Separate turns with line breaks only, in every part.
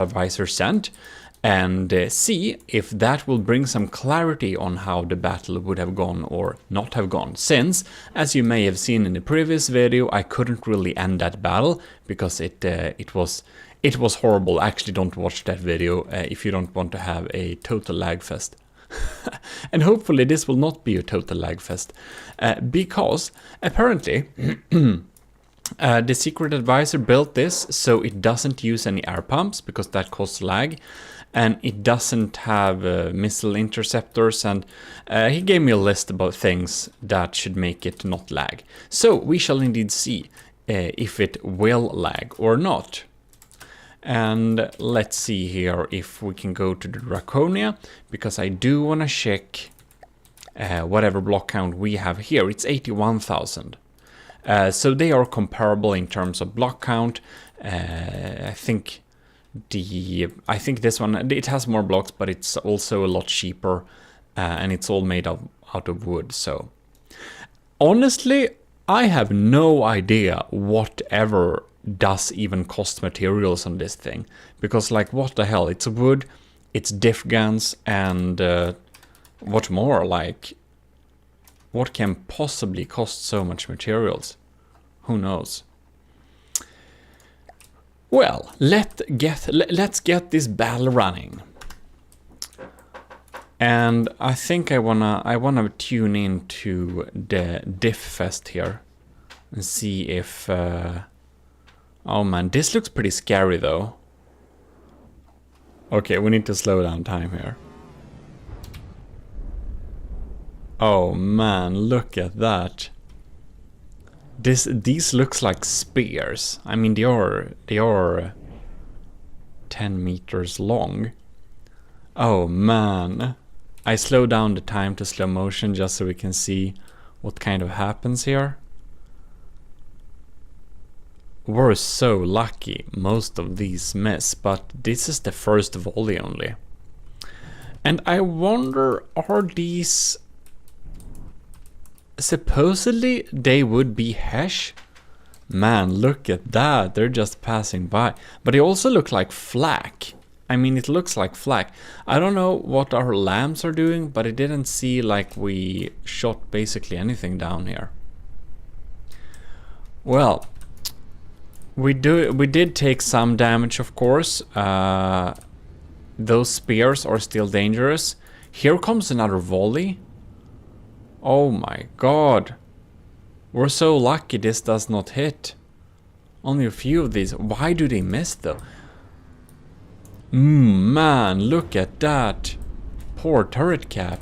advisor sent, and see if that will bring some clarity on how the battle would have gone or not have gone, since, as you may have seen in the previous video, I couldn't really end that battle because it was horrible. Actually, don't watch that video if you don't want to have a total lag fest. And hopefully this will not be a total lag fest, because apparently the secret advisor built this so it doesn't use any air pumps because that causes lag, and it doesn't have missile interceptors, and he gave me a list about things that should make it not lag. So we shall indeed see if it will lag or not. And let's see here if we can go to the Draconia, because I do want to check whatever block count we have here. It's 81,000. So they are comparable in terms of block count. I think this one, it has more blocks, but it's also a lot cheaper, and it's all made out of wood. So honestly, I have no idea whatever does even cost materials on this thing, because like what the hell, it's wood, it's diff guns, and what more, like what can possibly cost so much materials? Who knows? Well, let's get this battle running. And I think I wanna tune into the diff fest here and see if oh man, this looks pretty scary though. Okay, we need to slow down time here. Oh man, look at that. These looks like spears. I mean, they are 10 meters long. Oh man. I slow down the time to slow motion just so we can see what kind of happens here. We're so lucky most of these miss, but this is the first volley only. And I wonder, are these... Supposedly they would be Hesh? Man, look at that, they're just passing by. But they also look like flak. I mean, it looks like flak. I don't know what our lambs are doing, but it didn't see like we shot basically anything down here. Well, we did take some damage, of course. Those spears are still dangerous. Here comes another volley. Oh my god. We're so lucky this does not hit. Only a few of these. Why do they miss though? Man, look at that. Poor turret cap.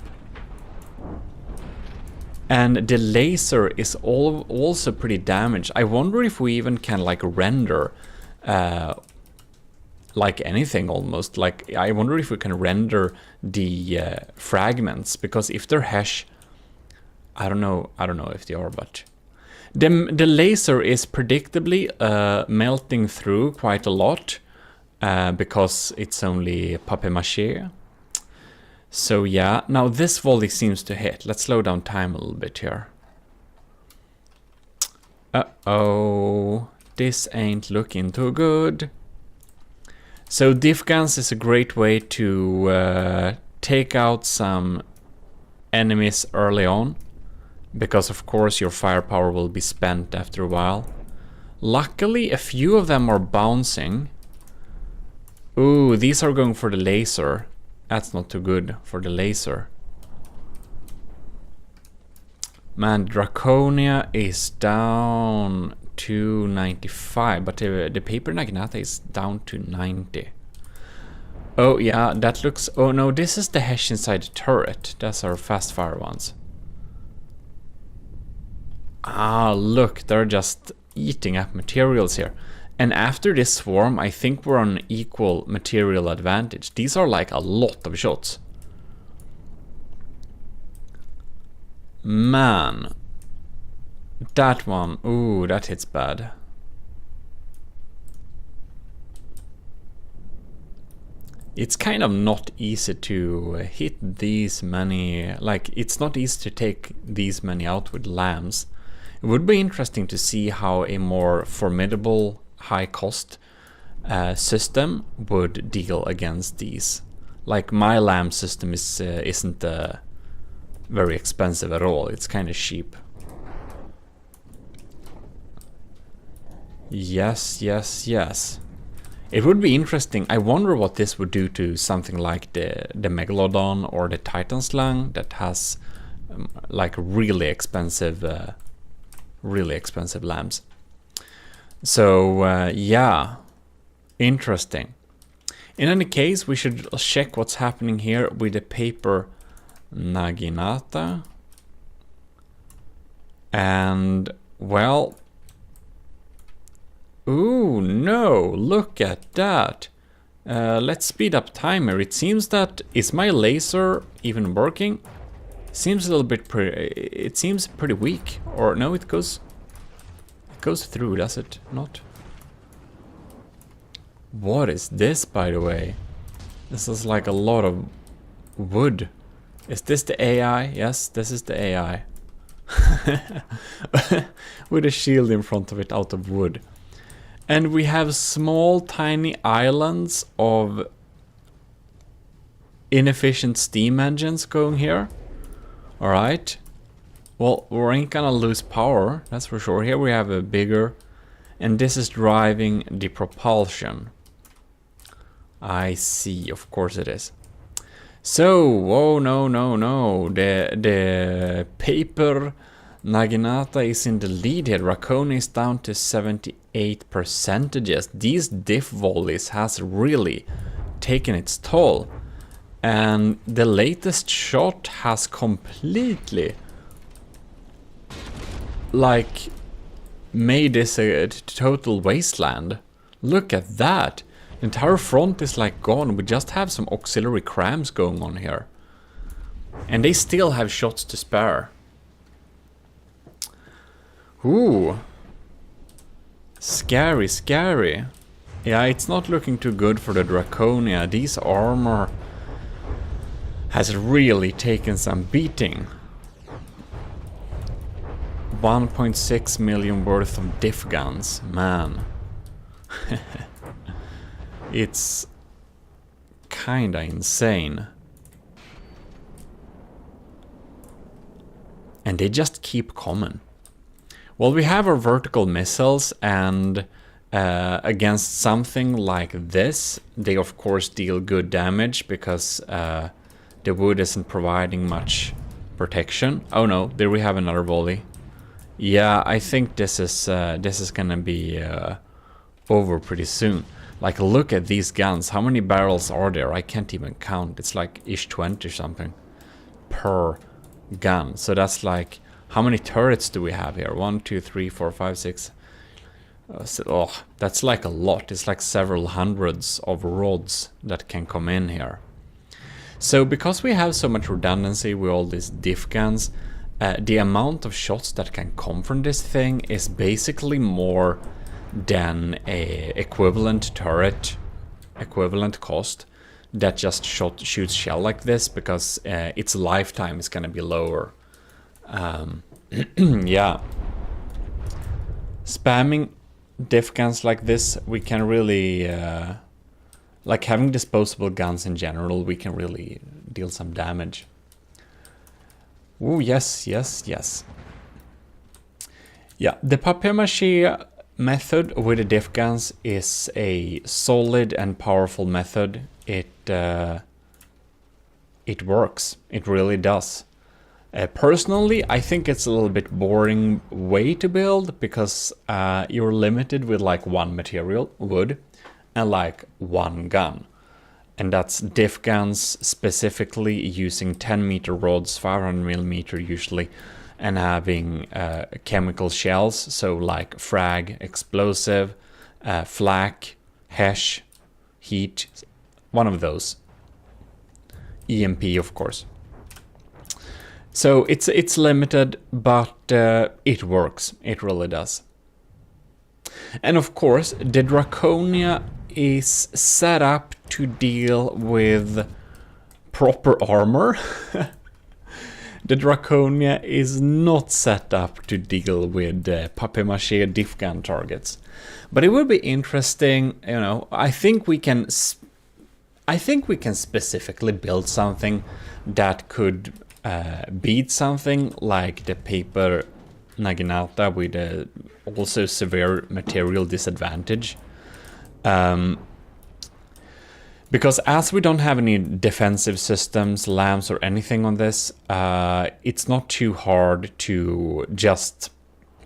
And the laser is also pretty damaged. I wonder if we even can like render like anything almost. Like I wonder if we can render the fragments, because if they're Hesh, I don't know if they are, but the laser is predictably melting through quite a lot because it's only papier-mâché. So yeah, now this volley seems to hit. Let's slow down time a little bit here. Uh-oh, this ain't looking too good. So diff guns is a great way to take out some enemies early on, because of course your firepower will be spent after a while. Luckily, a few of them are bouncing. Ooh, these are going for the laser. That's not too good for the laser. Man, Draconia is down to 95, but the Paper Naginata is down to 90. Oh yeah, that looks... Oh no, this is the Hesh inside the turret. That's our fast fire ones. Ah, look, they're just eating up materials here. And after this swarm, I think we're on equal material advantage. These are like a lot of shots. Man. That one, ooh, that hits bad. It's kind of not easy to hit these many, like, it's not easy to take these many out with lambs. It would be interesting to see how a more formidable high cost system would deal against these. Like my lamp system isn't very expensive at all. It's kind of cheap. Yes, yes, yes. It would be interesting. I wonder what this would do to something like the Megalodon or the Titan Slang that has like really expensive lamps. So yeah, interesting. In any case, we should check what's happening here with the paper Naginata. And well, ooh, no, look at that. Let's speed up timer. It seems that, is my laser even working? Seems a little bit it seems pretty weak. Or no, it goes through, does it not? What is this, by the way? This is like a lot of wood. Is this the AI? Yes, this is the AI. With a shield in front of it out of wood. And we have small tiny islands of inefficient steam engines going here. Alright. Well, we ain't gonna lose power, that's for sure. Here we have a bigger, and this is driving the propulsion. I see, of course it is. So, oh no, no, no. The paper Naginata is in the lead here. Draconia is down to 78%. These diff volleys has really taken its toll. And the latest shot has completely like made this a total wasteland. Look at that. The entire front is like gone. We just have some auxiliary crams going on here. And they still have shots to spare. Ooh. Scary, scary. Yeah, it's not looking too good for the Draconia. These armor has really taken some beating. 1.6 million worth of diff guns, man. It's kinda insane. And they just keep coming. Well, we have our vertical missiles, and against something like this, they of course deal good damage because the wood isn't providing much protection. Oh no, there we have another volley. Yeah, I think this is gonna be over pretty soon. Like, look at these guns. How many barrels are there? I can't even count. It's like ish 20 or something per gun. So that's like, how many turrets do we have here? 1, 2, 3, 4, 5, 6. Oh, that's like a lot. It's like several hundreds of rods that can come in here. So because we have so much redundancy with all these diff guns, the amount of shots that can come from this thing is basically more than a equivalent turret, equivalent cost that just shoots shell like this, because its lifetime is gonna be lower. Yeah, spamming diff guns like this, we can really like having disposable guns in general, we can really deal some damage. Oh yes, yes, yes. Yeah, the papier-mâché method with the diff guns is a solid and powerful method. It works. It really does. Personally, I think it's a little bit boring way to build, because you're limited with like one material, wood, and like one gun. And that's diff guns, specifically using 10-meter rods, 500mm usually, and having chemical shells, so like frag, explosive, flak, HESH, heat, one of those. EMP, of course. So it's limited, but it works. It really does. And of course, the Draconia is set up to deal with proper armor. The Draconia is not set up to deal with papier-mâché diff gun targets. But it would be interesting, you know, I think we can specifically build something that could beat something like the paper Naginata with a also severe material disadvantage. Because as we don't have any defensive systems, lamps or anything on this, it's not too hard to just,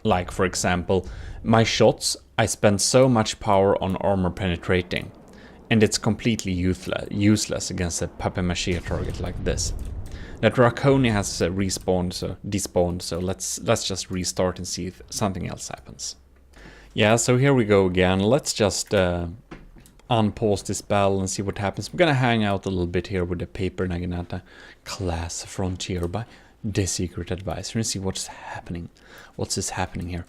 like for example, my shots, I spend so much power on armor penetrating, and it's completely useless against a papier-mâché target like this. That Draconia has respawned, so despawned, so let's just restart and see if something else happens. Yeah, so here we go again. Let's just unpause this battle and see what happens. We're gonna hang out a little bit here with the paper Naginata class frontier by the secret advisor and see what's happening. What's this happening here?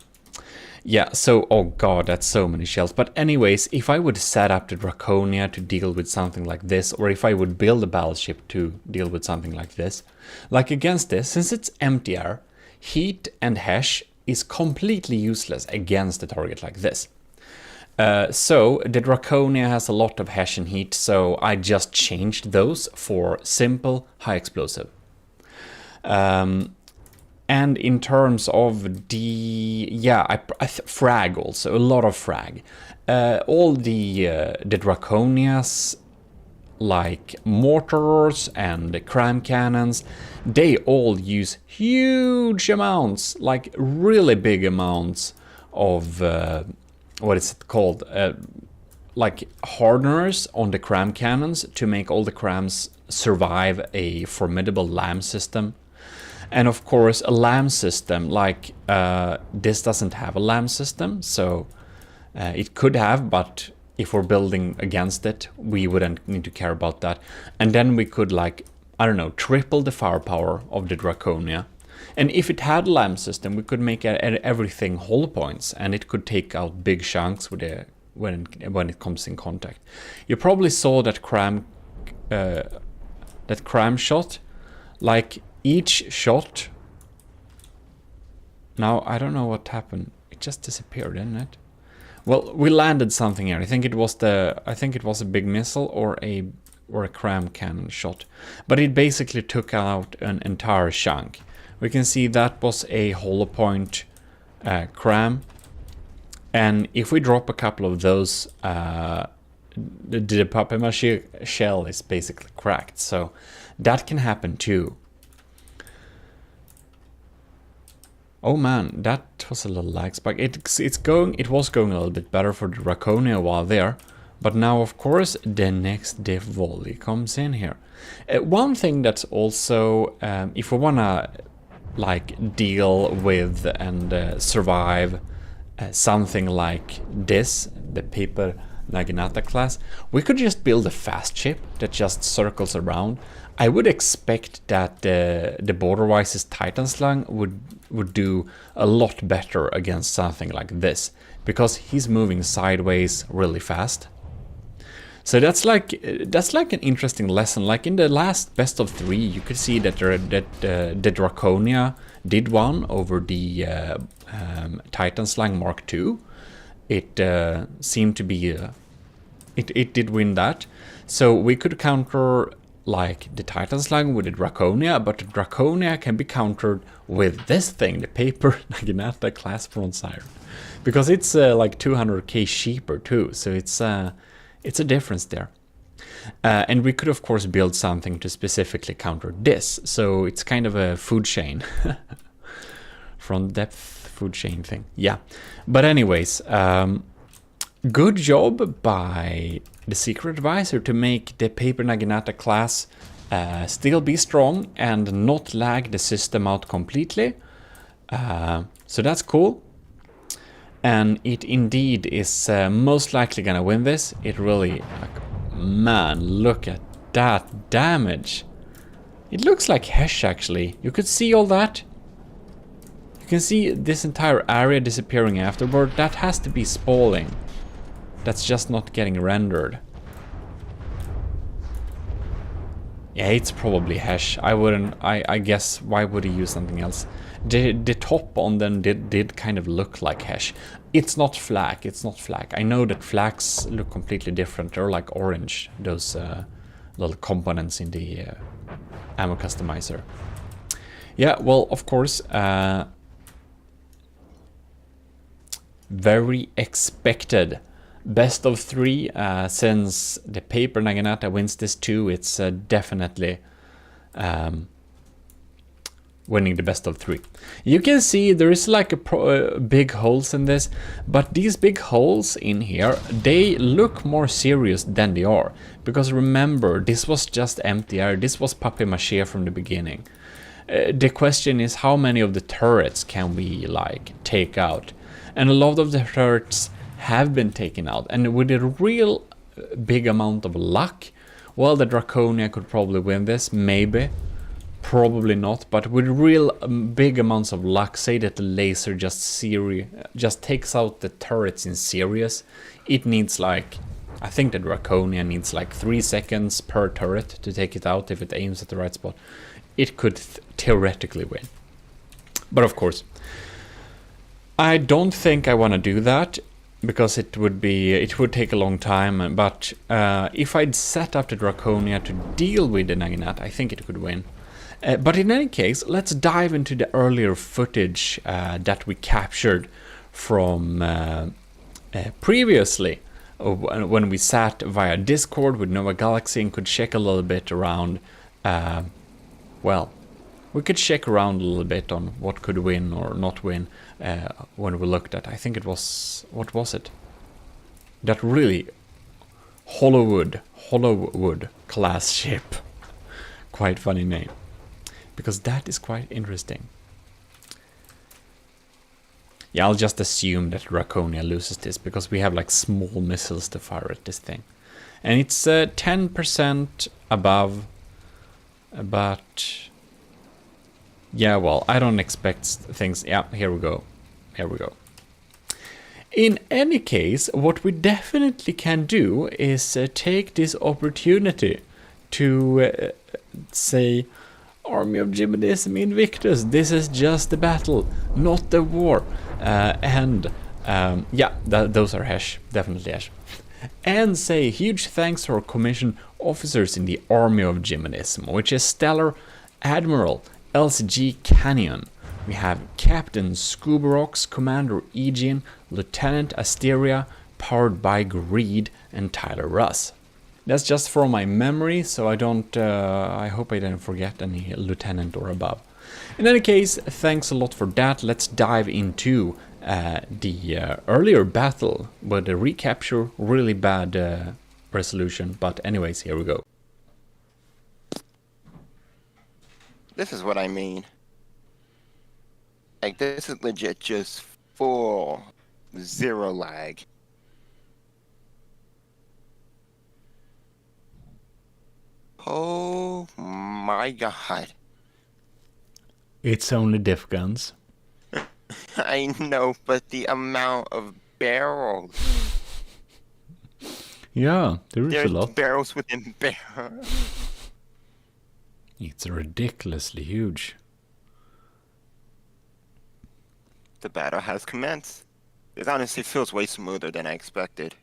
Yeah, so, oh god, that's so many shells. But anyways, if I would set up the Draconia to deal with something like this, or if I would build a battleship to deal with something like this, like against this, since it's empty air, heat and hash is completely useless against a target like this. So the Draconia has a lot of hash and heat, so I just changed those for simple high explosive. And in terms of the, yeah, frag also, a lot of frag. All the Draconias, like mortars and cram cannons, they all use huge amounts, like really big amounts of, what is it called? Like hardeners on the cram cannons to make all the crams survive a formidable LAM system. And of course a LAM system, like this doesn't have a LAM system, so it could have, but if we're building against it, we wouldn't need to care about that. And then we could, like, I don't know, triple the firepower of the Draconia. And if it had a LAM system, we could make everything hull points, and it could take out big chunks with when it comes in contact. You probably saw that cram shot, like each shot. Now I don't know what happened. It just disappeared, didn't it? Well, we landed something here. I think it was a big missile or a cram cannon shot, but it basically took out an entire chunk. We can see that was a hollow point cram, and if we drop a couple of those, the papier-mâché shell is basically cracked, so that can happen too. Oh man, that was a little lag spike. It was going a little bit better for the Draconia while there, but now of course the next diff volley comes in here. One thing that's also, if we wanna like deal with and survive something like this, the paper Naginata class, we could just build a fast ship that just circles around. I would expect that the Borderwise's Titan Slug would do a lot better against something like this, because he's moving sideways really fast. So that's like an interesting lesson. Like in the last best of 3, you could see that the Draconia did one over the Titan Slug Mark II. It seemed to be it did win that. So we could counter like the Titan Slug with the Draconia, but the Draconia can be countered with this thing, the paper Naginata class front siren, because it's like 200k cheaper too. So it's a difference there. And we could of course build something to specifically counter this. So it's kind of a food chain, front depth food chain thing. Yeah, but anyways, good job by the secret advisor to make the paper Naginata class still be strong and not lag the system out completely. So that's cool. And it indeed is most likely gonna win this. It really, man, look at that damage. It looks like Hesh actually. You could see all that. You can see this entire area disappearing afterward. That has to be spalling. That's just not getting rendered. Yeah, it's probably hash. I wouldn't. I guess why would he use something else? The top on them did kind of look like hash. It's not flak. It's not flak. I know that flaks look completely different. They're like orange. Those little components in the ammo customizer. Yeah. Well, of course. Very expected. Best of 3, since the paper Naginata wins this too, it's definitely winning the best of 3. You can see there is like a big holes in this, but these big holes in here, they look more serious than they are. Because remember, this was just empty air, this was papier-mâché from the beginning. The question is, how many of the turrets can we like take out? And a lot of the turrets have been taken out, and with a real big amount of luck, well, the Draconia could probably win this, maybe, probably not, but with real big amounts of luck, say that the laser just takes out the turrets in series, it needs like, I think the Draconia needs like 3 seconds per turret to take it out if it aims at the right spot. It could theoretically win. But of course, I don't think I want to do that, because it would take a long time, but if I'd set up the Draconia to deal with the Naginata, I think it could win. But in any case, let's dive into the earlier footage that we captured from previously, when we sat via Discord with Nova Galaxy and could check a little bit around, well, we could check around a little bit on what could win or not win when we looked at, I think it was, what was it? That really Hollowwood class ship. Quite funny name. Because that is quite interesting. Yeah, I'll just assume that Draconia loses this, because we have like small missiles to fire at this thing. And it's 10% above, but... yeah, well, I don't expect things... yeah, here we go. Here we go. In any case, what we definitely can do is take this opportunity to say, Army of GMODIST Invictus, this is just the battle, not the war. Yeah, those are hash, definitely hash. And say huge thanks to our commissioned officers in the Army of GMODIST, which is Stellar Admiral LCG Canyon. We have Captain Scubarox, Commander Aegean, Lieutenant Asteria, powered by Greed, and Tyler Russ. That's just from my memory, so I don't. I hope I didn't forget any lieutenant or above. In any case, thanks a lot for that. Let's dive into the earlier battle with the recapture. Really bad resolution, but anyways, here we go.
This is what I mean. Like, this is legit just full zero lag. Oh my god.
It's only diff guns.
I know, but the amount of barrels.
Yeah, there's a lot.
Barrels within barrels.
It's ridiculously huge.
The battle has commenced. It honestly feels way smoother than I expected.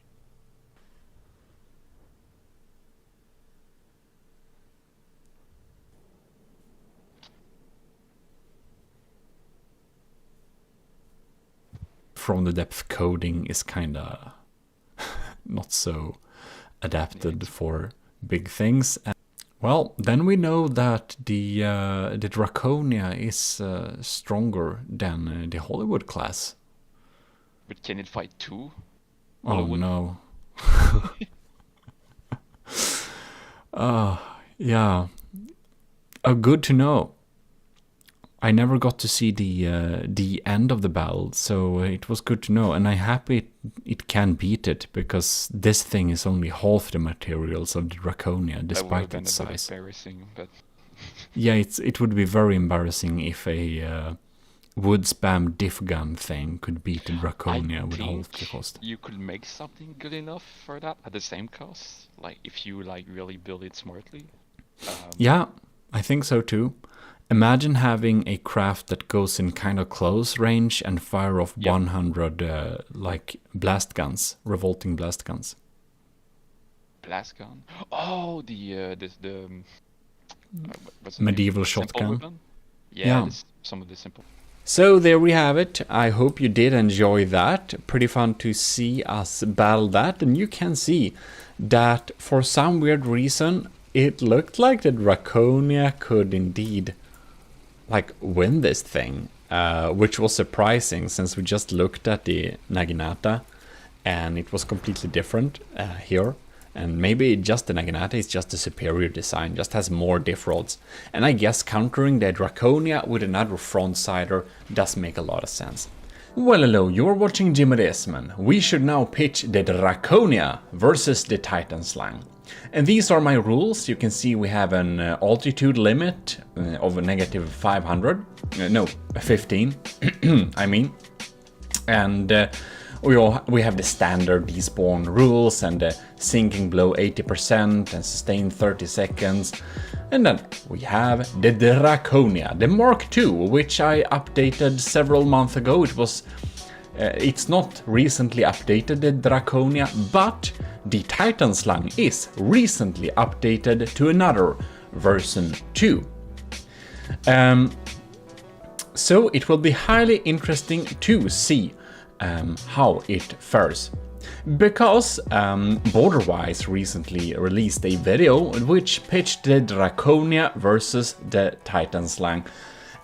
From the depth coding is kinda not so adapted for big things. Well, then we know that the Draconia is stronger than the Hollywood class.
But can it fight two?
Oh no. Yeah. Good to know. I never got to see the end of the battle, so it was good to know, and I'm happy it can beat it, because this thing is only half the materials of the Draconia, despite its size.
Embarrassing, but
yeah, it would be very embarrassing if a wood spam diff gun thing could beat the Draconia with half the cost.
You could make something good enough for that at the same cost, like if you like really build it smartly.
Yeah, I think so too. Imagine having a craft that goes in kind of close range and fire off 100 like blast guns, revolting blast guns.
Blast gun. Oh, what's the
Medieval
name? Simple
shotgun.
weapon? Yeah,
Yeah.
some of the simple.
So there we have it. I hope you did enjoy that. Pretty fun to see us battle that. And you can see that for some weird reason, it looked like the Draconia could indeed like win this thing, which was surprising since we just looked at the Naginata and it was completely different here. And maybe just the Naginata is just a superior design, just has more diff rods. And I guess countering the Draconia with another front-sider does make a lot of sense. Well, hello, you're watching GMODIST. We should now pitch the Draconia versus the Titan Slang. And these are my rules. You can see we have an altitude limit of a negative 500. No, 15, I mean. And we have the standard despawn rules and the sinking below 80% and sustain 30 seconds. And then we have the Draconia, the Mark II, which I updated several months ago. It's not recently updated, the Draconia, but the Titan Slang is recently updated to another version 2. So it will be highly interesting to see how it fares. Because Borderwise recently released a video which pitched the Draconia versus the Titan Slang.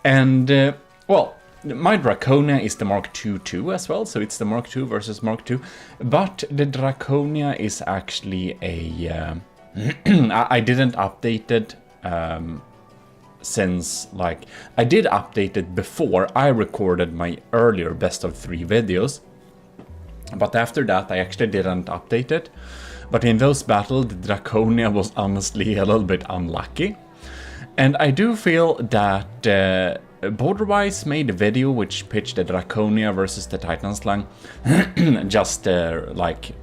And, well, my Draconia is the Mark II too as well, so it's the Mark II versus Mark II. But the Draconia is actually a... I didn't update it since, like... I did update it before I recorded my earlier best of 3 videos. But after that I actually didn't update it. But in those battles, the Draconia was honestly a little bit unlucky. And I do feel that... Borderwise made a video which pitched the Draconia versus the Titan Slang just like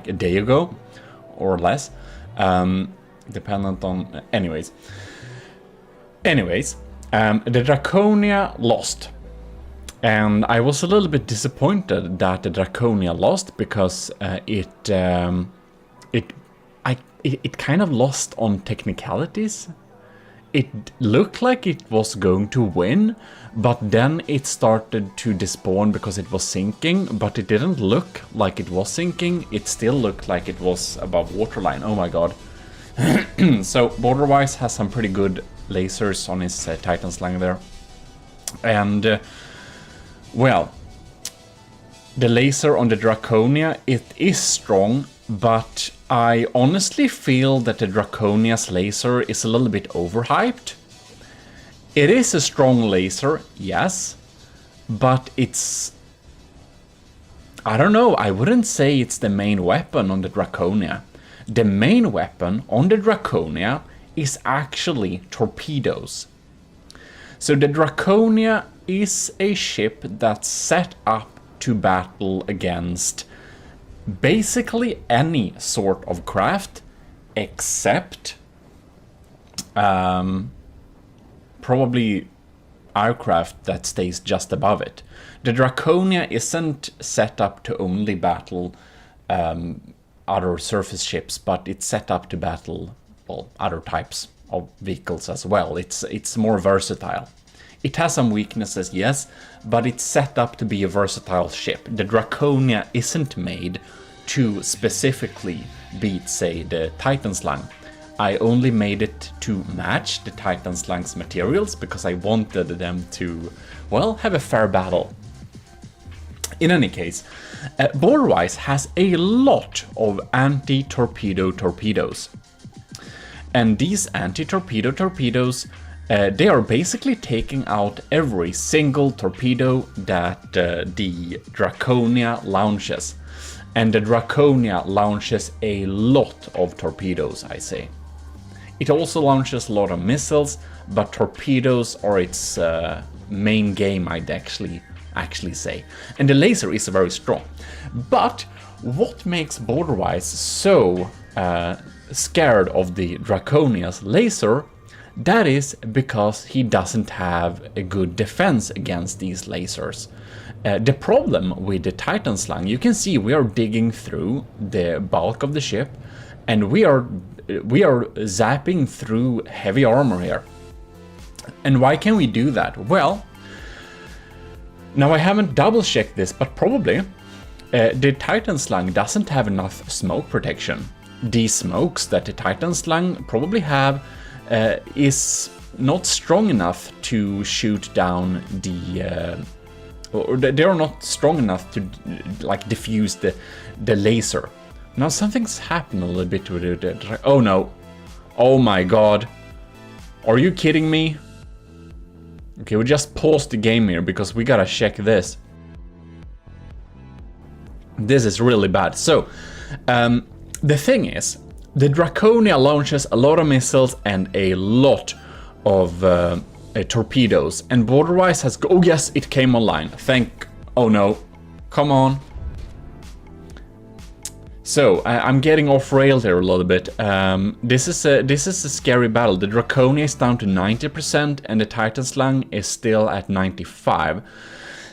a day ago or less, dependent on anyways, the Draconia lost, and I was a little bit disappointed that the Draconia lost because it kind of lost on technicalities. It looked like it was going to win, but then it started to despawn because it was sinking, but it didn't look like it was sinking. It still looked like it was above waterline. Oh my god. So Borderwise has some pretty good lasers on his Titan Slang there. And, well, the laser on the Draconia, it is strong, but I honestly feel that the Draconia's laser is a little bit overhyped. It is a strong laser, yes, but it's... I don't know, I wouldn't say it's the main weapon on the Draconia. The main weapon on the Draconia is actually torpedoes. So the Draconia is a ship that's set up to battle against basically any sort of craft except probably aircraft that stays just above it. The Draconia isn't set up to only battle other surface ships, but it's set up to battle, well, other types of vehicles as well. It's more versatile. It has some weaknesses, yes, but it's set up to be a versatile ship. The Draconia isn't made to specifically beat, say, the Titan Slang. I only made it to match the Titan Slang's materials because I wanted them to, well, have a fair battle. In any case, Borderwise has a lot of anti-torpedo torpedoes. And these anti-torpedo torpedoes, they are basically taking out every single torpedo that the Draconia launches. And the Draconia launches a lot of torpedoes, I say. It also launches a lot of missiles, but torpedoes are its main game, I'd actually say. And the laser is very strong. But what makes Borderwise so scared of the Draconia's laser, that is because he doesn't have a good defense against these lasers. The problem with the Titan Slung, you can see we are digging through the bulk of the ship, and we are zapping through heavy armor here. And why can we do that? Well, now I haven't double checked this, but probably the Titan Slung doesn't have enough smoke protection. The smokes that the Titan Slung probably have is not strong enough to shoot down the or they are not strong enough to like diffuse the laser. Now something's happened a little bit with it. Oh no. Oh my god. Are you kidding me? Okay, we just paused the game here because we gotta check this. This is really bad. So, the thing is, the Draconia launches a lot of missiles and a lot of torpedoes, and Borderwise has oh yes, it came online. Oh no, come on. So I'm getting off rail there a little bit. This is a scary battle. The Draconia is down to 90% and the Titan Slung is still at 95%.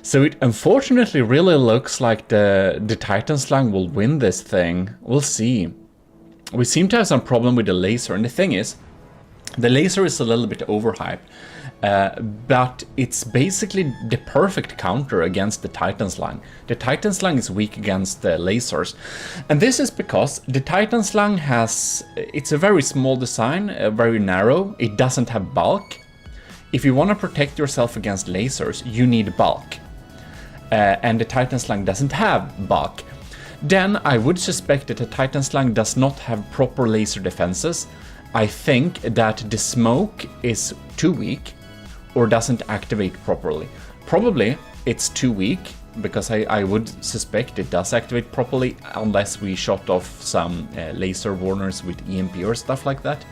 So it unfortunately really looks like the Titan Slung will win this thing. We'll see. We seem to have some problem with the laser, and the thing is, the laser is a little bit overhyped. But it's basically the perfect counter against the Titan Slung. The Titan Slung is weak against the lasers. And this is because the Titan Slung it's a very small design, very narrow. It doesn't have bulk. If you want to protect yourself against lasers, you need bulk. And the Titan Slung doesn't have bulk. Then I would suspect that the Titan Slung does not have proper laser defenses. I think that the smoke is too weak or doesn't activate properly. Probably it's too weak, because I would suspect it does activate properly unless we shot off some laser warners with EMP or stuff like that.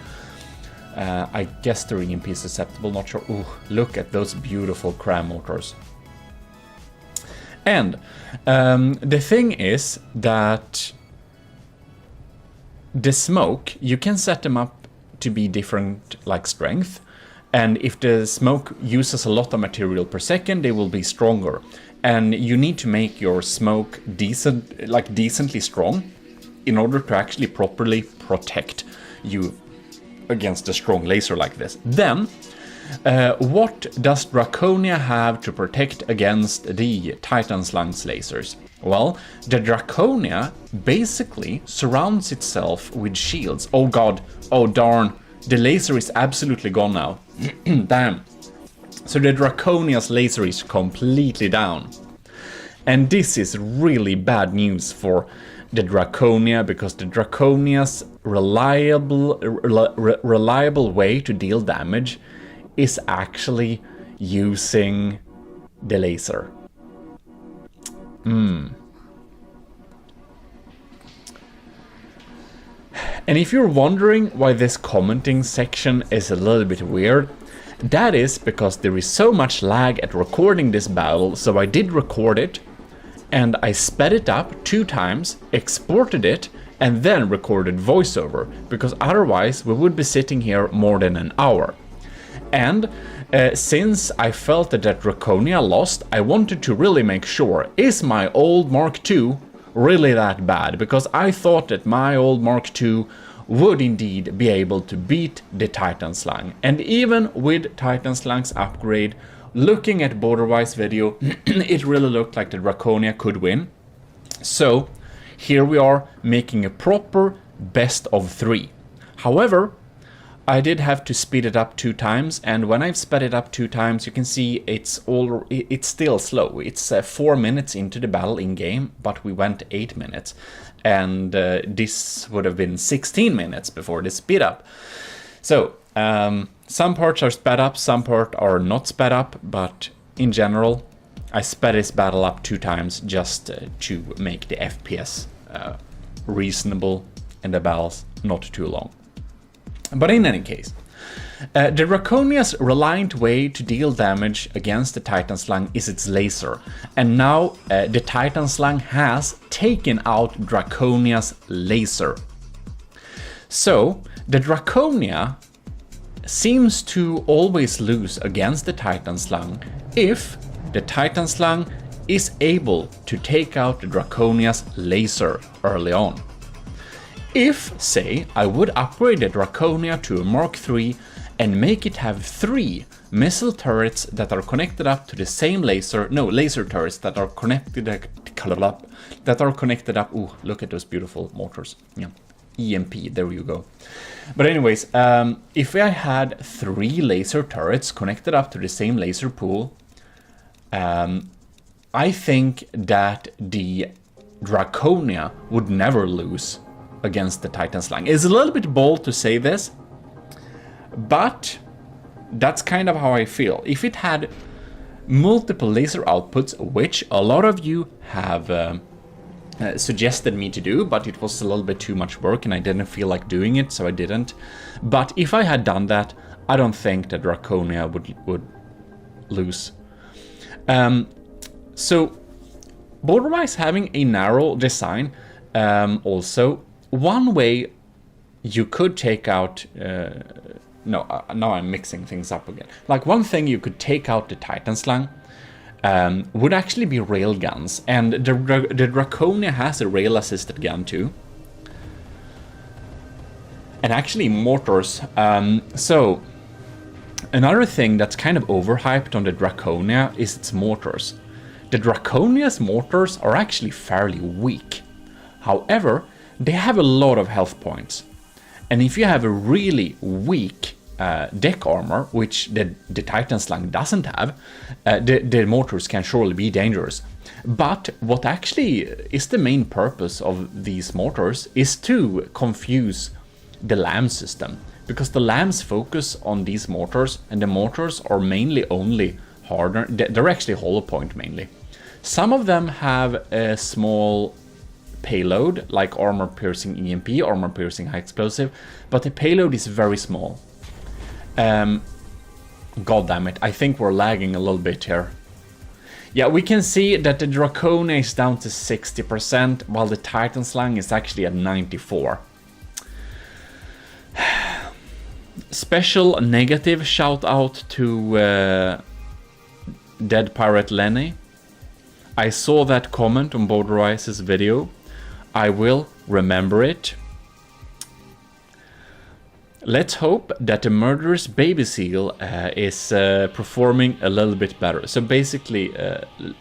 I guess their EMP is susceptible, not sure. Ooh, look at those beautiful cram motors. And the thing is that the smoke, you can set them up to be different like strength. And if the smoke uses a lot of material per second, they will be stronger. And you need to make your smoke decently strong in order to actually properly protect you against a strong laser like this. Then, what does Draconia have to protect against the Titan Slung's lasers? Well, the Draconia basically surrounds itself with shields. Oh god, oh darn. The laser is absolutely gone now. Damn. So the Draconia's laser is completely down. And this is really bad news for the Draconia, because the Draconia's reliable way to deal damage is actually using the laser. And if you're wondering why this commenting section is a little bit weird, that is because there is so much lag at recording this battle, so I did record it, and I sped it up 2 times, exported it, and then recorded voiceover, because otherwise we would be sitting here more than an hour. And since I felt that Draconia lost, I wanted to really make sure, is my old Mark II really that bad? Because I thought that my old Mark II would indeed be able to beat the Titan Slung. And even with Titan Slung's upgrade, looking at Borderwise video, it really looked like the Draconia could win. So here we are making a proper best of 3. However, I did have to speed it up 2 times, and when I've sped it up 2 times, you can see it's still slow. It's 4 minutes into the battle in game, but we went 8 minutes, and this would have been 16 minutes before the speed up. So some parts are sped up, some parts are not sped up, but in general, I sped this battle up 2 times just to make the FPS reasonable and the battles not too long. But in any case, the Draconia's reliant way to deal damage against the Titan Slung is its laser, and now the Titan Slung has taken out Draconia's laser. So the Draconia seems to always lose against the Titan Slung if the Titan Slung is able to take out the Draconia's laser early on. If, say, I would upgrade the Draconia to a Mark III and make it have 3 missile turrets that are connected up to the same laser turrets that are connected up. Ooh, look at those beautiful motors. Yeah, EMP, there you go. But anyways, if I had 3 laser turrets connected up to the same laser pool, I think that the Draconia would never lose against the Titan Slung. It's a little bit bold to say this, but that's kind of how I feel. If it had multiple laser outputs, which a lot of you have suggested me to do, but it was a little bit too much work and I didn't feel like doing it, so I didn't. But if I had done that, I don't think that Draconia would lose. So border-wise, having a narrow design, also one way you could take out now I'm mixing things up again. Like, one thing you could take out the Titan Slung would actually be railguns, and the Draconia has a rail-assisted gun too. And actually mortars. So another thing that's kind of overhyped on the Draconia is its mortars. The Draconia's mortars are actually fairly weak. However, they have a lot of health points. And if you have a really weak deck armor, which the Titan Slung doesn't have, the mortars can surely be dangerous. But what actually is the main purpose of these mortars is to confuse the LAM system. Because the LAMs focus on these mortars, and the mortars are mainly only harder. They're actually hollow point mainly. Some of them have a small payload, like armor piercing EMP, armor piercing high explosive, but the payload is very small. God damn it, I think we're lagging a little bit here. Yeah, we can see that the Draconia is down to 60%, while the Titan Slung is actually at 94%. Special negative shout out to Dead Pirate Lenny. I saw that comment on Borderize's video. I will remember it. Let's hope that the murderous baby seal is performing a little bit better. So basically,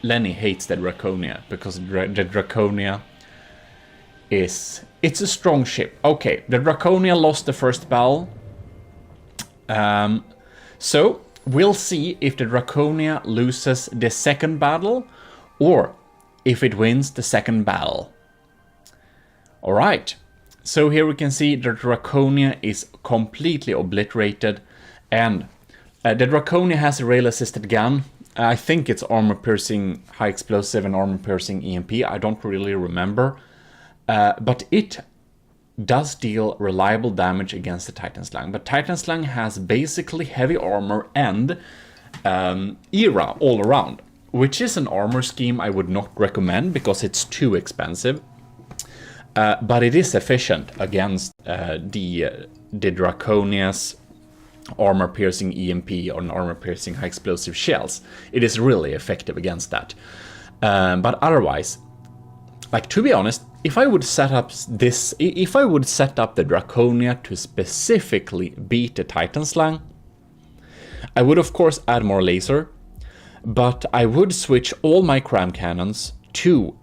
Lenny hates the Draconia because the Draconia it's a strong ship. Okay, the Draconia lost the first battle. So we'll see if the Draconia loses the second battle or if it wins the second battle. Alright, so here we can see the Draconia is completely obliterated, and the Draconia has a rail-assisted gun. I think it's armor-piercing high explosive and armor-piercing EMP, I don't really remember. But it does deal reliable damage against the Titan Slung. But Titan Slung has basically heavy armor and era all around, which is an armor scheme I would not recommend because it's too expensive. But it is efficient against the Draconia's armor-piercing EMP or armor-piercing high-explosive shells. It is really effective against that. But otherwise, like, to be honest, if I would set up the Draconia to specifically beat the Titan Slung, I would of course add more laser, but I would switch all my cram cannons to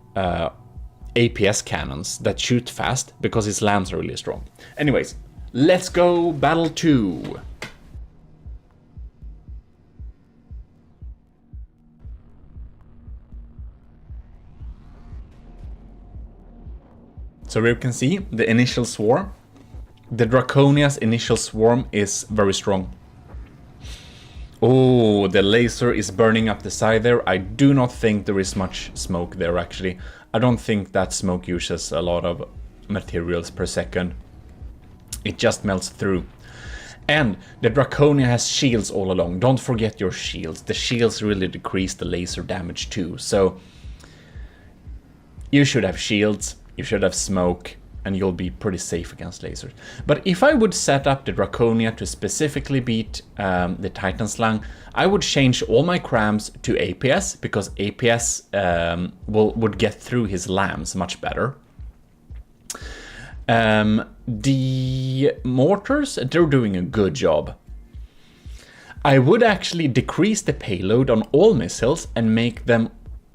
APS cannons that shoot fast because his lambs are really strong. Anyways, let's go battle 2. So here you can see the initial swarm. The Draconia's initial swarm is very strong. Oh, the laser is burning up the side there. I do not think there is much smoke there actually. I don't think that smoke uses a lot of materials per second. It just melts through. And the Draconia has shields all along. Don't forget your shields. The shields really decrease the laser damage too. So you should have shields. You should have smoke. and you'll be pretty safe against lasers. But if I would set up the Draconia to specifically beat the Titan Slang, I would change all my crams to APS, because APS would get through his lambs much better. The mortars, they're doing a good job. I would actually decrease the payload on all missiles and make them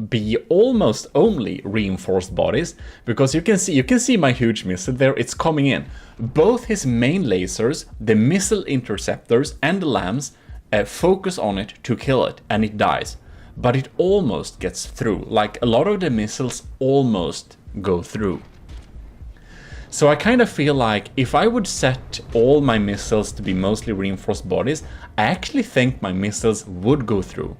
be almost only reinforced bodies, because you can see my huge missile there. It's coming in. Both his main lasers, the missile interceptors, and the lambs focus on it to kill it, and it dies. But it almost gets through. Like, a lot of the missiles almost go through. So I kind of feel like if I would set all my missiles to be mostly reinforced bodies, I actually think my missiles would go through.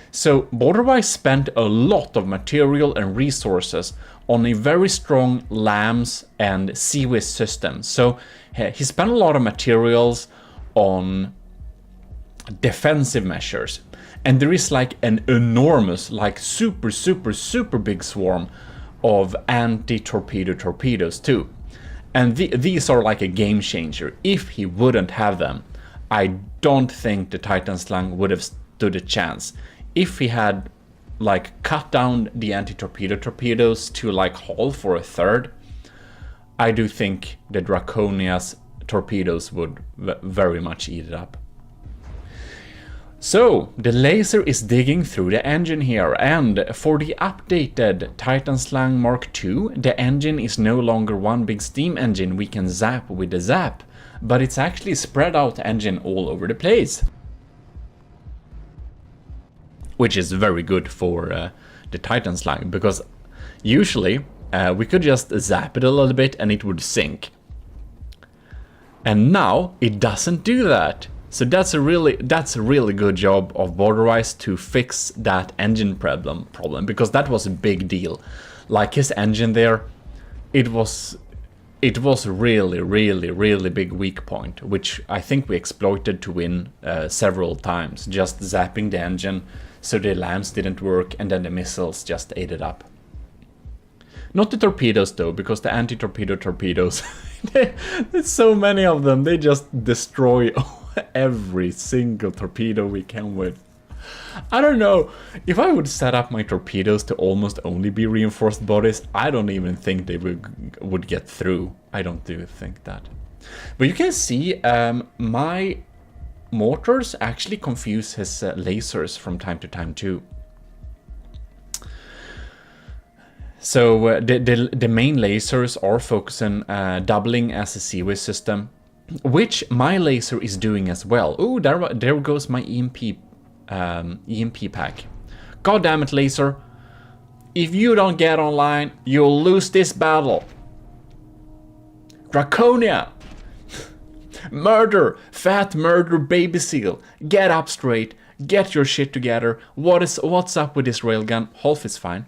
So Borderwise spent a lot of material and resources on a very strong LAMS and CWIS system. So he spent a lot of materials on defensive measures. And there is like an enormous, like super big swarm of anti-torpedo torpedoes too. And these are like a game changer. If he wouldn't have them, I don't think the Titan Slang would have stood a chance. If he had like cut down the anti-torpedo torpedoes to like half for a third, I do think the Draconia's torpedoes would very much eat it up. So the laser is digging through the engine here, and for the updated Titan Slang Mark II, the engine is no longer one big steam engine we can zap with the zap, but it's actually a spread out engine all over the place. Which is very good for the Titan Slang, because usually we could just zap it a little bit and it would sink. And now it doesn't do that. So that's a really good job of Borderwise to fix that engine problem, because that was a big deal. Like his engine there, it was really big weak point, which I think we exploited to win several times, just zapping the engine so the lambs didn't work and then the missiles just ate it up. Not the torpedoes though, because the anti-torpedo torpedoes, there's so many of them, they just destroy every single torpedo we can with. I don't know, if I would set up my torpedoes to almost only be reinforced bodies, I don't even think they would get through. I don't think that. But you can see my mortars actually confuse his lasers from time to time too. So the main lasers are focusing, doubling as a CWIS system, which my laser is doing as well. Oh, there goes my EMP pack. God damn it, laser! If you don't get online, you'll lose this battle. Draconia! Murder! Fat murder baby seal! Get up straight! Get your shit together! What's up with this railgun? Half is fine.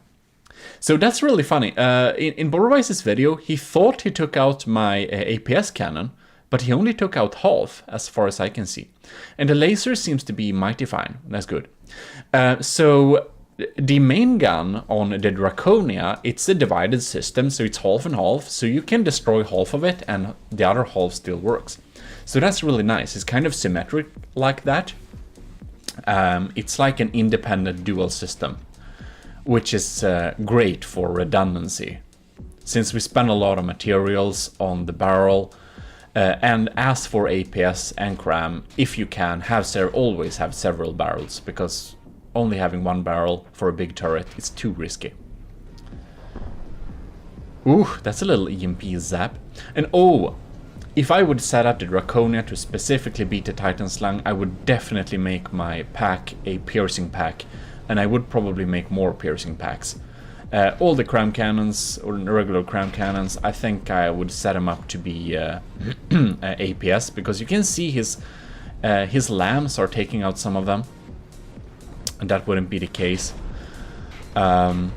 So that's really funny. In Borderwise's video, he thought he took out my APS cannon, but he only took out half, as far as I can see. And the laser seems to be mighty fine. That's good. So the main gun on the Draconia, it's a divided system, so it's half and half. So you can destroy half of it and the other half still works. So that's really nice. It's kind of symmetric like that. It's like an independent dual system, which is great for redundancy. Since we spend a lot of materials on the barrel, and as for APS and cram, if you can, always have several barrels, because only having one barrel for a big turret is too risky. Ooh, that's a little EMP zap. And oh, if I would set up the Draconia to specifically beat the Titan Slang, I would definitely make my pack a piercing pack, and I would probably make more piercing packs. All the cram cannons, or regular cram cannons, I think I would set them up to be APS, because you can see his lambs are taking out some of them, and that wouldn't be the case. I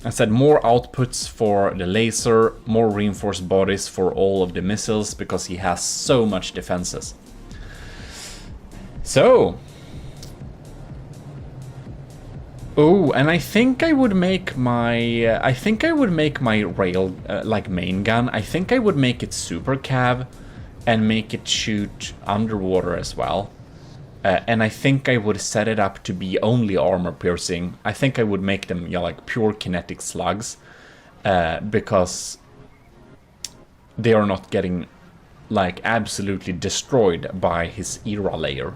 said more outputs for the laser, more reinforced bodies for all of the missiles, because he has so much defenses. Oh, and I think I would make my rail like main gun. I think I would make it super cav and make it shoot underwater as well. And I think I would set it up to be only armor piercing. I think I would make them, yeah, like pure kinetic slugs, because they are not getting like absolutely destroyed by his era layer.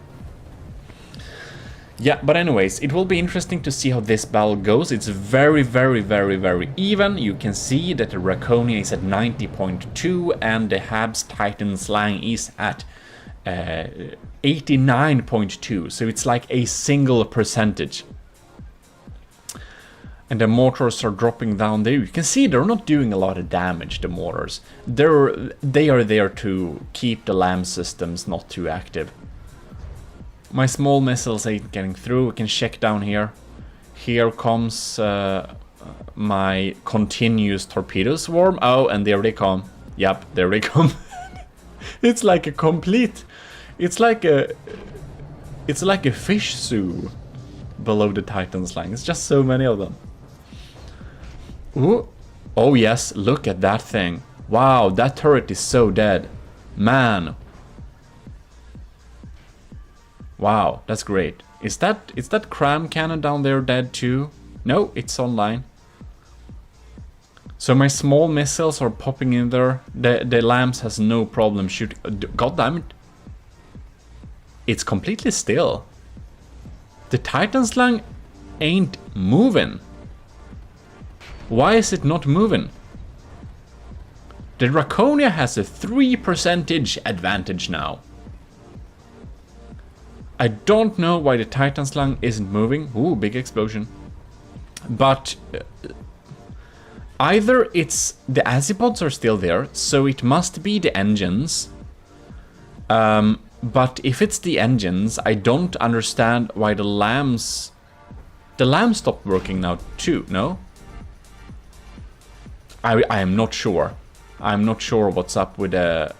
Yeah, but anyways, it will be interesting to see how this battle goes. It's very, very, very, very even. You can see that the Draconia is at 90.2 and the Habs Titan Slang is at 89.2. So it's like a single percentage. And the mortars are dropping down there. You can see they're not doing a lot of damage, the mortars. They are there to keep the LAM systems not too active. My small missiles ain't getting through. We can check down here. Here comes my continuous torpedo swarm. Oh, and there they come. Yep, there they come. It's like a complete... It's like a fish zoo below the Titan Slang. It's just so many of them. Ooh. Oh yes, look at that thing. Wow, that turret is so dead. Man. Wow, that's great. Is that cram cannon down there dead too? No, it's online. So my small missiles are popping in there. The lamps has no problem shooting. God damn it. It's completely still. The Titan Slang ain't moving. Why is it not moving? The Draconia has a 3% advantage now. I don't know why the Titan Slang isn't moving. Ooh, big explosion. But either it's the Azipods are still there, so it must be the engines. But if it's the engines, I don't understand why the lambs... The lambs stopped working now too, no? I am not sure. I'm not sure what's up with the...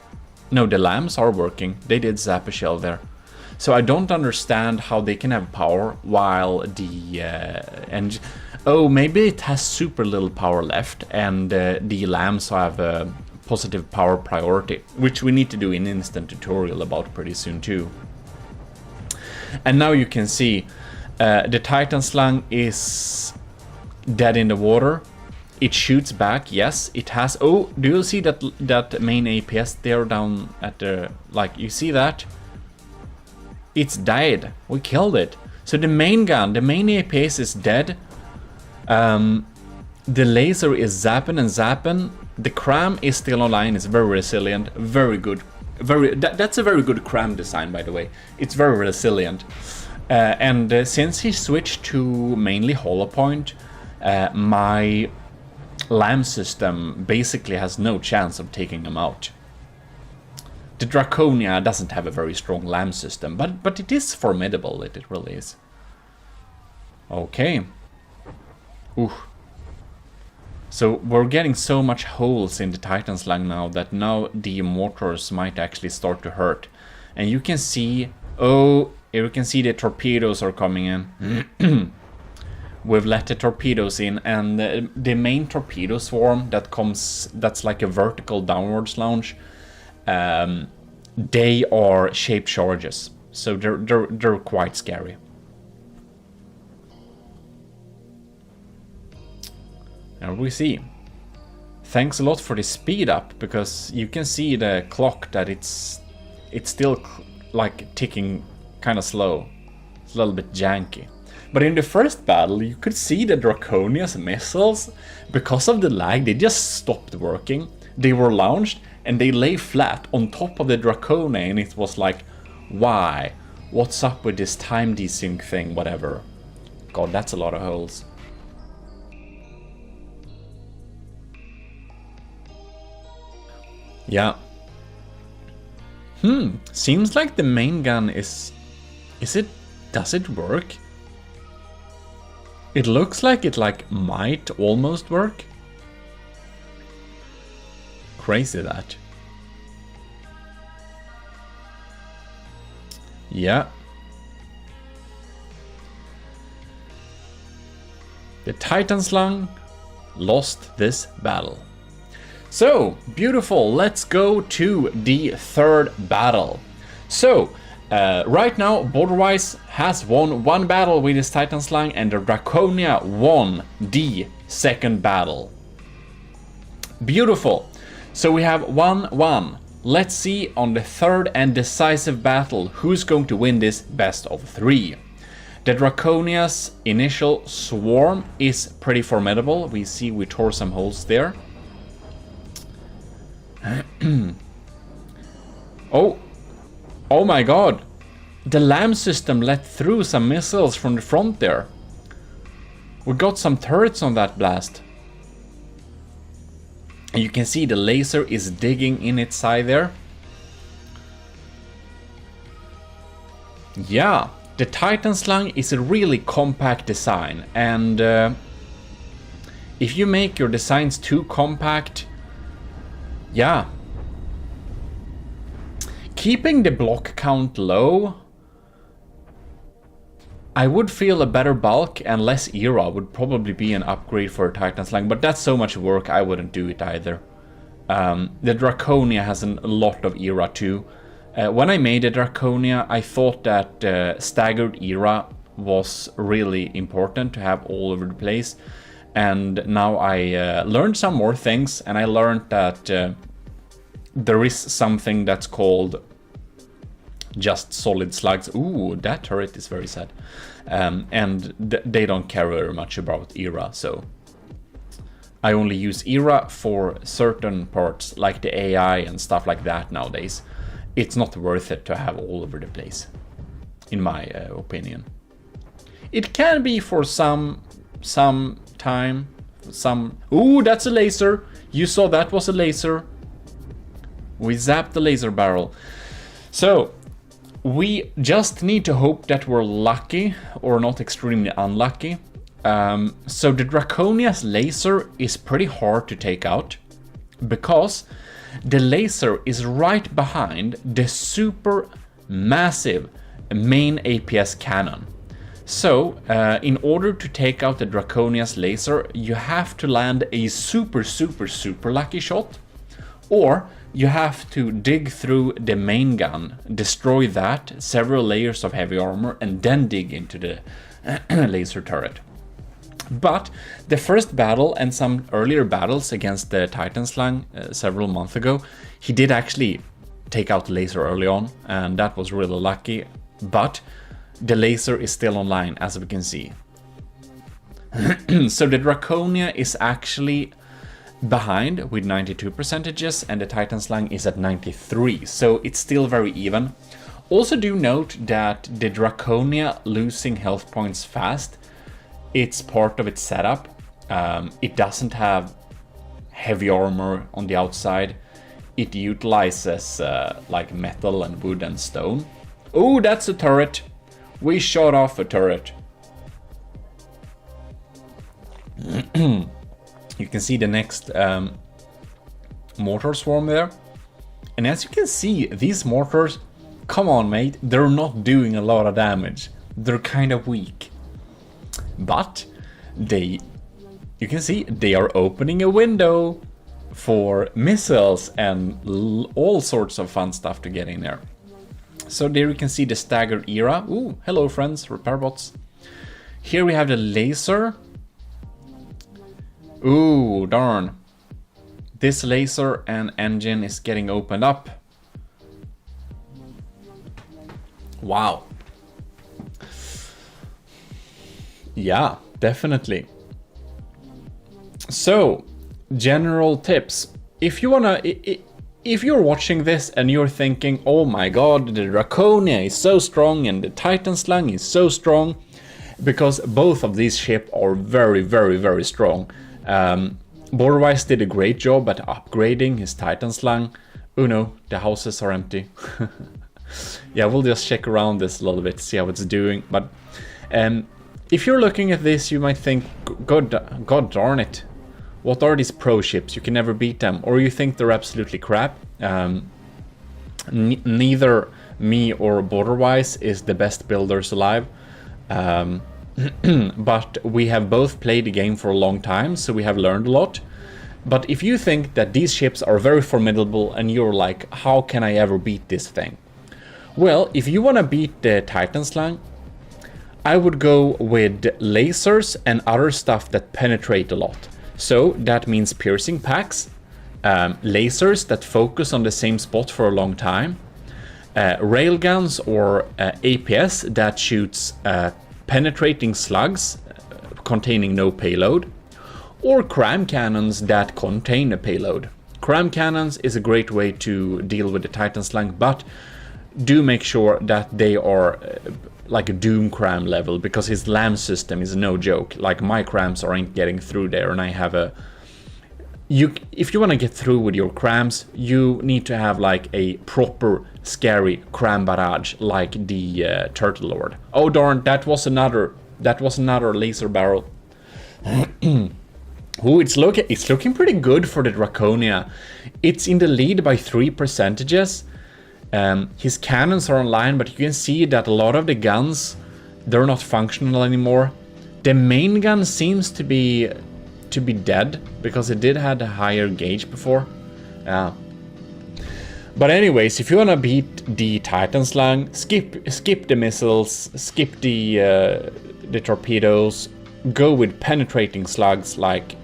No, the lambs are working. They did zap a shell there. So I don't understand how they can have power while the engine... Oh, maybe it has super little power left and the lambs have a positive power priority, which we need to do an instant tutorial about pretty soon too. And now you can see the Titan Slang is dead in the water. It shoots back, yes, it has... Oh, do you see that main APS there down at the... Like, you see that? It's died. We killed it. So the main gun, the main APS is dead. The laser is zapping and zapping. The cram is still online. It's very resilient. Very good. That's a very good cram design, by the way. It's very resilient. And since he switched to mainly hollow point, my LAM system basically has no chance of taking him out. The Draconia doesn't have a very strong LAM system, but it is formidable, it really is. Okay. Ooh. So we're getting so much holes in the Titan Slang now that now the mortars might actually start to hurt. And you can see, oh, you can see the torpedoes are coming in. We've let the torpedoes in, and the main torpedo swarm that comes, that's like a vertical downwards launch, they are shaped charges, so they're quite scary. And we see. Thanks a lot for the speed up, because you can see the clock that it's still like ticking kind of slow. It's a little bit janky. But in the first battle, you could see the Draconia's missiles, because of the lag, they just stopped working. They were launched, and they lay flat on top of the Draconia, and it was like, why? What's up with this time desync thing, whatever. God, that's a lot of holes. Yeah. Seems like the main gun is it, does it work? It looks like it might almost work. Crazy that. Yeah. The Titan Slung lost this battle. So, beautiful. Let's go to the third battle. So, right now, Borderwise has won one battle with his Titan Slung, and the Draconia won the second battle. Beautiful. So we have 1-1. Let's see on the third and decisive battle who's going to win this best of 3. The Draconia's initial swarm is pretty formidable. We see we tore some holes there. Oh my god. The LAM system let through some missiles from the front there. We got some turrets on that blast. You can see the laser is digging in its side there. Yeah, the Titan Slung is a really compact design, and if you make your designs too compact, yeah. Keeping the block count low, I would feel a better bulk and less era would probably be an upgrade for a Titan Slung, but that's so much work, I wouldn't do it either. The Draconia has a lot of era too. When I made the Draconia, I thought that staggered era was really important to have all over the place. And now I learned some more things, and I learned that there is something that's called just solid slugs. Ooh, that turret is very sad. And they don't care very much about era, so I only use era for certain parts, like the AI and stuff like that nowadays. It's not worth it to have all over the place, in my opinion. It can be for some time, some... Ooh, that's a laser! You saw that was a laser. We zapped the laser barrel. So, we just need to hope that we're lucky, or not extremely unlucky. So the Draconia's laser is pretty hard to take out, because the laser is right behind the super massive main APS cannon. So, in order to take out the Draconia's laser, you have to land a super lucky shot, or you have to dig through the main gun, destroy that, several layers of heavy armor, and then dig into the laser turret. But the first battle and some earlier battles against the Titan Slung several months ago, he did actually take out the laser early on, and that was really lucky. But the laser is still online, as we can see. So the Draconia is actually behind with 92%, and the Titan Slung is at 93%, so it's still very even. Also do note that the Draconia losing health points fast, it's part of its setup. It doesn't have heavy armor on the outside. It utilizes like metal and wood and stone. Oh, that's a turret. We shot off a turret. You can see the next mortar swarm there. And as you can see, these mortars, come on mate, they're not doing a lot of damage. They're kind of weak. But you can see they are opening a window for missiles and all sorts of fun stuff to get in there. So there you can see the staggered era. Ooh, hello friends, repair bots. Here we have the laser. Ooh, darn. This laser and engine is getting opened up. Wow. Yeah, definitely. So, general tips. If you're watching this and you're thinking, oh my god, the Draconia is so strong and the Titan Slung is so strong, because both of these ships are very strong. Borderwise did a great job at upgrading his Titan Slung. Oh no, the houses are empty. Yeah, we'll just check around this a little bit, see how it's doing. But if you're looking at this, you might think, God darn it, what are these pro ships? You can never beat them. Or you think they're absolutely crap. Neither me or Borderwise is the best builders alive. but we have both played the game for a long time, so we have learned a lot. But if you think that these ships are very formidable and you're like, how can I ever beat this thing? Well, if you want to beat the Titan Slang, I would go with lasers and other stuff that penetrate a lot. So that means piercing packs, lasers that focus on the same spot for a long time, railguns or APS that shoots penetrating slugs containing no payload, or cram cannons that contain a payload. Cram cannons is a great way to deal with the Titan Slang, but do make sure that they are like a Doom cram level, because his LAM system is no joke. Like, my crams aren't getting through there, and I have a... if you want to get through with your crams, you need to have like a proper scary cram barrage like the Turtle Lord. Oh darn, that was another laser barrel. Ooh, it's looking pretty good for the Draconia. It's in the lead by 3%. His cannons are online, but you can see that a lot of the guns, they're not functional anymore. The main gun seems to be dead, because it did have a higher gauge before. But anyways, if you wanna beat the Titan Slang, skip the missiles, skip the torpedoes, go with penetrating slugs like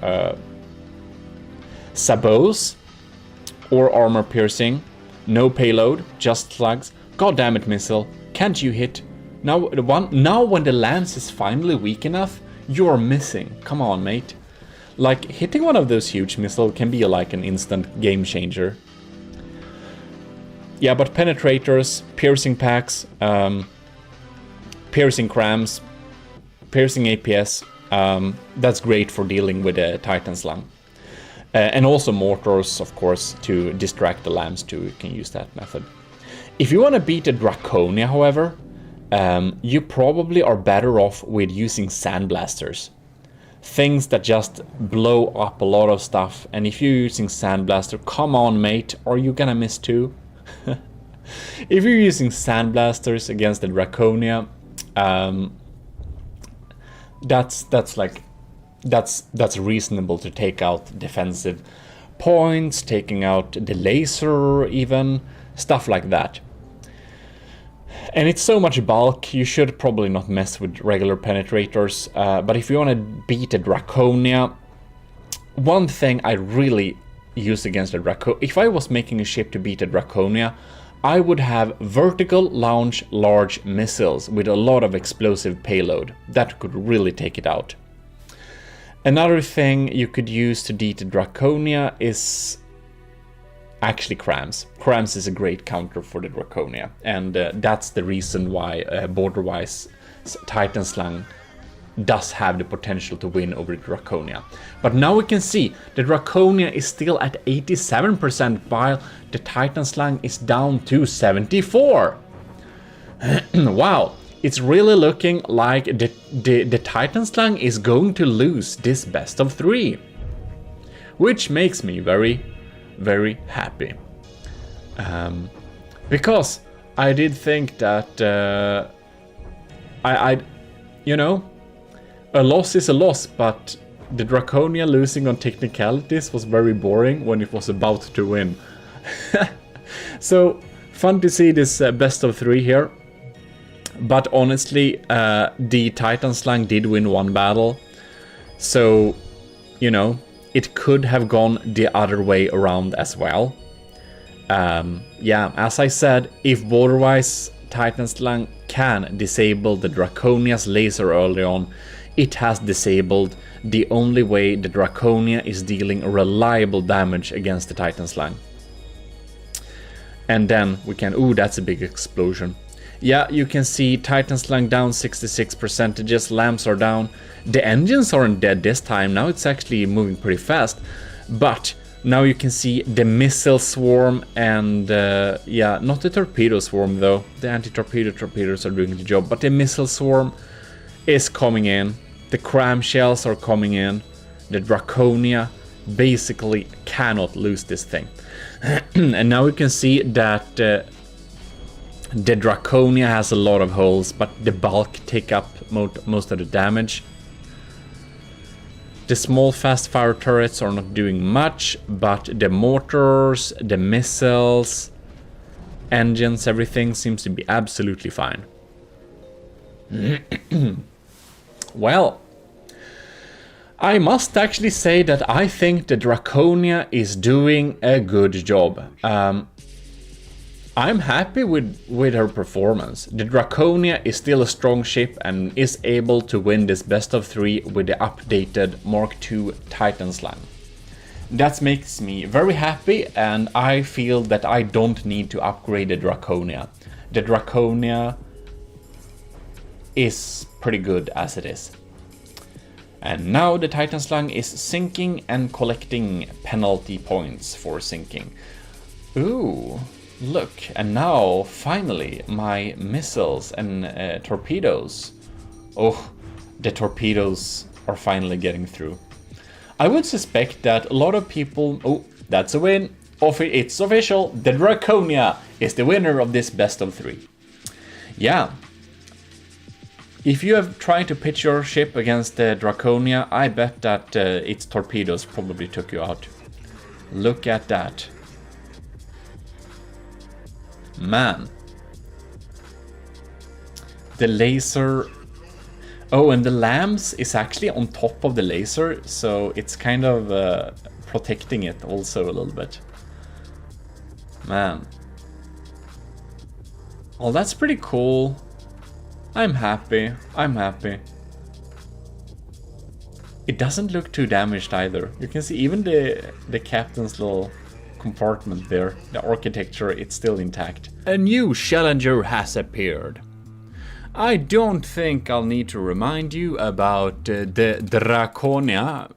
sabots or armor piercing. No payload, just slugs. God damn it, missile! Can't you hit? Now when the lance is finally weak enough, you're missing. Come on, mate. Like, hitting one of those huge missiles can be like an instant game changer. Yeah, but penetrators, piercing packs, piercing crams, piercing APS, that's great for dealing with a Titan Slang. And also mortars, of course, to distract the lambs too. You can use that method. If you want to beat a Draconia, however, you probably are better off with using sandblasters. Things that just blow up a lot of stuff. And if you're using sandblaster, come on, mate, are you gonna miss too? If you're using sandblasters against the Draconia, that's reasonable to take out defensive points, taking out the laser even, stuff like that. And it's so much bulk, you should probably not mess with regular penetrators, but if you want to beat a Draconia, one thing I really use against a Draconia, if I was making a ship to beat a Draconia, I would have vertical launch large missiles with a lot of explosive payload. That could really take it out. Another thing you could use to beat a Draconia is actually crams. Crams is a great counter for the Draconia, and that's the reason why border-wise Titan Slang does have the potential to win over the Draconia. But now we can see the Draconia is still at 87%, while the Titan Slang is down to 74%. Wow, it's really looking like the Titan Slang is going to lose this best of 3, which makes me very, very happy. Because I did think that you know, a loss is a loss, but the Draconia losing on technicalities was very boring when it was about to win. So fun to see this best of 3 here. But honestly, the Titan Slang did win one battle, so, you know, it could have gone the other way around as well. Yeah, as I said, if border-wise Titan Slang can disable the Draconia's laser early on, it has disabled the only way the Draconia is dealing reliable damage against the Titan Slang. And then we can... ooh, that's a big explosion. Yeah, you can see Titan Slang down 66%, lamps are down. The engines aren't dead this time, now it's actually moving pretty fast. But now you can see the missile swarm and, yeah, not the torpedo swarm though. The anti-torpedo torpedoes are doing the job, but the missile swarm is coming in. The cram shells are coming in. The Draconia basically cannot lose this thing. And now you can see that The Draconia has a lot of holes, but the bulk take up most of the damage. The small fast fire turrets are not doing much, but the mortars, the missiles, engines, everything seems to be absolutely fine. Well, I must actually say that I think the Draconia is doing a good job. I'm happy with her performance. The Draconia is still a strong ship and is able to win this best of 3 with the updated Mark II Titan Slang. That makes me very happy, and I feel that I don't need to upgrade the Draconia. The Draconia is pretty good as it is. And now the Titan Slang is sinking and collecting penalty points for sinking. Ooh, look, and now finally my missiles and torpedoes. Oh, the torpedoes are finally getting through. I would suspect that a lot of people... Oh, that's a win. It's official. The Draconia is the winner of this best of 3. Yeah. If you have tried to pitch your ship against the Draconia, I bet that its torpedoes probably took you out. Look at that. Man. The laser... Oh, and the lamps is actually on top of the laser, so it's kind of protecting it also a little bit. Man. Well, that's pretty cool. I'm happy. I'm happy. It doesn't look too damaged either. You can see even the captain's little compartment there, the architecture, it's still intact. A new challenger has appeared. I don't think I'll need to remind you about the Draconia,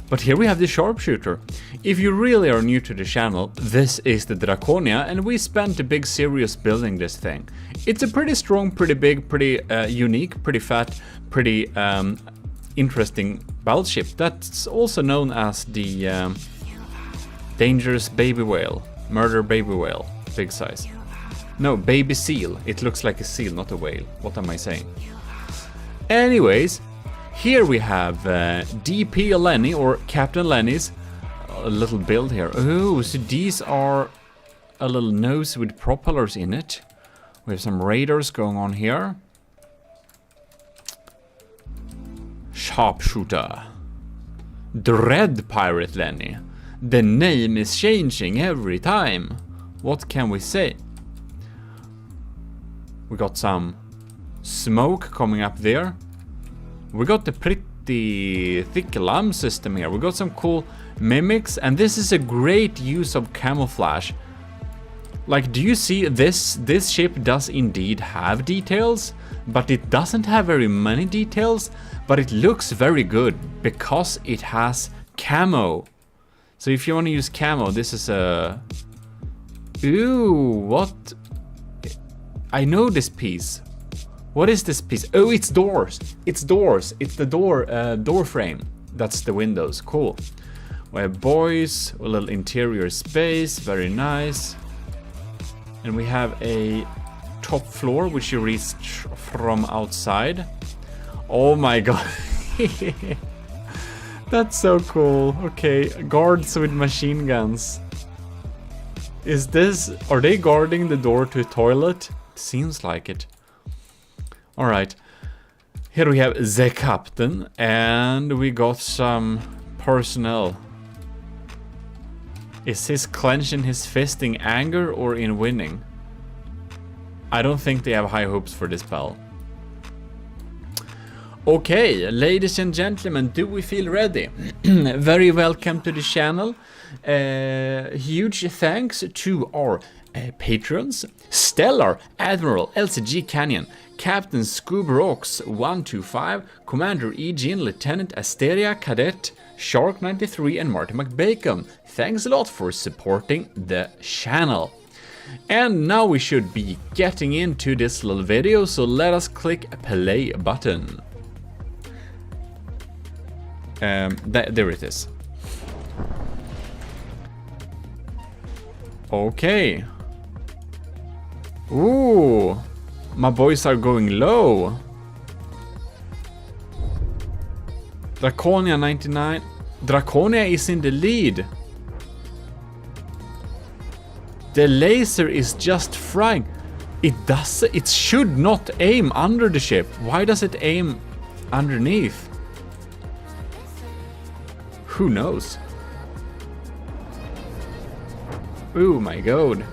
but here we have the sharpshooter. If you really are new to the channel, this is the Draconia, and we spent a big series building this thing. It's a pretty strong, pretty big, pretty unique, pretty fat, pretty interesting battleship. That's also known as the dangerous baby whale, murder baby whale, big size. No, baby seal. It looks like a seal, not a whale. What am I saying? Anyways, here we have DP Lenny, or Captain Lenny's a little build here. Oh, so these are a little nose with propellers in it. We have some radars going on here. Sharpshooter. Dread Pirate Lenny. The name is changing every time. What can we say? We got some smoke coming up there. We got the pretty thick LAM system here. We got some cool mimics, and this is a great use of camouflage. Like, do you see this? This ship does indeed have details, but it doesn't have very many details, but it looks very good because it has camo. So if you want to use camo, this is a... Ooh, what? I know this piece. What is this piece? Oh, it's doors. It's doors. It's the door frame. That's the windows. Cool. We have boys, a little interior space. Very nice. And we have a top floor, which you reach from outside. Oh my god. That's so cool. Okay, guards with machine guns. Is this... Are they guarding the door to a toilet? Seems like it. Alright. Here we have the captain, and we got some personnel. Is his clenching his fist in anger or in winning? I don't think they have high hopes for this battle. Okay, ladies and gentlemen, do we feel ready? Very welcome to the channel. Huge thanks to our patrons: Stellar, Admiral, LCG Canyon, Captain Scoobrooks 125, Commander Eugene, Lieutenant Asteria, Cadet, Shark 93, and Marty McBacon. Thanks a lot for supporting the channel. And now we should be getting into this little video, so let us click a play button. There it is. Okay. Ooh, my boys are going low. Draconia 99. Draconia is in the lead. The laser is just frying. It should not aim under the ship. Why does it aim underneath? Who knows? Oh my god.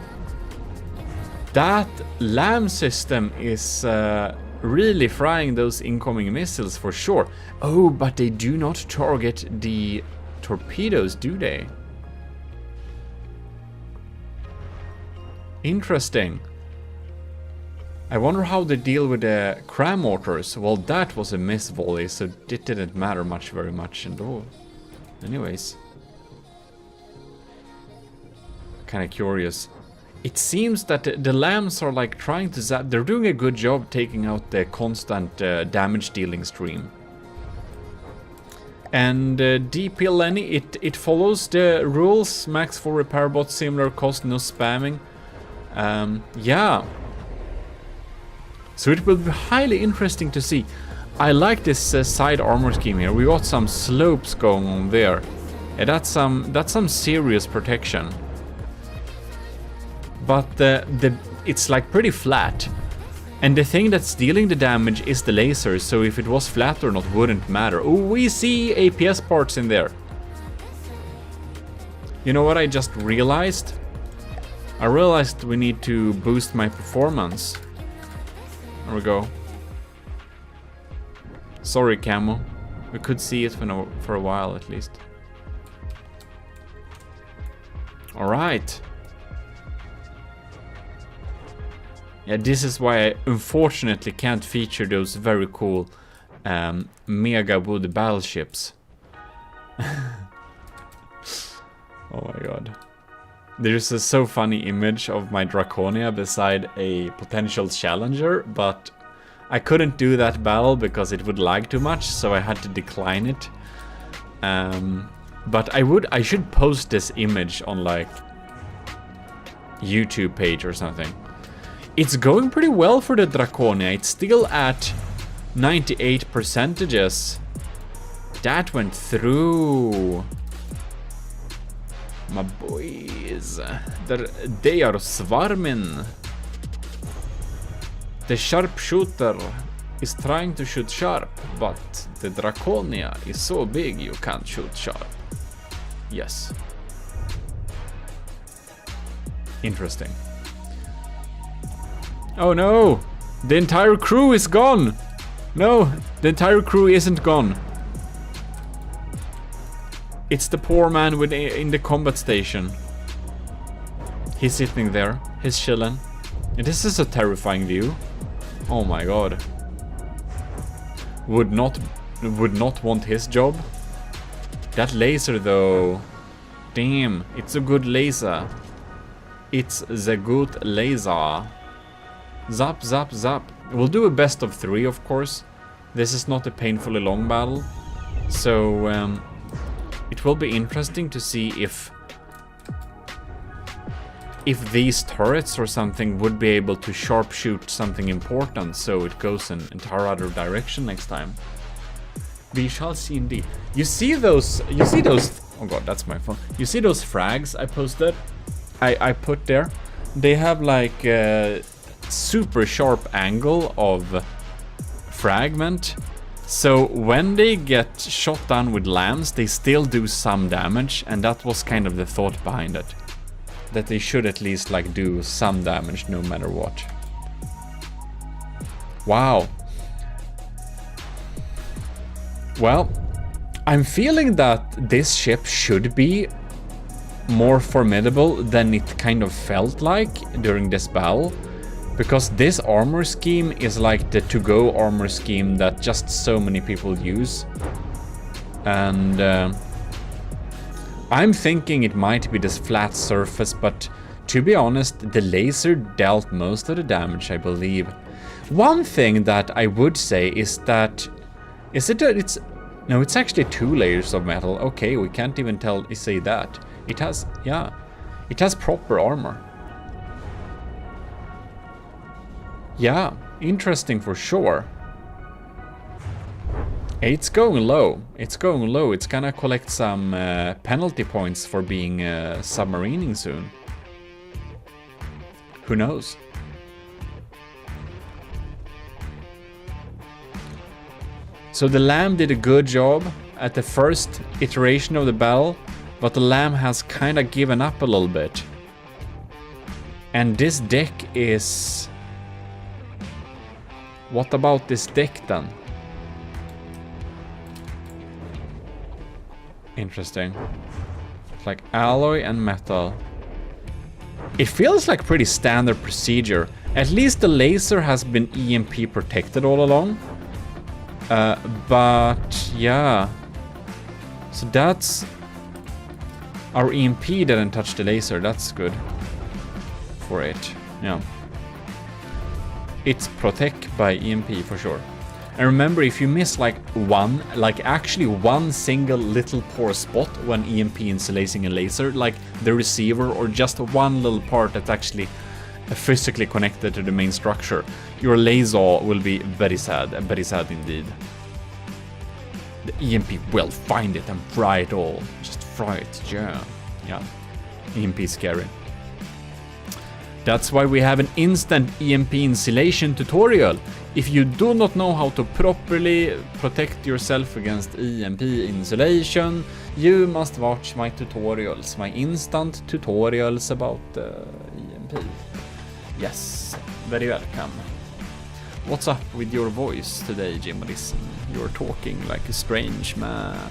That LAM system is really frying those incoming missiles for sure. Oh, but they do not target the torpedoes, do they? Interesting. I wonder how they deal with the cram mortars. Well, that was a miss volley, so it didn't matter very much and all. Anyways. Kinda curious. It seems that the lambs are like trying to zap. They're doing a good job taking out the constant damage dealing stream. And DP Lenny, it follows the rules. Max for repair bots, similar cost, no spamming. Yeah. So it will be highly interesting to see. I like this side armor scheme here. We got some slopes going on there. Yeah, that's some serious protection. But it's like pretty flat. And the thing that's dealing the damage is the laser, so if it was flat or not wouldn't matter. Oh, we see APS parts in there. You know what I just realized? I realized we need to boost my performance. There we go. Sorry, Camo. We could see it for a while at least. Alright. Yeah, this is why I unfortunately can't feature those very cool mega wood battleships. Oh my god. There's a so funny image of my Draconia beside a potential challenger, but I couldn't do that battle because it would lag too much, so I had to decline it. But I should post this image on like YouTube page or something. It's going pretty well for the Draconia. It's still at 98%. That went through. My boys, they are swarming. The sharpshooter is trying to shoot sharp, but the Draconia is so big you can't shoot sharp. Yes. Interesting. Oh no! The entire crew is gone! No, the entire crew isn't gone. It's the poor man in the combat station. He's sitting there. He's chilling. And this is a terrifying view. Oh my god. Would not want his job. That laser though. Damn, it's a good laser. It's the good laser. Zap, zap, zap. We'll do a best of 3, of course. This is not a painfully long battle. So, it will be interesting to see if these turrets or something would be able to sharpshoot something important, so it goes in an entire other direction next time. We shall see indeed. You see those, oh god, that's my phone. You see those frags I posted? I put there? They have like a super sharp angle of fragment. So when they get shot down with lambs, they still do some damage, and that was kind of the thought behind it. That they should at least like do some damage no matter what. Wow. Well, I'm feeling that this ship should be more formidable than it kind of felt like during this battle. Because this armor scheme is like the to-go armor scheme that just so many people use. And I'm thinking it might be this flat surface, but to be honest, the laser dealt most of the damage, I believe. One thing that I would say is that... No, it's actually 2 layers of metal. Okay, we can't even say that. It has, yeah, it has proper armor. Yeah, interesting for sure. It's going low. It's going low. It's gonna collect some penalty points for being submarining soon. Who knows? So the lamb did a good job at the first iteration of the battle, but the lamb has kind of given up a little bit. And this deck is... What about this deck then? Interesting. It's like alloy and metal. It feels like pretty standard procedure. At least the laser has been EMP protected all along. But yeah. So that's... Our EMP didn't touch the laser. That's good for it. Yeah. It's protect by EMP for sure. And remember, if you miss like actually one single little poor spot when EMP insulating a laser, like the receiver or just one little part that's actually physically connected to the main structure, your laser will be very sad indeed. The EMP will find it and fry it all. Just fry it, yeah. Yeah, EMP is scary. That's why we have an instant EMP insulation tutorial. If you do not know how to properly protect yourself against EMP insulation, you must watch my tutorials, my instant tutorials about EMP. Yes, very welcome. What's up with your voice today, GMODIST? You're talking like a strange man.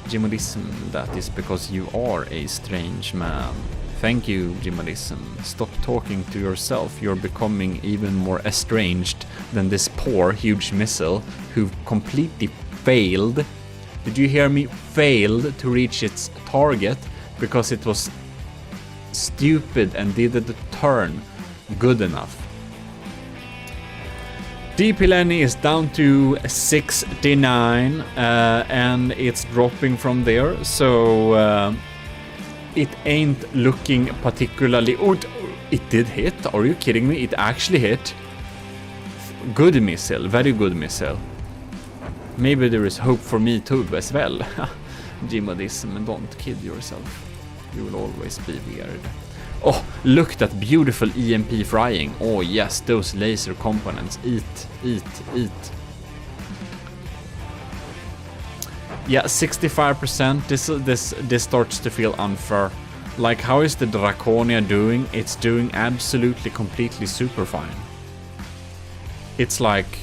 GMODIST, that is because you are a strange man. Thank you, GMODIST. Stop talking to yourself. You're becoming even more estranged than this poor, huge missile who completely failed. Did you hear me? Failed to reach its target because it was stupid and didn't turn good enough. DP Lenny is down to 69 and it's dropping from there. So... it ain't looking particularly... Oh, it did hit. Are you kidding me? It actually hit. Good missile. Very good missile. Maybe there is hope for me too as well. GMODIST, don't kid yourself. You will always be weird. Oh, look, that beautiful EMP frying. Oh yes, those laser components. Eat, eat, eat. Yeah, 65%. This starts to feel unfair. Like, how is the Draconia doing? It's doing absolutely, completely super fine. It's like...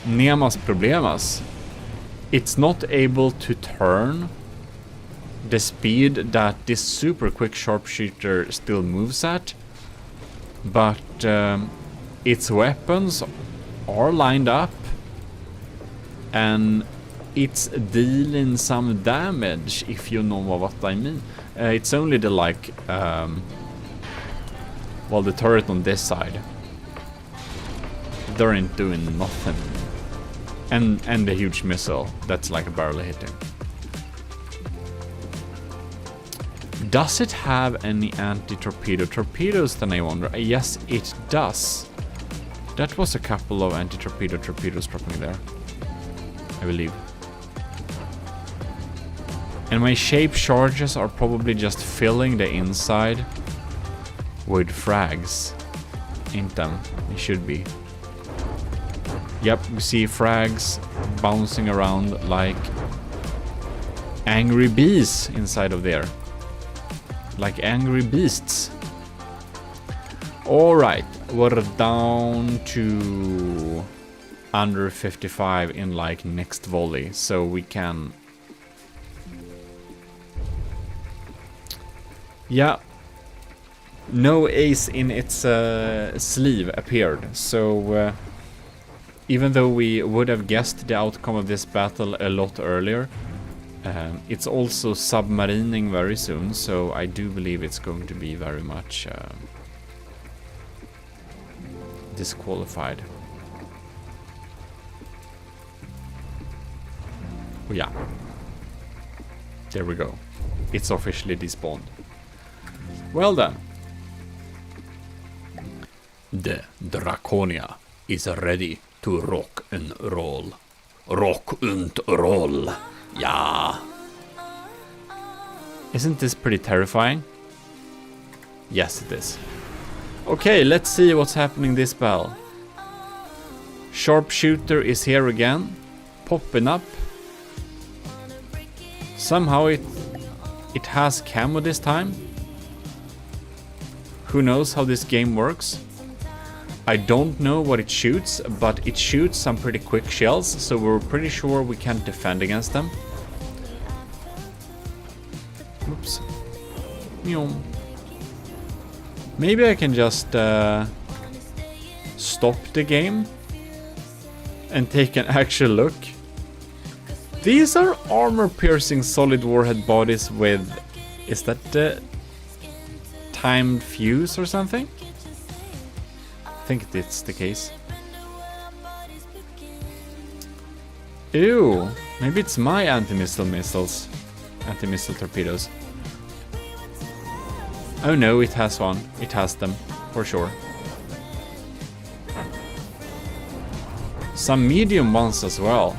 Nemas problemas. It's not able to turn the speed that this super quick sharpshooter still moves at. But its weapons are lined up. And... it's dealing some damage, if you know what I mean. It's only the like, well, the turret on this side. They ain't doing nothing. And the huge missile that's like barely hitting. Does it have any anti-torpedo torpedoes then, I wonder? Yes, it does. That was a couple of anti-torpedo torpedoes dropping there, I believe. And my shape charges are probably just filling the inside with frags. Ain't them? It should be. Yep, we see frags bouncing around like angry bees inside of there. Like angry beasts. Alright, we're down to under 55 in like next volley, so we can... Yeah, no ace in its sleeve appeared, so even though we would have guessed the outcome of this battle a lot earlier, it's also submarining very soon, so I do believe it's going to be very much disqualified. Oh yeah, there we go, it's officially despawned. Well then. The Draconia is ready to rock and roll. Rock and roll. Yeah. Isn't this pretty terrifying? Yes, it is. Okay, let's see what's happening this battle. Sharpshooter is here again, popping up. Somehow it has camo this time. Who knows how this game works? I don't know what it shoots, but it shoots some pretty quick shells, so we're pretty sure we can't defend against them. Oops. Maybe I can just stop the game and take an actual look. These are armor-piercing solid warhead bodies with... Is that the timed fuse or something? I think it's the case. Ew, maybe it's my anti-missile torpedoes. Oh no, it has one. It has them, for sure. Some medium ones as well.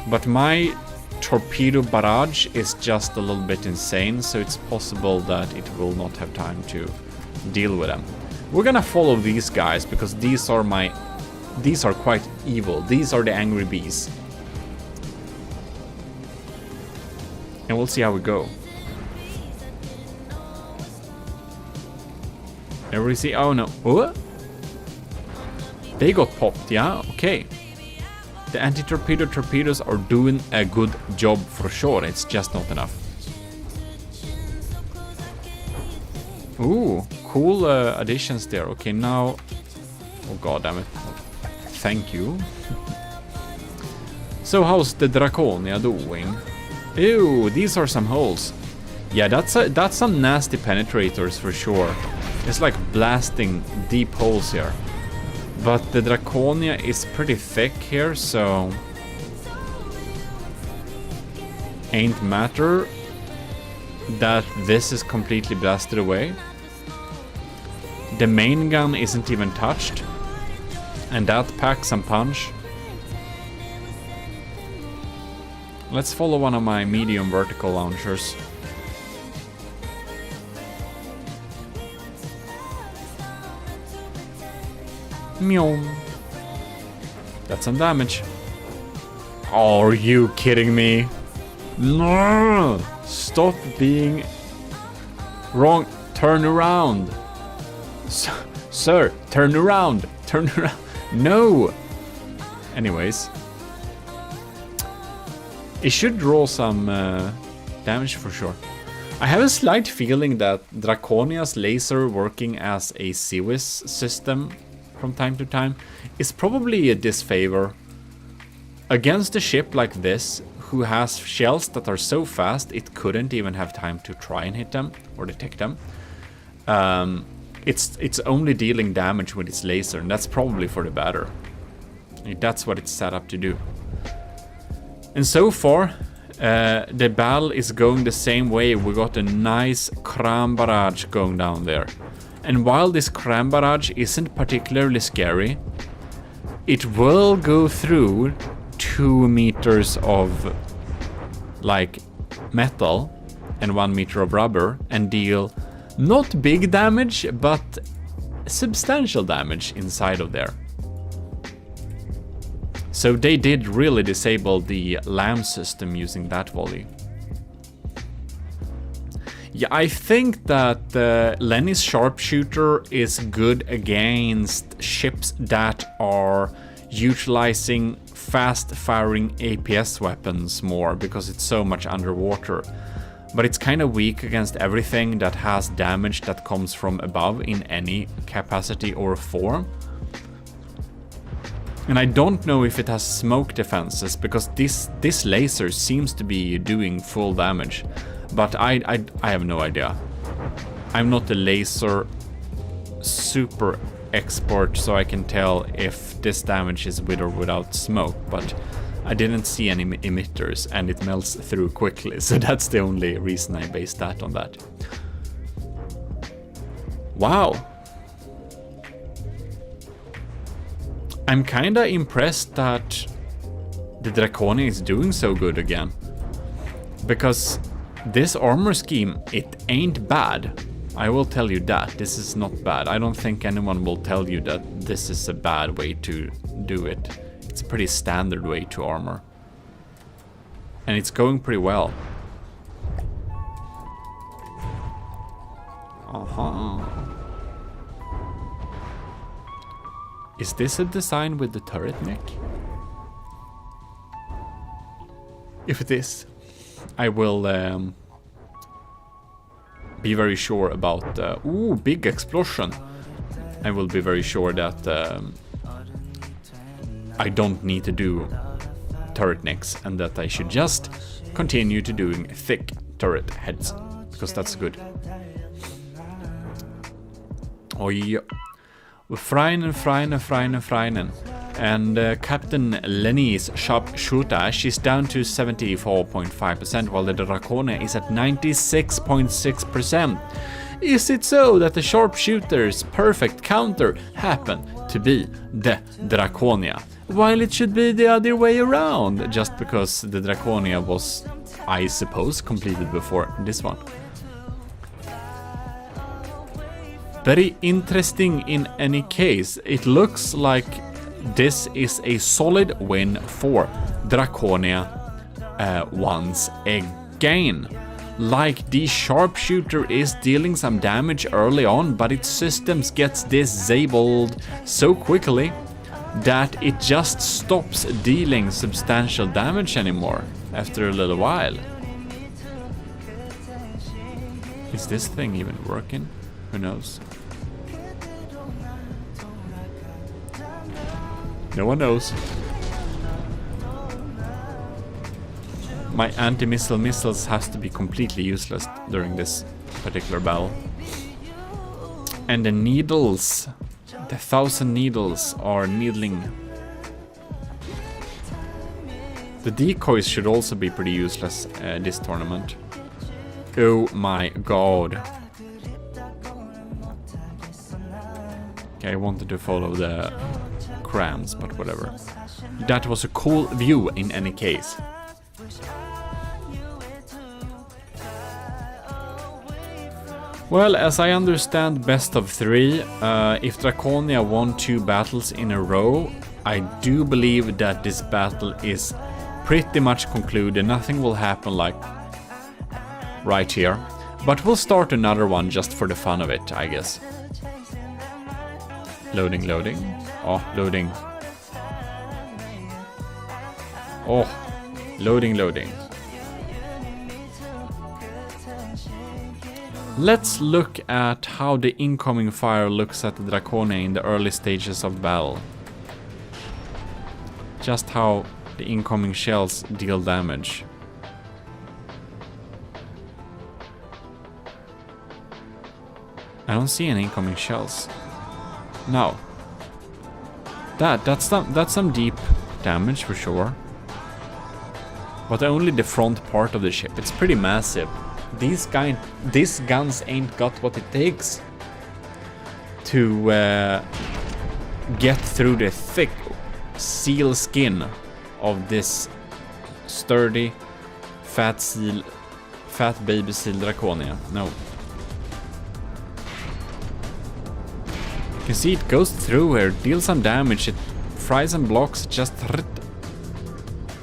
But my torpedo barrage is just a little bit insane, so it's possible that it will not have time to deal with them. We're gonna follow these guys because these are quite evil. These are the angry bees. And we'll see how we go. There we see. Oh no. Oh? They got popped, yeah? Okay. The anti-torpedo torpedoes are doing a good job for sure. It's just not enough. Ooh, cool additions there. Okay, now... Oh god damn it. Thank you. So how's the Draconia doing? Ew, these are some holes. Yeah, that's some nasty penetrators for sure. It's like blasting deep holes here. But the Draconia is pretty thick here, so... Ain't matter that this is completely blasted away. The main gun isn't even touched. And that packs some punch. Let's follow one of my medium vertical launchers. Meow. That's some damage. Are you kidding me? No! Stop being wrong. Turn around. Sir, turn around. Turn around. No! Anyways. It should draw some damage for sure. I have a slight feeling that Draconia's laser working as a CWIS system from time to time is probably a disfavor. Against a ship like this, who has shells that are so fast it couldn't even have time to try and hit them or detect them. It's only dealing damage with its laser, and that's probably for the better. That's what it's set up to do. And so far, the battle is going the same way. We got a nice cram barrage going down there. And while this cram barrage isn't particularly scary, it will go through 2 meters of like metal and 1 meter of rubber and deal not big damage, but substantial damage inside of there. So they did really disable the LAM system using that volley. Yeah, I think that Lenny's sharpshooter is good against ships that are utilizing fast-firing APS weapons more because it's so much underwater. But it's kind of weak against everything that has damage that comes from above in any capacity or form. And I don't know if it has smoke defenses, because this laser seems to be doing full damage. But I have no idea. I'm not a laser super expert, so I can tell if this damage is with or without smoke, but I didn't see any emitters and it melts through quickly, so that's the only reason I based that on that. Wow. I'm kinda impressed that the Draconia is doing so good again. Because this armor scheme, it ain't bad. I will tell you that. This is not bad. I don't think anyone will tell you that this is a bad way to do it. It's a pretty standard way to armor. And it's going pretty well. Is this a design with the turret neck? If it is, I will be very sure about... ooh, big explosion! I will be very sure that I don't need to do turret necks and that I should just continue to doing thick turret heads, because that's good. Oj. Freinen. And Captain Lenny's sharpshooter, she's down to 74.5%, while the Draconia is at 96.6%. Is it so that the sharpshooter's perfect counter happened to be the Draconia, while it should be the other way around, just because the Draconia was, I suppose, completed before this one? Very interesting in any case. It looks like this is a solid win for Draconia once again. Like, the sharpshooter is dealing some damage early on, but its systems gets disabled so quickly that it just stops dealing substantial damage anymore after a little while. Is this thing even working? Who knows? No one knows. My anti-missile missiles has to be completely useless during this particular battle. And the needles, the 1,000 needles are needling. The decoys should also be pretty useless this tournament. Oh my god. Okay, I wanted to follow the crams, but whatever. That was a cool view in any case. Well, as I understand best of 3, if Draconia won 2 battles in a row, I do believe that this battle is pretty much concluded. Nothing will happen like right here. But we'll start another one just for the fun of it, I guess. Loading. Oh, loading. Oh, loading. Let's look at how the incoming fire looks at the Draconia in the early stages of battle. Just how the incoming shells deal damage. I don't see any incoming shells. No. That's some deep damage for sure. But only the front part of the ship. It's pretty massive. These guns ain't got what it takes to get through the thick seal skin of this sturdy fat baby seal Draconia. No. You can see it goes through here, deals some damage, it fries and blocks, just...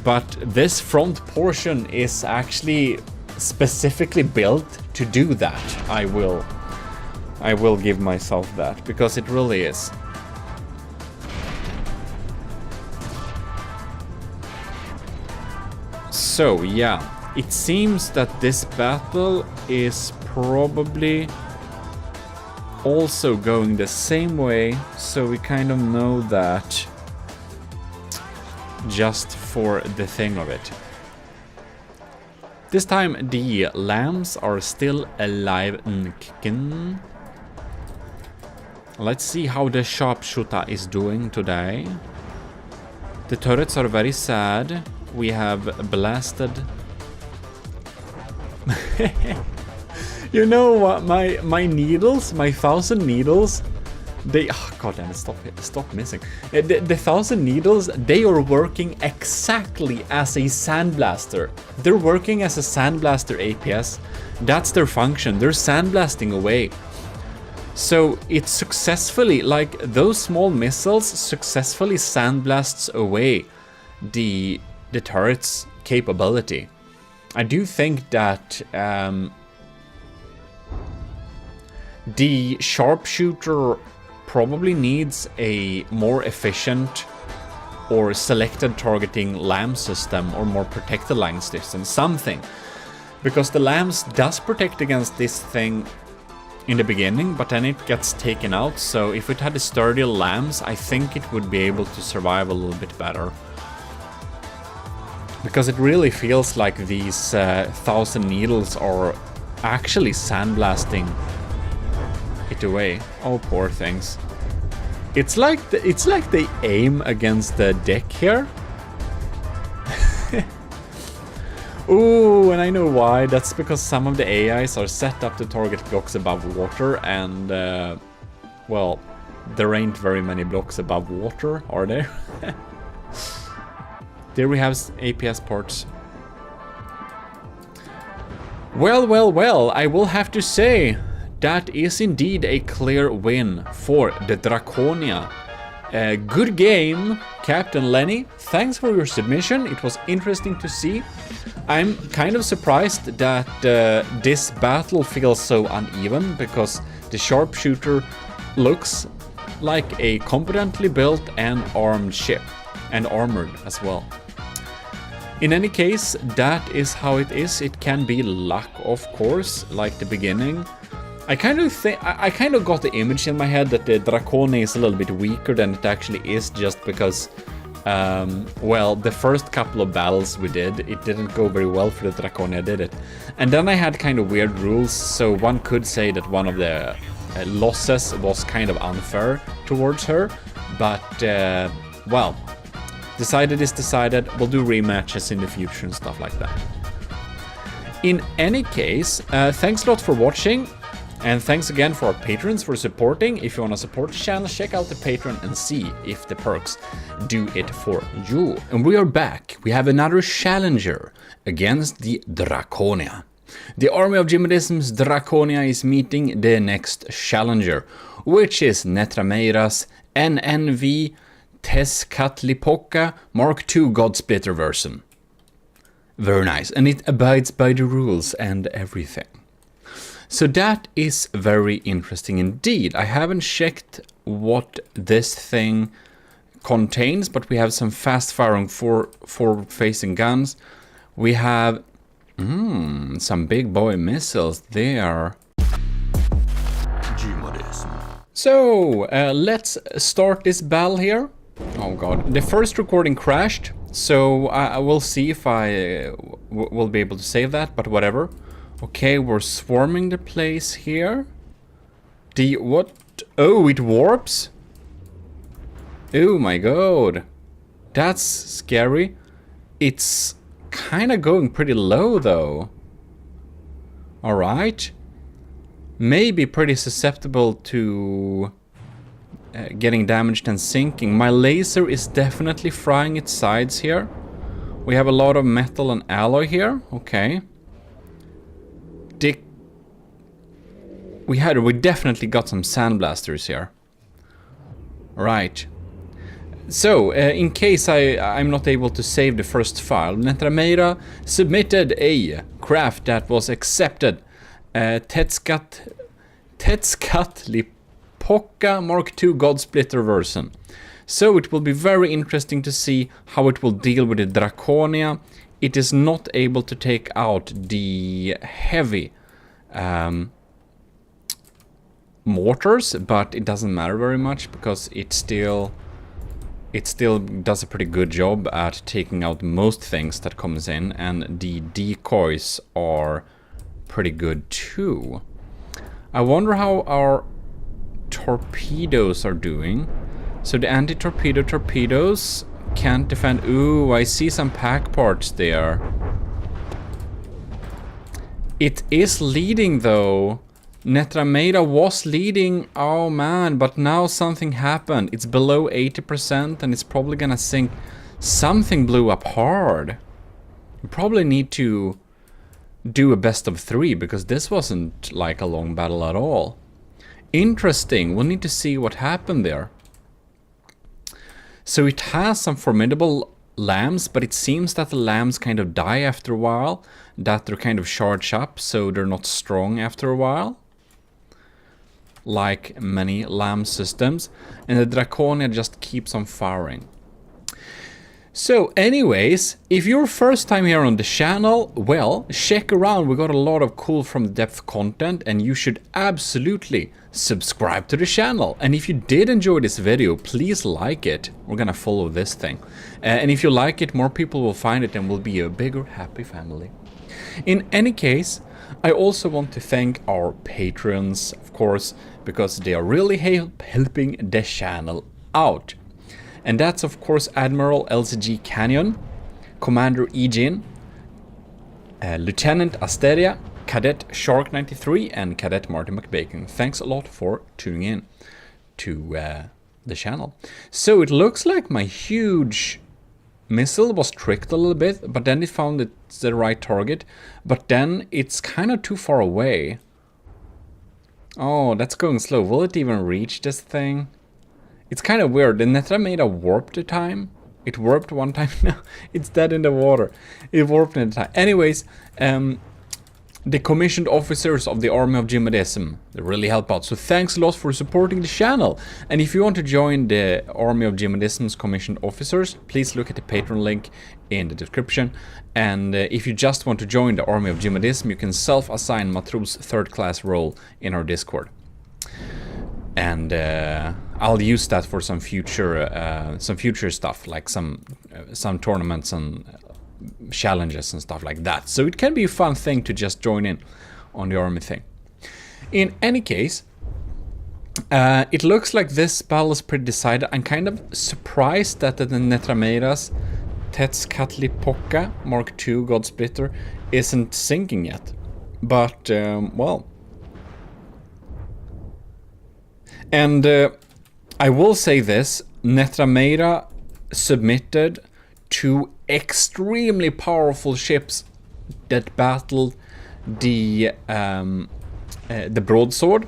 But this front portion is actually specifically built to do that. I will give myself that, because it really is. So yeah, it seems that this battle is probably also going the same way, so we kind of know that just for the thing of it. This time the lambs are still alive and kicking. Let's see how the sharpshooter is doing today. The turrets are very sad. We have blasted. You know what, my needles, my 1,000 needles They, oh, god damn it, stop missing. The 1000 needles, they are working exactly as a sandblaster. They're working as a sandblaster APS. That's their function. They're sandblasting away. So it successfully, like those small missiles, successfully sandblasts away the turret's capability. I do think that the sharpshooter probably needs a more efficient or selected targeting LAM system or more protected line system, something. Because the LAMs does protect against this thing in the beginning, but then it gets taken out, so if it had a sturdier LAMs, I think it would be able to survive a little bit better. Because it really feels like these 1000 needles are actually sandblasting it away. Oh, poor things. It's like they aim against the deck here. Ooh, and I know why. That's because some of the AIs are set up to target blocks above water, and well, there ain't very many blocks above water, are there? There we have APS ports. Well, well, well, I will have to say that is indeed a clear win for the Draconia. Good game, Captain Lenny. Thanks for your submission. It was interesting to see. I'm kind of surprised that this battle feels so uneven, because the sharpshooter looks like a competently built and armed ship, and armored as well. In any case, that is how it is. It can be luck, of course, like the beginning. I kind of got the image in my head that the Draconia is a little bit weaker than it actually is, just because, well, the first couple of battles we did, it didn't go very well for the Draconia, did it? And then I had kind of weird rules, so one could say that one of the losses was kind of unfair towards her, but, well, decided is decided. We'll do rematches in the future and stuff like that. In any case, thanks a lot for watching. And thanks again for our patrons for supporting. If you want to support the channel, check out the Patreon and see if the perks do it for you. And we are back. We have another challenger against the Draconia. The army of GMODISM's Draconia is meeting the next challenger, which is Netrameira's NNV Tezcatlipoca Mark II Godsplitter version. Very nice, and it abides by the rules and everything. So that is very interesting indeed. I haven't checked what this thing contains, but we have some fast-firing forward-facing guns. We have some big boy missiles there. GMODIST. So let's start this battle here. Oh god, the first recording crashed, so I will see if I will be able to save that, but whatever. Okay, we're swarming the place here. What? Oh, it warps? Oh my god. That's scary. It's kind of going pretty low though. Alright. Maybe pretty susceptible to getting damaged and sinking. My laser is definitely frying its sides here. We have a lot of metal and alloy here. Okay. We definitely got some sandblasters here. Right. So, in case I'm not able to save the first file, Netrameira submitted a craft that was accepted. Tezcatlipoca Mark II Godsplitter version. So it will be very interesting to see how it will deal with the Draconia. It is not able to take out the heavy mortars, but it doesn't matter very much because it still does a pretty good job at taking out most things that comes in, and the decoys are pretty good too. I wonder how our torpedoes are doing. So the anti-torpedo torpedoes can't defend. Ooh, I see some pack parts there. It is leading though Netrameda was leading, oh man, but now something happened. It's below 80% and it's probably gonna sink. Something blew up hard. We probably need to do a best of 3 because this wasn't like a long battle at all. Interesting, we'll need to see what happened there. So it has some formidable lambs, but it seems that the lambs kind of die after a while, that they're kind of charged up, so they're not strong after a while. Like many lamb systems, and the Draconia just keeps on firing. So anyways, if you're first time here on the channel, well, check around, we got a lot of cool from the depth content and you should absolutely subscribe to the channel. And if you did enjoy this video, please like it. We're gonna follow this thing. And if you like it, more people will find it and we'll be a bigger, happy family. In any case, I also want to thank our patrons, of course, because they are really helping the channel out. And that's of course Admiral LCG Canyon, Commander Egin, Lieutenant Asteria, Cadet Shark 93 and Cadet Martin McBacon. Thanks a lot for tuning in to the channel. So it looks like my huge missile was tricked a little bit, but then it found it's the right target, but then it's kind of too far away. Oh, that's going slow. Will it even reach this thing? It's kind of weird. The Netrameda warped a time. It warped one time now. It's dead in the water. It warped in the time. Anyways, the commissioned officers of the Army of GMODISM, they really help out. So thanks a lot for supporting the channel. And if you want to join the Army of GMODISM's commissioned officers, please look at the Patreon link in the description. And if you just want to join the Army of GMODISM, you can self-assign Matros 3rd class role in our Discord. And I'll use that for some future stuff, like some tournaments and challenges and stuff like that. So it can be a fun thing to just join in on the army thing. In any case, it looks like this battle is pretty decided. I'm kind of surprised that the Netramedas Tezcatlipoca Mark II God Splitter isn't sinking yet. But, well. And I will say this, Netrameda submitted 2 extremely powerful ships that battled the broadsword,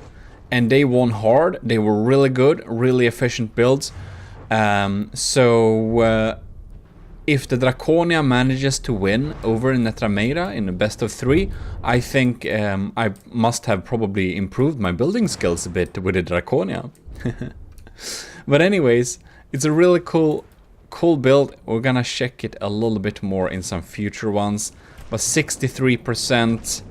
and they won hard. They were really good, really efficient builds. So if the Draconia manages to win over Netrameda in the best of 3, I think I must have probably improved my building skills a bit with the Draconia. But anyways, it's a really cool build. We're gonna check it a little bit more in some future ones. But 63%.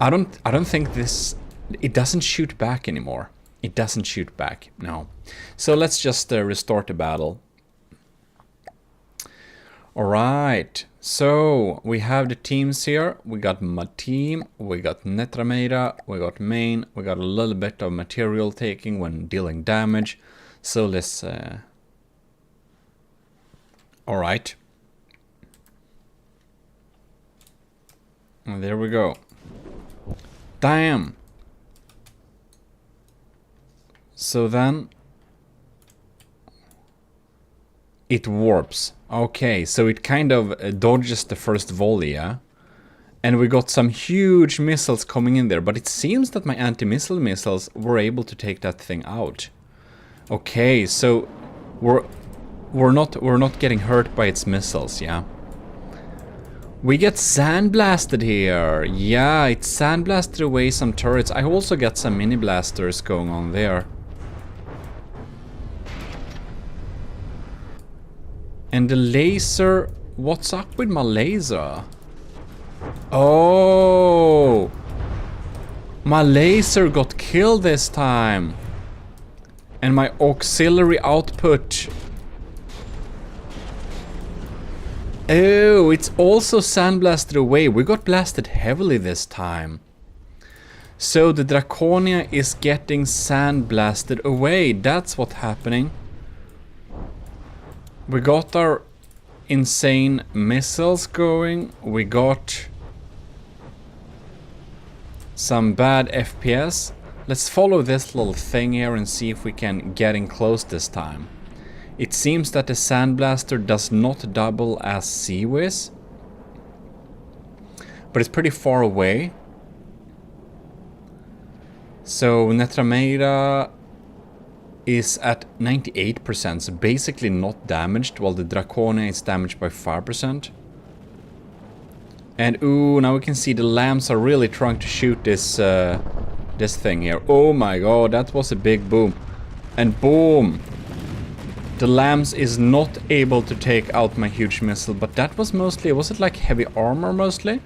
I don't think this. It doesn't shoot back anymore. It doesn't shoot back. No. So let's just restart the battle. All right. So we have the teams here. We got my team. We got Netrameda. We got main. We got a little bit of material taking when dealing damage. So let's. All right. And there we go. Damn. So then it warps. Okay, so it kind of dodges the first volley, yeah? And we got some huge missiles coming in there, but it seems that my anti-missile missiles were able to take that thing out. Okay, so we're not getting hurt by its missiles, yeah? We get sandblasted here. Yeah, it sandblasted away some turrets. I also got some mini blasters going on there. And the laser, what's up with my laser? Oh, my laser got killed this time. And my auxiliary output. Oh, it's also sandblasted away. We got blasted heavily this time. So the Draconia is getting sandblasted away. That's what's happening. We got our insane missiles going. We got some bad FPS. Let's follow this little thing here and see if we can get in close this time. It seems that the Sandblaster does not double as Sea-Wiz, but it's pretty far away. So Netrameira is at 98%, so basically not damaged, while the Draconia is damaged by 5%. And ooh, now we can see the lambs are really trying to shoot this this thing here. Oh my god, that was a big boom. And boom! The lambs is not able to take out my huge missile, but that was mostly, was it like heavy armor mostly?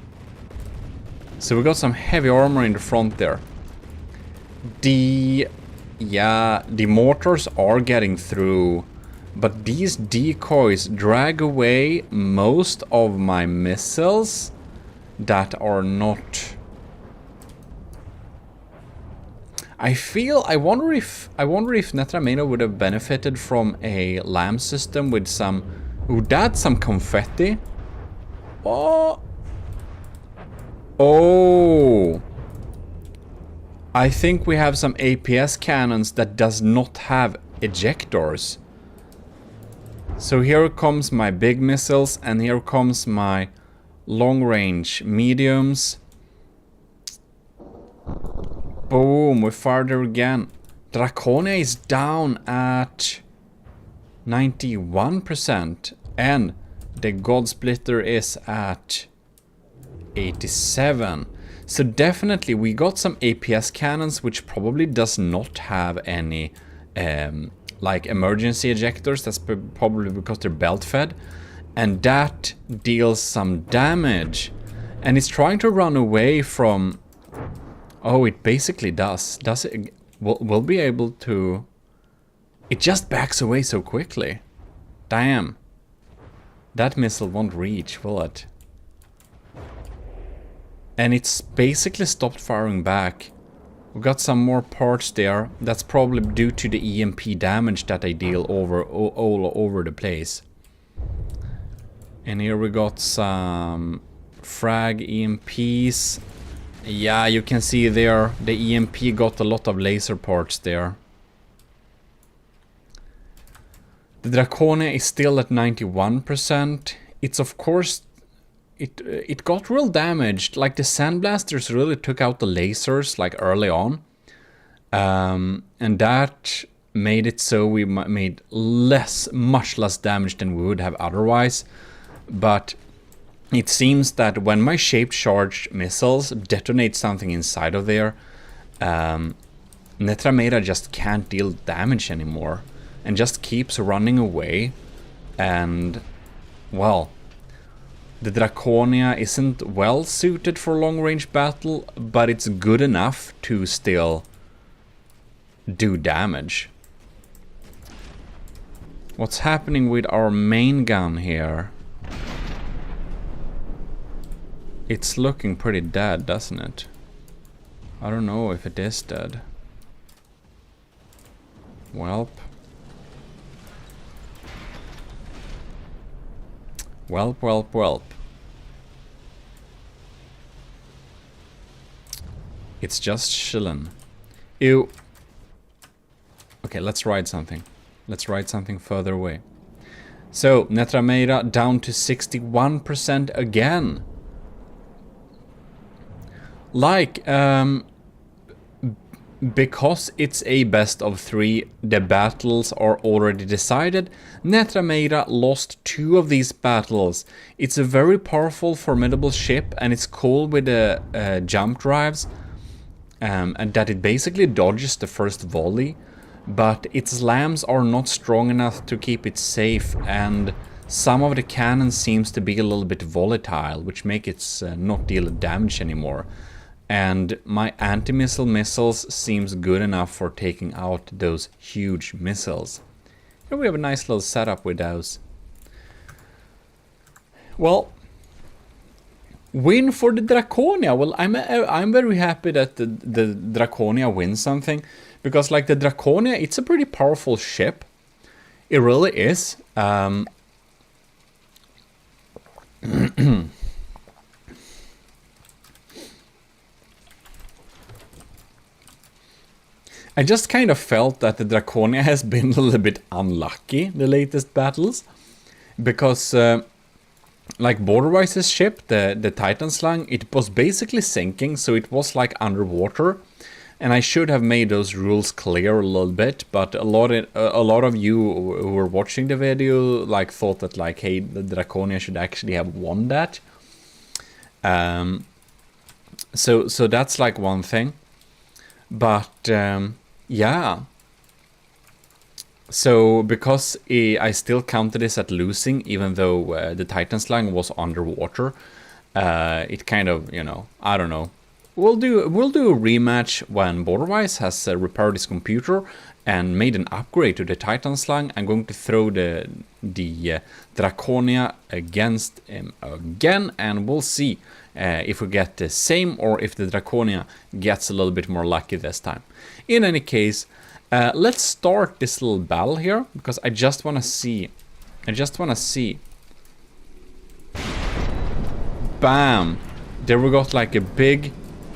So we got some heavy armor in the front there. The mortars are getting through, but these decoys drag away most of my missiles that are not... I wonder if Netrameira would have benefited from a lamb system with some... Ooh, that's some confetti. Oh! Oh! I think we have some APS cannons that does not have ejectors. So here comes my big missiles, and here comes my long-range mediums. Boom, we fired her again. Draconia is down at 91%, and the God Splitter is at 87. So definitely we got some APS cannons, which probably does not have any like emergency ejectors. That's probably because they're belt fed, and that deals some damage. And it's trying to run away from... Oh, it basically does. Does it? We'll be able to... It just backs away so quickly. Damn. That missile won't reach, will it? And it's basically stopped firing back. We've got some more parts there. That's probably due to the EMP damage that I deal all over the place. And here we got some frag EMPs. Yeah, you can see there the EMP got a lot of laser parts there. The Draconia is still at 91%. It's of course... It got real damaged. Like the Sandblasters really took out the lasers like early on. And that made it so we made much less damage than we would have otherwise. But it seems that when my shaped charge missiles detonate something inside of there, Netrameira just can't deal damage anymore. And just keeps running away. And, well... The Draconia isn't well suited for long-range battle, but it's good enough to still do damage. What's happening with our main gun here? It's looking pretty dead, doesn't it? I don't know if it is dead. Welp. Welp, welp, welp. It's just chillin'. Ew. Okay, let's ride something. Let's ride something further away. So, Netrameira down to 61% again. Like, because it's a best of 3, the battles are already decided. Netrameira lost 2 of these battles. It's a very powerful, formidable ship, and it's cool with the jump drives. And that it basically dodges the first volley, but its lambs are not strong enough to keep it safe, and some of the cannons seems to be a little bit volatile, which make it not deal damage anymore. And my anti-missile missiles seems good enough for taking out those huge missiles. Here we have a nice little setup with those. Well, win for the Draconia. Well, I'm very happy that the Draconia wins something, because like the Draconia, it's a pretty powerful ship. It really is. I just kind of felt that the Draconia has been a little bit unlucky, the latest battles. Because, like Borderwise's ship, the Titan Slang, it was basically sinking, so it was like underwater. And I should have made those rules clear a little bit, but a lot of you who were watching the video like thought that like, hey, the Draconia should actually have won that. So that's like one thing. But yeah. So because I still counted this at losing, even though the Titan Slang was underwater, it kind of, you know, I don't know. We'll do a rematch when Borderwise has repaired his computer and made an upgrade to the Titan Slang. I'm going to throw the Draconia against him again, and we'll see if we get the same or if the Draconia gets a little bit more lucky this time. In any case, let's start this little battle here, because I just want to see. Bam! There we got like a big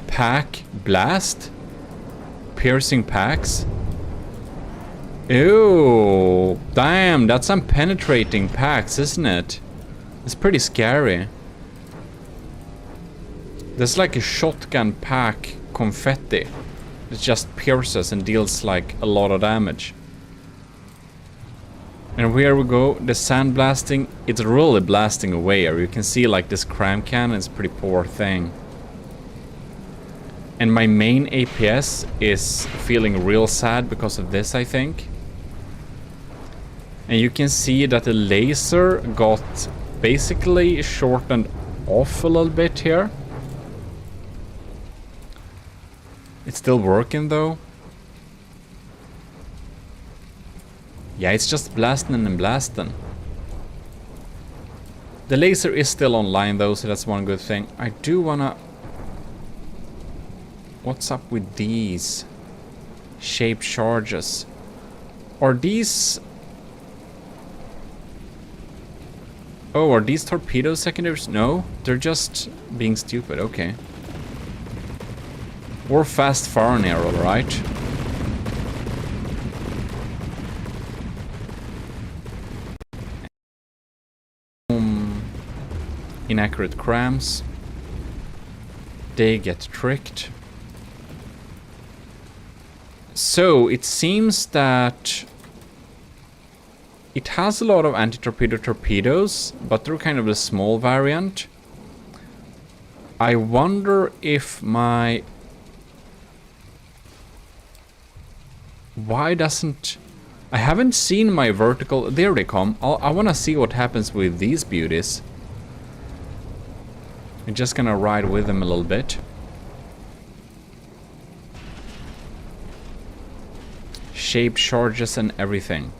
pack blast. Piercing packs. Ew! Damn, that's some penetrating packs, isn't it? It's pretty scary. There's like a shotgun pack confetti. It just pierces and deals like a lot of damage. And here we go, the sandblasting, it's really blasting away here. You can see like this cram cannon is a pretty poor thing. And my main APS is feeling real sad because of this, I think. And you can see that the laser got basically shortened off a little bit here. It's still working though. Yeah, it's just blasting and blasting. The laser is still online though, so that's one good thing. I do wanna... What's up with these shaped charges? Are these... Oh, are these torpedo secondaries? No, they're just being stupid, okay. Or fast fire arrow, right? Inaccurate crams. They get tricked. So it seems that it has a lot of anti-torpedo torpedoes, but they're kind of a small variant. I wonder if my... Why doesn't... I haven't seen my vertical... There they come. I want to see what happens with these beauties. I'm just gonna ride with them a little bit. Shape charges and everything.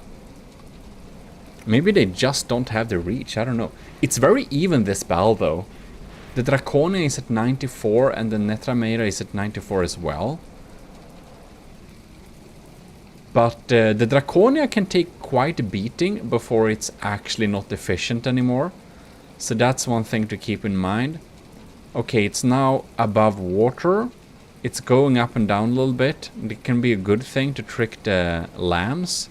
Maybe they just don't have the reach, I don't know. It's very even this battle though. The Draconia is at 94 and the Netramera is at 94 as well. But the Draconia can take quite a beating before it's actually not efficient anymore. So that's one thing to keep in mind. Okay, it's now above water. It's going up and down a little bit. It can be a good thing to trick the lambs.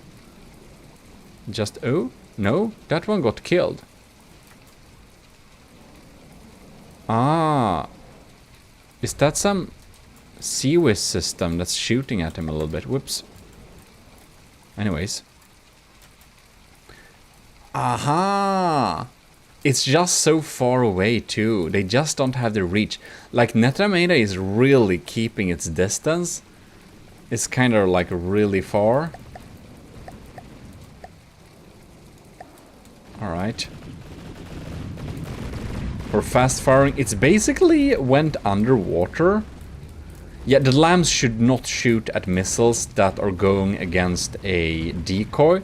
Just, oh, no, that one got killed. Ah, is that some Seawiz system that's shooting at him a little bit? Whoops. Anyways. Aha! It's just so far away too. They just don't have the reach. Like Netrameda is really keeping its distance. It's kind of like really far. Alright. For fast firing, it's basically went underwater. Yeah, the lambs should not shoot at missiles that are going against a decoy.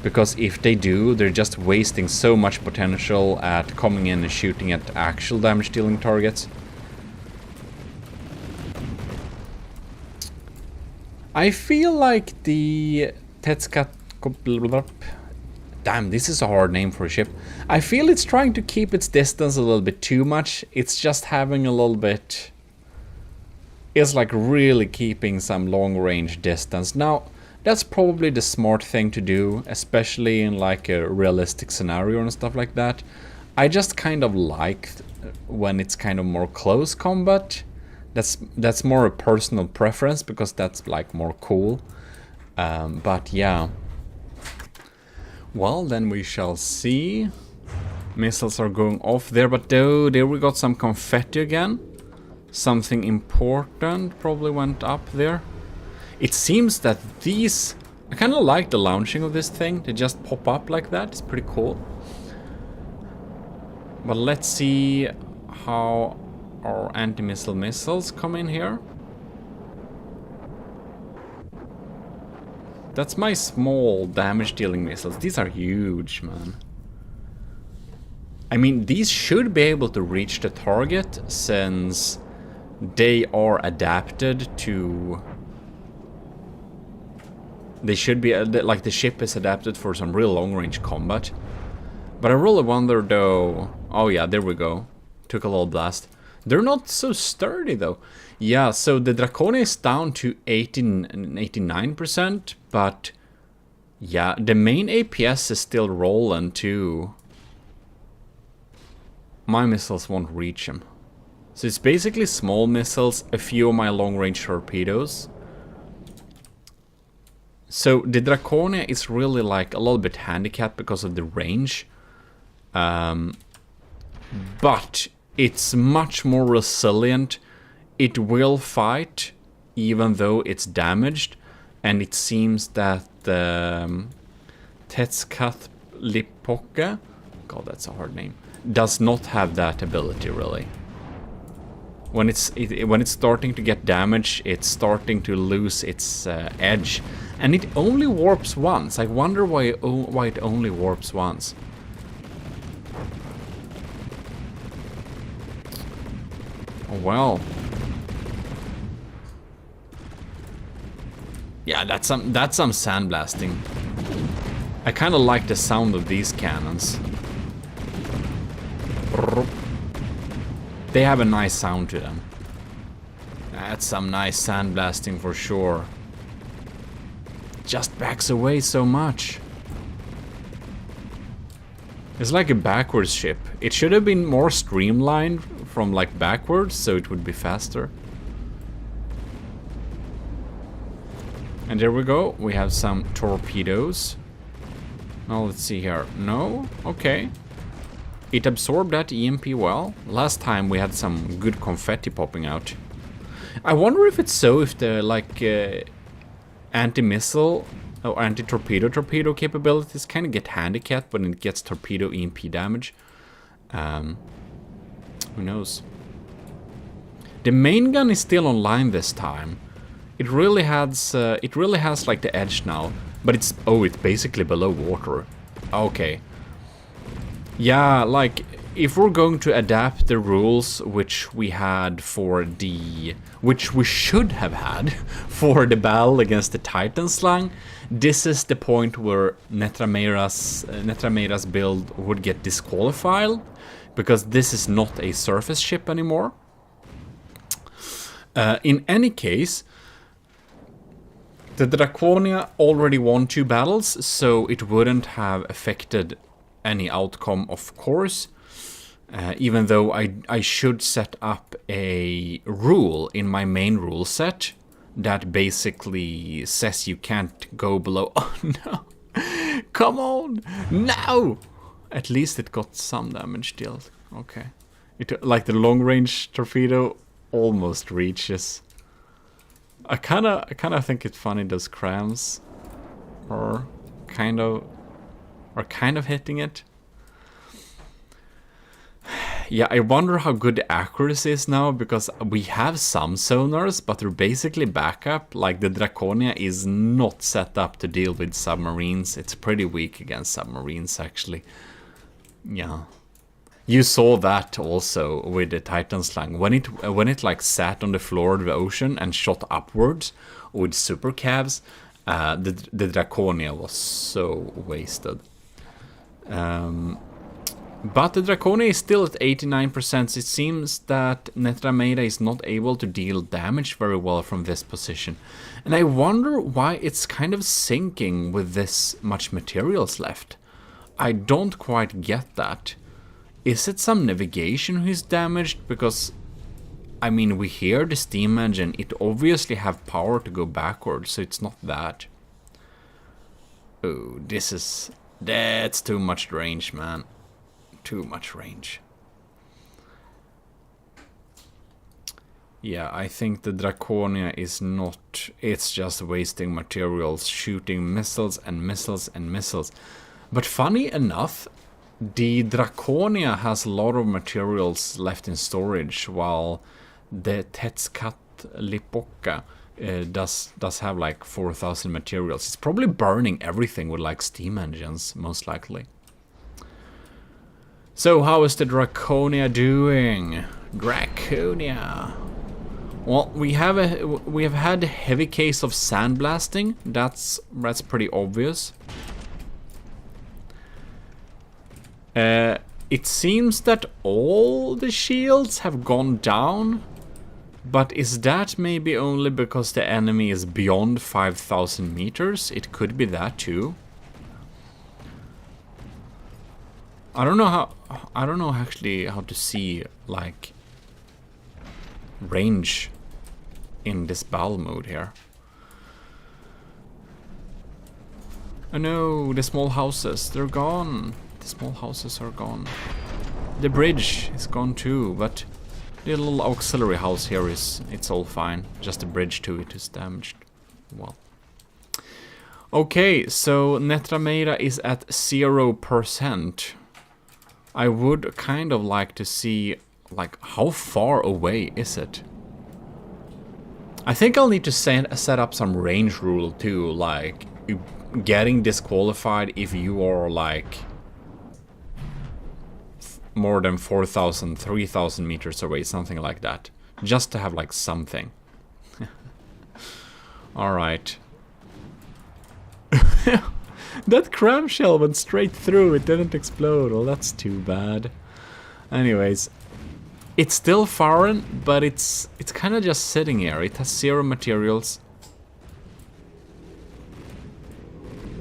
Because if they do, they're just wasting so much potential at coming in and shooting at actual damage dealing targets. I feel like the Tetskat... Damn, this is a hard name for a ship. I feel it's trying to keep its distance a little bit too much. It's just having a little bit... is like really keeping some long range distance. Now, that's probably the smart thing to do, especially in like a realistic scenario and stuff like that. I just kind of like when it's kind of more close combat. That's more a personal preference because that's like more cool. But yeah. Well, then we shall see. Missiles are going off there, but oh, there we got some confetti again. Something important probably went up there. It seems that these... I kind of like the launching of this thing. They just pop up like that. It's pretty cool. But let's see how our anti-missile missiles come in here. That's my small damage-dealing missiles. These are huge, man. I mean, these should be able to reach the target since they are adapted to... They should be, like the ship is adapted for some real long-range combat. But I really wonder though... Oh yeah, there we go. Took a little blast. They're not so sturdy though. Yeah, so the Draconia is down to 89%, but... Yeah, the main APS is still rolling too. My missiles won't reach him. So it's basically small missiles, a few of my long-range torpedoes. So the Draconia is really like a little bit handicapped because of the range. But it's much more resilient. It will fight even though it's damaged. And it seems that Tetskatlipoka, God, that's a hard name, does not have that ability really. When it's starting to get damaged, it's starting to lose its edge, and it only warps once. I wonder why it only warps once. Oh well. Yeah, that's some sandblasting. I kind of like the sound of these cannons. They have a nice sound to them. That's some nice sandblasting for sure. Just backs away so much. It's like a backwards ship. It should have been more streamlined from like backwards so it would be faster. And there we go. We have some torpedoes. Now let's see here. No? Okay. It absorbed that EMP well. Last time we had some good confetti popping out. I wonder if it's so if the like anti-missile or anti-torpedo capabilities kind of get handicapped when it gets torpedo EMP damage. Who knows? The main gun is still online this time. It really has like the edge now, but it's basically below water. Okay. Yeah, like, if we're going to adapt the rules which we had for the... which we should have had for the battle against the Titan slang, this is the point where Netrameira's build would get disqualified, because this is not a surface ship anymore. In any case, the Draconia already won 2 battles, so it wouldn't have affected any outcome, of course, even though I should set up a rule in my main rule set that basically says you can't go below. Oh no, come on, no! At least it got some damage dealt. Okay, like the long range torpedo almost reaches. I kind of think it's funny those crams are kind of hitting it. Yeah, I wonder how good the accuracy is now, because we have some sonars, but they're basically backup. Like the Draconia is not set up to deal with submarines. It's pretty weak against submarines, actually. Yeah. You saw that also with the Titan slang. When it like sat on the floor of the ocean and shot upwards with super cavs, the Draconia was so wasted. But the Draconia is still at 89%. It seems that Netrameda is not able to deal damage very well from this position. And I wonder why it's kind of sinking with this much materials left. I don't quite get that. Is it some navigation who's damaged? Because, I mean, we hear the steam engine. It obviously have power to go backwards, so it's not that. Oh, that's too much range, man. Too much range. Yeah, I think the Draconia is not... It's just wasting materials, shooting missiles and missiles and missiles. But funny enough, the Draconia has a lot of materials left in storage, while the Tetskatlipoca does have like 4,000 materials. It's probably burning everything with like steam engines, most likely. So how is the Draconia doing? Draconia. Well, we have had a heavy case of sandblasting. That's pretty obvious. It seems that all the shields have gone down, but is that maybe only because the enemy is beyond 5,000 meters? It could be that too. I don't know actually how to see like range in this battle mode here. Oh no, the small houses, they're gone. The small houses are gone. The bridge is gone too, but the little auxiliary house here it's all fine. Just the bridge to it is damaged. Well. Okay, so Netrameda is at 0%. I would kind of like to see, like, how far away is it? I think I'll need to set up some range rule too, like getting disqualified if you are like more than 4,000, 3,000 meters away, something like that. Just to have like something. Alright. That cram shell went straight through, it didn't explode. Well, that's too bad. Anyways, it's still foreign, but it's kind of just sitting here. It has 0 materials.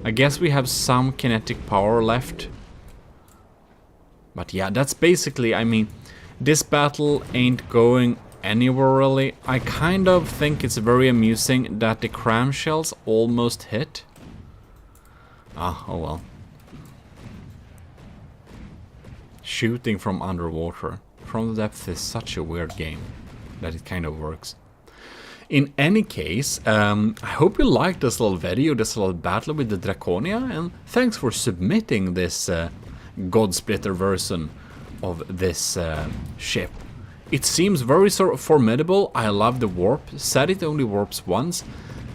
I guess we have some kinetic power left. But yeah, that's basically, I mean, this battle ain't going anywhere really. I kind of think it's very amusing that the cram shells almost hit. Ah, oh well. Shooting from underwater, from the depth is such a weird game that it kind of works. In any case, I hope you liked this little video, this little battle with the Draconia, and thanks for submitting this God-splitter version of this ship. It seems very sort of formidable. I love the warp. Said it only warps once.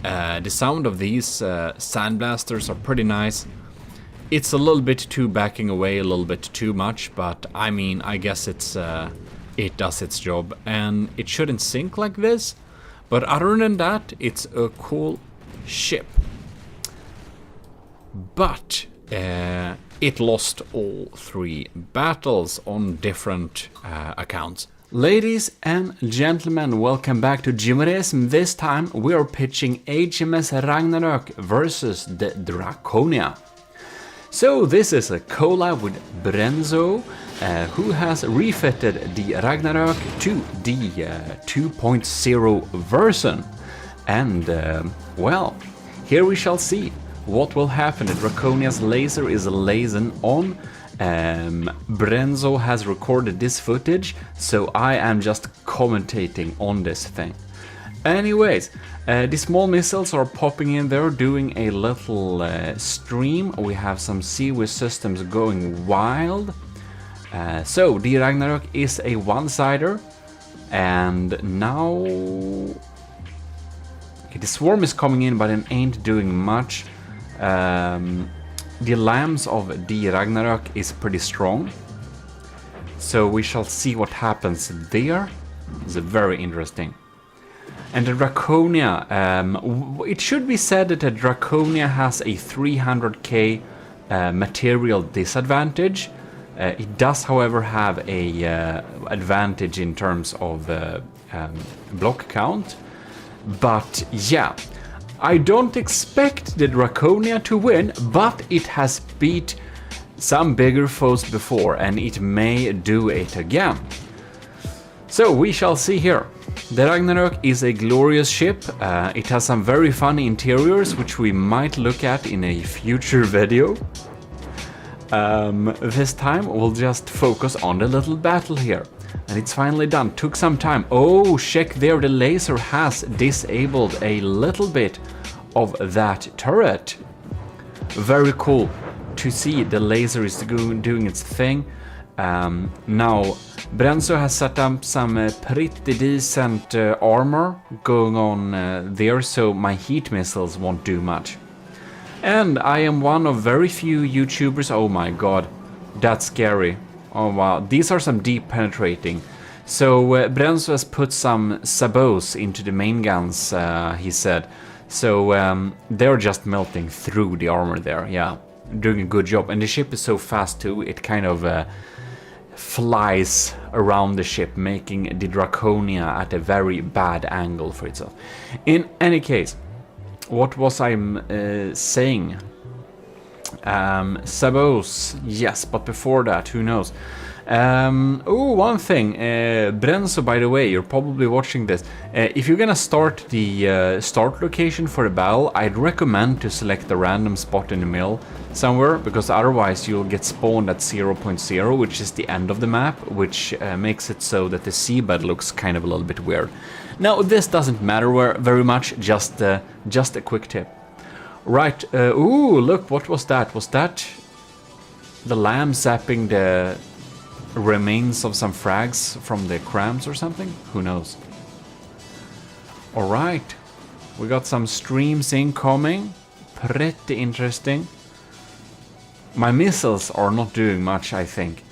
The sound of these sandblasters are pretty nice. It's a little bit too backing away, a little bit too much, but I mean, I guess it does its job, and it shouldn't sink like this. But other than that, it's a cool ship. But it lost all 3 battles on different accounts. Ladies and gentlemen, welcome back to GMODIST. This time we are pitching HMS Ragnarök versus the Draconia. So this is a collab with Brenzo, who has refitted the Ragnarök to the 2.0 version. And well, here we shall see what will happen. The Draconia's laser is lasing on. Brenzo has recorded this footage, so I am just commentating on this thing. Anyways, the small missiles are popping in there, doing a little stream. We have some Seawiz systems going wild. So the Ragnarök is a one-sider, and now okay, the swarm is coming in, but it ain't doing much. The lambs of the Ragnarök is pretty strong, so we shall see what happens there. It's very interesting. And the Draconia, it should be said that the Draconia has a 300k material disadvantage, It does, however, have a advantage in terms of block count. But yeah, I don't expect the Draconia to win, but it has beat some bigger foes before, and it may do it again. So we shall see here. The Ragnarok is a glorious ship. It has some very funny interiors, which we might look at in a future video. This time we'll just focus on the little battle here. And it's finally done. Took some time. Oh, check there, the laser has disabled a little bit of that turret. Very cool to see the laser is doing its thing. Now, Brenzo has set up some pretty decent armor going on there, so my heat missiles won't do much. And I am one of very few YouTubers. Oh my god, that's scary. Oh wow, these are some deep penetrating. So Brenzo has put some sabots into the main guns, he said. So they're just melting through the armor there, yeah. Doing a good job. And the ship is so fast too, it kind of flies around the ship, making the Draconia at a very bad angle for itself. In any case, what was I saying? Sabots, yes, but before that, who knows? Oh, one thing, Brenzo, by the way, you're probably watching this. If you're gonna start the start location for the battle, I'd recommend to select a random spot in the middle somewhere, because otherwise you'll get spawned at 0.0, which is the end of the map, which makes it so that the seabed looks kind of a little bit weird. Now, this doesn't matter very much, just a quick tip. Right, ooh, look, what was that? Was that the lamb zapping the remains of some frags from the crams or something? Who knows? Alright, we got some streams incoming. Pretty interesting. My missiles are not doing much, I think.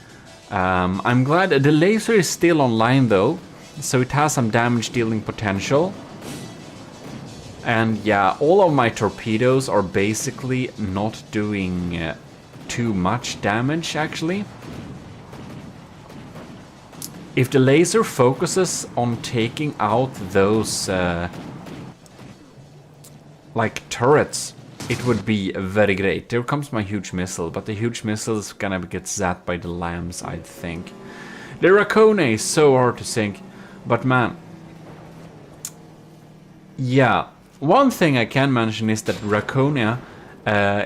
I'm glad the laser is still online though, so it has some damage dealing potential. And yeah, all of my torpedoes are basically not doing too much damage actually. If the laser focuses on taking out those like turrets, it would be very great. There comes my huge missile, but the huge missile is gonna get zapped by the lambs, I think. The Racone is so hard to sink, but man, yeah. One thing I can mention is that Draconia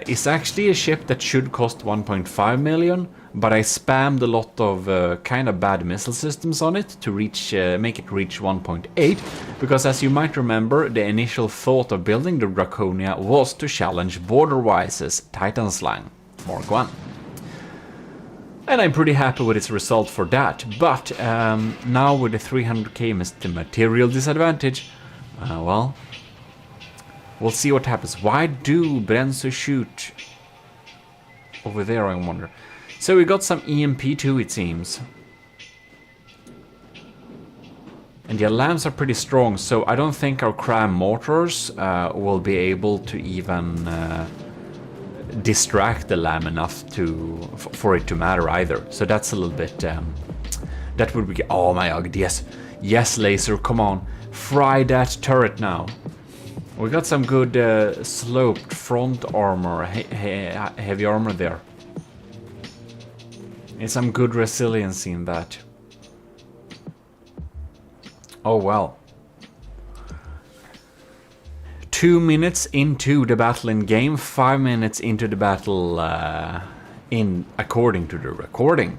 is actually a ship that should cost 1.5 million, but I spammed a lot of kind of bad missile systems on it to reach, make it reach 1.8, because as you might remember, the initial thought of building the Draconia was to challenge Borderwise's Titan Slang Mark 1. And I'm pretty happy with its result for that, but now with the 300k material disadvantage, well, we'll see what happens. Why do Brenzo shoot over there, I wonder? So we got some EMP too, it seems. And the alarms are pretty strong, so I don't think our cram mortars will be able to even distract the lamb enough for it to matter either. So that's a little bit... that would be... Oh my god, yes. Yes, laser, come on. Fry that turret now. We got some good sloped front armor, heavy armor there. And some good resiliency in that. Oh well. 2 minutes into the battle in game, 5 minutes into the battle according to the recording.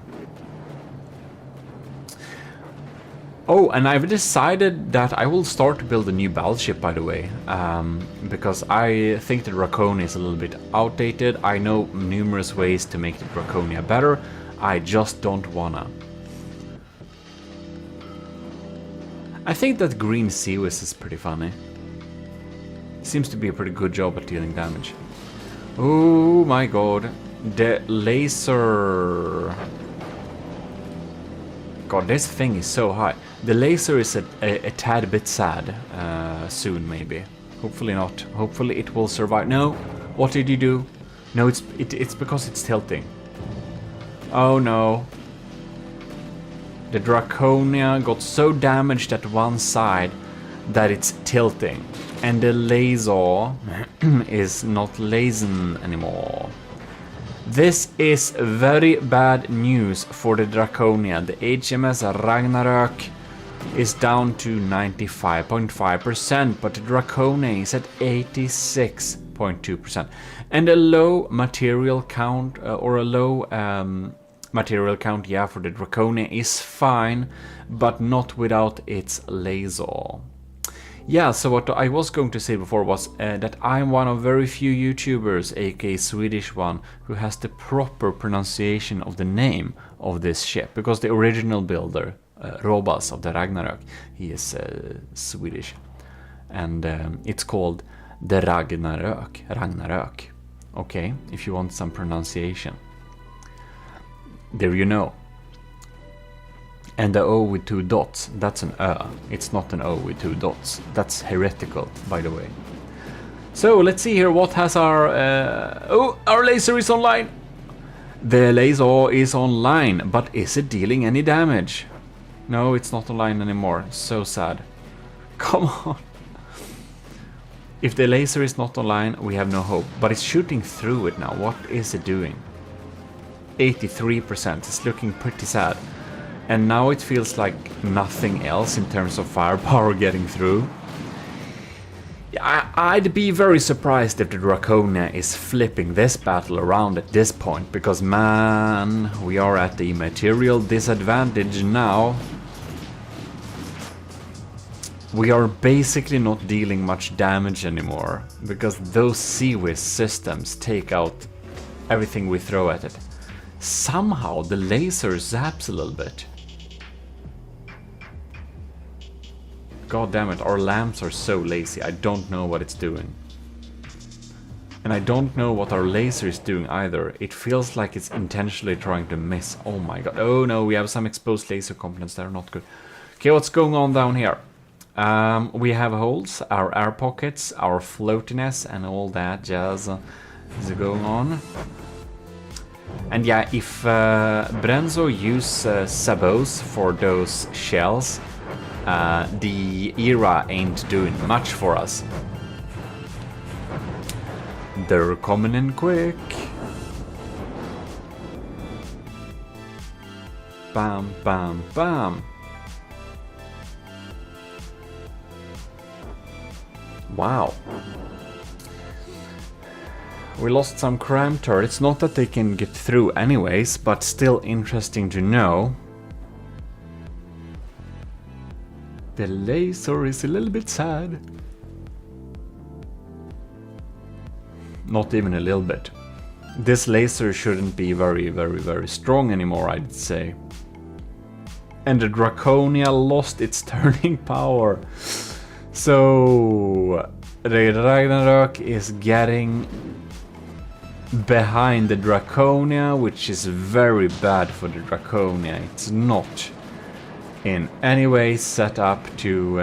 Oh, and I've decided that I will start to build a new battleship, by the way, because I think the Draconia is a little bit outdated. I know numerous ways to make the Draconia better, I just don't wanna. I think that green Seawiz is pretty funny. Seems to be a pretty good job at dealing damage. Oh my god, the laser... God, this thing is so high. The laser is a tad bit sad soon, maybe. Hopefully not. Hopefully it will survive. No, what did you do? No, it's because it's tilting. Oh no. The Draconia got so damaged at one side that it's tilting. And the laser is not lasing anymore. This is very bad news for the Draconia. The HMS Ragnarök is down to 95.5%, but the Draconia is at 86.2%. And a low material count, material count, yeah, for the Draconia is fine, but not without its laser. Yeah, so what I was going to say before was that I'm one of very few YouTubers, aka Swedish one, who has the proper pronunciation of the name of this ship, because the original builder, Robas of the Ragnarök, he is Swedish, and it's called the Ragnarök. Okay, if you want some pronunciation. There you know. And the O with 2 dots, that's an Ö. It's not an O with 2 dots. That's heretical, by the way. So, let's see here, what has our... oh, our laser is online! The laser is online, but is it dealing any damage? No, it's not online anymore. So sad. Come on! If the laser is not online, we have no hope. But it's shooting through it now. What is it doing? 83%. It's looking pretty sad. And now it feels like nothing else in terms of firepower getting through. Yeah, I'd be very surprised if the Draconia is flipping this battle around at this point, because man, we are at the material disadvantage now. We are basically not dealing much damage anymore, because those Seawiz systems take out everything we throw at it. Somehow the laser zaps a little bit. God damn it, our lamps are so lazy. I don't know what it's doing. And I don't know what our laser is doing either. It feels like it's intentionally trying to miss. Oh my god. Oh no, we have some exposed laser components that are not good. Okay, what's going on down here? We have holes, our air pockets, our floatiness, and all that jazz is going on. And yeah, if Brenzo use sabots for those shells, the era ain't doing much for us. They're coming in quick. Bam, bam, bam. Wow. We lost some cram turrets. Not that they can get through anyways, but still interesting to know. The laser is a little bit sad. Not even a little bit. This laser shouldn't be very strong anymore, I'd say. And the Draconia lost its turning power. So the Ragnarök is getting behind the Draconia, which is very bad for the Draconia. It's not in any way set up to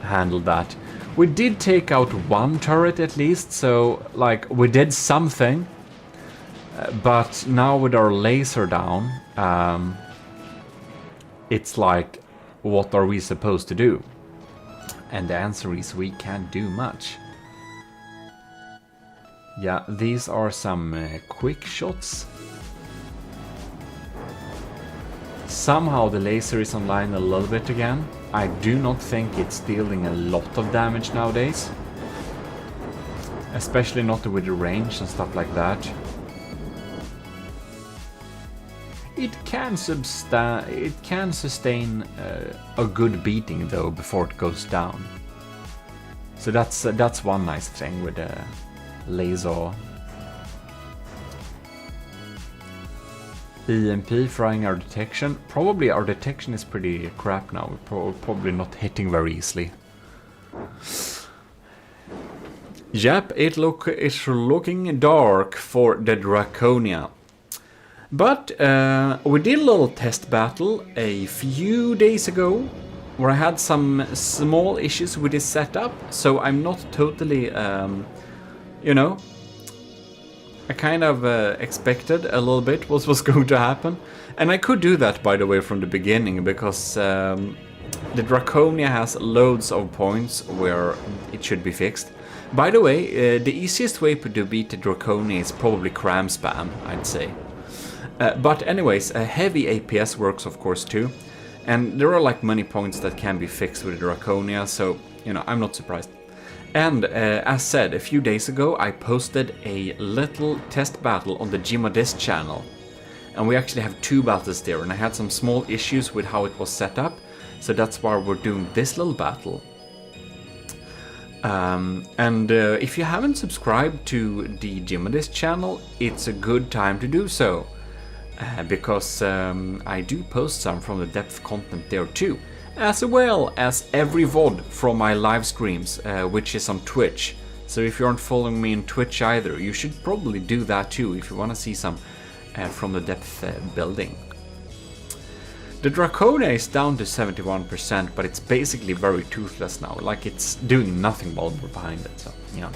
handle that. We did take out one turret at least, so like we did something. But now with our laser down, it's like, what are we supposed to do? And the answer is we can't do much. Yeah, these are some quick shots. Somehow the laser is online a little bit again. I do not think it's dealing a lot of damage nowadays. Especially not with the range and stuff like that. It can sustain a good beating though before it goes down. So that's one nice thing with the laser. EMP frying our detection. Probably our detection is pretty crap now. We're probably not hitting very easily. Yep, it's looking dark for the Draconia. But we did a little test battle a few days ago where I had some small issues with this setup, so I'm not totally, you know, I kind of expected a little bit what was going to happen. And I could do that, by the way, from the beginning, because the Draconia has loads of points where it should be fixed. By the way, the easiest way to beat the Draconia is probably cram spam, I'd say. But anyways, heavy APS works of course too. And there are like many points that can be fixed with the Draconia, so, you know, I'm not surprised. And as said, a few days ago I posted a little test battle on the GMODIST channel. And we actually have 2 battles there, and I had some small issues with how it was set up. So that's why we're doing this little battle. If you haven't subscribed to the GMODIST channel, it's a good time to do so. Because I do post some from the depth content there too. As well as every VOD from my live streams, which is on Twitch. So if you aren't following me on Twitch either, you should probably do that too if you want to see some from the depth building. The Draconia is down to 71%, but it's basically very toothless now, like it's doing nothing while we're behind it, so, yeah.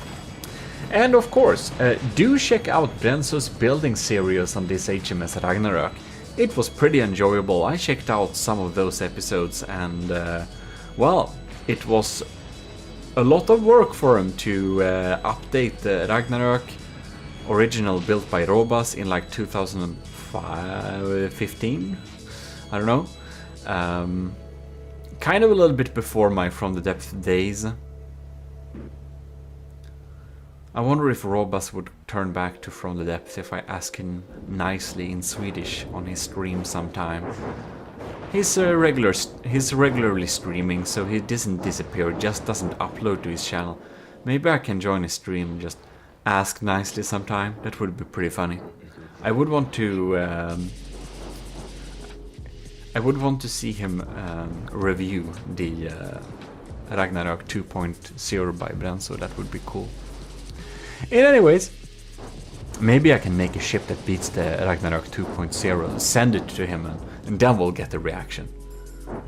And of course, do check out Brenzo's building series on this HMS Ragnarök. It was pretty enjoyable. I checked out some of those episodes and, well, it was a lot of work for him to update the Ragnarök original built by Robas in like 2015. I don't know. Kind of a little bit before my From the Depth days. I wonder if Robas would turn back to From the Depth if I ask him nicely in Swedish on his stream sometime. He's regularly streaming, so he doesn't disappear, just doesn't upload to his channel. Maybe I can join his stream and just ask nicely sometime. That would be pretty funny. I would want to see him review the Ragnarök 2.0 by Brenzo. That would be cool. Anyways, maybe I can make a ship that beats the Ragnarök 2.0, send it to him, and then we'll get a reaction.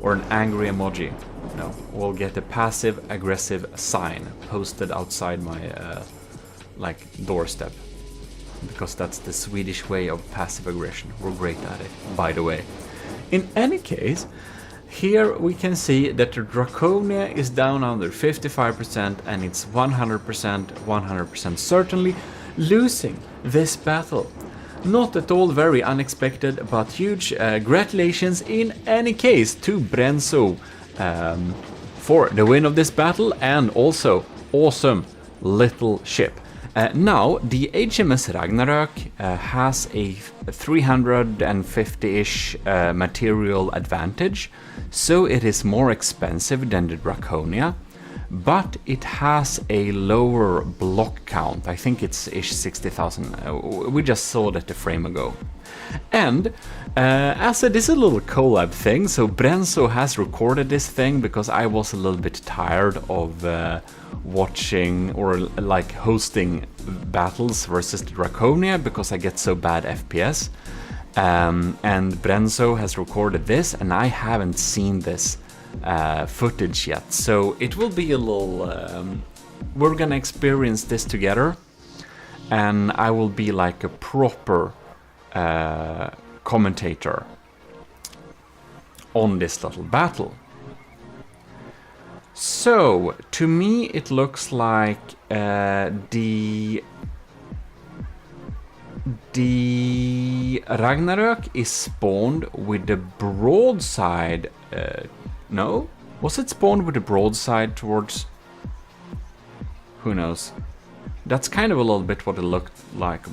Or an angry emoji. No, we'll get a passive-aggressive sign posted outside my like doorstep. Because that's the Swedish way of passive aggression. We're great at it, by the way. In any case, here we can see that the Draconia is down under 55% and it's 100% certainly losing this battle. Not at all very unexpected, but huge congratulations in any case to Brenzo for the win of this battle and also awesome little ship. Now, the HMS Ragnarök has a 350-ish material advantage, so it is more expensive than the Draconia, but it has a lower block count. I think it's ish 60,000. We just saw that a frame ago. And as said, this is a little collab thing, so Brenzo has recorded this thing because I was a little bit tired of watching or like hosting battles versus the Draconia because I get so bad FPS. And Brenzo has recorded this and I haven't seen this footage yet, so it will be a little we're gonna experience this together and I will be like a proper commentator on this little battle. So to me it looks like the Ragnarök is spawned with the broadside. No? Was it spawned with the broadside towards... Who knows? That's kind of a little bit what it looked like,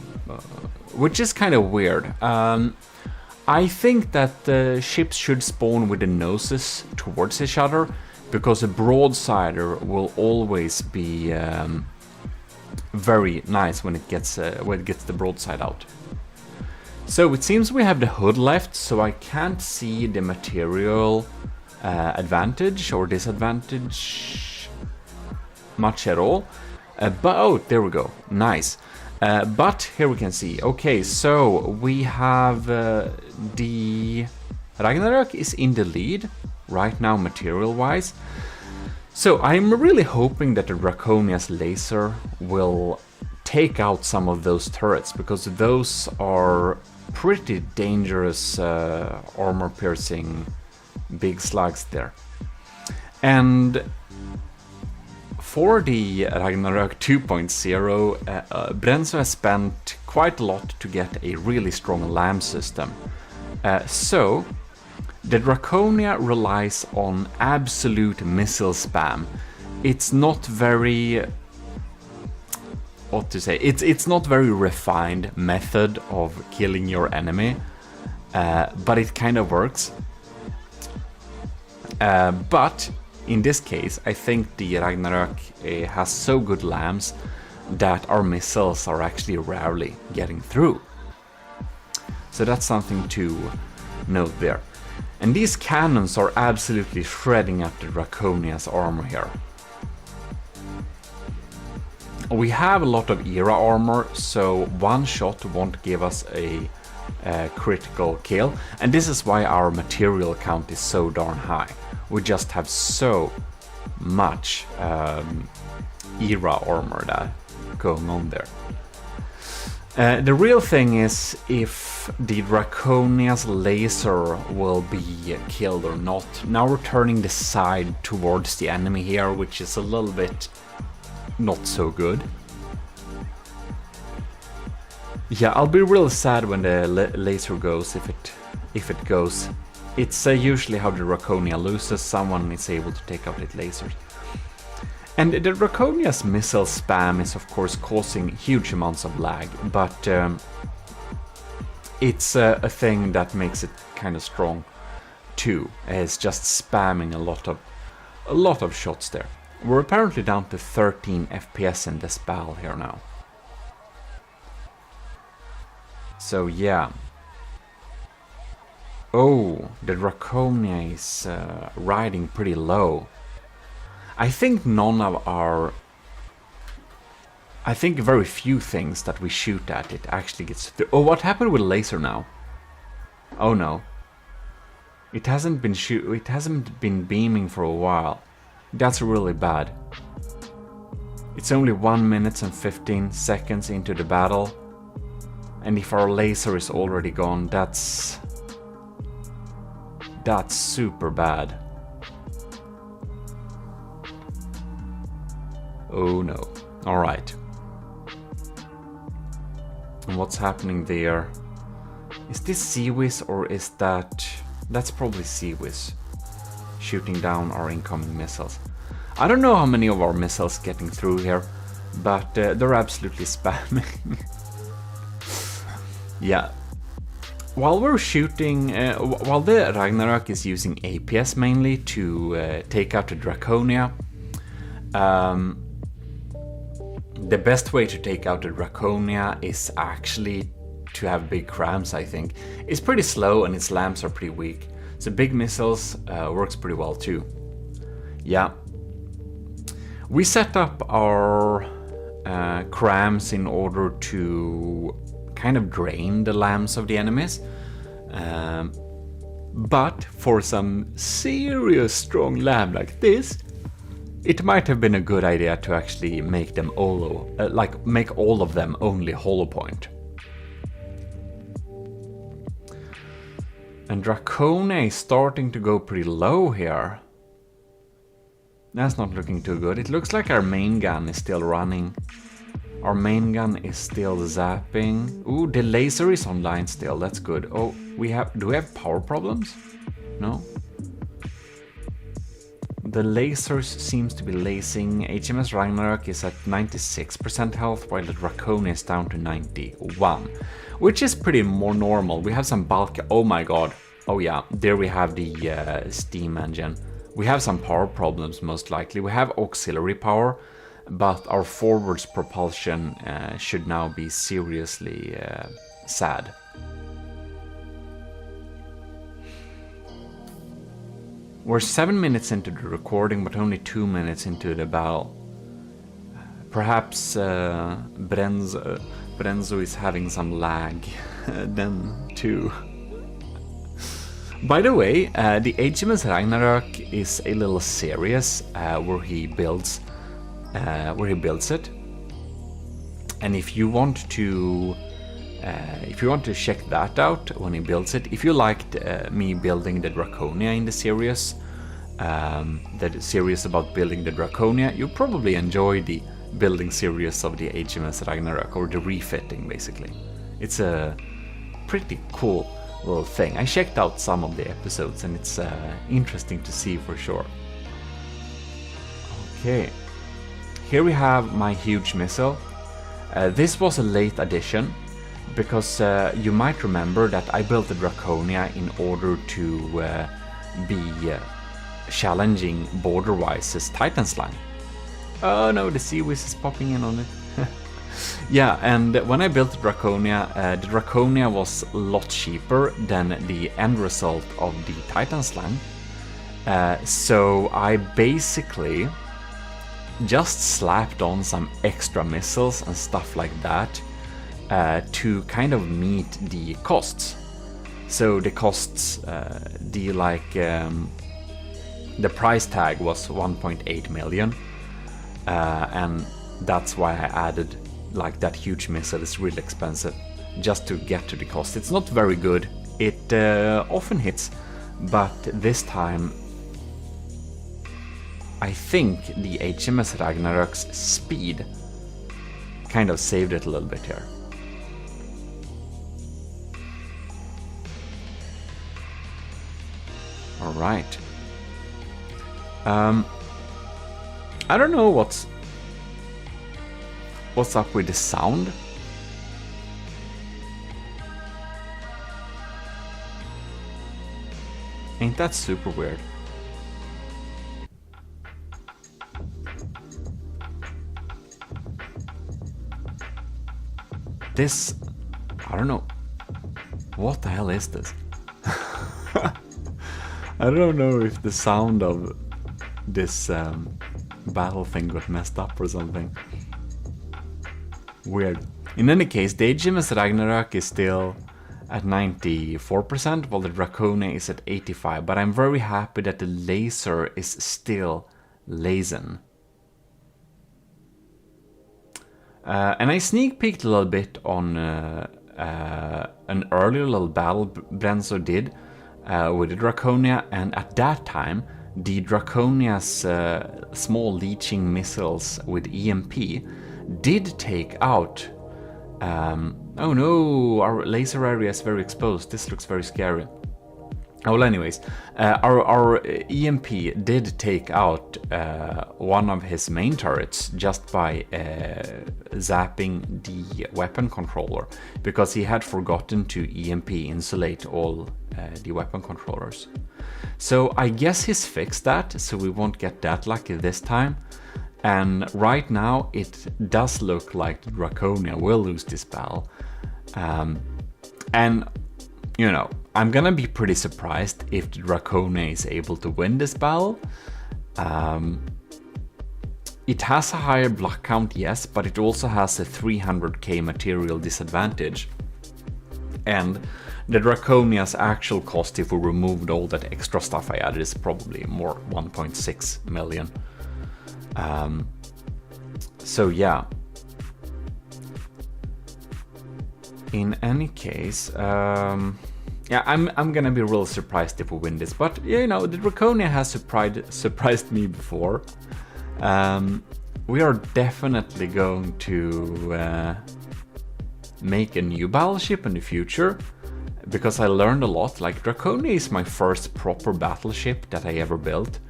which is kind of weird. I think that the ships should spawn with the noses towards each other, because a broadsider will always be very nice when it gets the broadside out. So it seems we have the hood left, so I can't see the material advantage or disadvantage much at all. But oh, there we go, nice. But here we can see, okay, so we have the Ragnarök is in the lead right now material-wise. So I'm really hoping that the Draconia's laser will take out some of those turrets, because those are pretty dangerous armor-piercing big slugs there. And for the Ragnarök 2.0, Brenzo has spent quite a lot to get a really strong LAM system. So the Draconia relies on absolute missile spam. It's not very... what to say? It's not very refined method of killing your enemy, but it kind of works. But in this case, I think the Ragnarök has so good LAMs that our missiles are actually rarely getting through. So that's something to note there. And these cannons are absolutely shredding up the Draconia's armor here. We have a lot of era armor, so one shot won't give us a critical kill, and this is why our material count is so darn high. We just have so much era armor that going on there. The real thing is if the Draconia's laser will be killed or not. Now we're turning the side towards the enemy here, which is a little bit not so good. Yeah, I'll be real sad when the laser goes, if it goes. It's usually how the Draconia loses, someone is able to take out its lasers. And the Draconia's missile spam is of course causing huge amounts of lag, but it's a thing that makes it kind of strong too. It's just spamming a lot of shots there. We're apparently down to 13 FPS in this battle here now. So yeah. Oh, the Draconia is riding pretty low. I think none of our... I think very few things that we shoot at it actually gets through. Oh, what happened with laser now? Oh no. It hasn't been beaming for a while. That's really bad. It's only 1 minute and 15 seconds into the battle. And if our laser is already gone, that's super bad. Oh no. Alright. And what's happening there? Is this Seawiz or is that... That's probably Seawiz shooting down our incoming missiles. I don't know how many of our missiles getting through here, but they're absolutely spamming. Yeah. While we're shooting, while the Ragnarök is using APS mainly to take out the Draconia, the best way to take out the Draconia is actually to have big crams, I think. It's pretty slow and its lamps are pretty weak. So big missiles works pretty well too. Yeah. We set up our crams in order to kind of drain the lamps of the enemies. But for some serious strong lamp like this, it might have been a good idea to actually make them all, make all of them only hollow point. And Draconia is starting to go pretty low here. That's not looking too good. It looks like our main gun is still running. Our main gun is still zapping. Ooh, the laser is online still. That's good. Oh, do we have power problems? No. The lasers seems to be lasing. HMS Ragnarök is at 96% health, while the Draconia is down to 91, which is pretty more normal. We have some bulk. Oh my god. Oh yeah, there we have the steam engine. We have some power problems most likely. We have auxiliary power, but our forwards propulsion should now be seriously sad. We're 7 minutes into the recording, but only 2 minutes into the battle. Perhaps Brenzo is having some lag then too. By the way, the HMS Ragnarök is a little serious where he builds it. And if you want to check that out when he builds it, if you liked me building the Draconia in the series about building the Draconia, you'll probably enjoy the building series of the HMS Ragnarok, or the refitting basically. It's a pretty cool little thing. I checked out some of the episodes and it's interesting to see for sure. Okay, here we have my huge missile. This was a late addition because you might remember that I built the Draconia in order to be challenging border-wise Titan's line. Oh no, the Sea Whiz is popping in on it. Yeah, and when I built the Draconia was a lot cheaper than the end result of the Titan's line. So I basically just slapped on some extra missiles and stuff like that to kind of meet the costs. So the costs, the price tag was 1.8 million, and that's why I added like that huge missile. Is really expensive just to get to the cost. It's not very good. It often hits, but this time I think the HMS Ragnarok's speed kind of saved it a little bit here. All right. I don't know what's up with the sound. Ain't that super weird? This, I don't know. What the hell is this? I don't know if the sound of this battle thing got messed up or something. Weird. In any case, the HMS Ragnarok is still at 94%, while the Draconia is at 85%, but I'm very happy that the laser is still lasing. And I sneak peeked a little bit on an earlier little battle Brenzo did with the Draconia, and at that time the Draconia's small leeching missiles with EMP did take out... oh no, our laser area is very exposed. This looks very scary. Well, anyways, our EMP did take out one of his main turrets just by zapping the weapon controller, because he had forgotten to EMP insulate all the weapon controllers. So I guess he's fixed that, so we won't get that lucky this time. And right now it does look like the Draconia will lose this battle. And, you know, I'm gonna be pretty surprised if the Draconia is able to win this battle. It has a higher block count, yes, but it also has a 300k material disadvantage. And the Draconia's actual cost, if we removed all that extra stuff I added, is probably more 1.6 million. So yeah. In any case, yeah, I'm gonna be real surprised if we win this, but you know, the Draconia has surprised me before. We are definitely going to make a new battleship in the future, because I learned a lot. Like, Draconia is my first proper battleship that I ever built,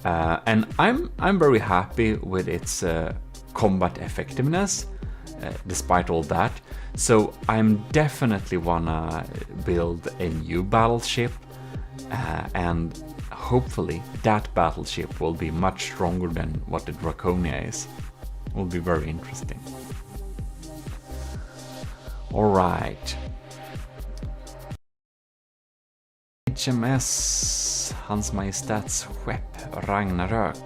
and I'm very happy with its combat effectiveness, despite all that. So I'm definitely wanna build a new battleship, and hopefully that battleship will be much stronger than what the Draconia is. Will be very interesting. Alright. HMS Hans Majestäts Skepp Ragnarök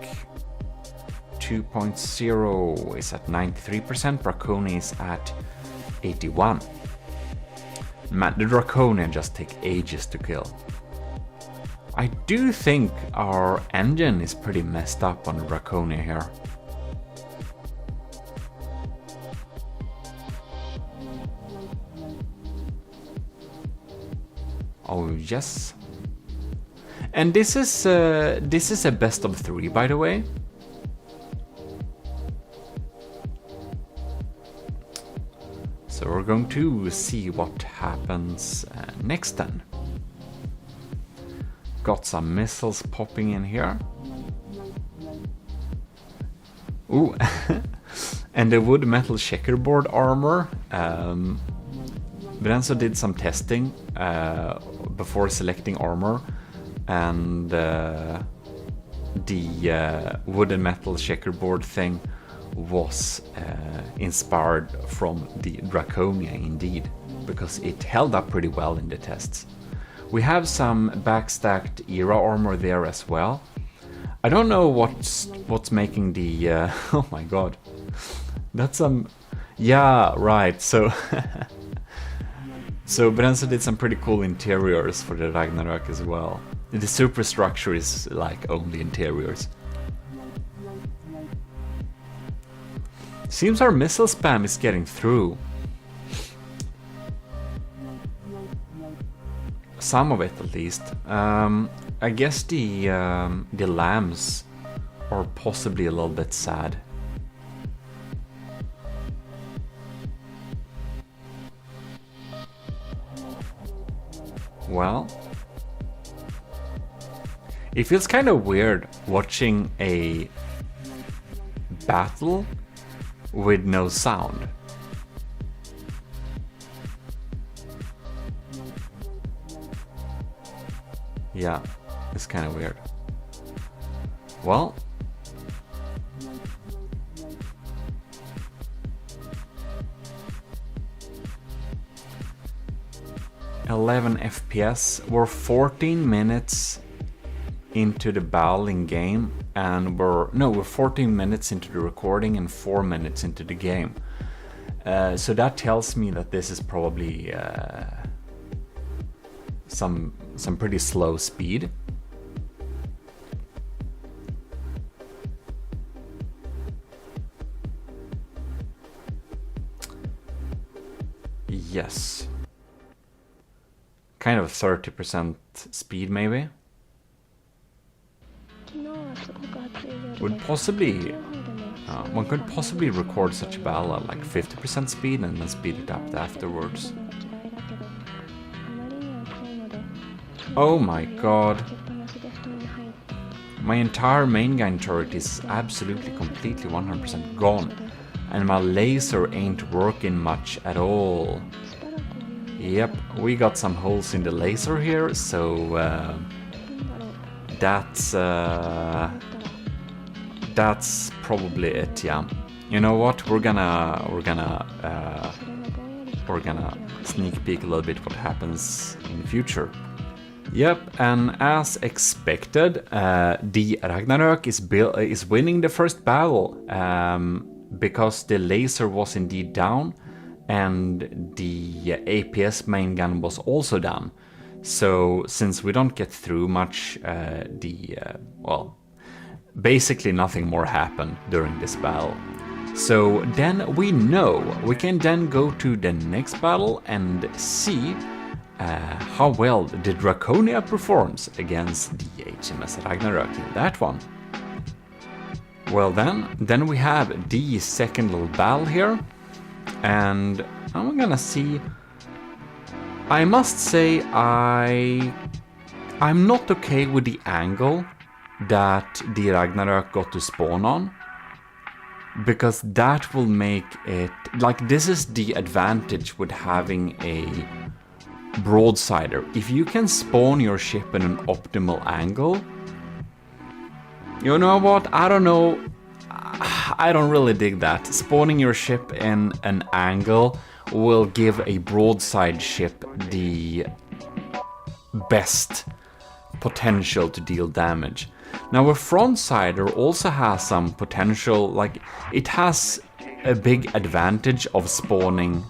2.0 is at 93%, Draconia is at 81%. Man, the Draconia just take ages to kill. I do think our engine is pretty messed up on the Draconia here. Oh yes. And this is a best of 3, by the way. So we're going to see what happens next then. Got some missiles popping in here. Ooh, and the wood metal checkerboard armor. Brenzo did some testing before selecting armor, and the wood and metal checkerboard thing was inspired from the Draconia indeed, because it held up pretty well in the tests. We have some backstacked era armor there as well. I don't know what's making the oh my god, that's some, yeah, right. So so Brenzo did some pretty cool interiors for the Ragnarok as well. The superstructure is like only interiors. Seems our missile spam is getting through. Some of it at least. I guess the lambs are possibly a little bit sad. Well, it feels kind of weird watching a battle with no sound. Yeah, it's kind of weird. Well, (11 FPS). We're 14 minutes into the battle in game, and we're 14 minutes into the recording and 4 minutes into the game. So that tells me that this is probably some pretty slow speed. Yes. Kind of 30% speed maybe. Would possibly one could possibly record such a battle at like 50% speed and then speed it up afterwards. Oh my god. My entire main gun turret is absolutely completely 100% gone, and my laser ain't working much at all. Yep, we got some holes in the laser here, so that's probably it. Yeah, you know what? We're gonna sneak peek a little bit what happens in the future. Yep, and as expected, the Ragnarok is winning the first battle because the laser was indeed down, and the APS main gun was also down. So since we don't get through much, well, basically nothing more happened during this battle. So then we know we can then go to the next battle and see how well the Draconia performs against the HMS Ragnarok in that one. Well then we have the second little battle here, and I'm gonna see. I must say I'm not okay with the angle that the Ragnarok got to spawn on, because that will make it like, this is the advantage with having a broadsider. If you can spawn your ship in an optimal angle, you know what, I don't know, I don't really dig that. Spawning your ship in an angle will give a broadside ship the best potential to deal damage. Now a frontsider also has some potential, like it has a big advantage of spawning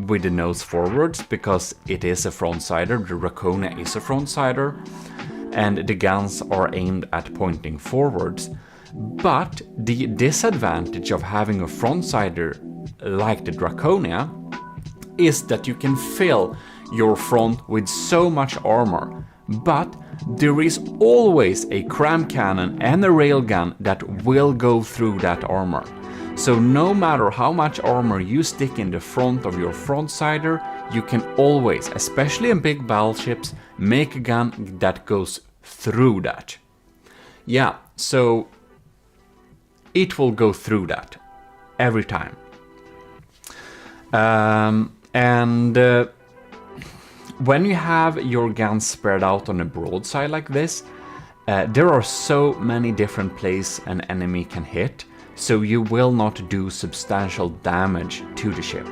with the nose forwards, because it is a frontsider, the Draconia is a frontsider, and the guns are aimed at pointing forwards. But the disadvantage of having a frontsider like the Draconia is that you can fill your front with so much armor, but there is always a cram cannon and a railgun that will go through that armor. So no matter how much armor you stick in the front of your front-sider, you can always, especially in big battleships, make a gun that goes through that. Yeah, so it will go through that every time. When you have your guns spread out on a broadside like this, there are so many different places an enemy can hit, so you will not do substantial damage to the ship.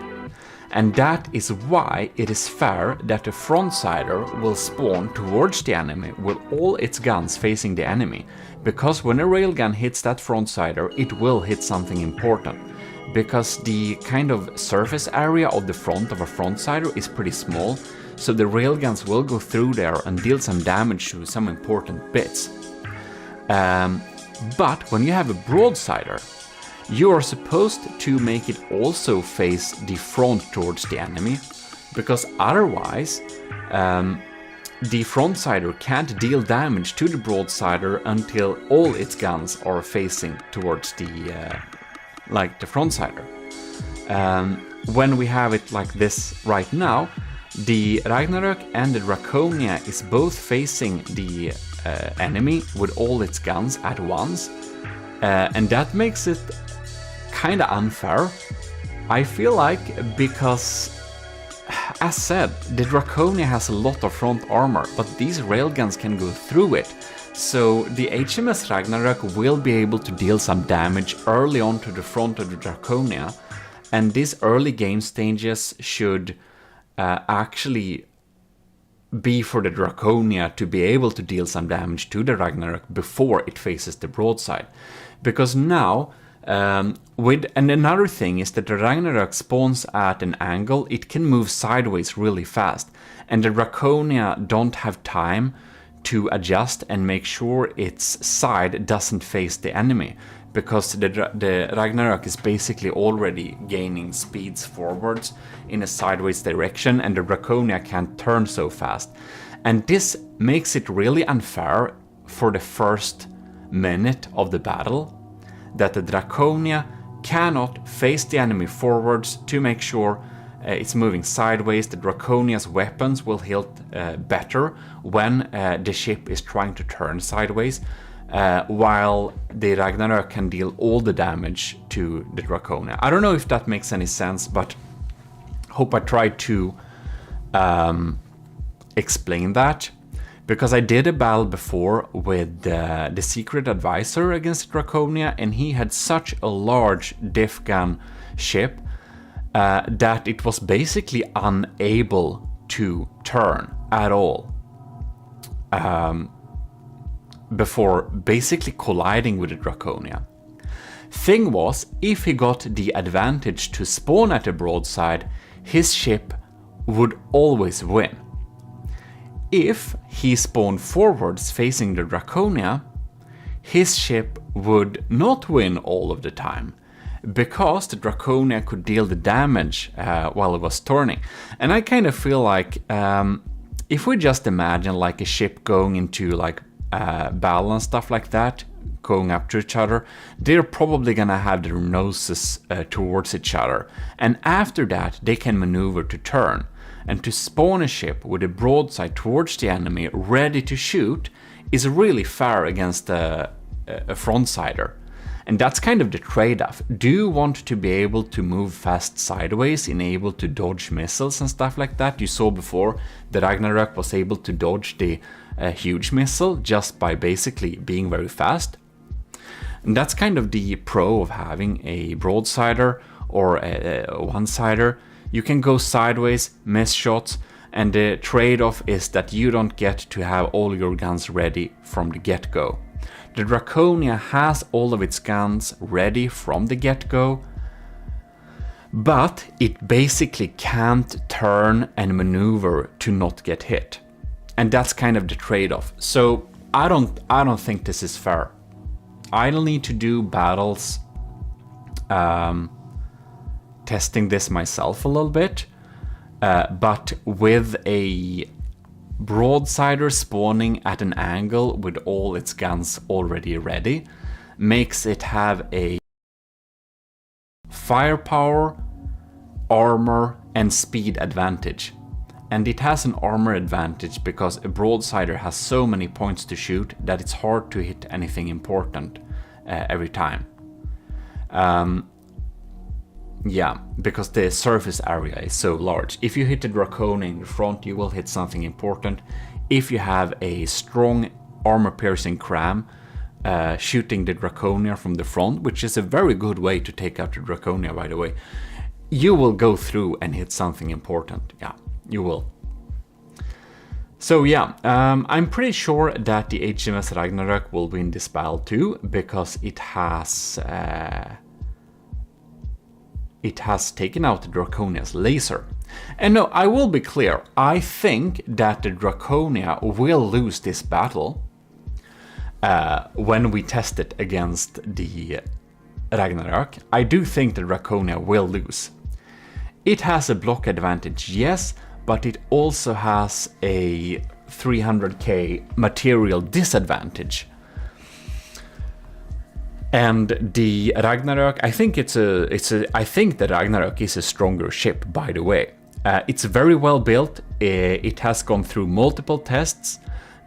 And that is why it is fair that the front-sider will spawn towards the enemy with all its guns facing the enemy, because when a railgun hits that front-sider, it will hit something important. Because the kind of surface area of the front of a front-sider is pretty small, so the railguns will go through there and deal some damage to some important bits. But when you have a broadsider, you are supposed to make it also face the front towards the enemy, because otherwise the frontsider can't deal damage to the broadsider until all its guns are facing towards the frontsider. When we have it like this right now, the Ragnarok and the Draconia is both facing the enemy with all its guns at once, and that makes it kinda unfair, I feel like, because, as said, the Draconia has a lot of front armor, but these railguns can go through it. So the HMS Ragnarok will be able to deal some damage early on to the front of the Draconia, and these early game stages should actually be for the Draconia to be able to deal some damage to the Ragnarok before it faces the broadside. Because now, and another thing is that the Ragnarok spawns at an angle, it can move sideways really fast, and the Draconia don't have time to adjust and make sure its side doesn't face the enemy, because the Ragnarok is basically already gaining speeds forwards in a sideways direction, and the Draconia can't turn so fast. And this makes it really unfair for the first minute of the battle, that the Draconia cannot face the enemy forwards to make sure it's moving sideways. The Draconia's weapons will hit better when the ship is trying to turn sideways, while the Ragnarok can deal all the damage to the Draconia. I don't know if that makes any sense, but hope I tried to explain that. Because I did a battle before with the Secret Advisor against Draconia, and he had such a large diff gun ship that it was basically unable to turn at all before basically colliding with the Draconia. Thing was, if he got the advantage to spawn at the broadside, his ship would always win. If he spawned forwards facing the Draconia, his ship would not win all of the time, because the Draconia could deal the damage while it was turning. And I kind of feel like if we just imagine like a ship going into like battle and stuff like that, going up to each other, they're probably gonna have their noses towards each other, and after that they can maneuver to turn. And to spawn a ship with a broadside towards the enemy ready to shoot is really fair against a frontsider. And that's kind of the trade-off. Do you want to be able to move fast sideways and able to dodge missiles and stuff like that? You saw before that Ragnarok was able to dodge the huge missile just by basically being very fast. And that's kind of the pro of having a broadsider or a one-sider. You can go sideways, miss shots, and the trade-off is that you don't get to have all your guns ready from the get-go. The Draconia has all of its guns ready from the get-go, but it basically can't turn and maneuver to not get hit. And that's kind of the trade-off. So I don't think this is fair. I'll need to do battles testing this myself a little bit, but with a broadsider spawning at an angle with all its guns already ready, makes it have a firepower, armor, and speed advantage. And it has an armor advantage because a broadsider has so many points to shoot that it's hard to hit anything important every time. Yeah, because the surface area is so large. If you hit a Draconia in the front, you will hit something important. If you have a strong armor-piercing cram shooting the Draconia from the front, which is a very good way to take out the Draconia, by the way, you will go through and hit something important. Yeah, you will. So yeah, I'm pretty sure that the HMS Ragnarok will win this battle too, because it has taken out the Draconia's laser. And no, I will be clear, I think that the Draconia will lose this battle when we test it against the Ragnarok. I do think the Draconia will lose. It has a block advantage, yes, but it also has a 300k material disadvantage. And the Ragnarok, I think I think the Ragnarok is a stronger ship, by the way. It's very well built. It has gone through multiple tests,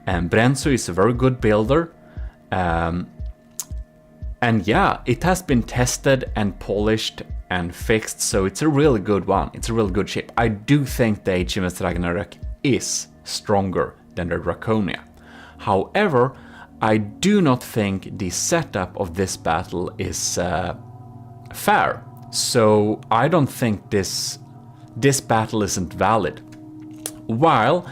and Brenzo is a very good builder. And yeah, it has been tested and polished and fixed, so it's a really good one. It's a really good ship. I do think the HMS Ragnarok is stronger than the Draconia. However, I do not think the setup of this battle is fair. So I don't think this battle isn't valid. While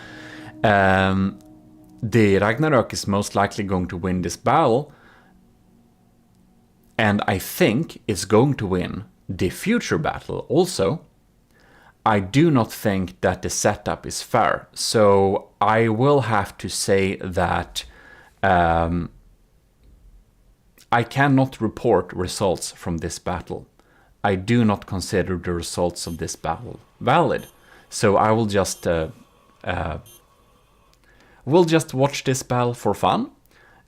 the Ragnarok is most likely going to win this battle, and I think it's going to win the future battle also, I do not think that the setup is fair. So I will have to say that I cannot report results from this battle. I do not consider the results of this battle valid. So I will just we'll just watch this battle for fun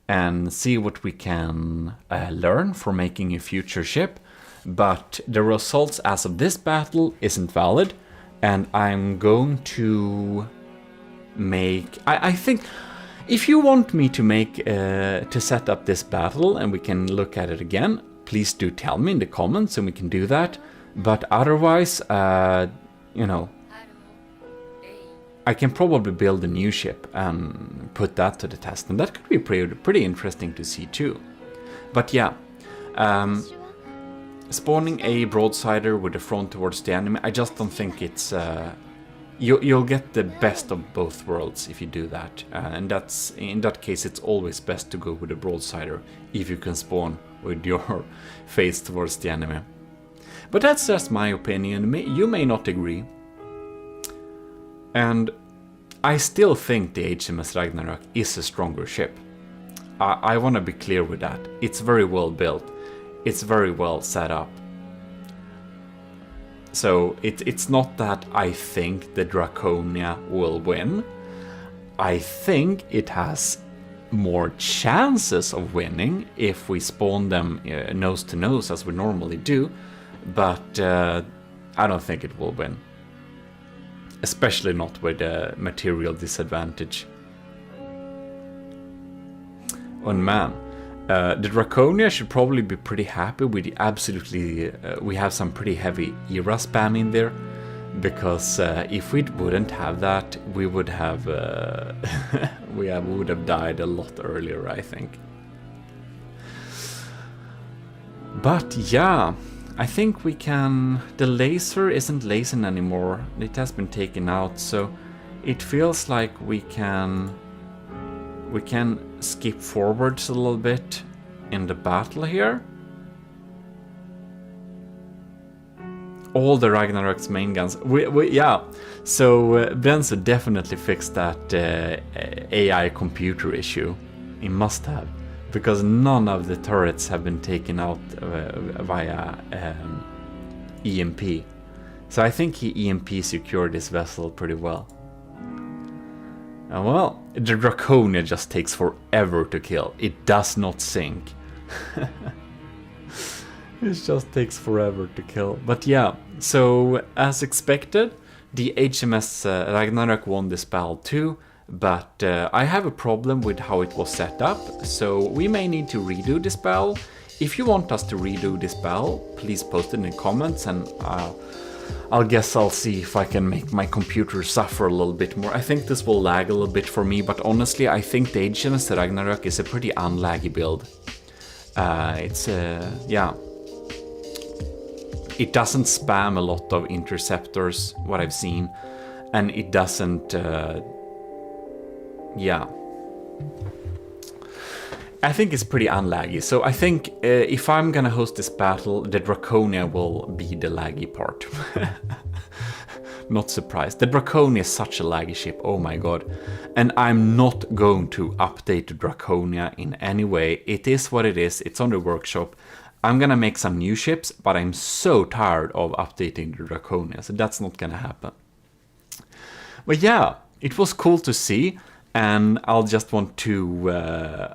and see what we can learn for making a future ship. But the results as of this battle isn't valid, and I'm going to make... I think if you want me to make to set up this battle and we can look at it again, please do tell me in the comments and we can do that. But otherwise, you know, I can probably build a new ship and put that to the test, and that could be pretty interesting to see too. But yeah, spawning a broadsider with the front towards the enemy, I just don't think it's... You'll get the best of both worlds if you do that, and in that case it's always best to go with a broadsider if you can spawn with your face towards the enemy. But that's just my opinion. You may not agree. And I still think the HMS Ragnarok is a stronger ship. I want to be clear with that. It's very well built. It's very well set up. So it's not that I think the Draconia will win. I think it has more chances of winning if we spawn them nose to nose as we normally do. But I don't think it will win. Especially not with a material disadvantage. And man, the Draconia should probably be pretty happy with the absolutely... we have some pretty heavy era spam in there. Because if we wouldn't have that, we would have... we would have died a lot earlier, I think. But yeah, I think we can... The laser isn't lasing anymore. It has been taken out, so it feels like we can skip forwards a little bit in the battle here. All the Ragnarok's main guns. Yeah, so Brenzo definitely fixed that AI computer issue. He must have. Because none of the turrets have been taken out via EMP. So I think he EMP secured this vessel pretty well. Well, the Draconia just takes forever to kill. It does not sink. It just takes forever to kill. But yeah, so as expected, the HMS Ragnarok won this battle too. But I have a problem with how it was set up, so we may need to redo this battle. If you want us to redo this battle, please post it in the comments, and I'll see if I can make my computer suffer a little bit more. I think this will lag a little bit for me, but honestly, I think the HMS Ragnarok is a pretty unlaggy build. Yeah. It doesn't spam a lot of interceptors, what I've seen, and it doesn't, yeah. I think it's pretty unlaggy, so I think if I'm gonna host this battle, the Draconia will be the laggy part. Not surprised. The Draconia is such a laggy ship, oh my god. And I'm not going to update the Draconia in any way. It is what it is, it's on the workshop. I'm gonna make some new ships, but I'm so tired of updating the Draconia, so that's not gonna happen. But yeah, it was cool to see, and I'll just want to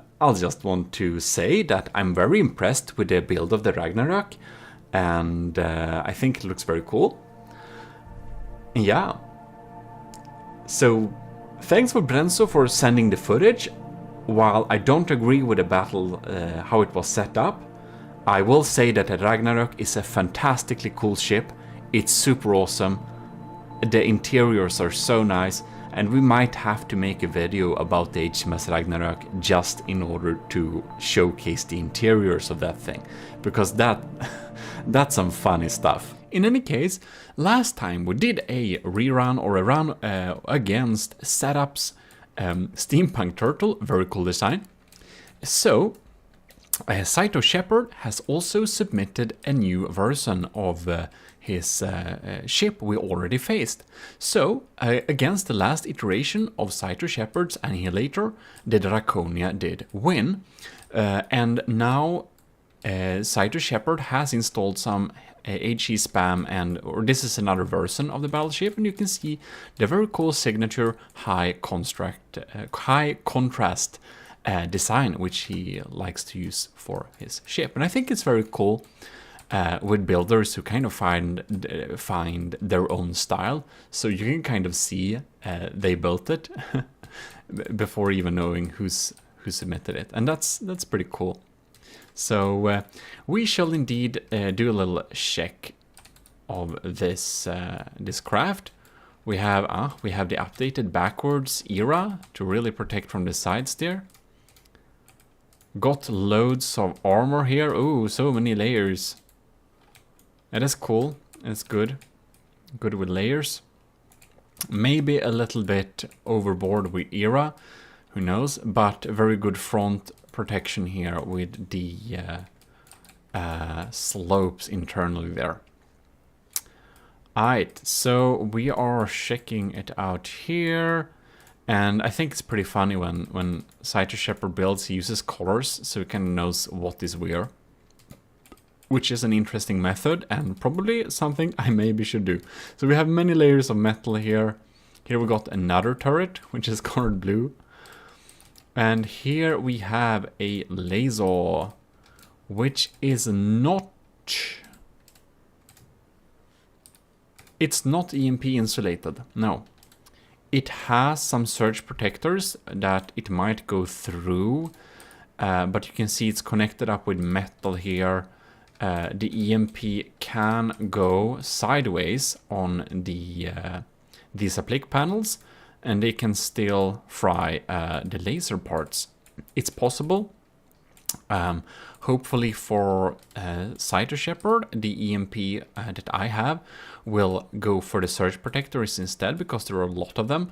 say that I'm very impressed with the build of the Ragnarok, and I think it looks very cool. Yeah. So thanks for Brenzo for sending the footage. While I don't agree with the battle, how it was set up, I will say that the Ragnarok is a fantastically cool ship. It's super awesome. The interiors are so nice, and we might have to make a video about the HMS Ragnarok just in order to showcase the interiors of that thing, because that's some funny stuff. In any case, last time we did a rerun or a run against Setup's Steampunk Turtle, very cool design. So Saito Shepard has also submitted a new version of his ship we already faced. So, against the last iteration of Saito Shepard's Annihilator, the Draconia did win. And now Saito Shepard has installed some HE spam, or this is another version of the battleship, and you can see the very cool signature high contrast design, which he likes to use for his ship. And I think it's very cool with builders who kind of find their own style, so you can kind of see they built it before even knowing who submitted it, and that's pretty cool. So we shall indeed do a little check of this this craft. We have the updated backwards era to really protect from the sides there. Got loads of armor here. Oh, so many layers. That is cool. It's good. Good with layers. Maybe a little bit overboard with era. Who knows? But very good front protection here with the slopes internally there. Alright, so we are checking it out here. And I think it's pretty funny when Saito Shepard builds, he uses colors, so he kind of knows what is where. Which is an interesting method, and probably something I maybe should do. So we have many layers of metal here. Here we got another turret, which is colored blue. And here we have a laser, which is not... It's not EMP insulated, no. It has some surge protectors that it might go through, but you can see it's connected up with metal here. The EMP can go sideways on the these applique panels, and they can still fry the laser parts. It's possible. Hopefully for Saito Shepard, the EMP that I have will go for the surge protectors instead, because there are a lot of them.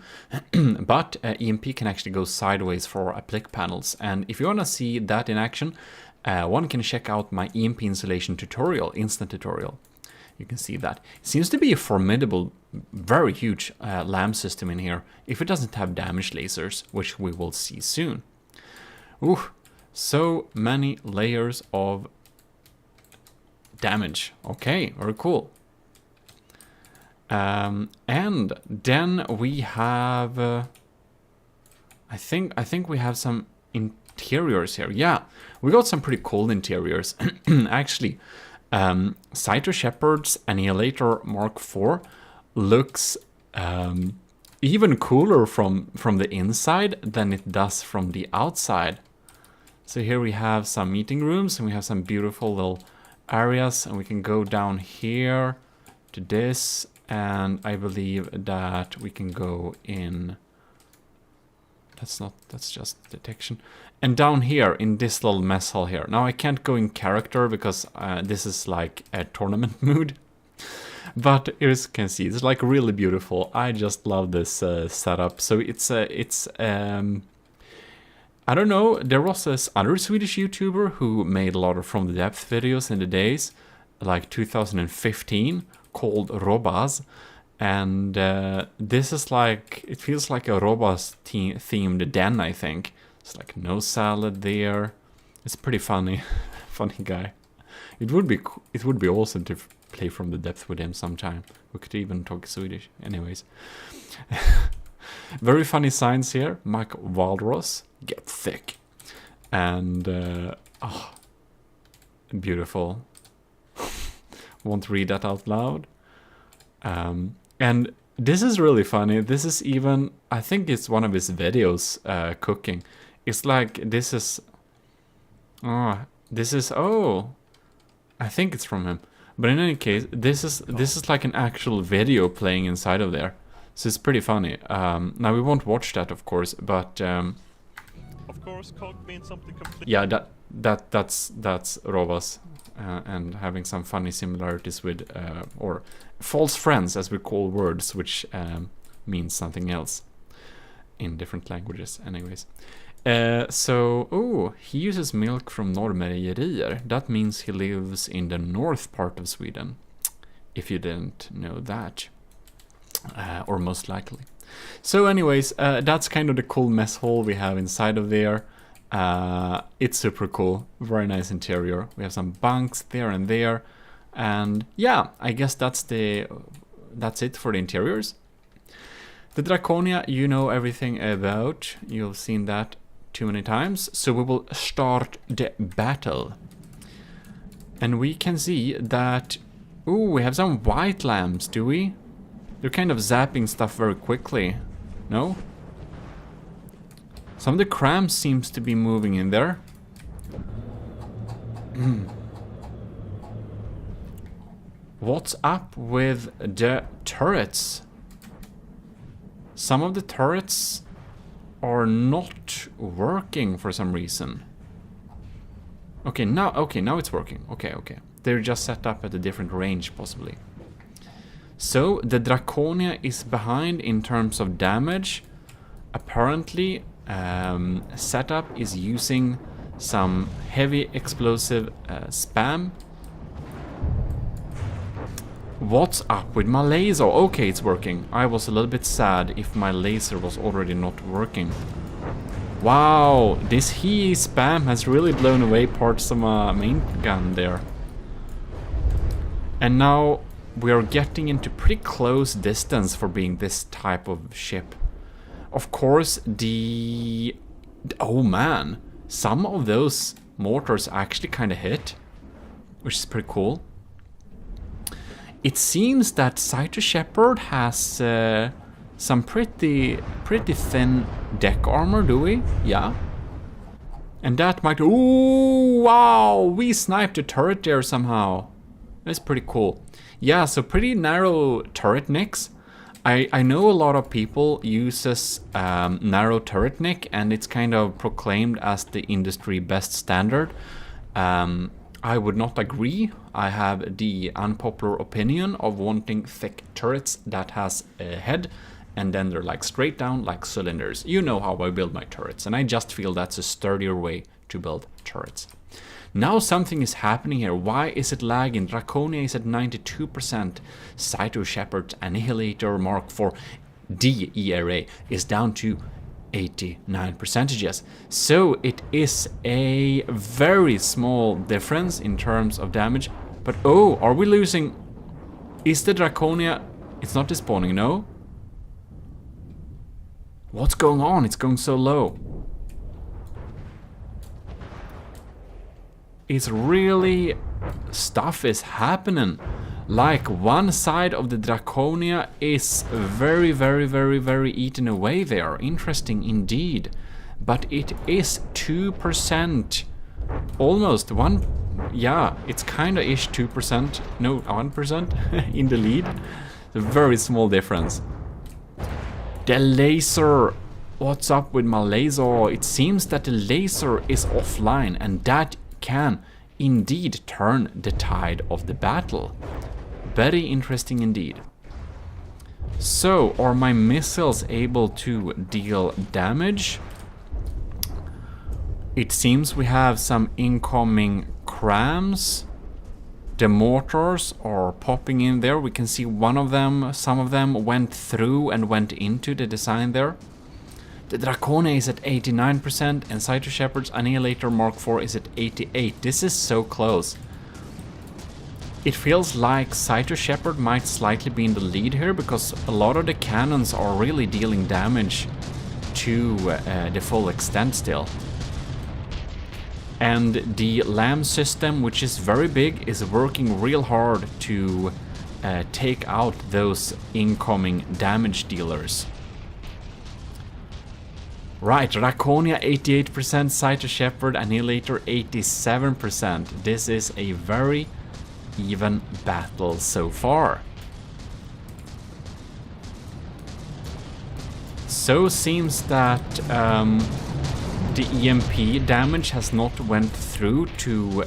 But EMP can actually go sideways for applique panels, and if you want to see that in action, one can check out my EMP insulation tutorial, instant tutorial. You can see that. It seems to be a formidable, very huge LAM system in here, if it doesn't have damage lasers, which we will see soon. Ooh, so many layers of damage. Okay, very cool. And then we have, I think we have some interiors here. Yeah, we got some pretty cool interiors. Actually, Cyto Shepherd's Annihilator Mark IV looks even cooler from the inside than it does from the outside. So here we have some meeting rooms, and we have some beautiful little areas, and we can go down here to this, and I believe that we can go in. That's just detection. And down here in this little mess hall here. Now I can't go in character because this is like a tournament mood. But as you can see, it's like really beautiful. I just love this setup. So it's I don't know, there was this other Swedish YouTuber who made a lot of From the Depth videos in the days, like 2015, called Robas. And this is like, it feels like a Robas themed den, I think. It's like no salad there. It's pretty funny, funny guy. It would be awesome to play From the Depth with him sometime. We could even talk Swedish. Anyways. Very funny signs here. Mike Waldros, get thick. And, oh, beautiful. Won't read that out loud. And this is really funny. This is even, I think it's one of his videos, cooking. It's like, this is, oh, I think it's from him. But in any case, this is like an actual video playing inside of there. So it's pretty funny. Now we won't watch that, of course, but
Of course, cog means something completely.
yeah, that's Rovas, and having some funny similarities with or false friends, as we call words, which means something else in different languages. Anyways, so he uses milk from Norrmejerier. That means he lives in the north part of Sweden. If you didn't know that. Or most likely. So anyways, that's kind of the cool mess hall we have inside of there. It's super cool, very nice interior. We have some bunks there and there, and yeah, I guess that's it for the interiors. The Draconia, you know everything about. You've seen that too many times. So we will start the battle, and we can see that. Ooh, we have some white lamps, do we? They're kind of zapping stuff very quickly. No? Some of the crams seems to be moving in there. What's up with the turrets? Some of the turrets are not working for some reason. Okay, now it's working. Okay. They're just set up at a different range, possibly. So, the Draconia is behind in terms of damage. Apparently, setup is using some heavy explosive spam. What's up with my laser? Okay, it's working. I was a little bit sad if my laser was already not working. Wow, this HE spam has really blown away parts of my main gun there. And now we are getting into pretty close distance for being this type of ship. Of course, oh man, some of those mortars actually kind of hit, which is pretty cool. It seems that Cyto Shepherd has some pretty thin deck armor, do we? Yeah. And that might... Ooh, wow! We sniped a turret there somehow. That's pretty cool. Yeah, so pretty narrow turret nicks. I know a lot of people uses narrow turret nick, and it's kind of proclaimed as the industry best standard. I would not agree. I have the unpopular opinion of wanting thick turrets that has a head, and then they're like straight down like cylinders. You know how I build my turrets, and I just feel that's a sturdier way to build turrets. Now something is happening here. Why is it lagging? Draconia is at 92%. Cyto Shepherd's Annihilator Mark IV DERA is down to 89%. So it is a very small difference in terms of damage. But oh, are we losing? Is the Draconia It's not despawning, no? What's going on? It's going so low. It's really... stuff is happening. Like, one side of the Draconia is very, very, very, very eaten away there. Interesting indeed. But it is 2%. Almost 1... yeah, it's kinda ish 2%. No, 1% in the lead. It's a very small difference. The laser. What's up with my laser? It seems that the laser is offline, and that can indeed turn the tide of the battle. Very interesting indeed. So, are my missiles able to deal damage? It seems we have some incoming crams. The mortars are popping in there. We can see one of them, some of them went through and went into the design there. The Draconia is at 89% and Cyto Shepherd's Annihilator Mark IV is at 88. This is so close. It feels like Cyto Shepherd might slightly be in the lead here because a lot of the cannons are really dealing damage to the full extent still. And the LAM system, which is very big, is working real hard to take out those incoming damage dealers. Right, Draconia 88%, Cyto Shepherd, Annihilator 87%. This is a very even battle so far. So seems that the EMP damage has not went through to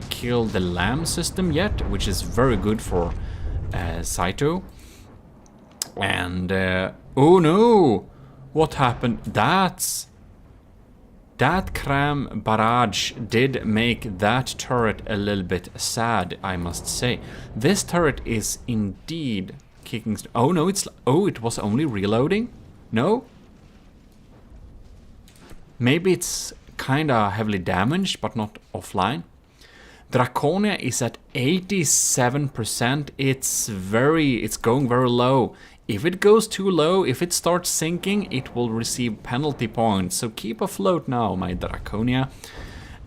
kill the LAM system yet, which is very good for Cyto. And oh no! What happened? That Cram barrage did make that turret a little bit sad, I must say. This turret is indeed kicking... oh no, it was only reloading? No? Maybe it's kinda heavily damaged, but not offline. Draconia is at 87%. It's going very low. If it goes too low, if it starts sinking, it will receive penalty points. So keep afloat now, my Draconia.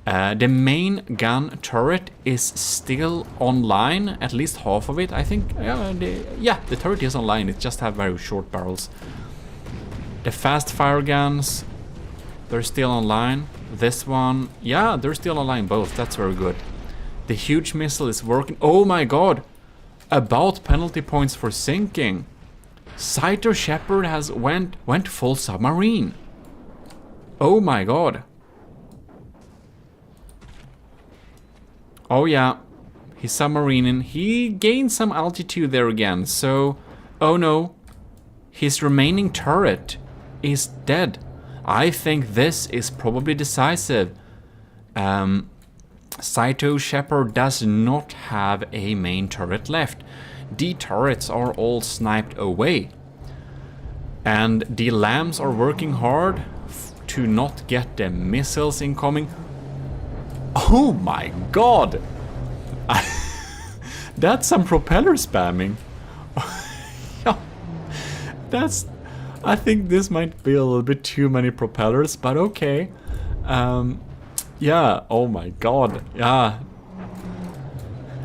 The main gun turret is still online, at least half of it, I think. Yeah, the turret is online. It just have very short barrels. The fast fire guns, they're still online. This one, yeah, they're still online both. That's very good. The huge missile is working. Oh my god! About penalty points for sinking. Cyto Shepherd has went full submarine. Oh my god. Oh yeah, he's submarining. He gained some altitude there again, so... oh no. His remaining turret is dead. I think this is probably decisive. Cyto Shepherd does not have a main turret left. The turrets are all sniped away. And the LAMs are working hard to not get the missiles incoming. Oh my god! That's some propeller spamming. That's... I think this might be a little bit too many propellers, but okay. Yeah, oh my god, yeah.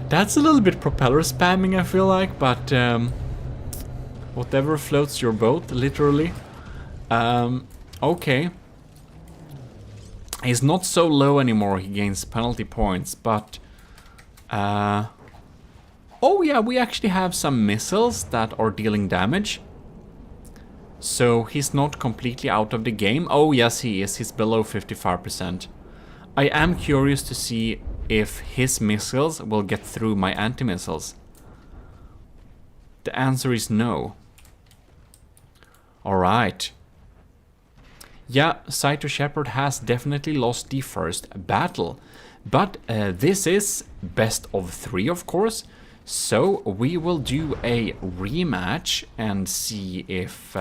That's a little bit propeller spamming, I feel like, but whatever floats your boat, literally. Okay. He's not so low anymore, he gains penalty points, but... oh yeah, we actually have some missiles that are dealing damage. So he's not completely out of the game. Oh yes, he is. He's below 55%. I am curious to see if his missiles will get through my anti-missiles. The answer is no. Alright. Yeah, Cyto Shepherd has definitely lost the first battle. But this is best of 3, of course. So we will do a rematch and see if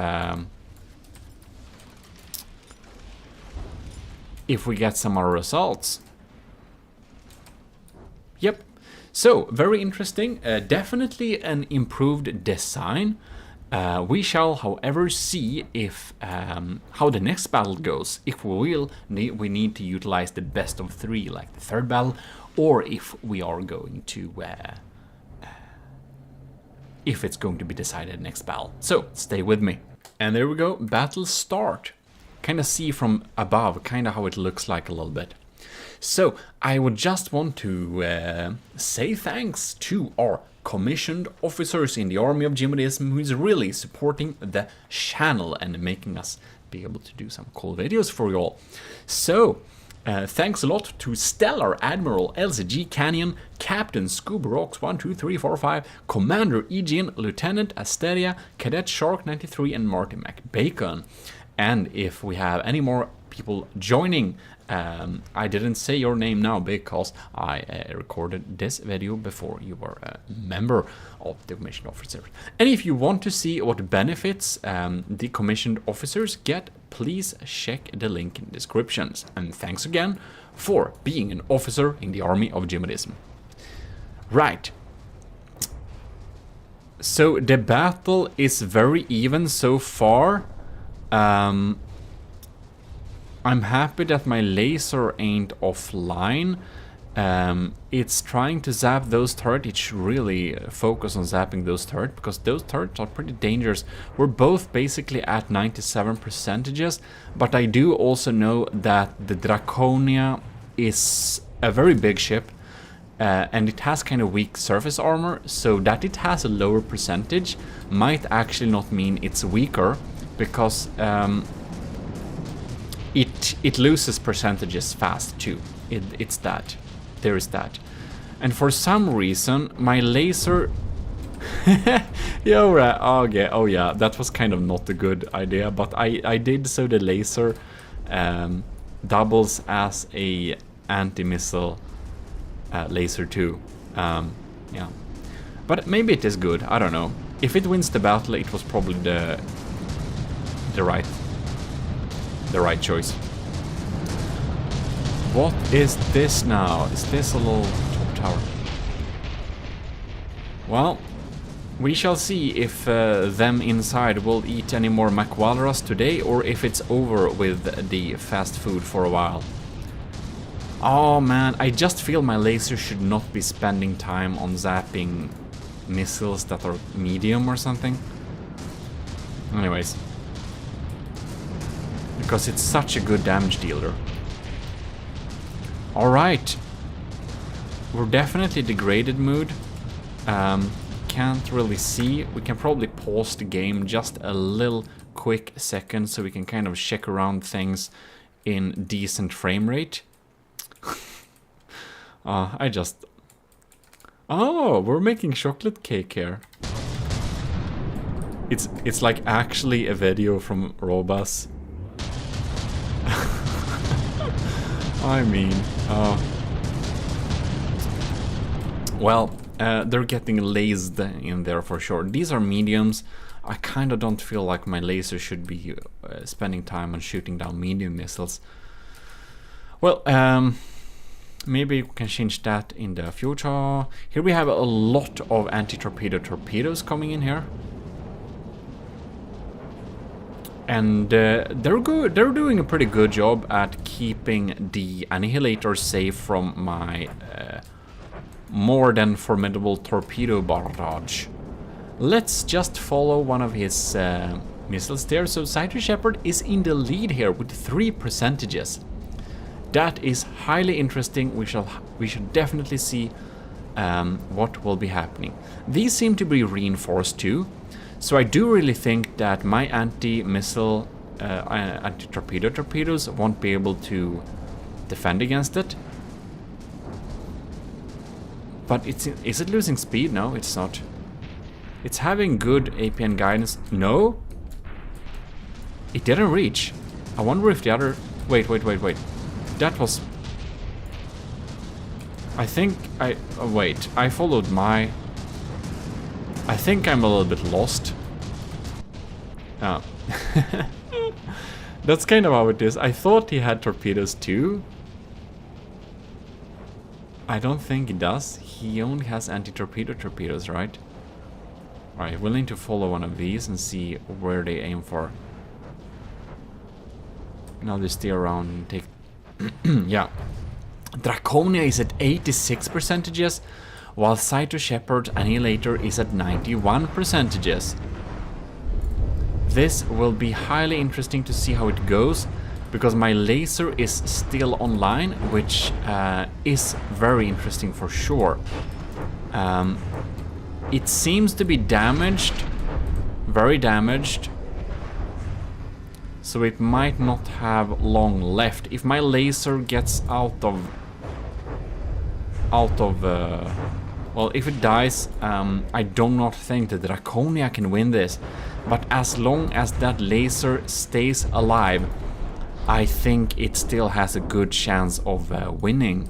we get some more results. Yep. So, very interesting. Definitely an improved design. We shall, however, see if how the next battle goes. If we need to utilize the best of 3, like the third battle, or if we are going to, if it's going to be decided next battle. So, stay with me. And there we go, battle start. Kind of see from above, kind of how it looks like a little bit. So, I would just want to say thanks to our commissioned officers in the army of GMODISM who is really supporting the channel and making us be able to do some cool videos for you all. So, thanks a lot to Stellar Admiral LCG Canyon, Captain Scuba Rocks 12345, Commander Aegean, Lieutenant Asteria, Cadet Shark 93, and Marty McBacon. And if we have any more people joining, I didn't say your name now because I recorded this video before you were a member of the commissioned officers. And if you want to see what benefits the commissioned officers get, please check the link in the descriptions. And thanks again for being an officer in the army of GMODISM. Right. So the battle is very even so far. I'm happy that my laser ain't offline. It's trying to zap those turrets. It should really focus on zapping those turrets, because those turrets are pretty dangerous. We're both basically at 97%, but I do also know that the Draconia is a very big ship, and it has kind of weak surface armor, so that it has a lower percentage might actually not mean it's weaker, because it loses percentages fast too. It's that. There is that. And for some reason, my laser... okay, oh yeah, that was kind of not a good idea, but I did so the laser doubles as a anti-missile laser too. Yeah. But maybe it is good, I don't know. If it wins the battle, it was probably the right choice. What is this now? Is this a little top tower? Well, we shall see if them inside will eat any more McWalrus today, or if it's over with the fast food for a while. Oh man, I just feel my laser should not be spending time on zapping missiles that are medium or something. Anyways. Because it's such a good damage dealer. Alright. We're definitely degraded mood. Can't really see. We can probably pause the game just a little quick second so we can kind of check around things in decent frame rate. Oh, we're making chocolate cake here. It's like actually a video from Robus. I mean, well, they're getting lased in there for sure. These are mediums. I kind of don't feel like my laser should be spending time on shooting down medium missiles. Well, maybe we can change that in the future. Here we have a lot of anti-torpedo torpedoes coming in here. And they're good. They're doing a pretty good job at keeping the annihilator safe from my more than formidable torpedo barrage. Let's just follow one of his missiles there. So Cider Shepherd is in the lead here with 3%. That is highly interesting. We should definitely see what will be happening. These seem to be reinforced too. So I do really think that my anti-missile, anti-torpedo torpedoes won't be able to defend against it. But is it losing speed? No, it's not. It's having good APN guidance. No? It didn't reach. I wonder if the other... Wait. That was... I think I... wait, I followed my... I think I'm a little bit lost. Oh. That's kind of how it is. I thought he had torpedoes too. I don't think he does. He only has anti-torpedo torpedoes, right? Alright, willing to follow one of these and see where they aim for. Now they steer around and take... yeah. Draconia is at 86%, while Cyto Shepherd Annihilator is at 91%. This will be highly interesting to see how it goes, because my laser is still online, which is very interesting for sure. It seems to be damaged, very damaged, so it might not have long left. If my laser gets out of well, if it dies, I do not think that Draconia can win this, but as long as that laser stays alive, I think it still has a good chance of winning.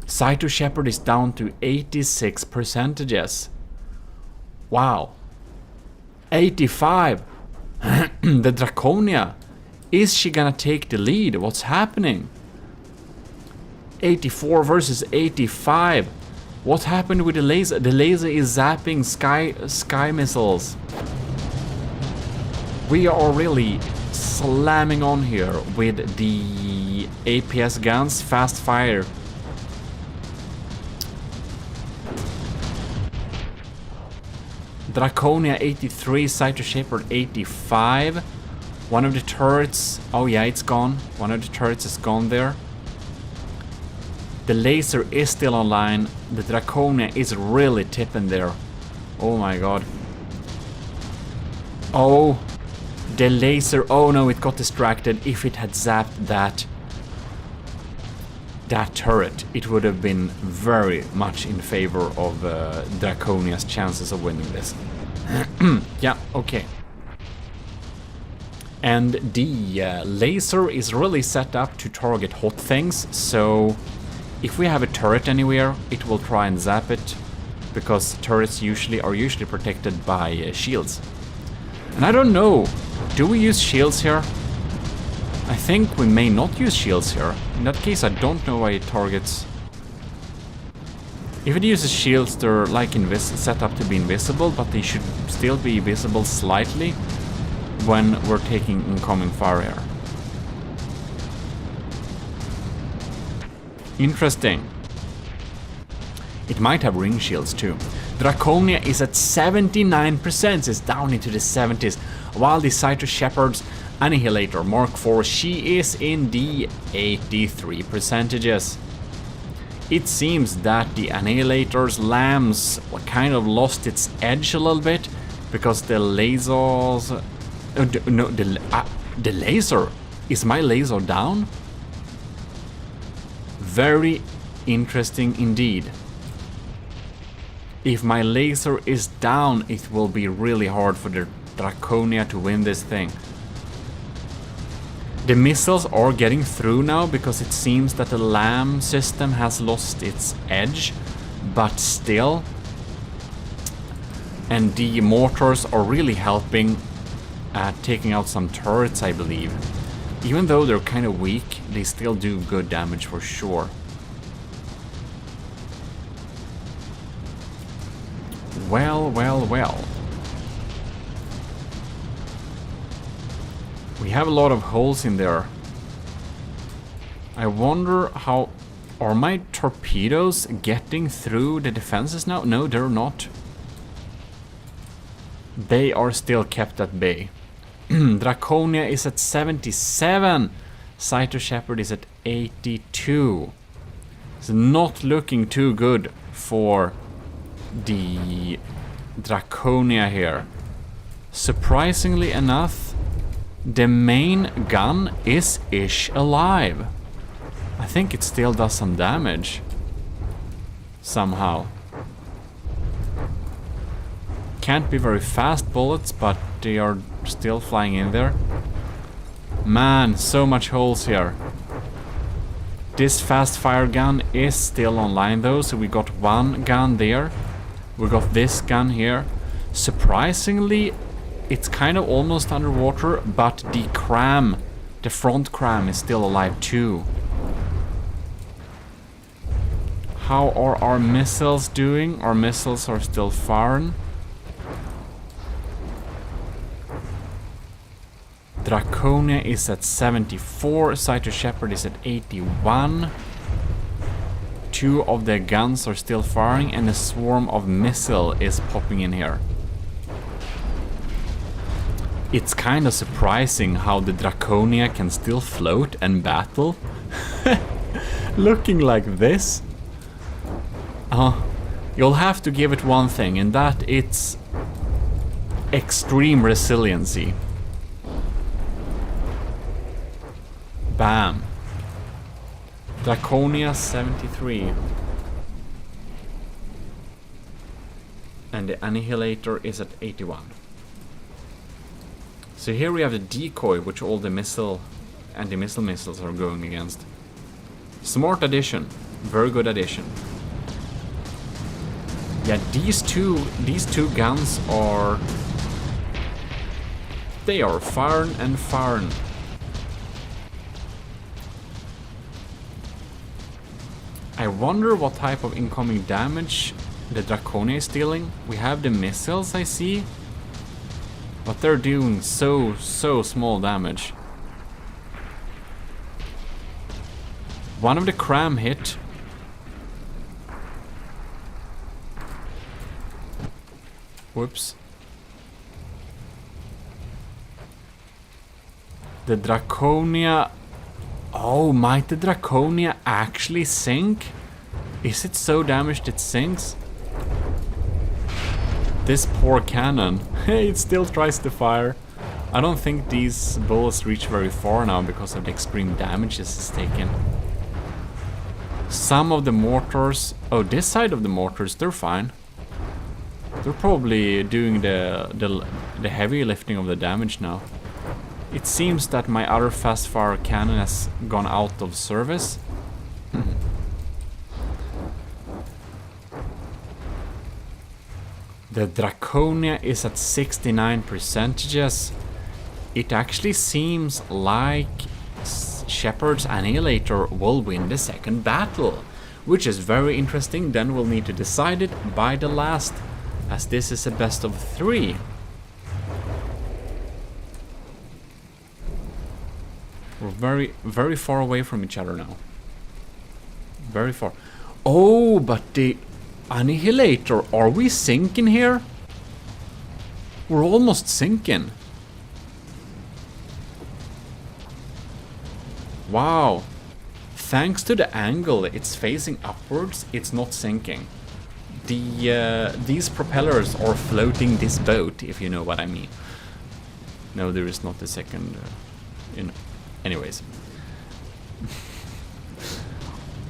Cyto Shepherd is down to 86%. Wow. 85. The Draconia. Is she gonna take the lead? What's happening? 84 versus 85. What happened with the laser? The laser is zapping sky missiles. We are really slamming on here with the APS guns, fast fire. Draconia 83, Cyto Shepherd 85. One of the turrets, oh yeah, it's gone. One of the turrets is gone there. The laser is still online. The Draconia is really tipping there. Oh my god. Oh, the laser, oh no, it got distracted. If it had zapped that turret, it would have been very much in favor of Draconia's chances of winning this. Yeah, okay. And the laser is really set up to target hot things, so if we have a turret anywhere, it will try and zap it, because turrets are usually protected by shields. And I don't know, do we use shields here? I think we may not use shields here. In that case, I don't know why it targets. If it uses shields, they're like set up to be invisible, but they should still be visible slightly when we're taking incoming fire here. Interesting. It might have ring shields too. Draconia is at 79%, it's down into the 70s, while the Cyto Shepherd's Annihilator Mark IV, she is in the 83%. It seems that the Annihilator's lambs kind of lost its edge a little bit, because the lasers... no, the laser! Is my laser down? Very interesting indeed. If my laser is down, it will be really hard for the Draconia to win this thing. The missiles are getting through now, because it seems that the LAM system has lost its edge, but still. And the mortars are really helping at taking out some turrets, I believe. Even though they're kind of weak, they still do good damage for sure. Well, well, well. We have a lot of holes in there. I wonder how... Are my torpedoes getting through the defenses now? No, they're not. They are still kept at bay. Draconia is at 77. Cyto Shepherd is at 82. It's not looking too good for the Draconia here. Surprisingly enough, the main gun is alive. I think it still does some damage. Somehow. Can't be very fast bullets, but they are still flying in there. Man, so much holes here. This fast fire gun is still online though, so we got one gun there. We got this gun here. Surprisingly, it's kind of almost underwater, but the cram, the front cram, is still alive too. How are our missiles doing? Our missiles are still firing. Draconia is at 74. Cyto Shepherd is at 81. 2 of their guns are still firing, and a swarm of missile is popping in here. It's kind of surprising how the Draconia can still float and battle. Looking like this. You'll have to give it one thing, and that it's extreme resiliency. Bam. Draconia 73. And the Annihilator is at 81. So here we have the decoy, which all the anti-missile missiles are going against. Smart addition. Very good addition. Yeah, these two guns are... They are firing and firing. I wonder what type of incoming damage the Draconia is dealing. We have the missiles, I see. But they're doing so small damage. One of the cram hit. Whoops. The Draconia... Oh, might the Draconia actually sink? Is it so damaged it sinks? This poor cannon. It still tries to fire. I don't think these bullets reach very far now because of the extreme damage this is taken. Some of the mortars... Oh, this side of the mortars, they're fine. They're probably doing the heavy lifting of the damage now. It seems that my other fast fire cannon has gone out of service. The Draconia is at 69%. It actually seems like Shepard's Annihilator will win the second battle, which is very interesting. Then we'll need to decide it by the last, as this is a best of 3. We're very far away from each other now. Very far. Oh, but the Annihilator, are we sinking here? We're almost sinking. Wow. Thanks to the angle it's facing upwards, it's not sinking. These propellers are floating this boat, if you know what I mean. No, there is not a second... Anyways.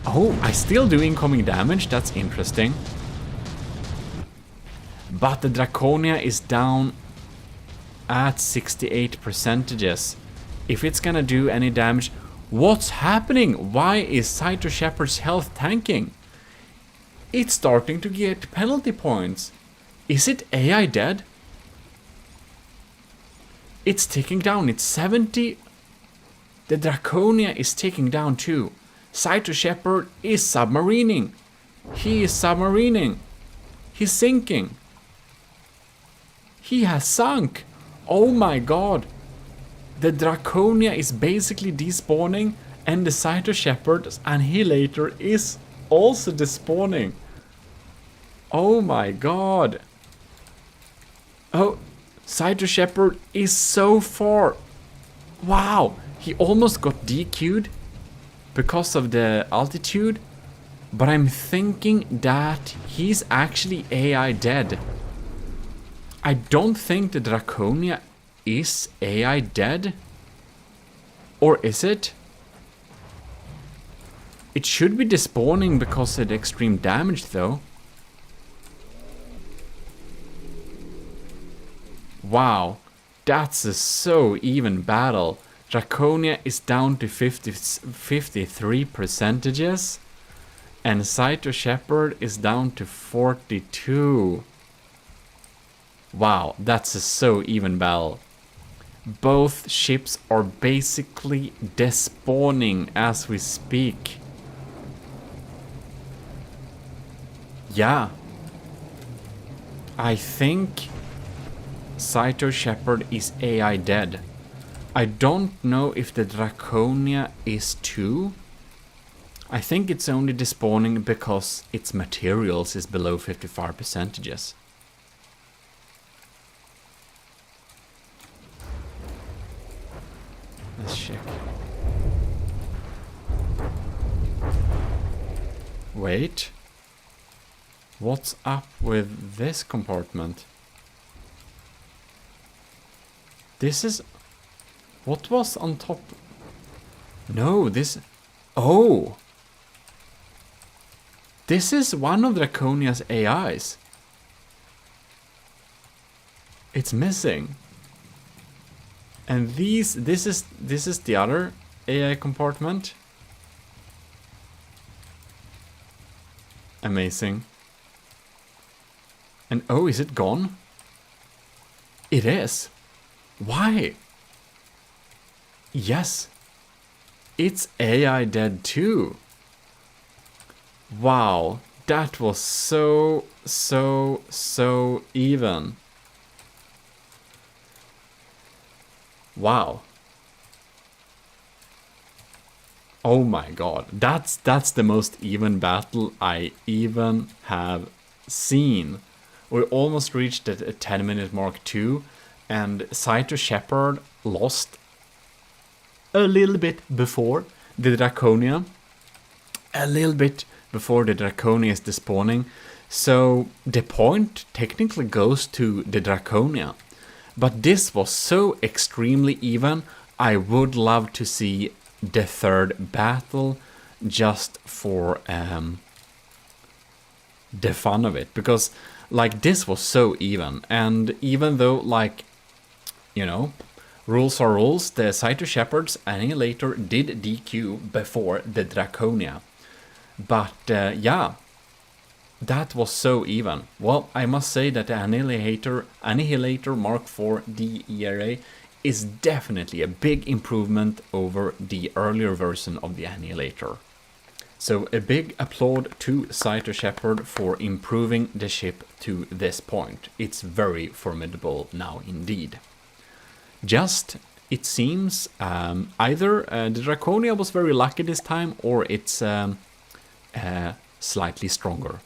Oh, I still do incoming damage. That's interesting. But the Draconia is down at 68%. If it's gonna do any damage... What's happening? Why is Cyto Shepherd's health tanking? It's starting to get penalty points. Is it AI dead? It's ticking down. It's 70... The Draconia is ticking down too. Cyto Shepherd is submarining. He is submarining. He's sinking. He has sunk. Oh my god. The Draconia is basically despawning, and the Cyto Shepherd's Annihilator is also despawning. Oh my god. Oh, Cyto Shepherd is so far. Wow. He almost got DQ'd because of the altitude, but I'm thinking that he's actually AI dead. I don't think the Draconia is AI dead. Or is it? It should be despawning because of the extreme damage though. Wow, that's a so even battle. Draconia is down to 53%, and Cyto Shepherd is down to 42. Wow, that's a so even battle. Both ships are basically despawning as we speak. Yeah. I think Cyto Shepherd is AI dead. I don't know if the Draconia is too. I think it's only despawning because its materials is below 55%. Let's check. Wait. What's up with this compartment? This is... What was on top? No, this... Oh! This is one of Draconia's AIs. It's missing. And this is the other AI compartment. Amazing. And oh, is it gone? It is. Why? Yes. It's AI dead too. Wow. That was so even. Wow. Oh my god. That's the most even battle I even have seen. We almost reached the 10-minute mark too, and Cyto Shepherd lost a little bit before the Draconia. A little bit before the Draconia is despawning. So the point technically goes to the Draconia. But this was so extremely even. I would love to see the third battle just for the fun of it. Because like this was so even. And even though like, you know, rules are rules, the Cyto Shepherd's Annihilator did DQ before the Draconia. But yeah, that was so even. Well, I must say that the Annihilator Mark IV DERA is definitely a big improvement over the earlier version of the Annihilator. So a big applaud to Cyto Shepherd for improving the ship to this point. It's very formidable now indeed. Just, it seems, either the Draconia was very lucky this time, or it's slightly stronger.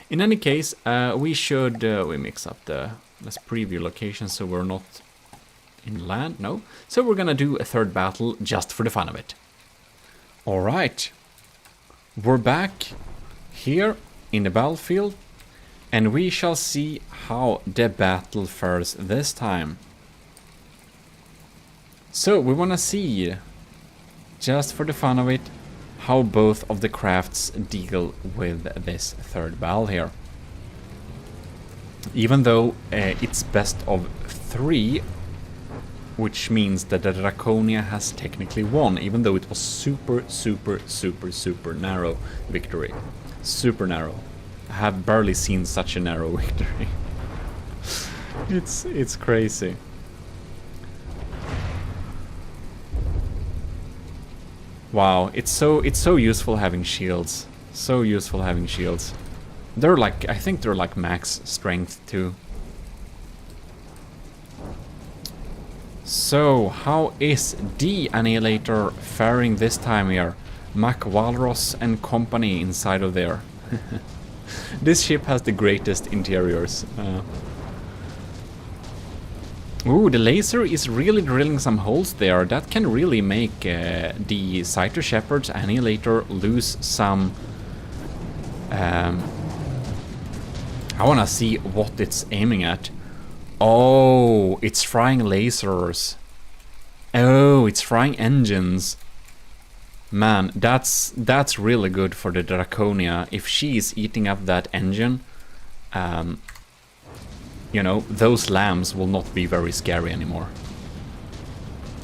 In any case, we should, we mix up the, let's preview location so we're not in land, no. So we're gonna do a third battle just for the fun of it. Alright, we're back here in the battlefield, and we shall see how the battle fares this time. So we wanna see, just for the fun of it, how both of the crafts deal with this third battle here. Even though it's best of 3, which means that the Draconia has technically won, even though it was super narrow victory. Super narrow. I have barely seen such a narrow victory. It's crazy. Wow, it's so useful having shields. So useful having shields. They're like, I think they're like max strength too. So, how is the Annihilator faring this time here? Mac Walros and company inside of there. This ship has the greatest interiors. Ooh, the laser is really drilling some holes there. That can really make the Cyto Shepherd's Annihilator lose some... I wanna see what it's aiming at. Oh, it's frying lasers. Oh, it's frying engines. Man, that's really good for the Draconia. If she is eating up that engine, you know, those lambs will not be very scary anymore.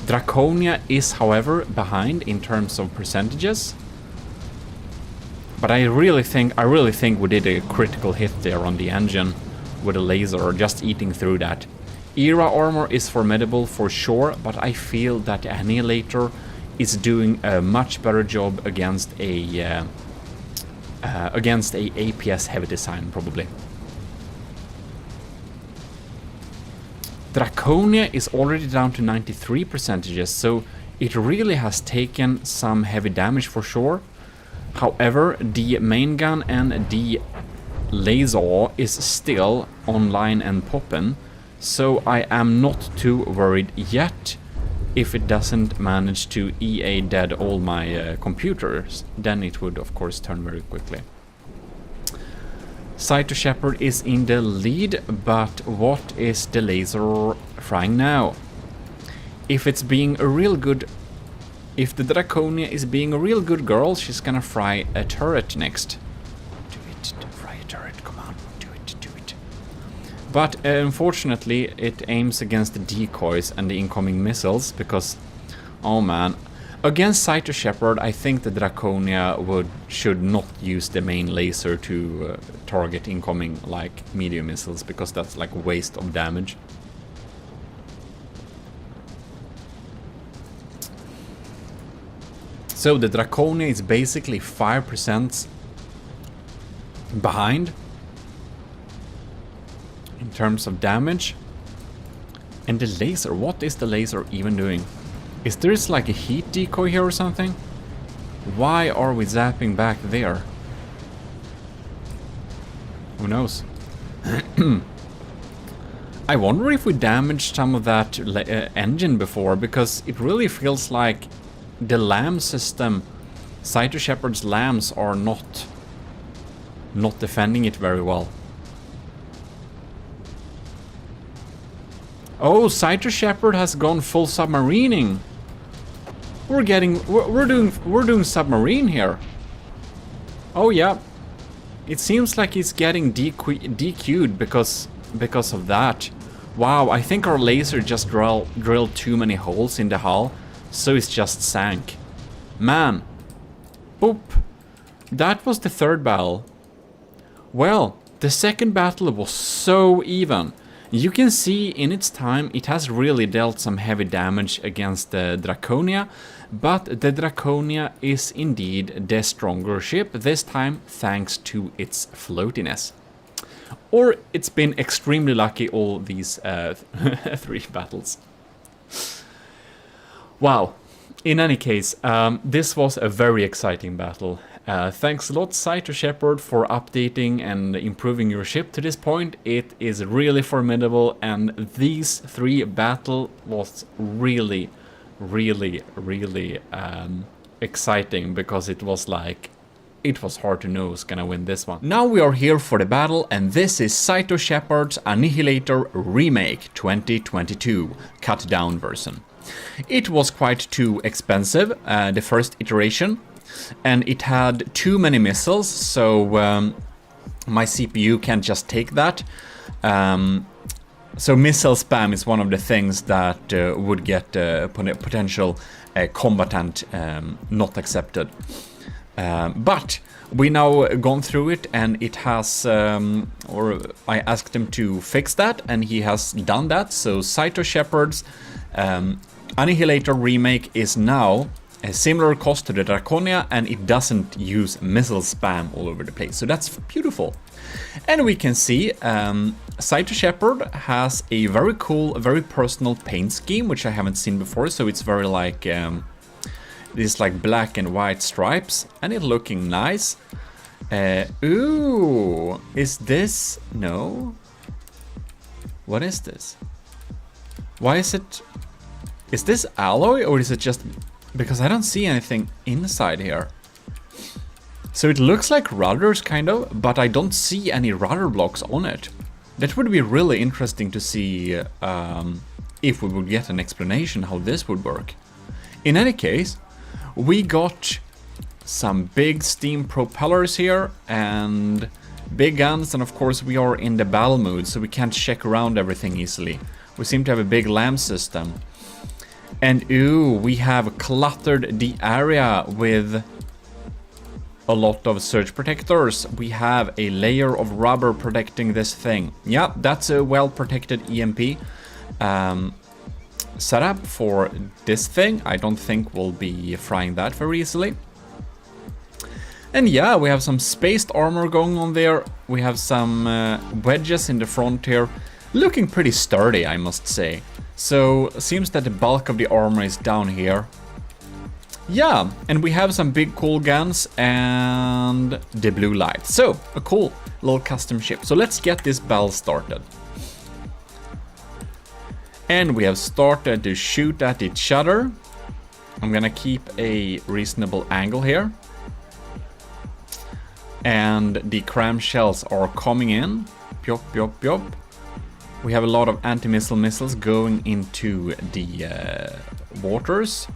Draconia is, however, behind in terms of percentages. But I really think we did a critical hit there on the engine with a laser, just eating through that. Era armor is formidable for sure, but I feel that the Annihilator is doing a much better job against a against a APS heavy design, probably. Draconia is already down to 93%, so it really has taken some heavy damage for sure. However, the main gun and the laser is still online and poppin', so I am not too worried yet. If it doesn't manage to EA dead all my computers, then it would of course turn very quickly. Cyto Shepherd is in the lead, but what is the laser frying now? If it's being a real good... If the Draconia is being a real good girl, she's gonna fry a turret next. Do it, fry a turret, come on, do it. But unfortunately, it aims against the decoys and the incoming missiles, because... Oh man. Against Cyto Shepherd, I think the Draconia should not use the main laser to target incoming, like, medium missiles, because that's like a waste of damage. So the Draconia is basically 5% behind in terms of damage. And the laser, what is the laser even doing? Is there like a heat decoy here or something? Why are we zapping back there? Who knows? I wonder if we damaged some of that engine before, because it really feels like the LAM system, Cyto Shepherd's LAMs are not defending it very well. Oh, Cyto Shepherd has gone full submarining. We're doing submarine here. Oh yeah. It seems like he's getting DQ'd because of that. Wow, I think our laser just drilled too many holes in the hull, so it's just sank. Man. Boop. That was the third battle. Well, the second battle was so even. You can see in its time it has really dealt some heavy damage against the Draconia, but the Draconia is indeed the stronger ship, this time thanks to its floatiness. Or it's been extremely lucky all these 3 battles. Wow. In any case, this was a very exciting battle. Thanks a lot, Cyto Shepherd, for updating and improving your ship to this point. It is really formidable, and these 3 battles was really exciting, because it was like... It was hard to know who's gonna win this one. Now we are here for the battle, and this is Cyto Shepherd's Annihilator Remake 2022, cut down version. It was quite too expensive, the first iteration, and it had too many missiles, so my CPU can't just take that. So missile spam is one of the things that would get potential combatant not accepted. But we now gone through it, and it has, or I asked him to fix that, and he has done that. So Cyto Shepherd's Annihilator Remake is now a similar cost to the Draconia, and it doesn't use missile spam all over the place. So that's beautiful. And we can see Cyto Shepherd has a very cool, very personal paint scheme, which I haven't seen before. So it's very like these like black and white stripes, and it's looking nice. Ooh, is this... No. What is this? Why is it... Is this alloy, or is it just... Because I don't see anything inside here. So it looks like rudders, kind of, but I don't see any rudder blocks on it. That would be really interesting to see if we would get an explanation how this would work. In any case, we got some big steam propellers here and big guns, and of course we are in the battle mode, so we can't check around everything easily. We seem to have a big LAM system. And ooh, we have cluttered the area with a lot of surge protectors. We have a layer of rubber protecting this thing. Yeah, that's a well-protected EMP setup for this thing. I don't think we'll be frying that very easily. And yeah, we have some spaced armor going on there. We have some wedges in the front here. Looking pretty sturdy, I must say. So, seems that the bulk of the armor is down here. Yeah, and we have some big cool guns and the blue light. So, a cool little custom ship. So let's get this battle started. And we have started to shoot at each other. I'm gonna keep a reasonable angle here. And the cram shells are coming in. Pop, pop, pop. We have a lot of anti-missile missiles going into the waters.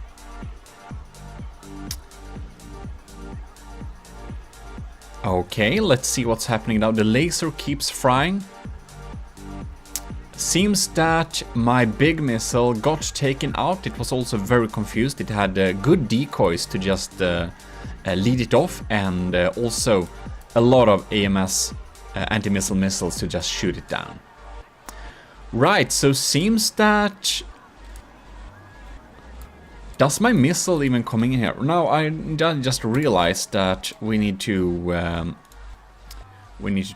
Okay, let's see what's happening now. The laser keeps frying. Seems that my big missile got taken out. It was also very confused. It had good decoys to just lead it off, and also a lot of AMS anti-missile missiles to just shoot it down. Right, so seems that... Does my missile even come in here? No, I just realized that we need to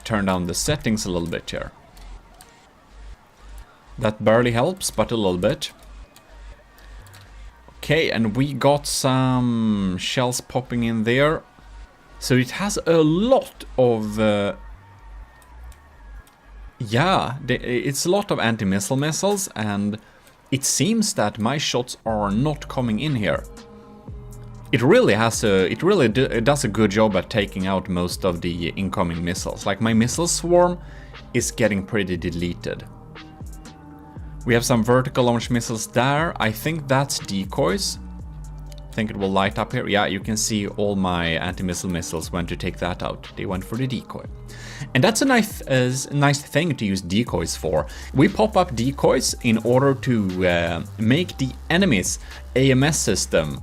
turn down the settings a little bit here. That barely helps, but a little bit. Okay, and we got some shells popping in there. So it has a lot of... it's a lot of anti-missile missiles, and it seems that my shots are not coming in here. It really does a good job at taking out most of the incoming missiles. Like, my missile swarm is getting pretty deleted. We have some vertical launch missiles there. I think that's decoys. I think it will light up here. Yeah, you can see all my anti-missile missiles went to take that out. They went for the decoy. And that's a nice thing to use decoys for. We pop up decoys in order to make the enemy's AMS system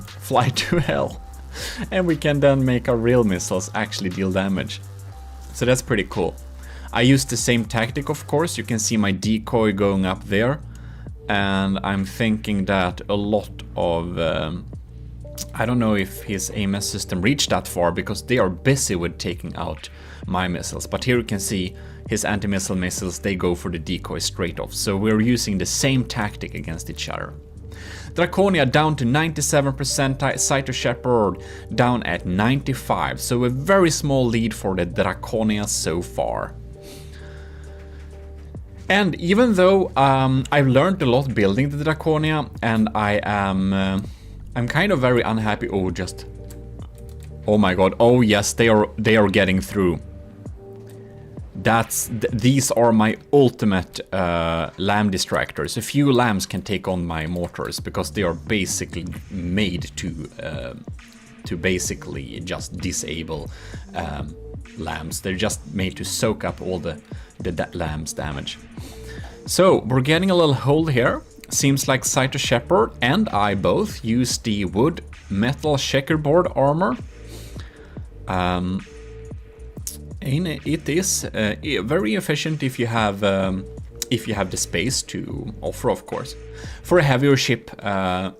fly to hell. And we can then make our real missiles actually deal damage. So that's pretty cool. I used the same tactic, of course. You can see my decoy going up there. And I'm thinking that a lot of... I don't know if his AMS system reached that far, because they are busy with taking out my missiles. But here you can see his anti-missile missiles, they go for the decoy straight off. So we're using the same tactic against each other. Draconia down to 97%, Cyto Shepherd down at 95%. So a very small lead for the Draconia so far. And even though I've learned a lot building the Draconia, and I'm kind of very unhappy. Oh my god! Oh yes, they are getting through. These are my ultimate lamb distractors. A few lambs can take on my mortars because they are basically made to basically just disable lambs. They're just made to soak up all the lamb's damage. So we're getting a little hold here. Seems like Cyto Shepherd and I both use the wood metal checkerboard armor. And it is very efficient if you have the space to offer, of course. For a heavier ship,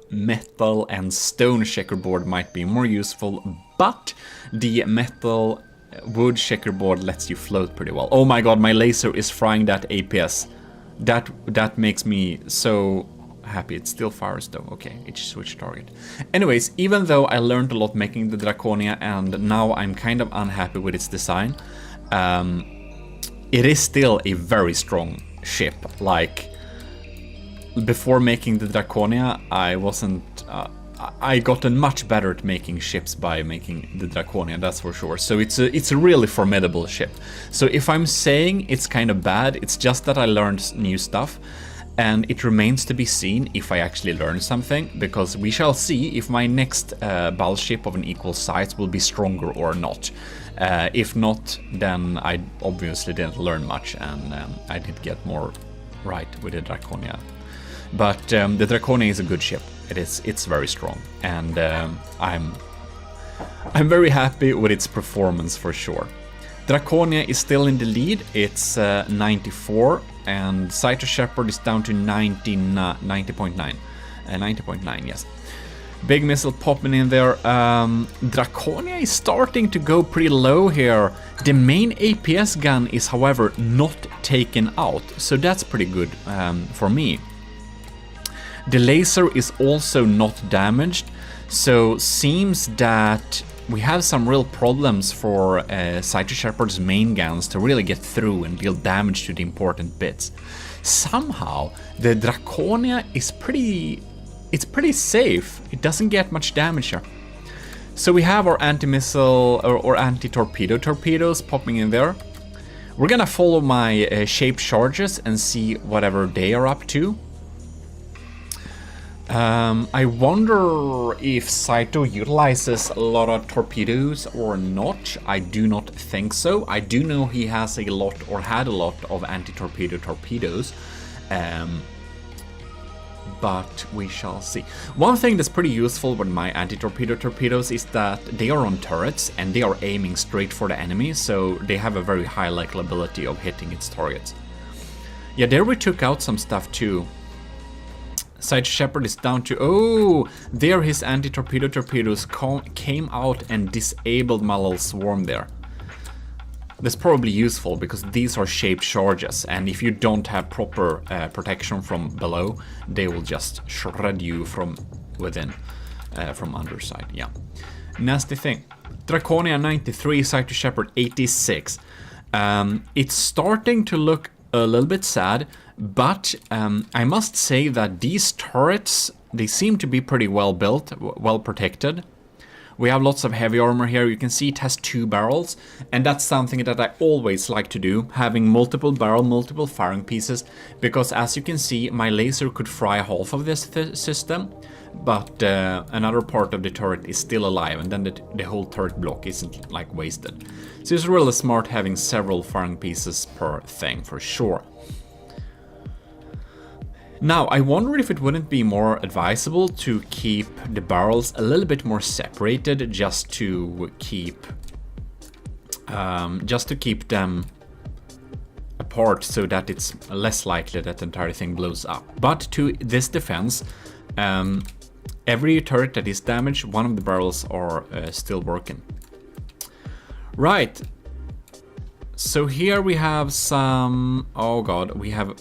metal and stone checkerboard might be more useful, but the metal wood checkerboard lets you float pretty well. Oh my god, my laser is frying that APS. That makes me so happy. It still fires though. Okay, it switched target. Anyways, even though I learned a lot making the Draconia, and now I'm kind of unhappy with its design, it is still a very strong ship. Like, before making the Draconia, I gotten much better at making ships by making the Draconia, that's for sure. So it's a really formidable ship. So if I'm saying it's kind of bad, it's just that I learned new stuff, and it remains to be seen if I actually learn something, because we shall see if my next battleship of an equal size will be stronger or not. If not, then I obviously didn't learn much, and I did get more right with the Draconia. But the Draconia is a good ship. It's very strong, and I'm very happy with its performance for sure. Draconia is still in the lead. It's 94, and Cyto Shepherd is down to 90.9. 90.9, yes. Big missile popping in there. Draconia is starting to go pretty low here. The main APS gun is, however, not taken out, so that's pretty good for me. The laser is also not damaged, so seems that we have some real problems for Cyto Shepherd's main guns to really get through and deal damage to the important bits. Somehow, the Draconia is pretty safe. It doesn't get much damage here. So we have our anti-missile or anti-torpedo torpedoes popping in there. We're gonna follow my shape charges and see whatever they are up to. I wonder if Cyto utilizes a lot of torpedoes or not. I do not think so. I do know he has a lot, or had a lot, of anti-torpedo torpedoes. But we shall see. One thing that's pretty useful with my anti-torpedo torpedoes is that they are on turrets and they are aiming straight for the enemy, so they have a very high likelihood of hitting its targets. Yeah, there we took out some stuff too. Cyto Shepherd is down to... Oh! There his anti-torpedo torpedoes came out and disabled my little swarm there. That's probably useful because these are shaped charges, and if you don't have proper protection from below, they will just shred you from within, from underside. Yeah, nasty thing. Draconia 93, Cyto Shepherd 86. It's starting to look a little bit sad, but I must say that these turrets, they seem to be pretty well built, well protected. We have lots of heavy armor here. You can see it has 2 barrels, and that's something that I always like to do, having multiple barrel, multiple firing pieces, because as you can see, my laser could fry half of this system, but another part of the turret is still alive, and then the whole turret block isn't like wasted. So it's really smart having several firing pieces per thing for sure. Now, I wonder if it wouldn't be more advisable to keep the barrels a little bit more separated, just to keep them apart, so that it's less likely that the entire thing blows up. But to this defense, every turret that is damaged, one of the barrels are still working. Right. So here we have some... Oh god, we have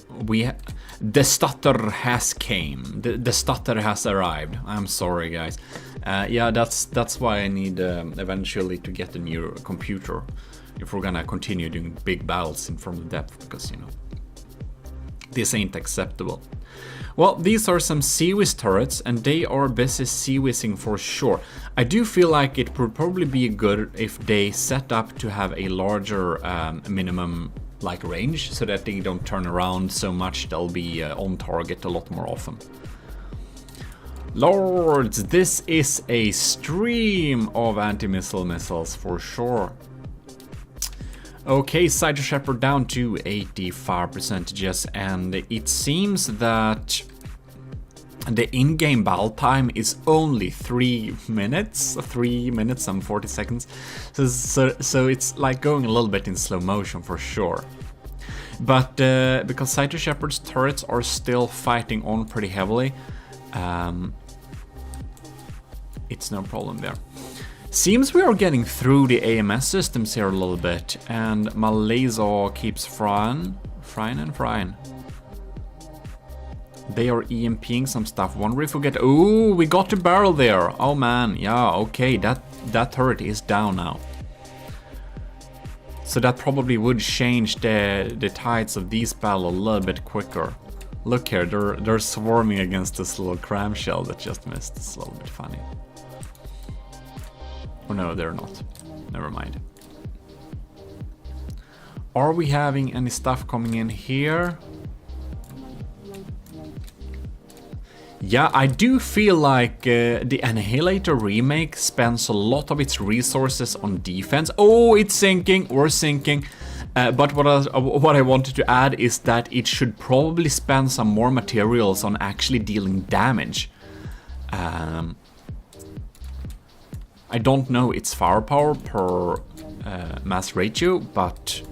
the stutter has came. The stutter has arrived. I'm sorry, guys. Yeah, that's why I need eventually to get a new computer if we're gonna continue doing big battles in from the depth, because you know this ain't acceptable. Well, these are some Sea-Whiz turrets, and they are busy Sea-Whizzing for sure. I do feel like it would probably be good if they set up to have a larger minimum like range, so that they don't turn around so much. They'll be on target a lot more often. Lords, this is a stream of anti-missile missiles for sure. Okay, Cyto Shepherd down to 85%, and it seems that the in-game battle time is only 3 minutes and 40 seconds. So it's like going a little bit in slow motion for sure. But because Cyto Shepherd's turrets are still fighting on pretty heavily, it's no problem there. Seems we are getting through the AMS systems here a little bit, and my laser keeps frying. They are EMPing some stuff. Wonder if we get... Ooh, we got the barrel there. Oh man, yeah, okay, that turret is down now. So that probably would change the tides of these battle a little bit quicker. Look here, they're swarming against this little cram shell that just missed. It's a little bit funny. Oh no, they're not. Never mind. Are we having any stuff coming in here? Yeah, I do feel like the Annihilator remake spends a lot of its resources on defense. Oh, it's sinking, we're sinking. But what I wanted to add is that it should probably spend some more materials on actually dealing damage. I don't know its firepower per mass ratio, but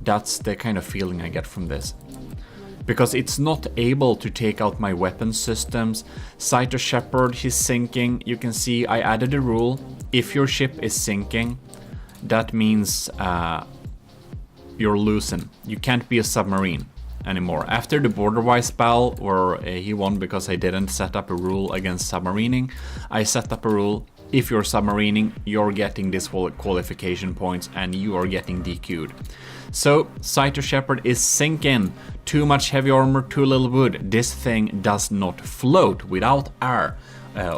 that's the kind of feeling I get from this. because it's not able to take out my weapon systems. Cyto Shepherd, he's sinking. You can see I added a rule. If your ship is sinking, that means you're losing. You can't be a submarine anymore. After the Borderwise spell, where he won because I didn't set up a rule against submarining, I set up a rule. If you're submarining, you're getting disqualification points and you are getting DQ'd. So, Cyto Shepherd is sinking. Too much heavy armor, too little wood. This thing does not float without air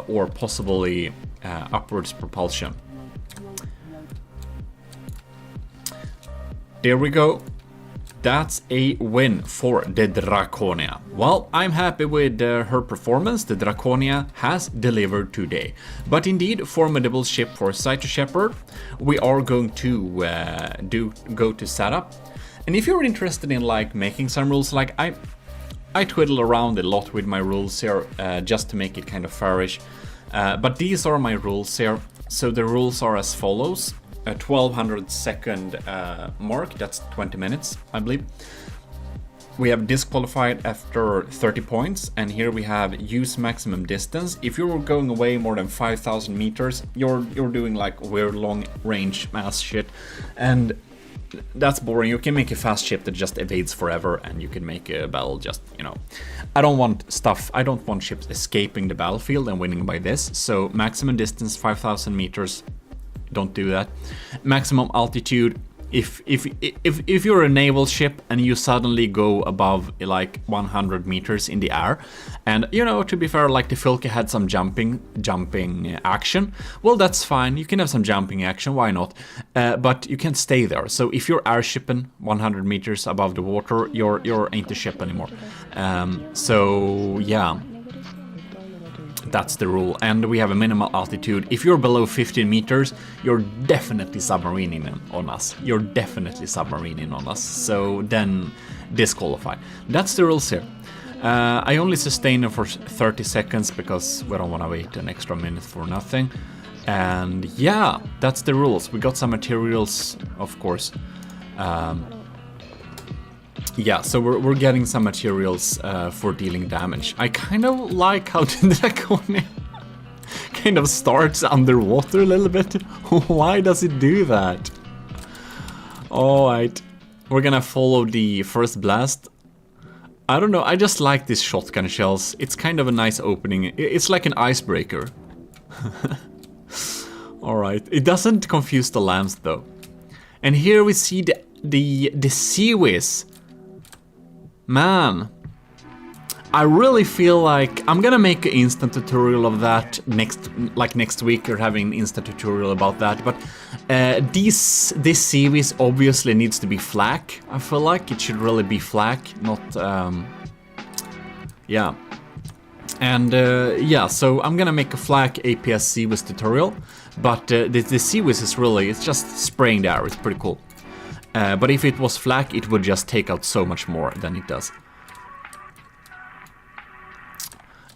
or possibly upwards propulsion. There we go. That's a win for the Draconia. Well, I'm happy with her performance. The Draconia has delivered today. But indeed, formidable ship for Cyto Shepherd. We are going to go to setup. And if you're interested in like making some rules, like I twiddle around a lot with my rules here just to make it kind of fairish. But these are my rules here. So the rules are as follows. A 1200 second mark, that's 20 minutes, I believe. We have disqualified after 30 points, and here we have use maximum distance. If you're going away more than 5,000 meters, you're doing like weird long range mass shit, and that's boring. You can make a fast ship that just evades forever, and you can make a battle just, you know. I don't want ships escaping the battlefield and winning by this, so maximum distance 5,000 meters. Don't do that. Maximum altitude. If you're a naval ship and you suddenly go above like 100 meters in the air, and you know, to be fair, like the Filke had some jumping action, well, that's fine. You can have some jumping action, why not? But you can't stay there. So if you're airshipping 100 meters above the water, you're ain't a ship anymore. So yeah. That's the rule, and we have a minimal altitude. If you're below 15 meters, you're definitely submarining on us. So then disqualified. That's the rules here. I only sustain them for 30 seconds because we don't want to wait an extra minute for nothing. And yeah, that's the rules. We got some materials, of course. Yeah, so we're getting some materials for dealing damage. I kind of like how the Draconia kind of starts underwater a little bit. Why does it do that? Alright, we're gonna follow the first blast. I don't know, I just like these shotgun shells. It's kind of a nice opening. It's like an icebreaker. Alright, it doesn't confuse the lamps though. And here we see the Sea Whiz. Man, I really feel like I'm gonna make an instant tutorial of that next week. You're having an instant tutorial about that, but this Sea Whiz obviously needs to be flak. I feel like it should really be flak, not yeah. And yeah, so I'm gonna make a flak APS Sea Whiz tutorial, but the Sea Whiz is really, it's just spraying the air. It's pretty cool. But if it was flak, it would just take out so much more than it does.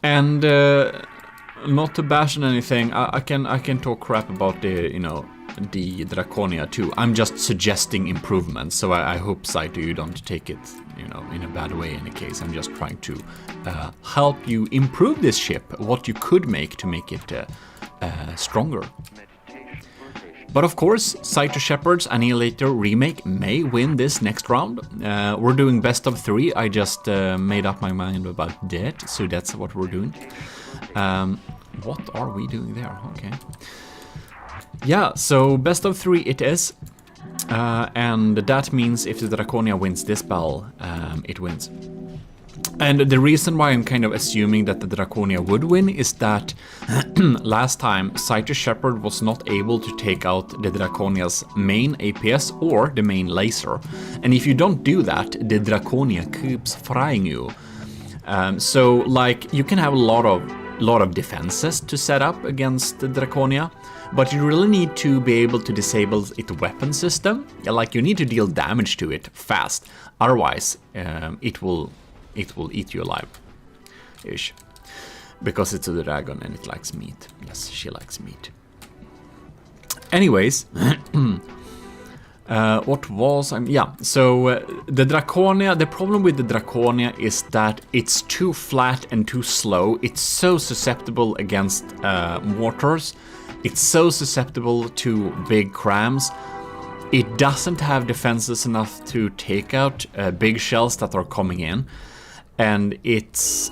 And not to bash on anything, I can talk crap about the, you know, the Draconia too. I'm just suggesting improvements, so I hope, Cyto, you don't take it, you know, in a bad way in any case. I'm just trying to help you improve this ship, what you could make to make it stronger. But of course, Cyto Shepherd's Annihilator remake may win this next round. We're doing best of 3. I just made up my mind about that, so that's what we're doing. What are we doing there? Okay. Yeah, so best of 3 it is. And that means if the Draconia wins this battle, it wins. And the reason why I'm kind of assuming that the Draconia would win is that last time Cyto Shepherd was not able to take out the Draconia's main APS or the main laser. And if you don't do that, the Draconia keeps frying you. So like you can have a lot of defenses to set up against the Draconia, but you really need to be able to disable its weapon system. Like you need to deal damage to it fast, otherwise it will eat you alive, ish, because it's a dragon and it likes meat. Yes, she likes meat. Anyways, What was yeah, so the Draconia, the problem with the Draconia is that it's too flat and too slow. It's so susceptible against mortars. It's so susceptible to big crams. It doesn't have defenses enough to take out big shells that are coming in, and it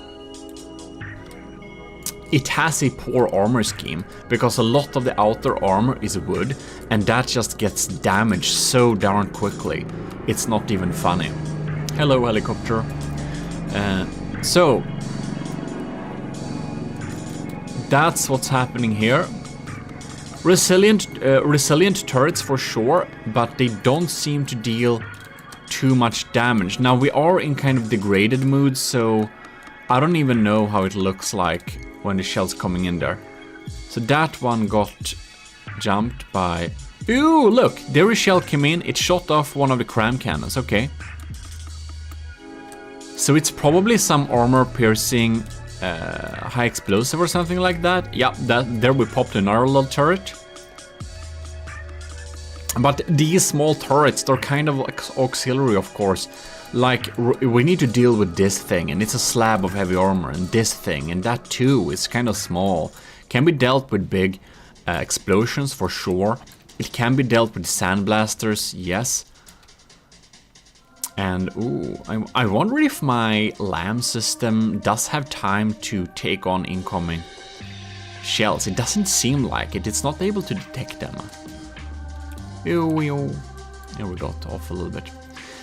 has a poor armor scheme because a lot of the outer armor is wood, and that just gets damaged so darn quickly. It's not even funny. Hello, helicopter. So that's what's happening here. Resilient turrets for sure, but they don't seem to deal too much damage. Now we are in kind of degraded mood, so I don't even know how it looks like when the shell's coming in there. So that one got jumped by... Ooh, look! There a shell came in, it shot off one of the cram cannons, okay. So it's probably some armor-piercing high explosive or something like that. Yeah, there we popped another little turret. But these small turrets, they're kind of auxiliary, of course. Like, we need to deal with this thing, and it's a slab of heavy armor, and this thing, and that too is kind of small. Can be dealt with big explosions, for sure. It can be dealt with sandblasters, yes. And, ooh, I wonder if my LAM system does have time to take on incoming shells. It doesn't seem like it. It's not able to detect them. Ew. There we got off a little bit.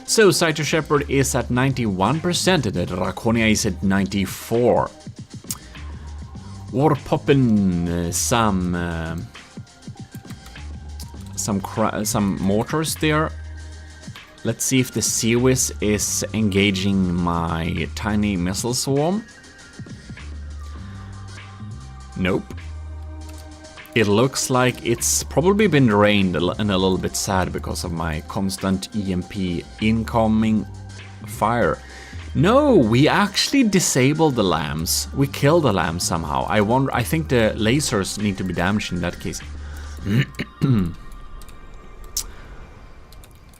So, Cyto Shepherd is at 91%, and the Draconia is at 94%. We're popping some mortars there. Let's see if the Seawiz is engaging my tiny missile swarm. Nope. It looks like it's probably been drained and a little bit sad because of my constant EMP incoming fire. No, we actually disabled the lambs. We killed the lambs somehow. I think the lasers need to be damaged in that case.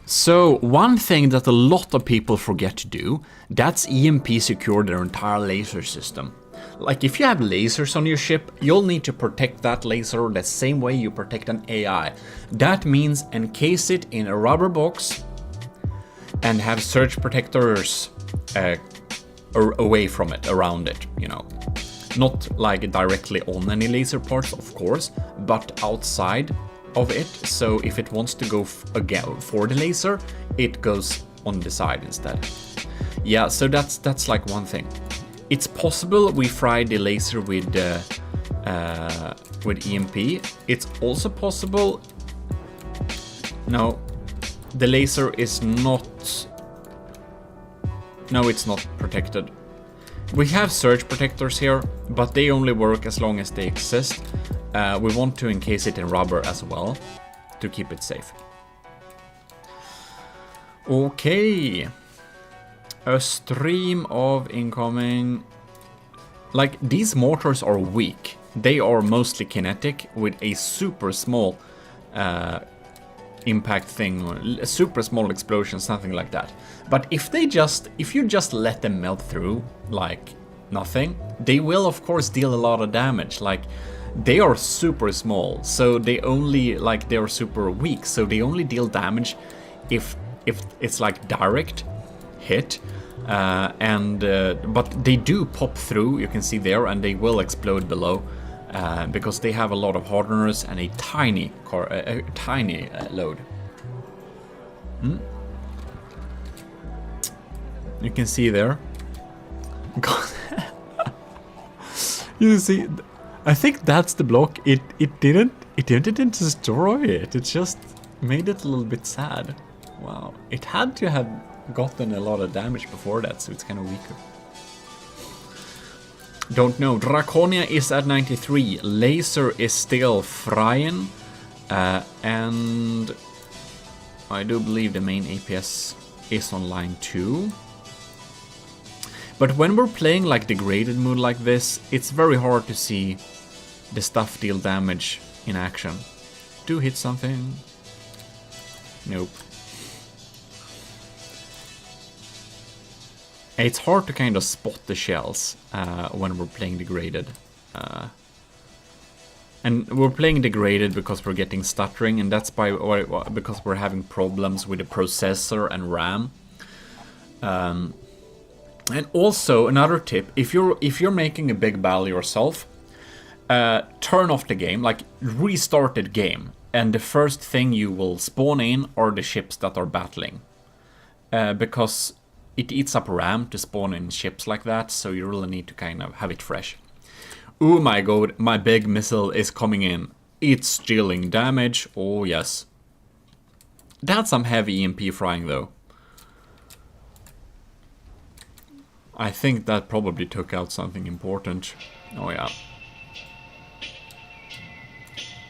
So, one thing that a lot of people forget to do, that's EMP secure their entire laser system. Like, if you have lasers on your ship, you'll need to protect that laser the same way you protect an AI. That means encase it in a rubber box and have surge protectors away from it, around it, you know. Not like directly on any laser parts, of course, but outside of it. So if it wants to go again for the laser, it goes on the side instead. Yeah, so that's like one thing. It's possible we fry the laser with EMP. It's also possible... No, the laser is not... No, it's not protected. We have surge protectors here, but they only work as long as they exist. We want to encase it in rubber as well, to keep it safe. Okay. A stream of incoming... Like, these mortars are weak. They are mostly kinetic with a super small impact thing, or a super small explosion, something like that. But if you just let them melt through like nothing, they will of course deal a lot of damage. Like, they are super small, so they are super weak, so they only deal damage if it's like direct hit. But they do pop through, you can see there, and they will explode below because they have a lot of hardeners and a tiny load. You can see there. You see, I think that's the block. It didn't destroy it. It just made it a little bit sad. Wow, it had to have gotten a lot of damage before that, so it's kind of weaker. Don't know. Draconia is at 93. Laser is still frying. And I do believe the main APS is on line 2. But when we're playing like degraded mode like this, it's very hard to see the stuff deal damage in action. Do hit something? Nope. It's hard to kind of spot the shells when we're playing degraded. And we're playing degraded because we're getting stuttering, and that's because we're having problems with the processor and RAM. And also another tip: if you're making a big battle yourself, turn off the game, like restart the game, and the first thing you will spawn in are the ships that are battling, because it eats up RAM to spawn in ships like that. So you really need to kind of have it fresh. Oh my god, my big missile is coming in. It's dealing damage. Oh yes. That's some heavy EMP frying though. I think that probably took out something important. Oh yeah.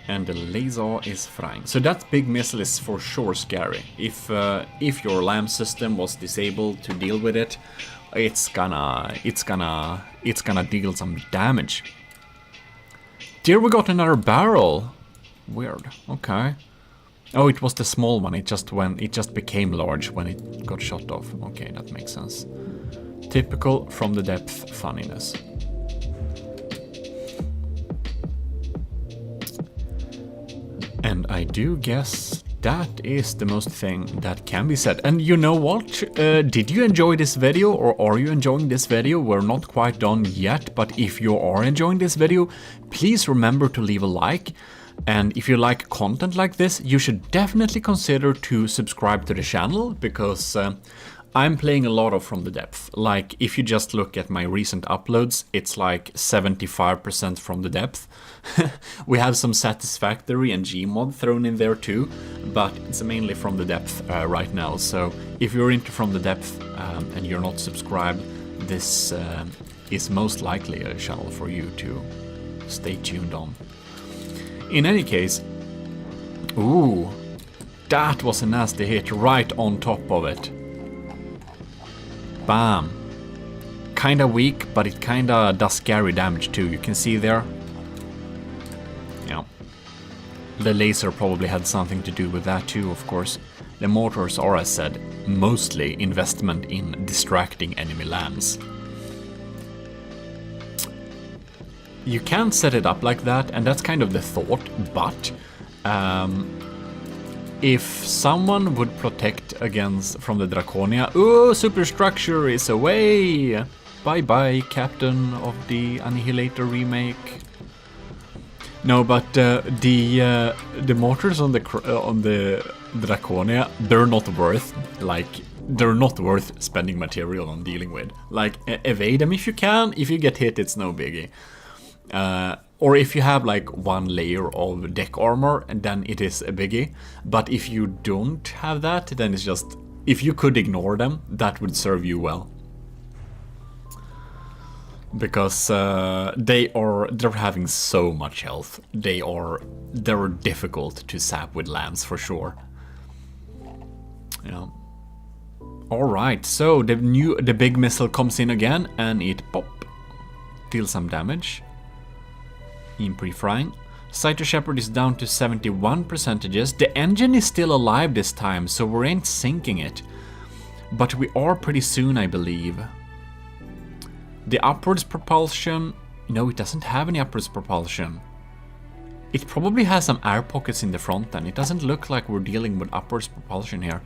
And the laser is frying. So that big missile is for sure scary. If your LAM system was disabled to deal with it, it's gonna deal some damage. There we got another barrel. Weird. Okay. Oh, it was the small one. It just became large when it got shot off. Okay, that makes sense. Typical from the depth funniness. And I do guess that is the most thing that can be said. And you know what? Did you enjoy this video, or are you enjoying this video? We're not quite done yet, but if you are enjoying this video, please remember to leave a like. And if you like content like this, you should definitely consider to subscribe to the channel, because I'm playing a lot of From the Depth. Like, if you just look at my recent uploads, it's like 75% From the Depth. We have some Satisfactory and Gmod thrown in there too, but it's mainly From the Depth right now. So if you're into From the Depth and you're not subscribed, this is most likely a channel for you to stay tuned on. In any case, ooh, that was a nasty hit right on top of it. Bam. Kinda weak, but it kinda does scary damage too. You can see there. Yeah. The laser probably had something to do with that too, of course. The mortars are, as said, mostly investment in distracting enemy lands. You can set it up like that, and that's kind of the thought, but if someone would protect against from the Draconia... Oh, superstructure is away! Bye-bye, Captain of the Annihilator remake. No, but the mortars on the Draconia, they're not worth spending material on dealing with. Like, evade them if you can. If you get hit, it's no biggie. Or if you have like one layer of deck armor, and then it is a biggie. But if you don't have that, then it's just... If you could ignore them, that would serve you well. Because they're having so much health. They're difficult to sap with lambs for sure. Yeah. Alright, so the big missile comes in again, and it pop deals some damage. In pre-frying. Cyto Shepherd is down to 71%. The engine is still alive this time, so we ain't sinking it. But we are pretty soon, I believe. The upwards propulsion... No, it doesn't have any upwards propulsion. It probably has some air pockets in the front then. It doesn't look like we're dealing with upwards propulsion here.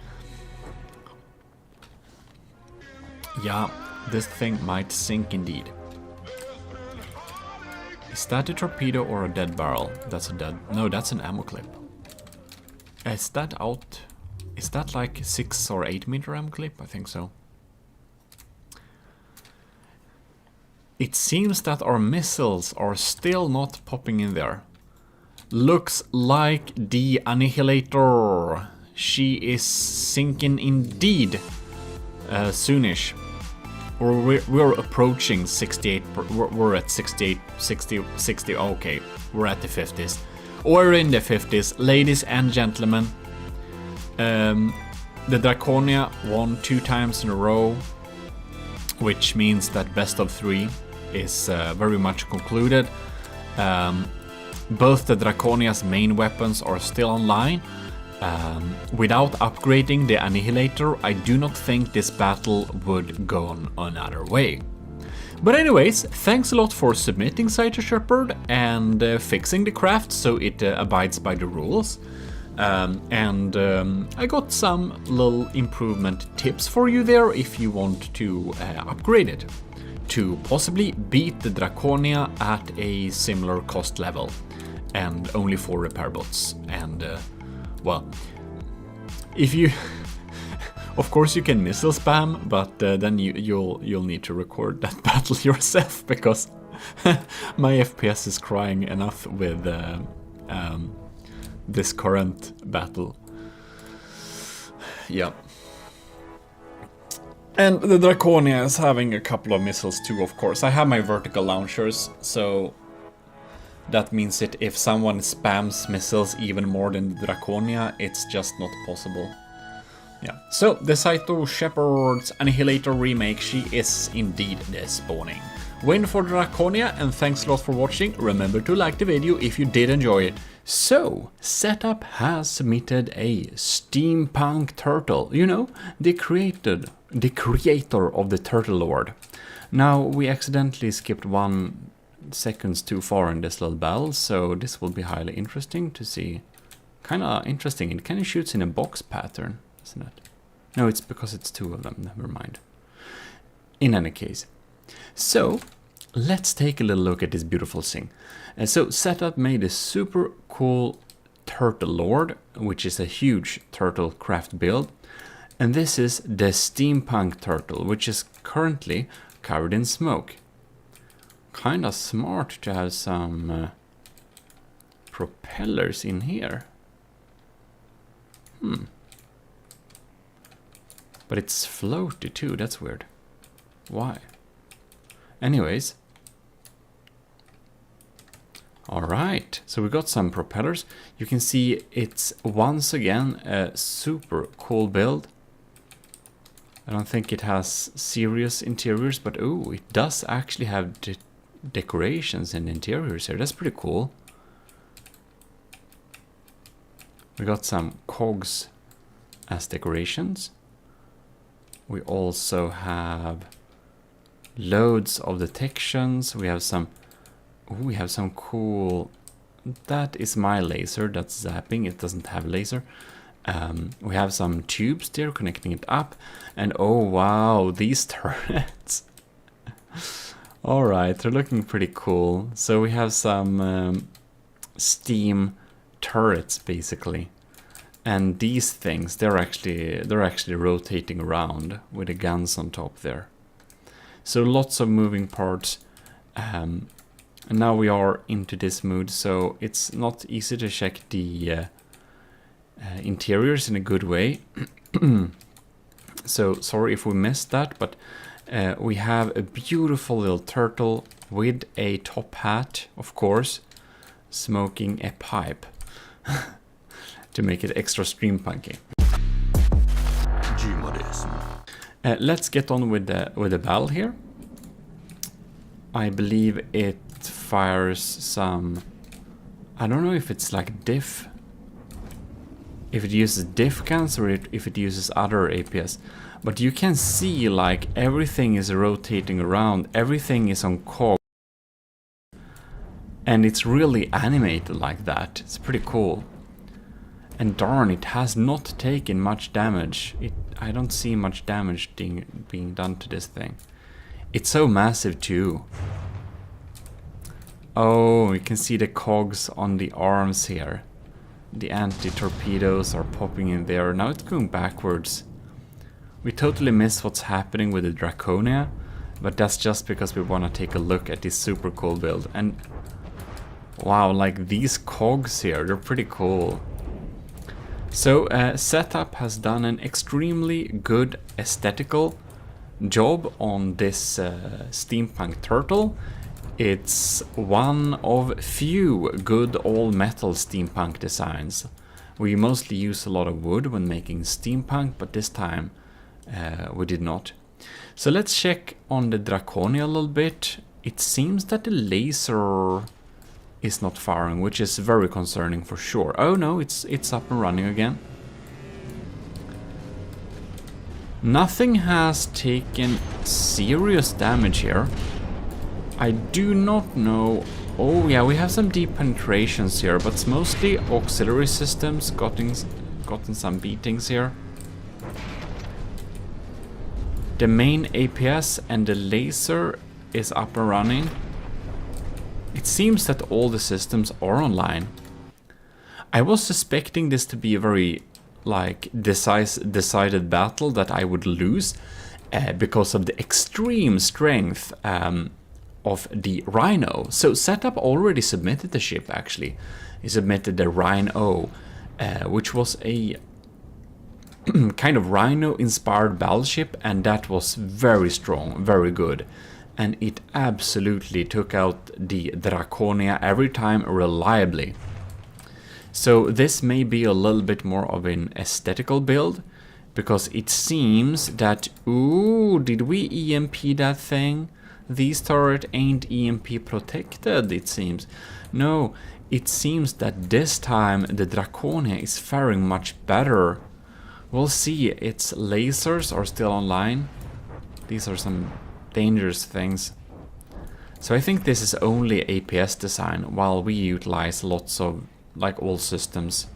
Yeah, this thing might sink indeed. Is that a torpedo or a dead barrel? That's a dead... No, that's an ammo clip. Is that out... Is that like 6 or 8 meter ammo clip? I think so. It seems that our missiles are still not popping in there. Looks like the Annihilator. She is sinking indeed. Soonish. We're approaching 68, we're at 68, 60, okay, we're at the 50s. We're in the 50s, ladies and gentlemen. The Draconia won 2 times in a row, which means that best of 3 is very much concluded. Both the Draconia's main weapons are still online, Without upgrading the Annihilator, I do not think this battle would go on another way. But anyways, thanks a lot for submitting, Cider Shepherd, and fixing the craft so it abides by the rules. I got some little improvement tips for you there if you want to upgrade it to possibly beat the Draconia at a similar cost level and only 4 repair bots. And well, if you of course you can missile spam, but then you'll need to record that battle yourself, because my FPS is crying enough with this current battle. Yeah. And the Draconia is having a couple of missiles too, of course. I have my vertical launchers, so that means that if someone spams missiles even more than the Draconia, it's just not possible. Yeah. So the Saito Shepherd's Annihilator remake, she is indeed despawning. Win for Draconia, and thanks a lot for watching. Remember to like the video if you did enjoy it. So, Setup has submitted a steampunk turtle, you know, the creator of the Turtle Lord. Now, we accidentally skipped 1 second too far in this little battle, so this will be highly interesting to see. Kinda interesting, it kinda shoots in a box pattern, isn't it? No, it's because it's 2 of them, never mind. In any case. So, let's take a little look at this beautiful thing. So, Setup made a super cool Turtle Lord, which is a huge turtle craft build. And this is the Steampunk Turtle, which is currently covered in smoke. Kinda smart to have some propellers in here. But it's floaty too, that's weird. Why? Anyways. Alright, so we got some propellers. You can see it's once again a super cool build. I don't think it has serious interiors, but oh, it does actually have decorations and interiors here. That's pretty cool. We got some cogs as decorations. We also have loads of detections. We have some cool. That is my laser. That's zapping. It doesn't have laser. We have some tubes there connecting it up, and oh wow, these turrets. All right, they're looking pretty cool. So we have some steam turrets basically. And these things, they're actually rotating around with the guns on top there. So lots of moving parts. And now we are into this mood, so it's not easy to check the interiors in a good way. So sorry if we missed that, but we have a beautiful little turtle with a top hat, of course, smoking a pipe. To make it extra steampunky. GMODIST. Let's get on with the battle here. I believe it fires some. I don't know if it's like diff. If it uses diff guns or if it uses other APS, but you can see like everything is rotating around. Everything is on cog, and it's really animated like that. It's pretty cool. And darn, it has not taken much damage. I don't see much damage being done to this thing. It's so massive too. Oh, you can see the cogs on the arms here. The anti-torpedoes are popping in there. Now it's going backwards. We totally miss what's happening with the Draconia, but that's just because we want to take a look at this super cool build. And wow, like these cogs here, they're pretty cool. So Setup has done an extremely good aesthetical job on this steampunk turtle. It's one of few good all-metal steampunk designs. We mostly use a lot of wood when making steampunk, but this time we did not. So let's check on the Draconia a little bit. It seems that the laser is not firing, which is very concerning for sure. Oh no, it's up and running again. Nothing has taken serious damage here. I do not know. Oh yeah, we have some deep penetrations here, but it's mostly auxiliary systems gotten some beatings here. The main APS and the laser is up and running. It seems that all the systems are online. I was suspecting this to be a very like decided battle that I would lose because of the extreme strength of the Rhino. So Setup already submitted the ship actually. He submitted the Rhino, which was a kind of Rhino-inspired battleship, and that was very strong, very good. And it absolutely took out the Draconia every time reliably. So this may be a little bit more of an aesthetical build, because it seems that... Ooh, did we EMP that thing? These turret ain't EMP protected, it seems. No, it seems that this time the Draconia is faring much better. We'll see, its lasers are still online. These are some dangerous things. So I think this is only APS design, while we utilize lots of, like, all systems.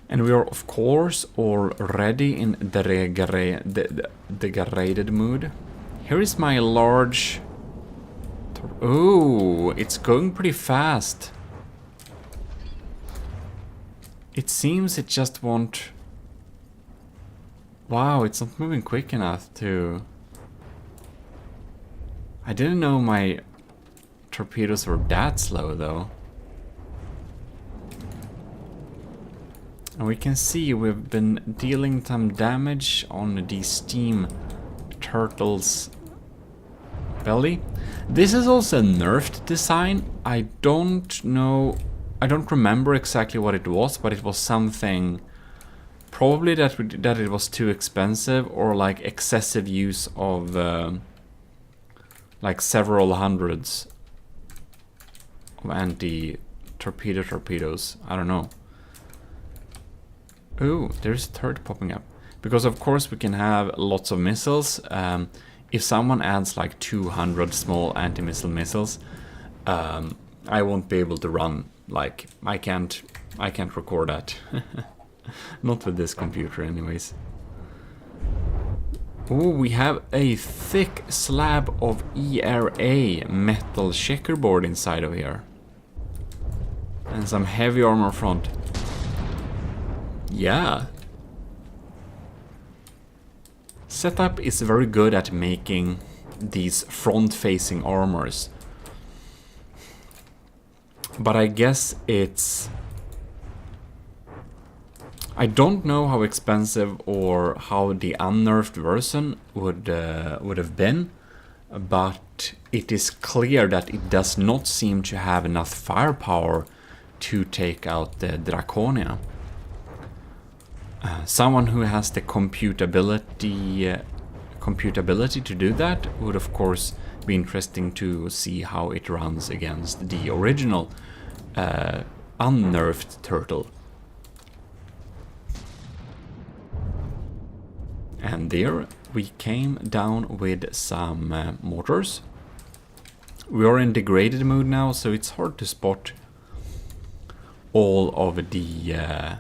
And we are of course already in the degraded mood. Here is my large... Oh, it's going pretty fast. It seems it just won't... Wow, it's not moving quick enough to... I didn't know my torpedoes were that slow though. And we can see we've been dealing some damage on the steam turtle's belly. This is also a nerfed design. I don't know, I don't remember exactly what it was, but it was something probably that it was too expensive, or like excessive use of like several hundreds of torpedoes. I don't know. Oh, there's a turret popping up. Because of course we can have lots of missiles. If someone adds like 200 small anti-missile missiles, I won't be able to run. Like, I can't record that. Not with this computer anyways. Oh, we have a thick slab of ERA metal checkerboard inside of here. And some heavy armor front. Yeah. Setup is very good at making these front-facing armors. But I guess it's... I don't know how expensive or how the unnerfed version would have been, but it is clear that it does not seem to have enough firepower to take out the Draconia. Someone who has the computability to do that would of course be interesting to see how it runs against the original unnerfed turtle. And there we came down with some mortars. We are in degraded mode now, so it's hard to spot all of the...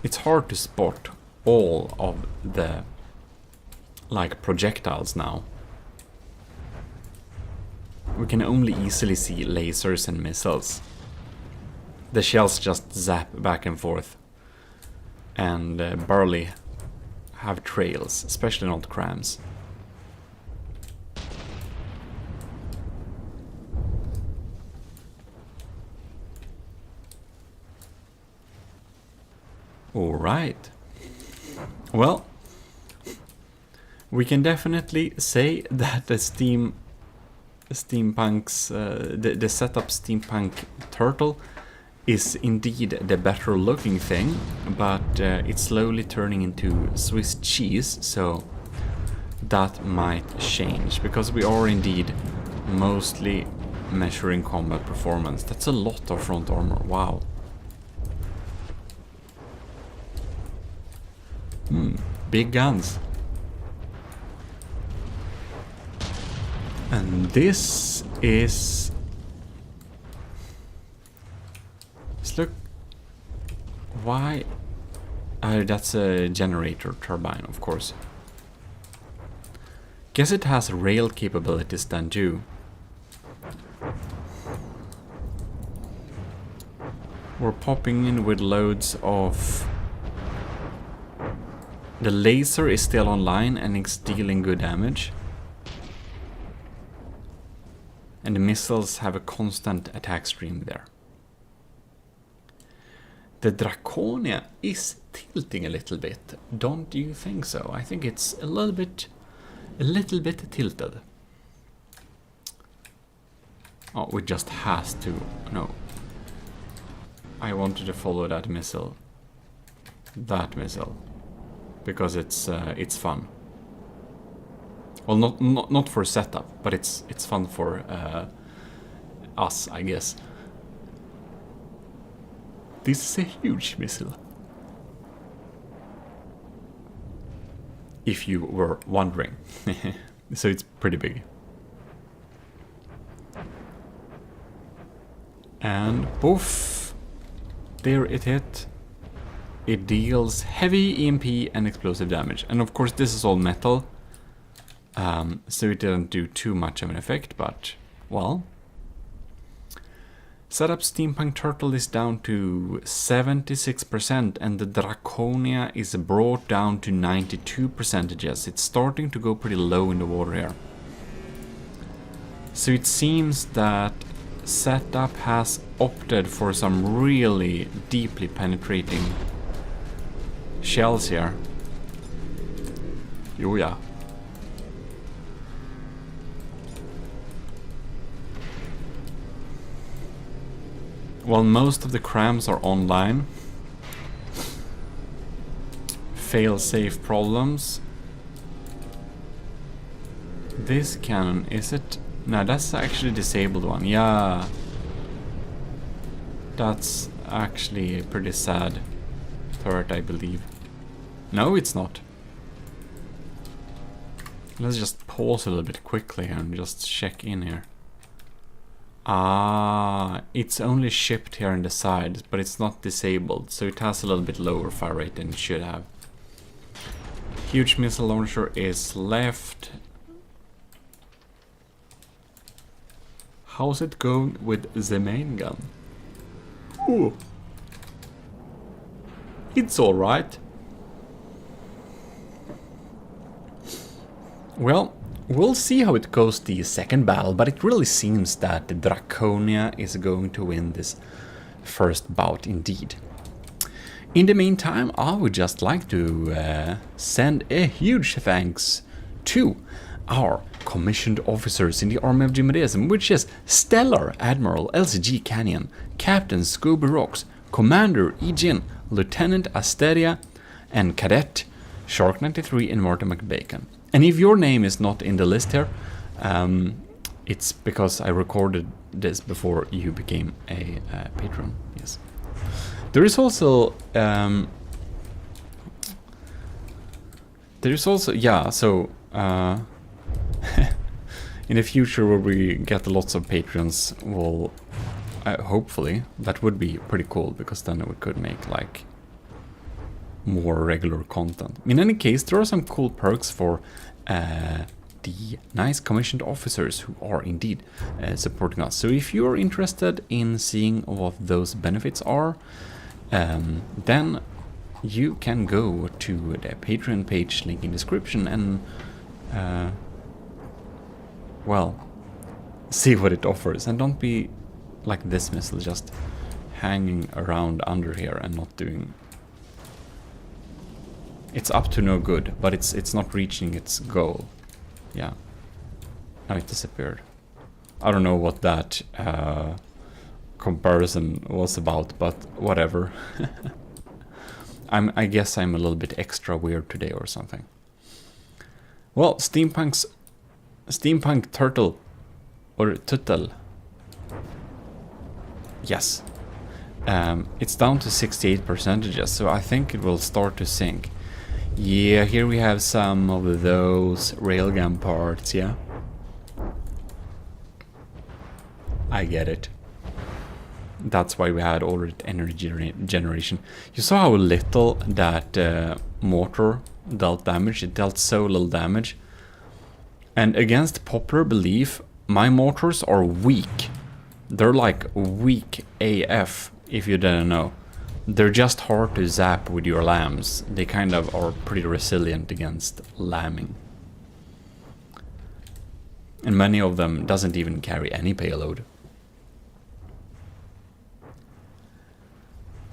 it's hard to spot all of the like projectiles now. We can only easily see lasers and missiles. The shells just zap back and forth and barely have trails, especially not crams. Alright. Well, we can definitely say that the steampunk's the setup steampunk turtle is indeed the better looking thing, but it's slowly turning into Swiss cheese, so that might change, because we are indeed mostly measuring combat performance. That's a lot of front armor, wow. Big guns. And this is... Let's look... Why? That's a generator turbine, of course. Guess it has rail capabilities then too. We're popping in with loads of... The laser is still online and it's dealing good damage. And the missiles have a constant attack stream there. The Draconia is tilting a little bit, don't you think so? I think it's a little bit tilted. Oh, we just has to, no. I wanted to follow that missile. That missile. Because it's fun. Well, not for setup, but it's fun for us, I guess. This is a huge missile. If you were wondering. So it's pretty big. And poof! There it hit. It deals heavy EMP and explosive damage. And of course this is all metal. So it didn't do too much of an effect, but, well. Setup Steampunk Turtle is down to 76% and the Draconia is brought down to 92%. It's starting to go pretty low in the water here. So it seems that Setup has opted for some really deeply penetrating shells here. Oh yeah. Well, most of the crams are online. Fail-safe problems. This cannon, is it? No, that's actually a disabled one. Yeah. That's actually a pretty sad turret, I believe. No, it's not. Let's just pause a little bit quickly and just check in here. Ah, it's only shipped here on the side, but it's not disabled, so it has a little bit lower fire rate than it should have. Huge missile launcher is left. How's it going with the main gun? Ooh. It's alright. Well, we'll see how it goes the second battle, but it really seems that the Draconia is going to win this first bout indeed. In the meantime, I would just like to send a huge thanks to our commissioned officers in the Army of GMODIST, which is Stellar Admiral LCG Canyon, Captain Scooby Rocks, Commander Ejin, Lieutenant Asteria, and Cadet Shark93 and Martin McBacon. And if your name is not in the list here, it's because I recorded this before you became a patron. Yes. There is also yeah. So in the future, where we get lots of patrons, we'll hopefully that would be pretty cool, because then we could make like more regular content. In any case, there are some cool perks for the nice commissioned officers who are indeed supporting us. So if you're interested in seeing what those benefits are, then you can go to the Patreon page, link in description, and well, see what it offers. And don't be like this missile, just hanging around under here and not doing... It's up to no good, but it's not reaching its goal. Yeah. Now it disappeared. I don't know what that comparison was about, but whatever. I guess I'm a little bit extra weird today or something. Well, Steampunk Turtle, or Tuttle. Yes. It's down to 68%, so I think it will start to sink. Yeah, here we have some of those railgun parts, yeah. I get it. That's why we had all that energy generation. You saw how little that mortar dealt damage. It dealt so little damage. And against popular belief, my mortars are weak. They're like weak AF, if you didn't know. They're just hard to zap with your lambs. They kind of are pretty resilient against lambing. And many of them doesn't even carry any payload.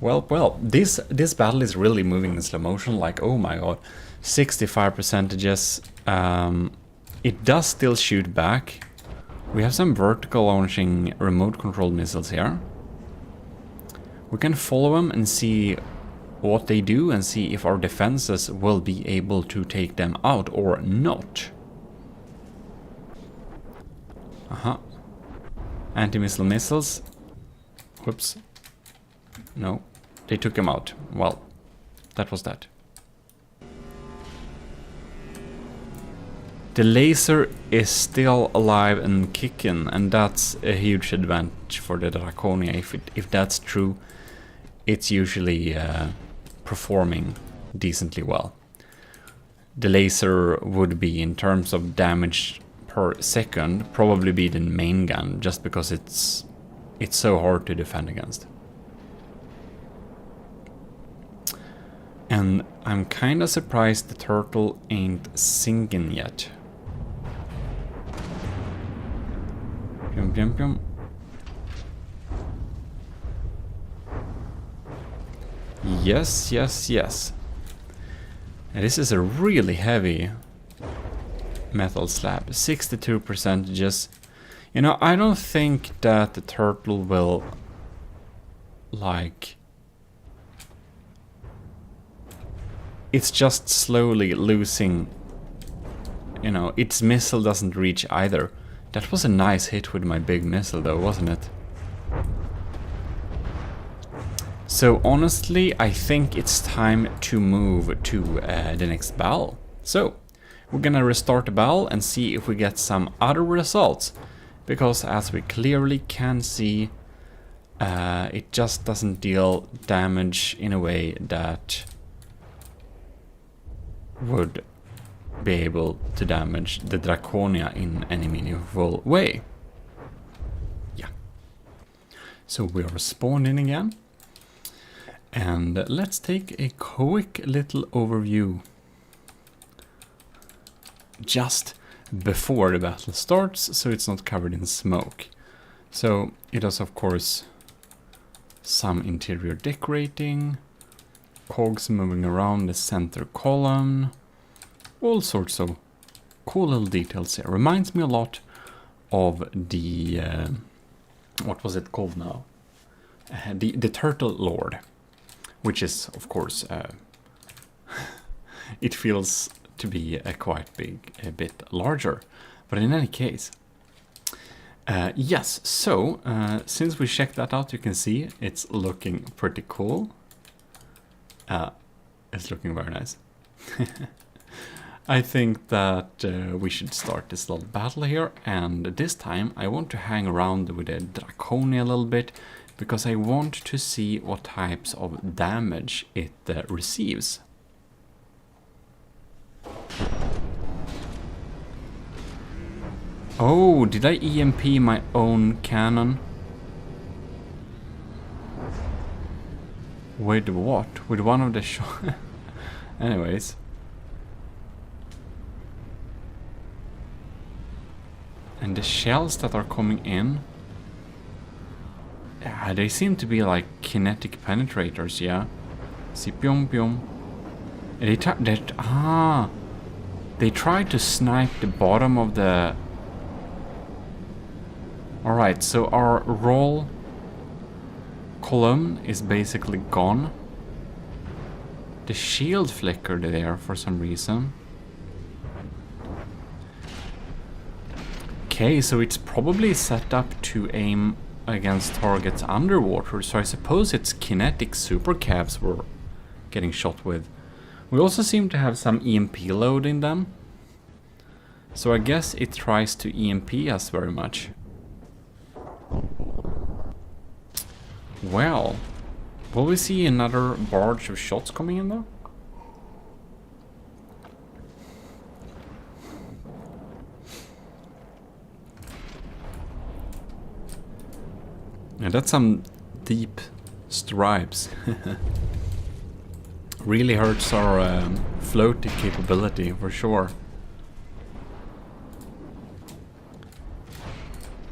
Well, this battle is really moving in slow motion, like, oh my god. 65%. It does still shoot back. We have some vertical launching remote controlled missiles here. We can follow them and see what they do and see if our defenses will be able to take them out or not. Anti-missile missiles. Whoops. No. They took him out. Well, that was that. The laser is still alive and kicking, and that's a huge advantage for the Draconia. If that's true, it's usually performing decently well. The laser would be, in terms of damage per second, probably be the main gun, just because it's so hard to defend against. And I'm kinda surprised the turtle ain't sinking yet. Pyum, pyum, pyum. Yes, yes, yes. And this is a really heavy metal slab. 62% just... You know, I don't think that the turtle will... like... It's just slowly losing... You know, its missile doesn't reach either. That was a nice hit with my big missile though, wasn't it? So honestly, I think it's time to move to the next battle. So, we're gonna restart the battle and see if we get some other results. Because as we clearly can see, it just doesn't deal damage in a way that would be able to damage the Draconia in any meaningful way. Yeah. So we are spawned in again. And let's take a quick little overview just before the battle starts, so it's not covered in smoke. So it has, of course, some interior decorating, cogs moving around the center column, all sorts of cool little details here. Reminds me a lot of the what was it called now? The Turtle Lord. Which is, of course, it feels to be quite big, a bit larger. But in any case, yes, so since we checked that out, you can see it's looking pretty cool. It's looking very nice. I think that we should start this little battle here, and this time I want to hang around with the Draconia a little bit, because I want to see what types of damage it receives. Oh, did I EMP my own cannon? With what? With one of the shots? Anyways. And the shells that are coming in, yeah, they seem to be like kinetic penetrators, yeah. See, pyum pyum. They tried to snipe the bottom of the... Alright, so our roll column is basically gone. The shield flickered there for some reason. Okay, so it's probably set up to aim against targets underwater, so I suppose it's kinetic super cabs we're getting shot with. We also seem to have some EMP load in them, so I guess it tries to EMP us very much. Well, will we see another barge of shots coming in though? Yeah, that's some deep stripes. Really hurts our floating capability for sure.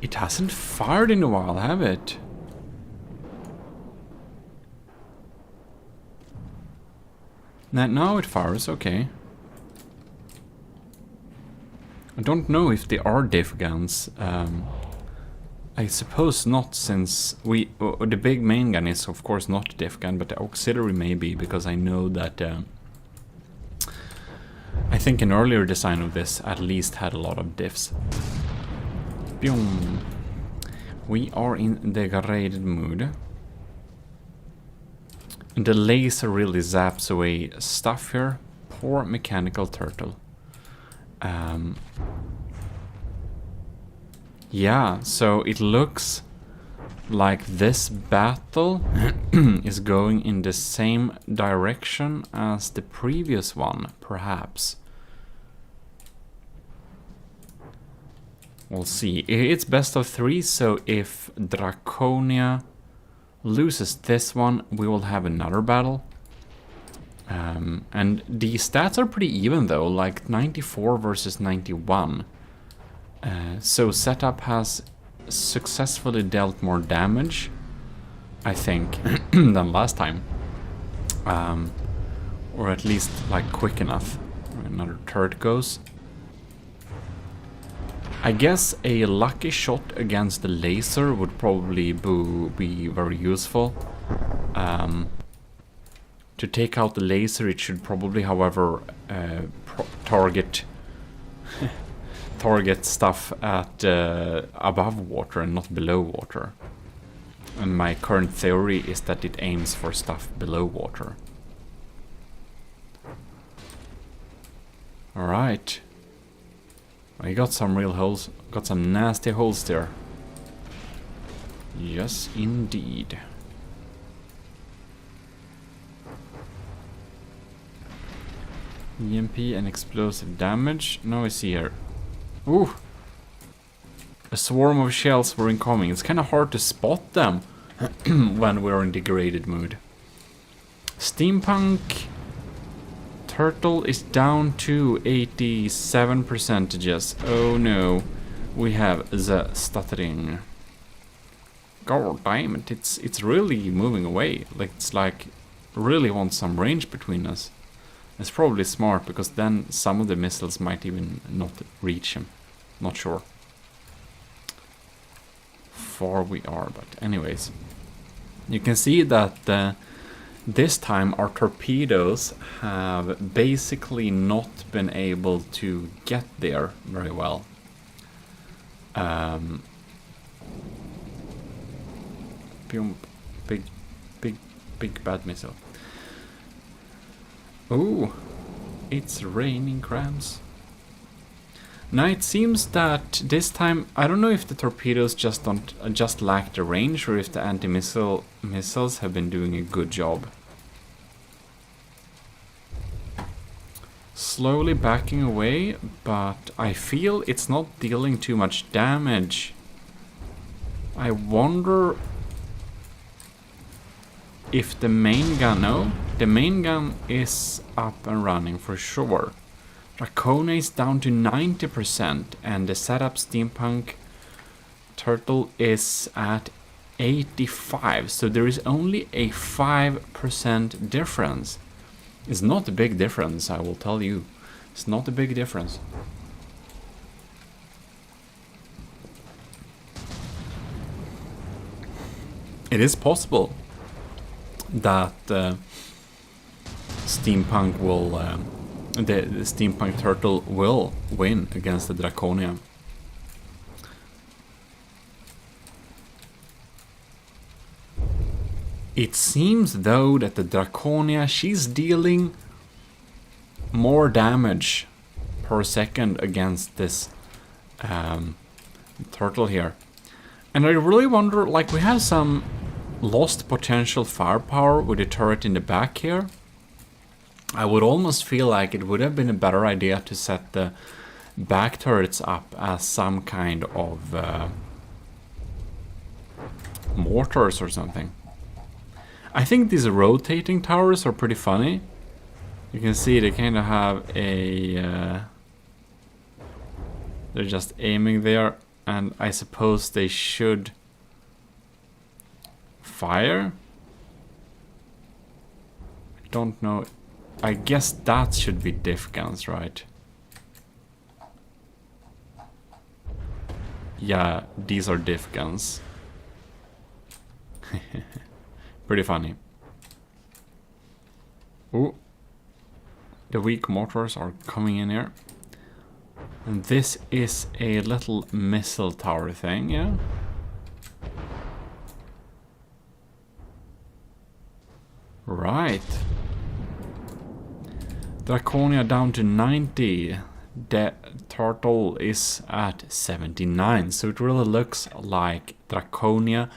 It hasn't fired in a while, have it? Now it fires, okay. I don't know if they are diff guns. I suppose not, since the big main gun is of course not a diff gun, but the auxiliary may be, because I know that I think an earlier design of this at least had a lot of diffs. Boom. We are in degraded mood. And the laser really zaps away stuff here. Poor mechanical turtle. Yeah, so it looks like this battle is going in the same direction as the previous one, perhaps. We'll see. It's best of 3, so if Draconia loses this one, we will have another battle. And the stats are pretty even though, like 94 versus 91. So setup has successfully dealt more damage, I think, than last time. Or at least like quick enough. Another turret goes. I guess a lucky shot against the laser would probably be very useful. To take out the laser, it should probably, however, target stuff at above water and not below water. And my current theory is that it aims for stuff below water. Alright. I got some real holes, got some nasty holes there. Yes, indeed. EMP and explosive damage. Now I see here. Ooh! A swarm of shells were incoming. It's kind of hard to spot them when we're in degraded mood. Steampunk turtle is down to 87%. Oh no, we have the stuttering. God damn it! It's really moving away. Like it's like really wants some range between us. It's probably smart, because then some of the missiles might even not reach him. Not sure. Far we are, but anyways. You can see that this time our torpedoes have basically not been able to get there very well. Big bad missile. Ooh, it's raining crabs. Now it seems that this time, I don't know if the torpedoes just lack the range, or if the anti-missile missiles have been doing a good job. Slowly backing away, but I feel it's not dealing too much damage. I wonder if the main gun... No, the main gun is up and running for sure. Draconia is down to 90%, and the setup steampunk turtle is at 85%. So there is only a 5% difference. It's not a big difference, I will tell you. It's not a big difference. It is possible that steampunk will the steampunk turtle will win against the Draconia. It seems though that the Draconia, she's dealing more damage per second against this turtle here. And I really wonder, like, we have some lost potential firepower with the turret in the back here. I would almost feel like it would have been a better idea to set the back turrets up as some kind of mortars or something. I think these rotating towers are pretty funny. You can see they kind of have a... they're just aiming there, and I suppose they should fire? I don't know. I guess that should be diff guns, right? Yeah, these are diff guns. Pretty funny. Ooh. The weak mortars are coming in here. And this is a little missile tower thing, yeah? Right. Draconia down to 90. The turtle is at 79. So it really looks like Draconia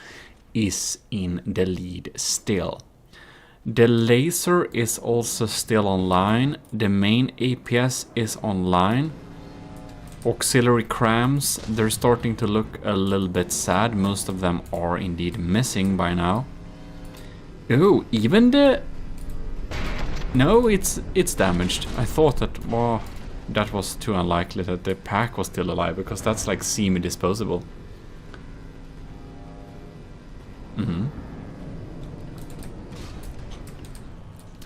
is in the lead still. The laser is also still online. The main APS is online. Auxiliary crams, they're starting to look a little bit sad. Most of them are indeed missing by now. Oh, even the... No, it's damaged. I thought that, well, that was too unlikely that the pack was still alive, because that's like semi-disposable. Mm-hmm.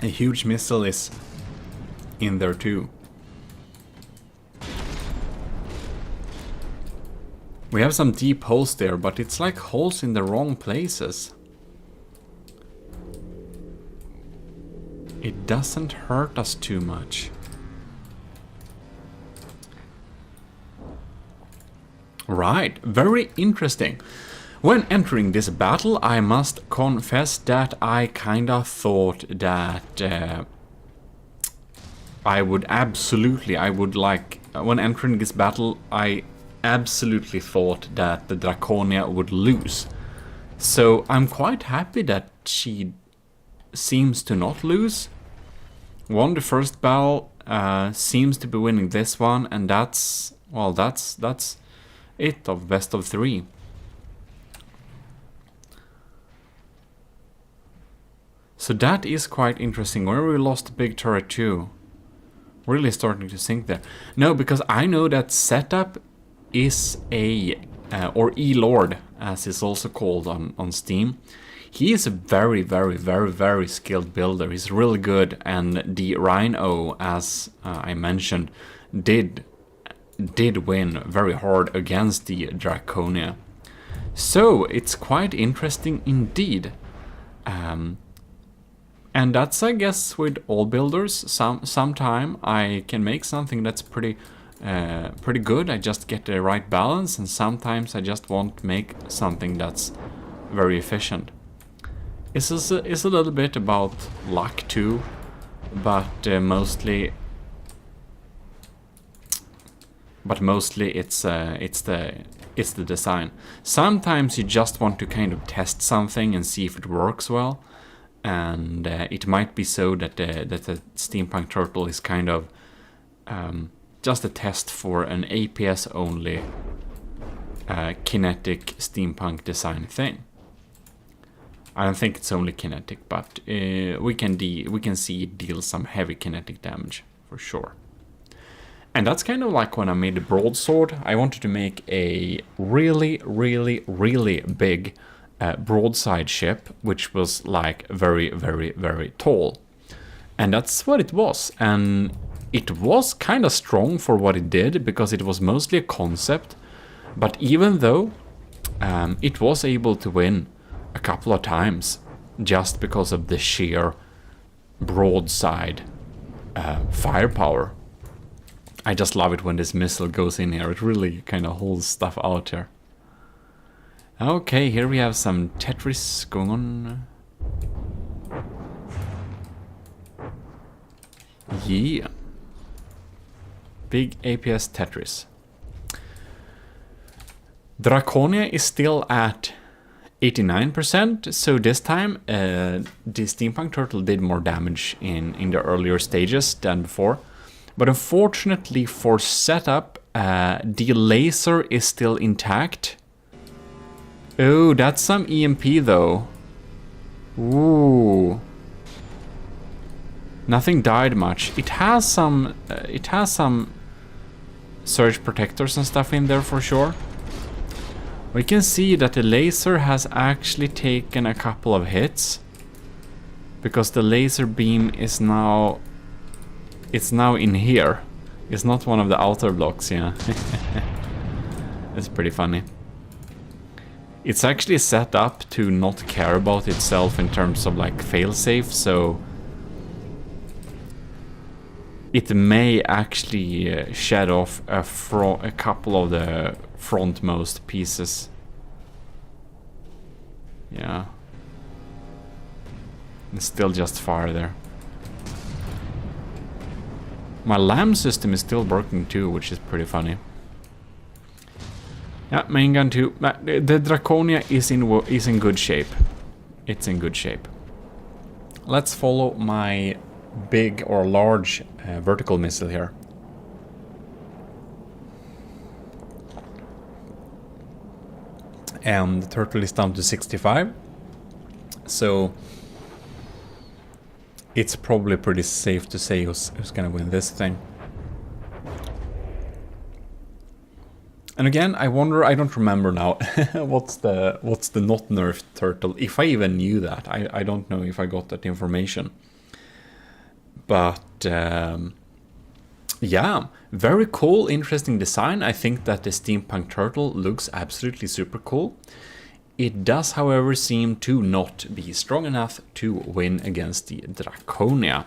A huge missile is in there too. We have some deep holes there, but it's like holes in the wrong places. It doesn't hurt us too much. Right, very interesting. When entering this battle, I must confess that I kinda thought that I would like, when entering this battle, I absolutely thought that the Draconia would lose. So I'm quite happy that she seems to not lose. Won the first battle, seems to be winning this one, and that's, well, that's it of best of 3. So that is quite interesting. Where we lost a big turret too. Really starting to sink there. No, because I know that setup is a, or E-Lord, as is also called on Steam. He is a very, very, very, very skilled builder. He's really good, and the Rhino, as I mentioned, did win very hard against the Draconia. So it's quite interesting indeed. And that's, I guess, with all builders. Sometime I can make something that's pretty good. I just get the right balance, and sometimes I just won't make something that's very efficient. It's a little bit about luck too, but mostly it's the design. Sometimes you just want to kind of test something and see if it works well. And it might be so that the steampunk turtle is kind of just a test for an APS only kinetic steampunk design thing. I don't think it's only kinetic, but we can see it deal some heavy kinetic damage for sure. And that's kind of like when I made the broadsword. I wanted to make a really, really, really big broadside ship, which was like very, very, very tall. And that's what it was. And it was kind of strong for what it did, because it was mostly a concept. But even though it was able to win a couple of times just because of the sheer broadside firepower. I just love it when this missile goes in here. It really kind of holds stuff out here. Okay, here we have some Tetris going on. Yeah. Big APS Tetris. Draconia is still at 89%, so this time the Steampunk Turtle did more damage in the earlier stages than before. But unfortunately for setup, the laser is still intact. Oh, that's some EMP though. Ooh. Nothing died much. It has some surge protectors and stuff in there for sure. We can see that the laser has actually taken a couple of hits, because the laser beam is now, it's now in here. It's not one of the outer blocks, yeah. It's pretty funny. It's actually set up to not care about itself in terms of like failsafe, so it may actually shed off a couple of the frontmost pieces. Yeah. It's still just fire there. My LAM system is still working too, which is pretty funny. Yeah, main gun too. The Draconia is in good shape. It's in good shape. Let's follow my big or large vertical missile here. And the turtle is down to 65. So it's probably pretty safe to say who's gonna win this thing. And again, I wonder, I don't remember now, what's the not nerfed turtle, if I even knew that. I don't know if I got that information. But yeah, very cool, interesting design. I think that the Steampunk Turtle looks absolutely super cool. It does, however, seem to not be strong enough to win against the Draconia.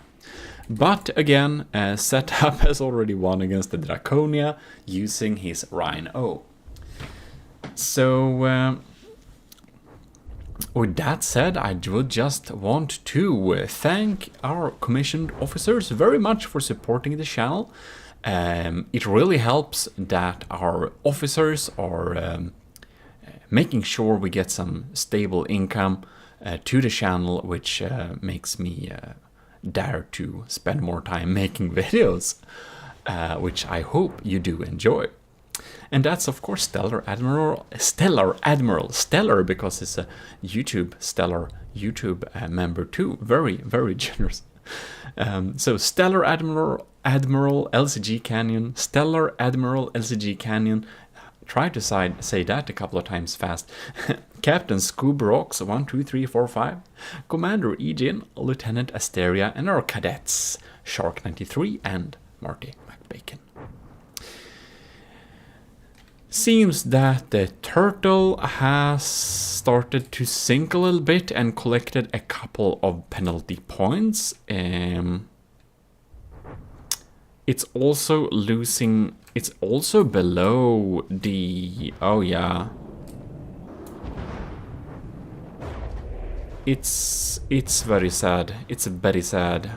But again, Setup has already won against the Draconia using his Rhino. So with that said, I would just want to thank our commissioned officers very much for supporting the channel. It really helps that our officers are making sure we get some stable income to the channel, which makes me dare to spend more time making videos, which I hope you do enjoy. And that's of course Stellar Admiral, Stellar because it's a Stellar YouTube member too, very, very generous. So Stellar Admiral LCG Canyon, Stellar Admiral LCG Canyon, try to say that a couple of times fast. Captain Scoobrox 1, 2, 3, 4, 5, Commander Egin, Lieutenant Asteria, and our cadets Shark 93 and Marty McBacon. Seems that the turtle has started to sink a little bit and collected a couple of penalty points. It's also losing. It's also below the. Oh yeah. It's very sad. It's very sad.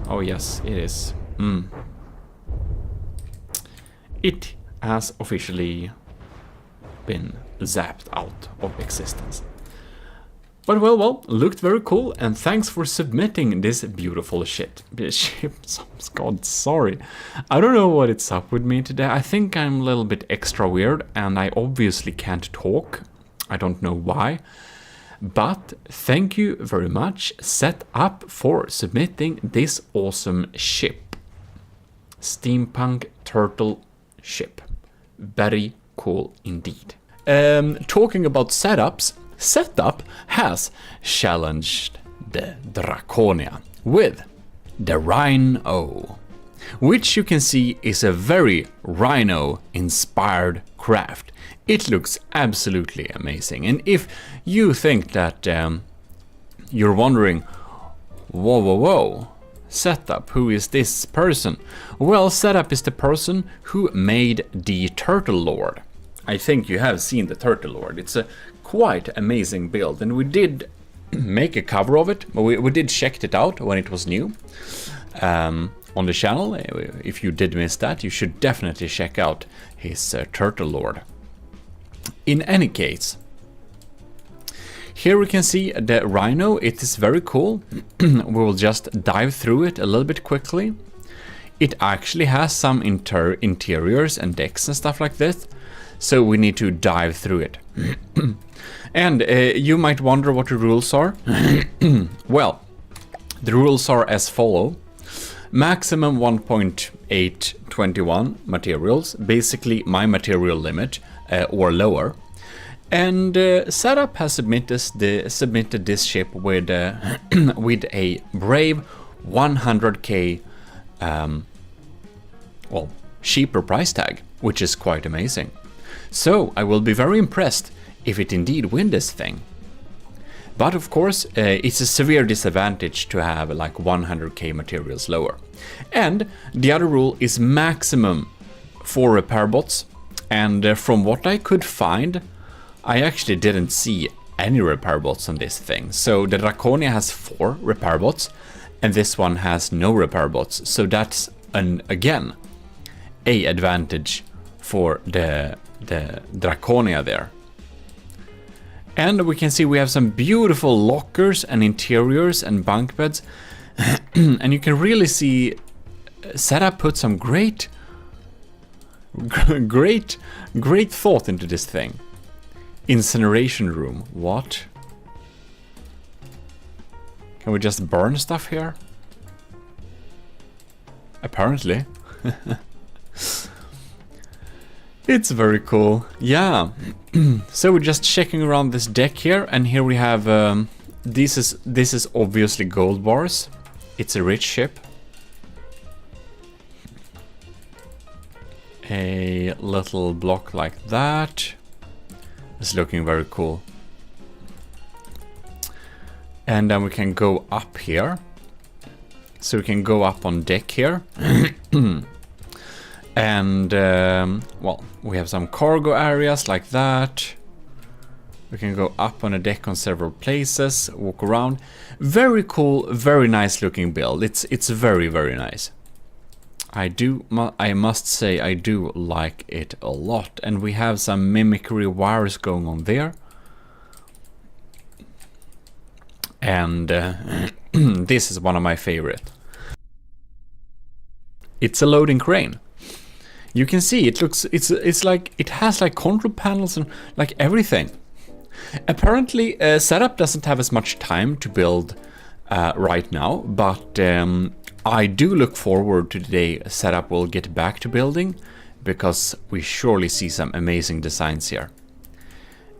Oh yes, it is. It has officially been zapped out of existence. But well, looked very cool, and thanks for submitting this beautiful ship. God, sorry. I don't know what it's up with me today. I think I'm a little bit extra weird, and I obviously can't talk. I don't know why. But thank you very much, Setup, for submitting this awesome ship. Steampunk Turtle ship. Very cool indeed. Talking about setups, Setup has challenged the Draconia with the Rhino, which you can see is a very Rhino-inspired craft. It looks absolutely amazing, and if you think that you're wondering, whoa, Setup, who is this person? Well, Setup is the person who made the Turtle Lord. I think you have seen the Turtle Lord. It's a quite amazing build, and we did make a cover of it. We did check it out when it was new on the channel. If you did miss that, you should definitely check out his Turtle Lord. In any case, here we can see the Rhino. It is very cool. We will just dive through it a little bit quickly. It actually has some interiors and decks and stuff like this, so we need to dive through it. And you might wonder what the rules are. Well, the rules are as follow. Maximum 1.821 materials, basically my material limit, or lower. And Setup has submitted this ship with with a brave 100k well, cheaper price tag, which is quite amazing. So I will be very impressed if it indeed win this thing. But of course, it's a severe disadvantage to have like 100k materials lower. And the other rule is maximum 4 repair bots. And from what I could find, I actually didn't see any repair bots on this thing. So the Draconia has 4 repair bots, and this one has no repair bots. So that's again a advantage for the Draconia there. And we can see we have some beautiful lockers and interiors and bunk beds. And you can really see Setup put some great thought into this thing. Incineration room. What? Can we just burn stuff here? Apparently. It's very cool. Yeah. So we're just checking around this deck here, and here we have this is obviously gold bars. It's a rich ship. A little block like that. It's looking very cool. And then we can go up here. So we can go up on deck here. And well, we have some cargo areas like that. We can go up on a deck on several places, walk around. Very cool, very nice looking build. It's very, very nice. I must say I do like it a lot. And we have some mimicry wires going on there. And this is one of my favorite. It's a loading crane. You can see it looks, it's like, it has like control panels and like everything. Apparently Setup doesn't have as much time to build right now, but I do look forward to the day Setup will get back to building, because we surely see some amazing designs here.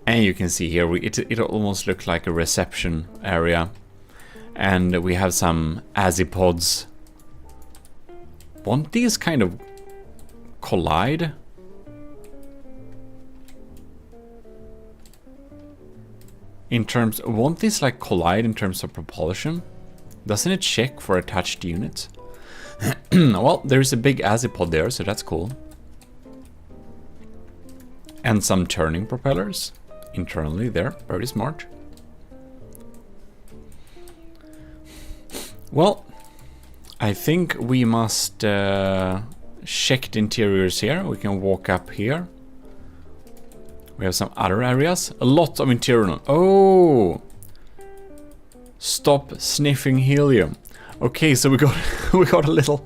And you can see here, it almost looks like a reception area. And we have some azipods. Won't these kind of collide? Won't these like collide in terms of propulsion? Doesn't it check for attached units? Well, there's a big azipod there, so that's cool. And some turning propellers internally there, very smart. Well, I think we must check the interiors here. We can walk up here. We have some other areas. A lot of interior. Oh! Stop sniffing helium. Okay, so we got a little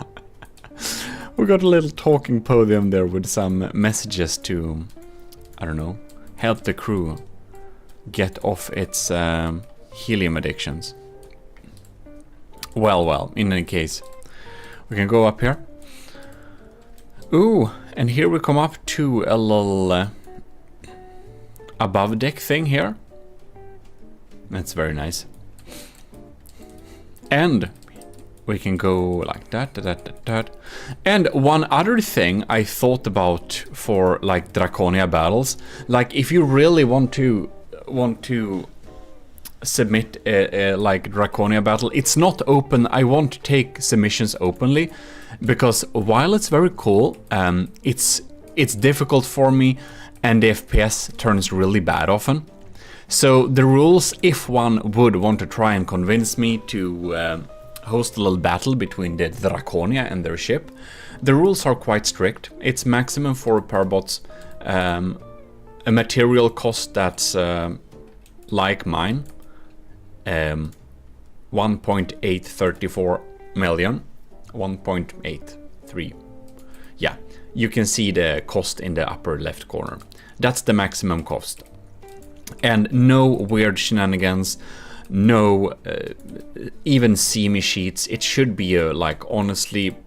we got a little talking podium there with some messages to, I don't know, help the crew get off its helium addictions. Well, in any case, we can go up here. Ooh, and here we come up to a little above deck thing here. That's very nice. And we can go like that. And one other thing I thought about for like Draconia battles, like if you really want to submit a like Draconia battle, it's not open. I won't take submissions openly, because while it's very cool, it's difficult for me, and the FPS turns really bad often. So the rules, if one would want to try and convince me to host a little battle between the Draconia and their ship, the rules are quite strict. It's maximum 4 pairbots, a material cost that's like mine, 1.834 million, 1.83. Yeah, you can see the cost in the upper left corner. That's the maximum cost. And no weird shenanigans, no even see-me sheets. It should be a, like, honestly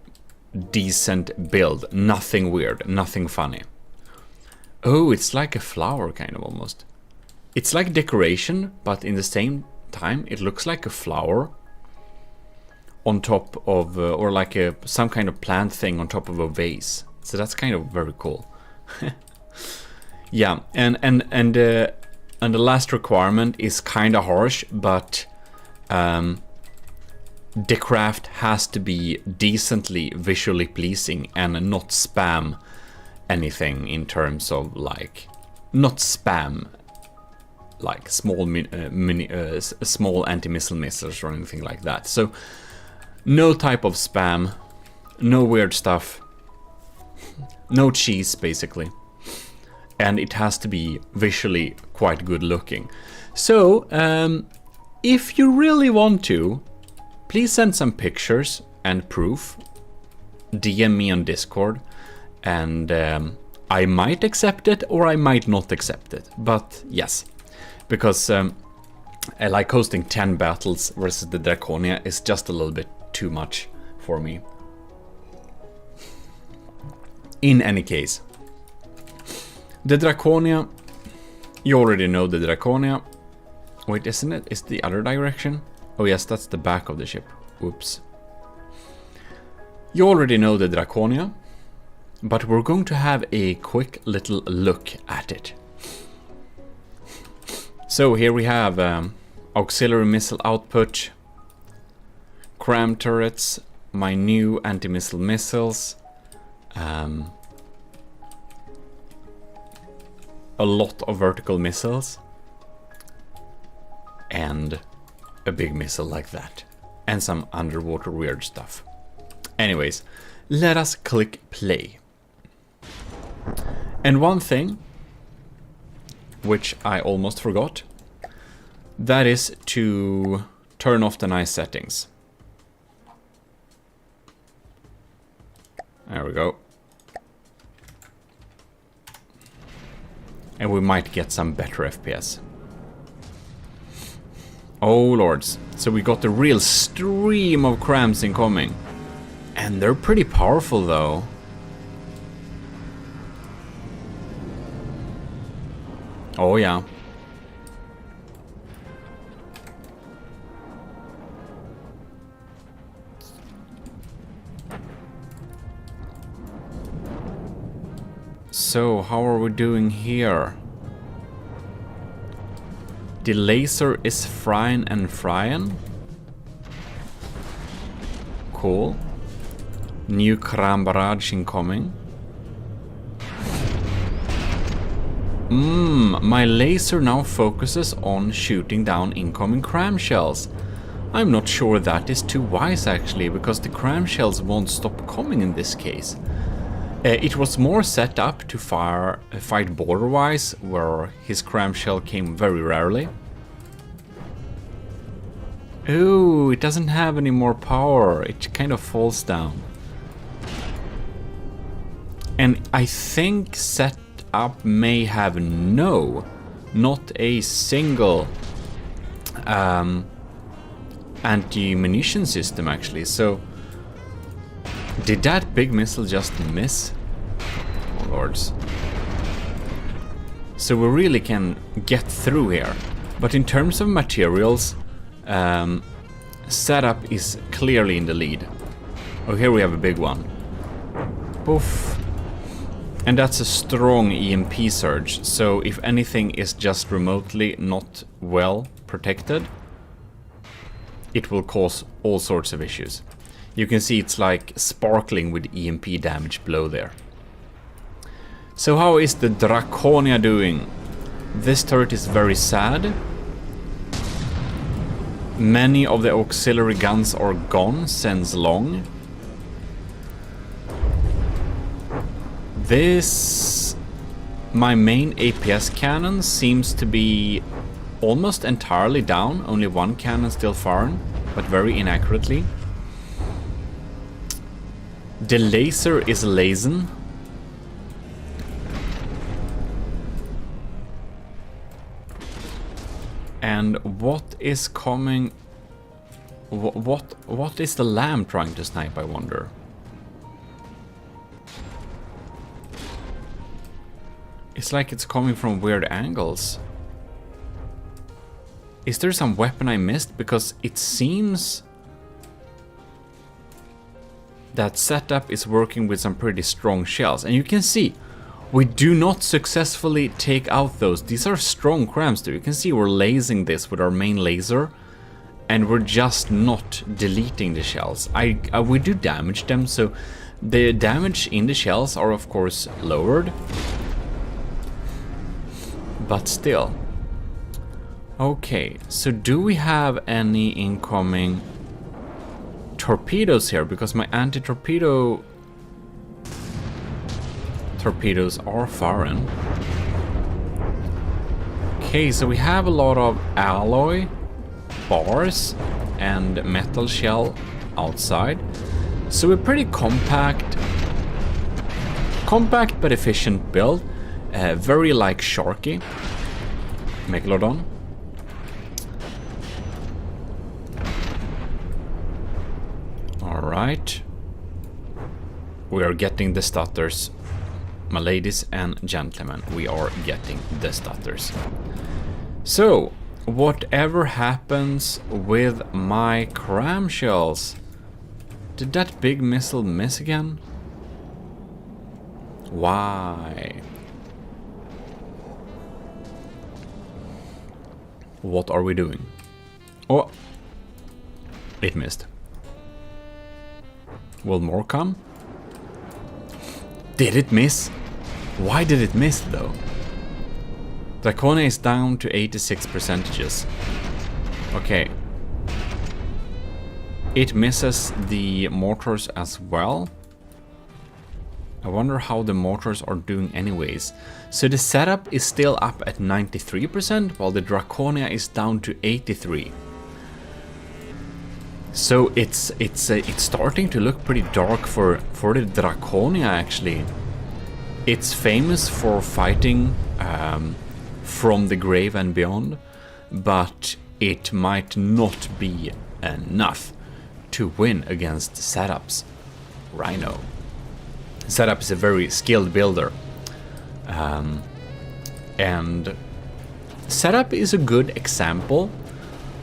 decent build. Nothing weird, nothing funny. Oh, it's like a flower, kind of, almost. It's like decoration, but in the same time, it looks like a flower on top of, or like some kind of plant thing on top of a vase. So that's kind of very cool. Yeah, and the last requirement is kind of harsh, but the craft has to be decently visually pleasing and not spam anything in terms of, like, not spam like small small anti-missile missiles or anything like that. So no type of spam, no weird stuff, no cheese basically. And it has to be visually quite good looking. So if you really want to, please send some pictures and proof. DM me on Discord, and I might accept it or I might not accept it. But yes, because I like hosting 10 battles versus the Draconia is just a little bit too much for me. In any case, the Draconia, you already know the Draconia. Wait, isn't it? Is the other direction? Oh yes, that's the back of the ship. Oops. You already know the Draconia, but we're going to have a quick little look at it. So here we have auxiliary missile output, cram turrets, my new anti-missile missiles, a lot of vertical missiles, and a big missile like that, and some underwater weird stuff. Anyways, let us click play. And one thing, which I almost forgot, that is to turn off the nice settings. There we go. And we might get some better FPS. Oh lords. So we got a real stream of crams incoming. And they're pretty powerful though. Oh yeah. So, how are we doing here? The laser is frying and frying. Cool. New cram barrage incoming. My laser now focuses on shooting down incoming cram shells. I'm not sure that is too wise actually, because the cram shells won't stop coming in this case. It was more set up to fight border-wise, where his cram shell came very rarely. Ooh, it doesn't have any more power. It kind of falls down. And I think setup may have not a single anti-munition system actually. So did that big missile just miss? Oh lords. So we really can get through here. But in terms of materials, setup is clearly in the lead. Oh, here we have a big one. Poof. And that's a strong EMP surge. So if anything is just remotely not well protected, it will cause all sorts of issues. You can see it's like sparkling with EMP damage below there. So how is the Draconia doing? This turret is very sad. Many of the auxiliary guns are gone since long. This... my main APS cannon seems to be almost entirely down. Only one cannon still firing, but very inaccurately. The laser is lasing. And what is coming? What is the lamb trying to snipe, I wonder? It's like it's coming from weird angles. Is there some weapon I missed? Because it seems that setup is working with some pretty strong shells. And you can see, we do not successfully take out those. These are strong crams too. You can see we're lasing this with our main laser. And we're just not deleting the shells. We do damage them, so the damage in the shells are of course lowered. But still. Okay, so do we have any incoming torpedoes here? Because my anti-torpedo torpedoes are firing. Okay, so we have a lot of alloy bars and metal shell outside. So a pretty compact but efficient build. Very like Sharky. Megalodon. Alright. We are getting the stutters. My ladies and gentlemen, we are getting the stutters. So, whatever happens with my cram shells? Did that big missile miss again? Why? What are we doing? Oh, it missed. Will more come? Did it miss? Why did it miss though? Draconia is down to 86%. Okay. It misses the mortars as well. I wonder how the mortars are doing anyways. So the setup is still up at 93%, while the Draconia is down to 83%. So it's starting to look pretty dark for the Draconia actually. It's famous for fighting from the grave and beyond, but it might not be enough to win against setups. Rhino. Setup is a very skilled builder, and setup is a good example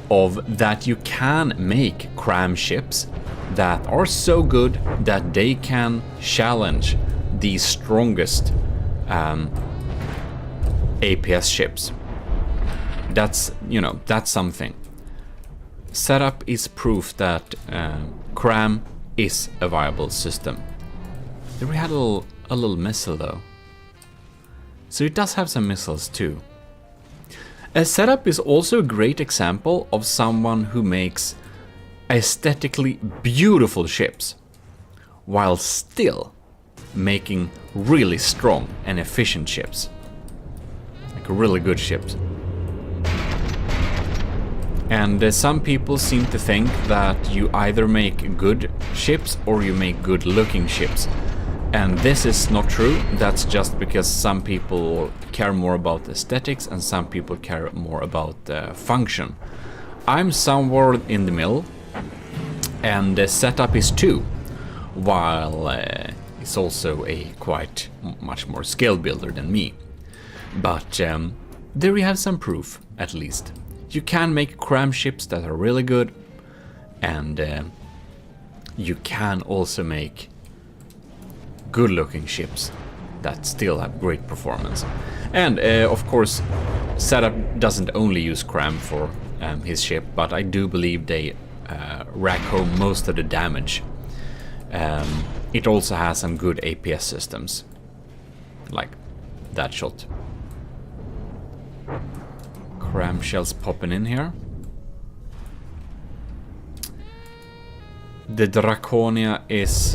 of that you can make cram ships that are so good that they can challenge the strongest APS ships. That's, you know, that's something. Setup is proof that cram is a viable system. There we had a little missile though. So it does have some missiles too. A setup is also a great example of someone who makes aesthetically beautiful ships while still making really strong and efficient ships. Like really good ships. And some people seem to think that you either make good ships or you make good looking ships. And this is not true. That's just because some people care more about aesthetics and some people care more about function. I'm somewhere in the middle, and the setup is 2, while it's also a quite much more skilled builder than me. But there we have some proof, at least. You can make cram ships that are really good, and you can also make good looking ships that still have great performance. And of course, setup doesn't only use cram for his ship, but I do believe they rack home most of the damage. It also has some good APS systems, like that shot. cram shells popping in here. The Draconia is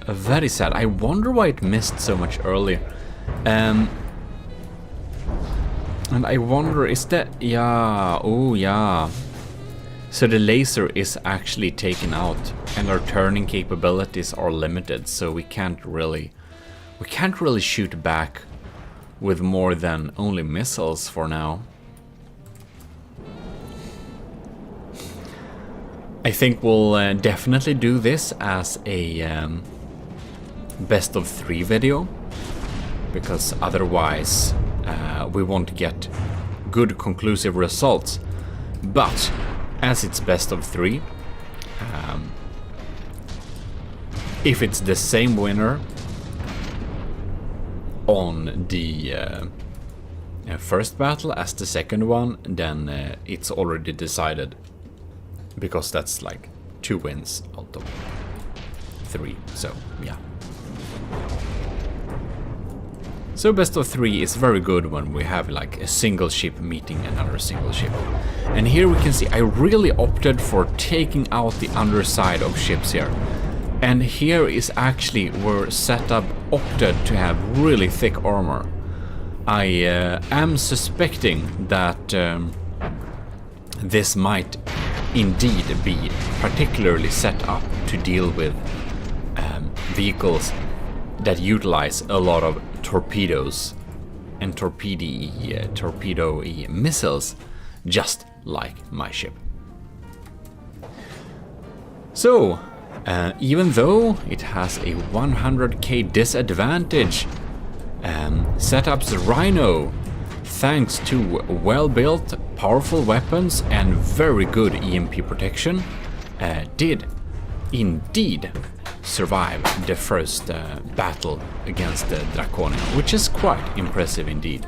very sad. I wonder why it missed so much earlier. And I wonder, is that... Yeah, oh yeah. So the laser is actually taken out, and our turning capabilities are limited, so we can't really shoot back with more than only missiles for now. I think we'll definitely do this as a best of 3 video, because otherwise we won't get good conclusive results. But as it's best of 3, if it's the same winner on the first battle as the second one, then it's already decided, because that's like 2 wins out of 3, so yeah. So best of 3 is very good when we have like a single ship meeting another single ship. And here we can see I really opted for taking out the underside of ships here. And here is actually where setup opted to have really thick armor. I am suspecting that this might indeed be particularly set up to deal with vehicles that utilize a lot of torpedoes and torpedo-y missiles, just like my ship. So, even though it has a 100k disadvantage, Setup's Rhino, thanks to well-built, powerful weapons and very good EMP protection, did indeed survive the first battle against the Draconia, which is quite impressive indeed.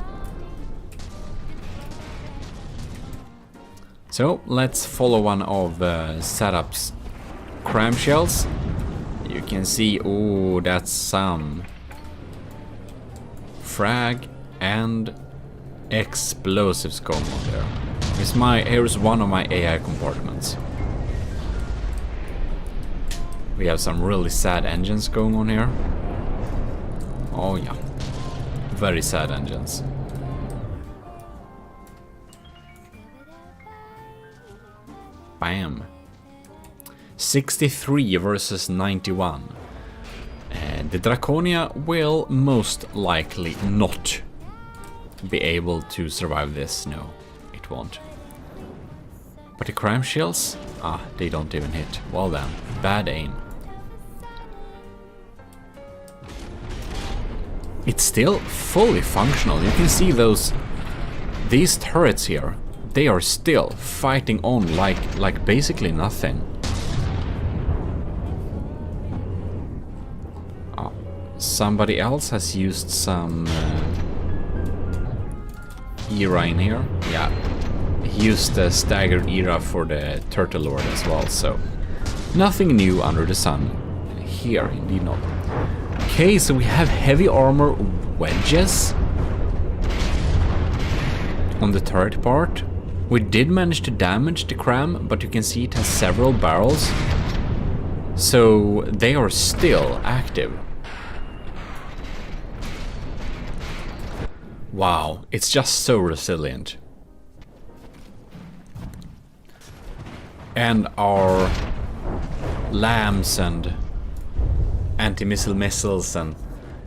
So let's follow one of Setup's cram shells. You can see, oh, that's some frag and explosives going on there. Here's one of my AI compartments. We have some really sad engines going on here. Oh yeah, very sad engines. Bam. 63 versus 91. The Draconia will most likely not be able to survive this. No, it won't. But the cram shells? Ah, they don't even hit. Well then, bad aim. It's still fully functional. You can see these turrets here. They are still fighting on like basically nothing. Oh, somebody else has used some era in here. Yeah, he used the staggered era for the Turtle Lord as well. So nothing new under the sun here, indeed not. Okay, so we have heavy armor wedges on the turret part. We did manage to damage the cram, but you can see it has several barrels, so they are still active. Wow, it's just so resilient. And our lambs and anti-missile missiles, and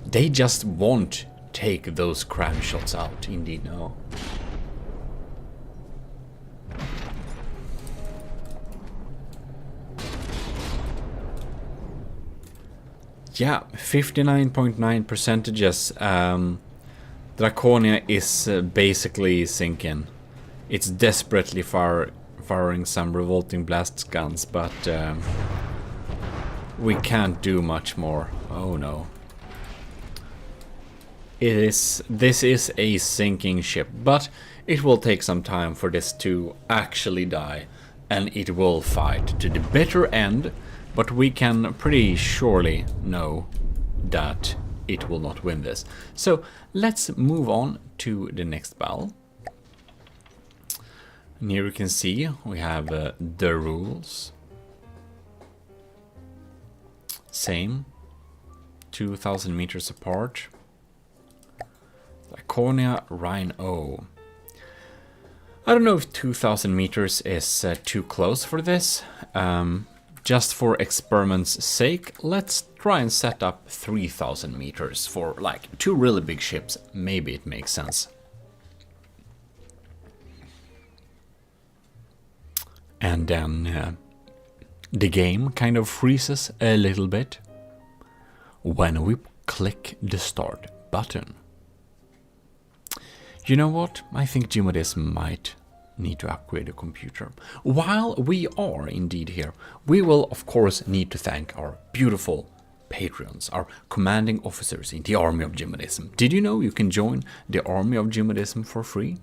they just won't take those cram shots out. Indeed, no. Yeah, 59.9 percentages. Draconia is basically sinking. It's desperately firing some revolting blast guns, but we can't do much more. Oh no. This is a sinking ship, but it will take some time for this to actually die, and it will fight to the bitter end, but we can pretty surely know that it will not win this. So let's move on to the next battle. And here you can see we have the rules. Same. 2,000 meters apart. Laconia, Rhino. I don't know if 2,000 meters is too close for this. Just for experiment's sake, let's try and set up 3,000 meters for like 2 really big ships. Maybe it makes sense. And then the game kind of freezes a little bit when we click the start button. You know what? I think GMODIST might need to upgrade the computer. While we are indeed here, we will of course need to thank our beautiful patrons, our commanding officers in the army of GMODISM. Did you know you can join the army of GMODISM for free?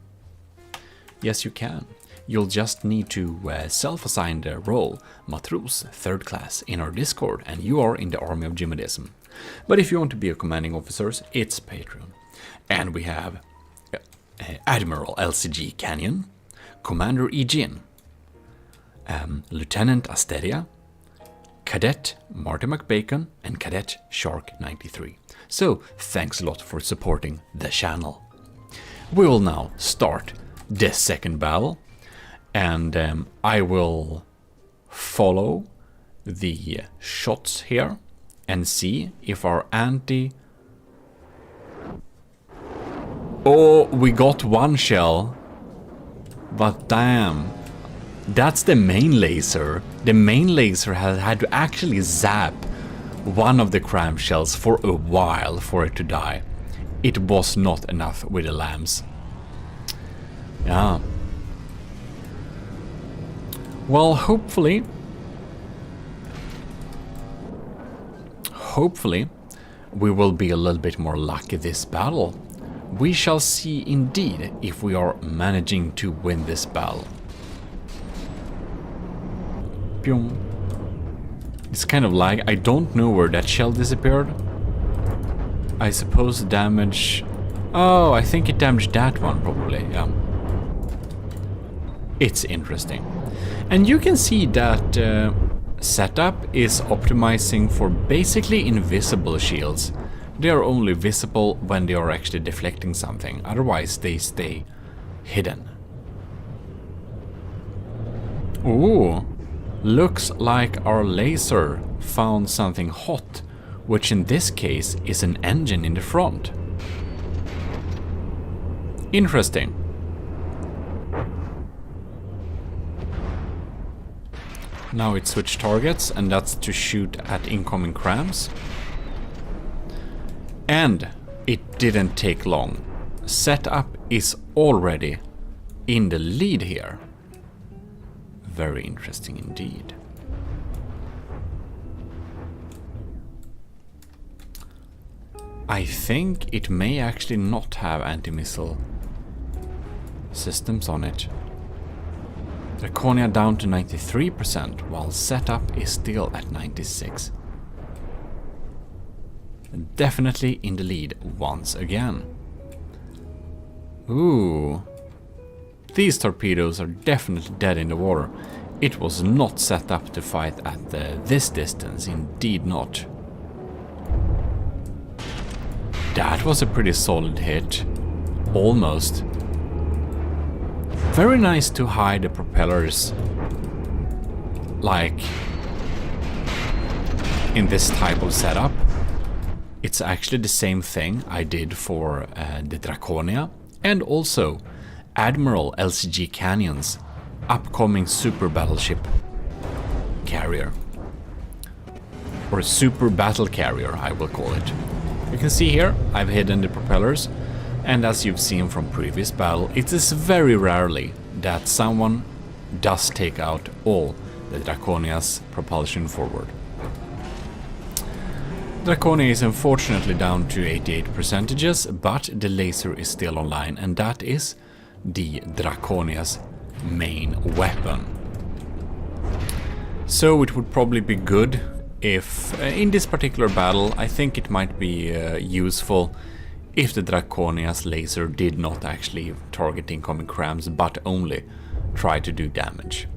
Yes, you can. You'll just need to self-assign the role Matros 3rd class in our Discord, and you are in the army of GMODISM. But if you want to be a commanding officer, it's Patreon. And we have Admiral LCG Canyon, Commander Ejin, Lieutenant Asteria, Cadet Marty McBacon, and Cadet Shark 93. So thanks a lot for supporting the channel. We will now start the second battle, and I will follow the shots here and see if our anti... Oh, we got one shell. But damn, that's the main laser. The main laser has had to actually zap one of the cram shells for a while for it to die. It was not enough with the lambs. Yeah. Well, hopefully we will be a little bit more lucky this battle. We shall see indeed if we are managing to win this battle. Pyong. It's kind of like I don't know where that shell disappeared. I suppose damage... Oh, I think it damaged that one probably, yeah. It's interesting. And you can see that setup is optimizing for basically invisible shields. They are only visible when they are actually deflecting something, otherwise they stay hidden. Ooh, looks like our laser found something hot, which in this case is an engine in the front. Interesting. Now it switched targets, and that's to shoot at incoming crams. And it didn't take long. Setup is already in the lead here. Very interesting indeed. I think it may actually not have anti-missile systems on it. Draconia down to 93%, while setup is still at 96%. Definitely in the lead once again. Ooh. These torpedoes are definitely dead in the water. It was not set up to fight at this distance, indeed not. That was a pretty solid hit. Almost. Very nice to hide the propellers. Like in this type of setup. It's actually the same thing I did for the Draconia and also Admiral LCG Canyon's upcoming super battleship carrier. Or super battle carrier, I will call it. You can see here, I've hidden the propellers, and as you've seen from previous battle, it is very rarely that someone does take out all the Draconia's propulsion forward. Draconia is unfortunately down to 88%, but the laser is still online, and that is the Draconia's main weapon. So it would probably be good if, in this particular battle, I think it might be useful if the Draconia's laser did not actually target incoming crams, but only try to do damage.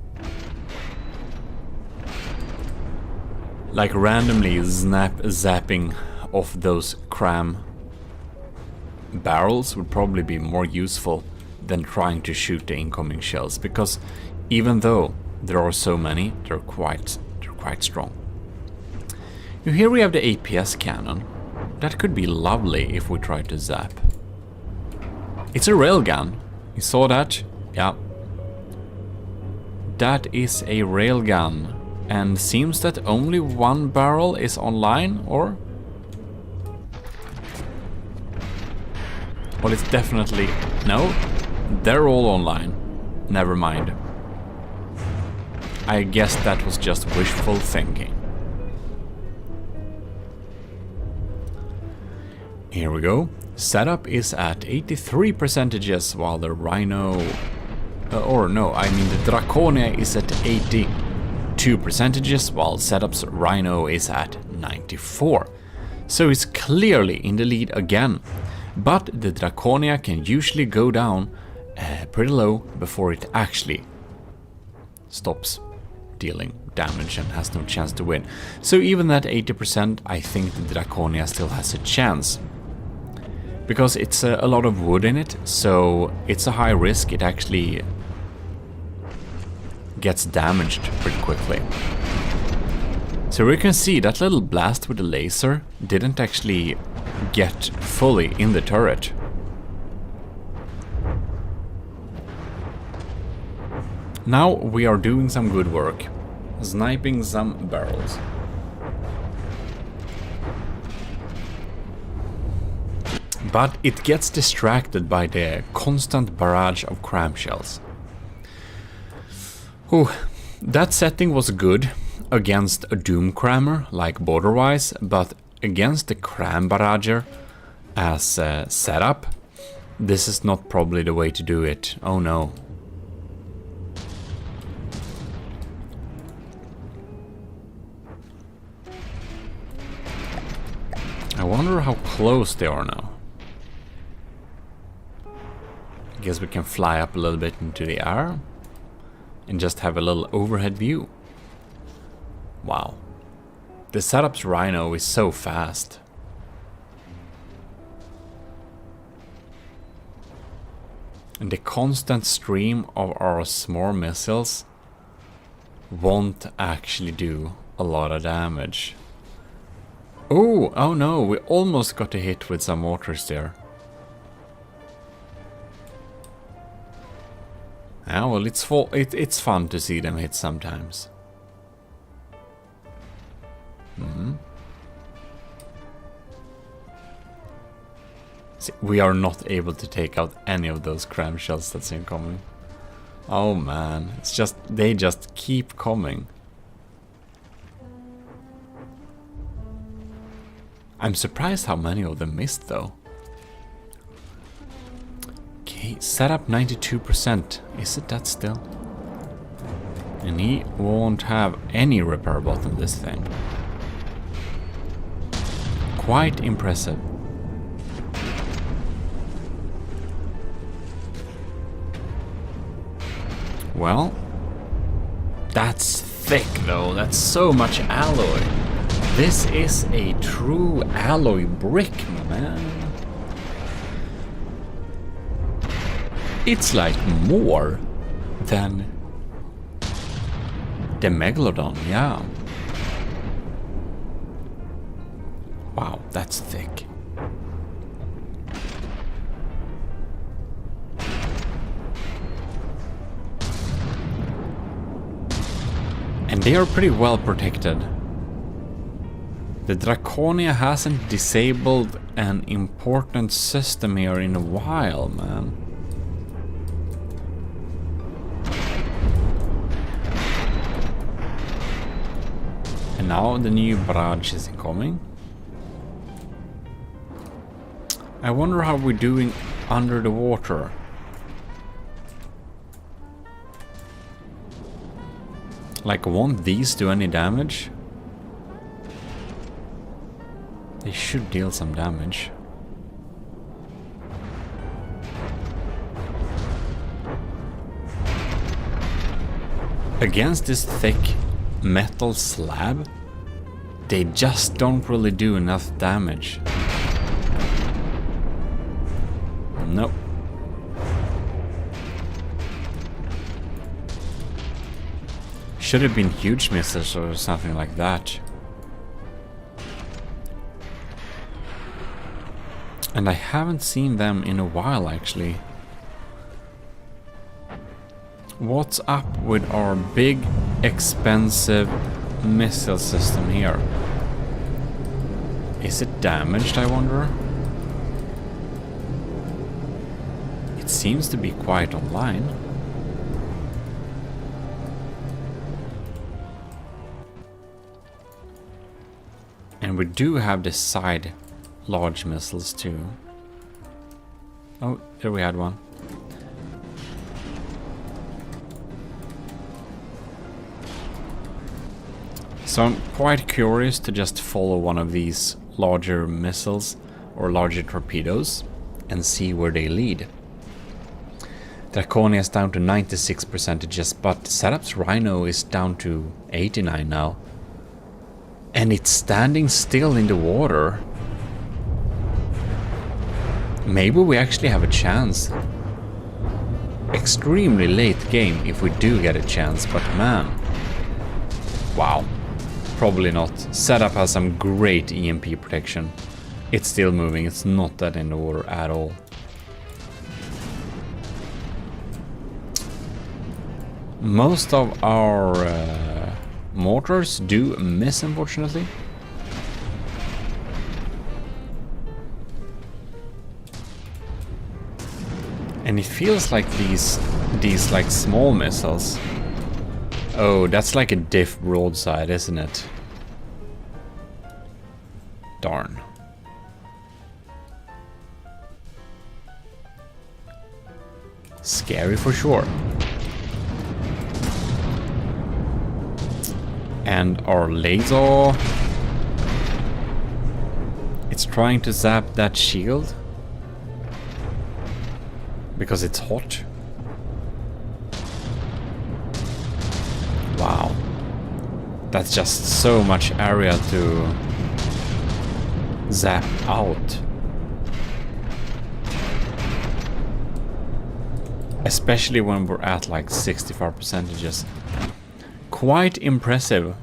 Like randomly zapping off those cram barrels would probably be more useful than trying to shoot the incoming shells, because even though there are so many, they're quite strong. Now here we have the APS cannon. That could be lovely if we try to zap. It's a railgun. You saw that? Yeah. That is a railgun. And seems that only one barrel is online, or? Well, it's definitely... No, they're all online. Never mind. I guess that was just wishful thinking. Here we go. Setup is at 83%, while the Rhino... the Draconia is at 82%, while Setup's Rhino is at 94%. So it's clearly in the lead again. But the Draconia can usually go down pretty low before it actually stops dealing damage and has no chance to win. So even at 80%, I think the Draconia still has a chance. Because it's a lot of wood in it, so it's a high risk. It actually gets damaged pretty quickly. So we can see that little blast with the laser didn't actually get fully in the turret. Now we are doing some good work, sniping some barrels. But it gets distracted by the constant barrage of cram shells. Ooh, that setting was good against a doom crammer like Borderwise, but against the cram barrager as setup, this is not probably the way to do it. Oh no. I wonder how close they are now. I guess we can fly up a little bit into the air and just have a little overhead view. Wow. The Setup's Rhino is so fast. And the constant stream of our small missiles won't actually do a lot of damage. Oh no, we almost got a hit with some mortars there. Yeah, well, it's fun to see them hit sometimes. See, we are not able to take out any of those cram shells that's incoming. Oh man, it's just, they just keep coming. I'm surprised how many of them missed though. Okay, setup 92%. Is it that still? And he won't have any repair button this thing. Quite impressive. Well, that's thick though. That's so much alloy. This is a true alloy brick, my man. It's like more than the Megalodon, yeah. Wow, that's thick. And they are pretty well protected. The Draconia hasn't disabled an important system here in a while, man. And now the new barrage is incoming. I wonder how we're doing under the water. Like, won't these do any damage? They should deal some damage. against this thick metal slab, they just don't really do enough damage. Nope. Should have been huge missiles or something like that. And I haven't seen them in a while, actually. What's up with our big, expensive missile system here? Is it damaged, I wonder? It seems to be quite online. And we do have the side large missiles too. Oh, there we had one. So I'm quite curious to just follow one of these larger missiles or larger torpedoes and see where they lead. Draconia is down to 96%, but Setup's Rhino is down to 89 now. And it's standing still in the water. Maybe we actually have a chance. Extremely late game if we do get a chance, but man. Wow. Probably not. Setup has some great EMP protection. It's still moving, it's not that in the water at all. Most of our mortars do miss, unfortunately. And it feels like these like small missiles. Oh, that's like a diff broadside, isn't it? Darn. Scary for sure. And our laser, it's trying to zap that shield because it's hot. Wow, that's just so much area to zap out. Especially when we're at like 65%. Quite impressive.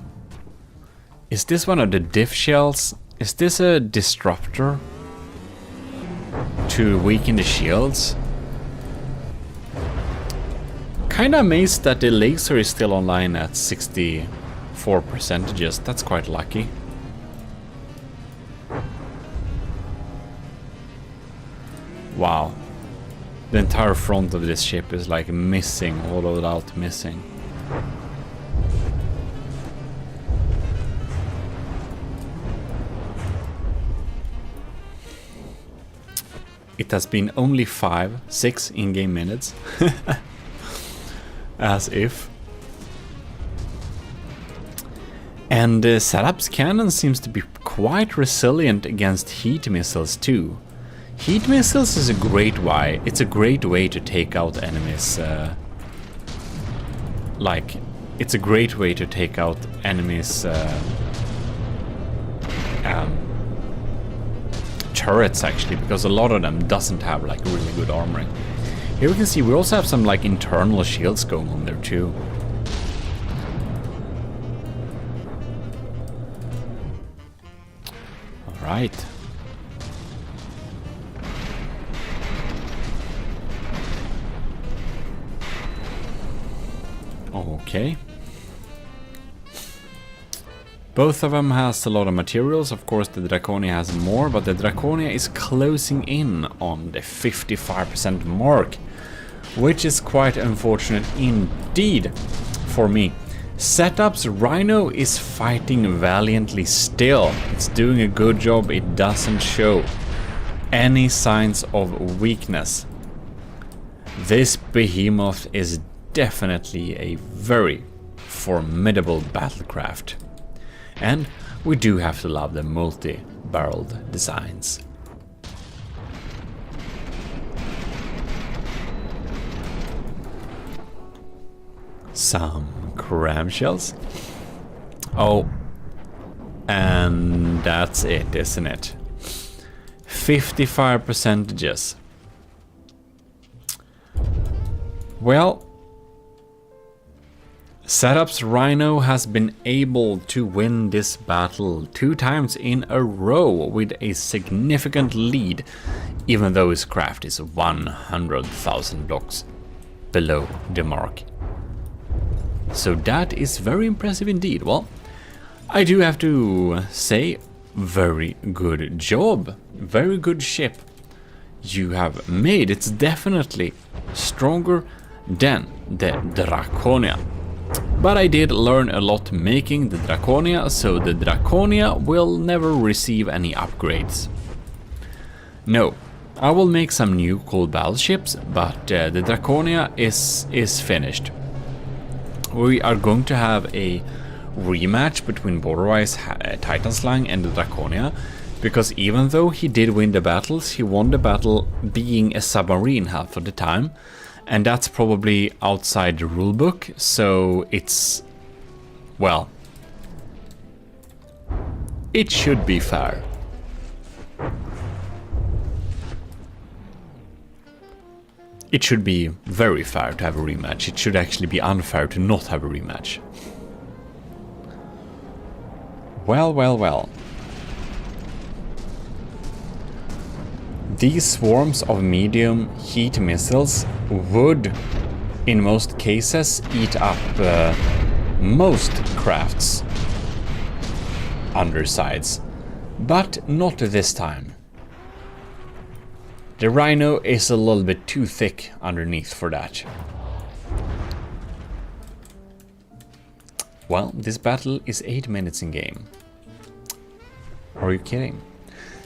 Is this one of the diff shells? Is this a disruptor to weaken the shields? Kinda amazed that the laser is still online at 64%. That's quite lucky. Wow. The entire front of this ship is like missing, hollowed out missing. It has been only 6 in-game minutes. As if. And Setup's cannon seems to be quite resilient against heat missiles too. Heat missiles is a great way. It's a great way to take out enemies. It's a great way to take out enemies. Turrets actually, because a lot of them doesn't have like really good armoring. Here we can see we also have some like internal shields going on there too. All right. Okay. Both of them has a lot of materials. Of course, the Draconia has more, but the Draconia is closing in on the 55% mark, which is quite unfortunate indeed for me. Setup's Rhino is fighting valiantly still. It's doing a good job. It doesn't show any signs of weakness. This behemoth is definitely a very formidable battlecraft. And we do have to love the multi-barreled designs. Some crab shells. Oh, and that's it, isn't it? 55%. Well, Setup's Rhino has been able to win this battle 2 times in a row with a significant lead, even though his craft is 100,000 blocks below the mark. So that is very impressive indeed. Well, I do have to say, very good job, very good ship you have made. It's definitely stronger than the Draconia. But I did learn a lot making the Draconia, so the Draconia will never receive any upgrades. No, I will make some new cool battleships, but the Draconia is finished. We are going to have a rematch between Borderwise Titanslang and the Draconia, because even though he did win the battles, he won the battle being a submarine half of the time. And that's probably outside the rulebook, so it's, well, it should be fair. It should be very fair to have a rematch. It should actually be unfair to not have a rematch. Well, well, well. These swarms of medium heat missiles would, in most cases, eat up most crafts' undersides, but not this time. The Rhino is a little bit too thick underneath for that. Well, this battle is 8 minutes in game. Are you kidding?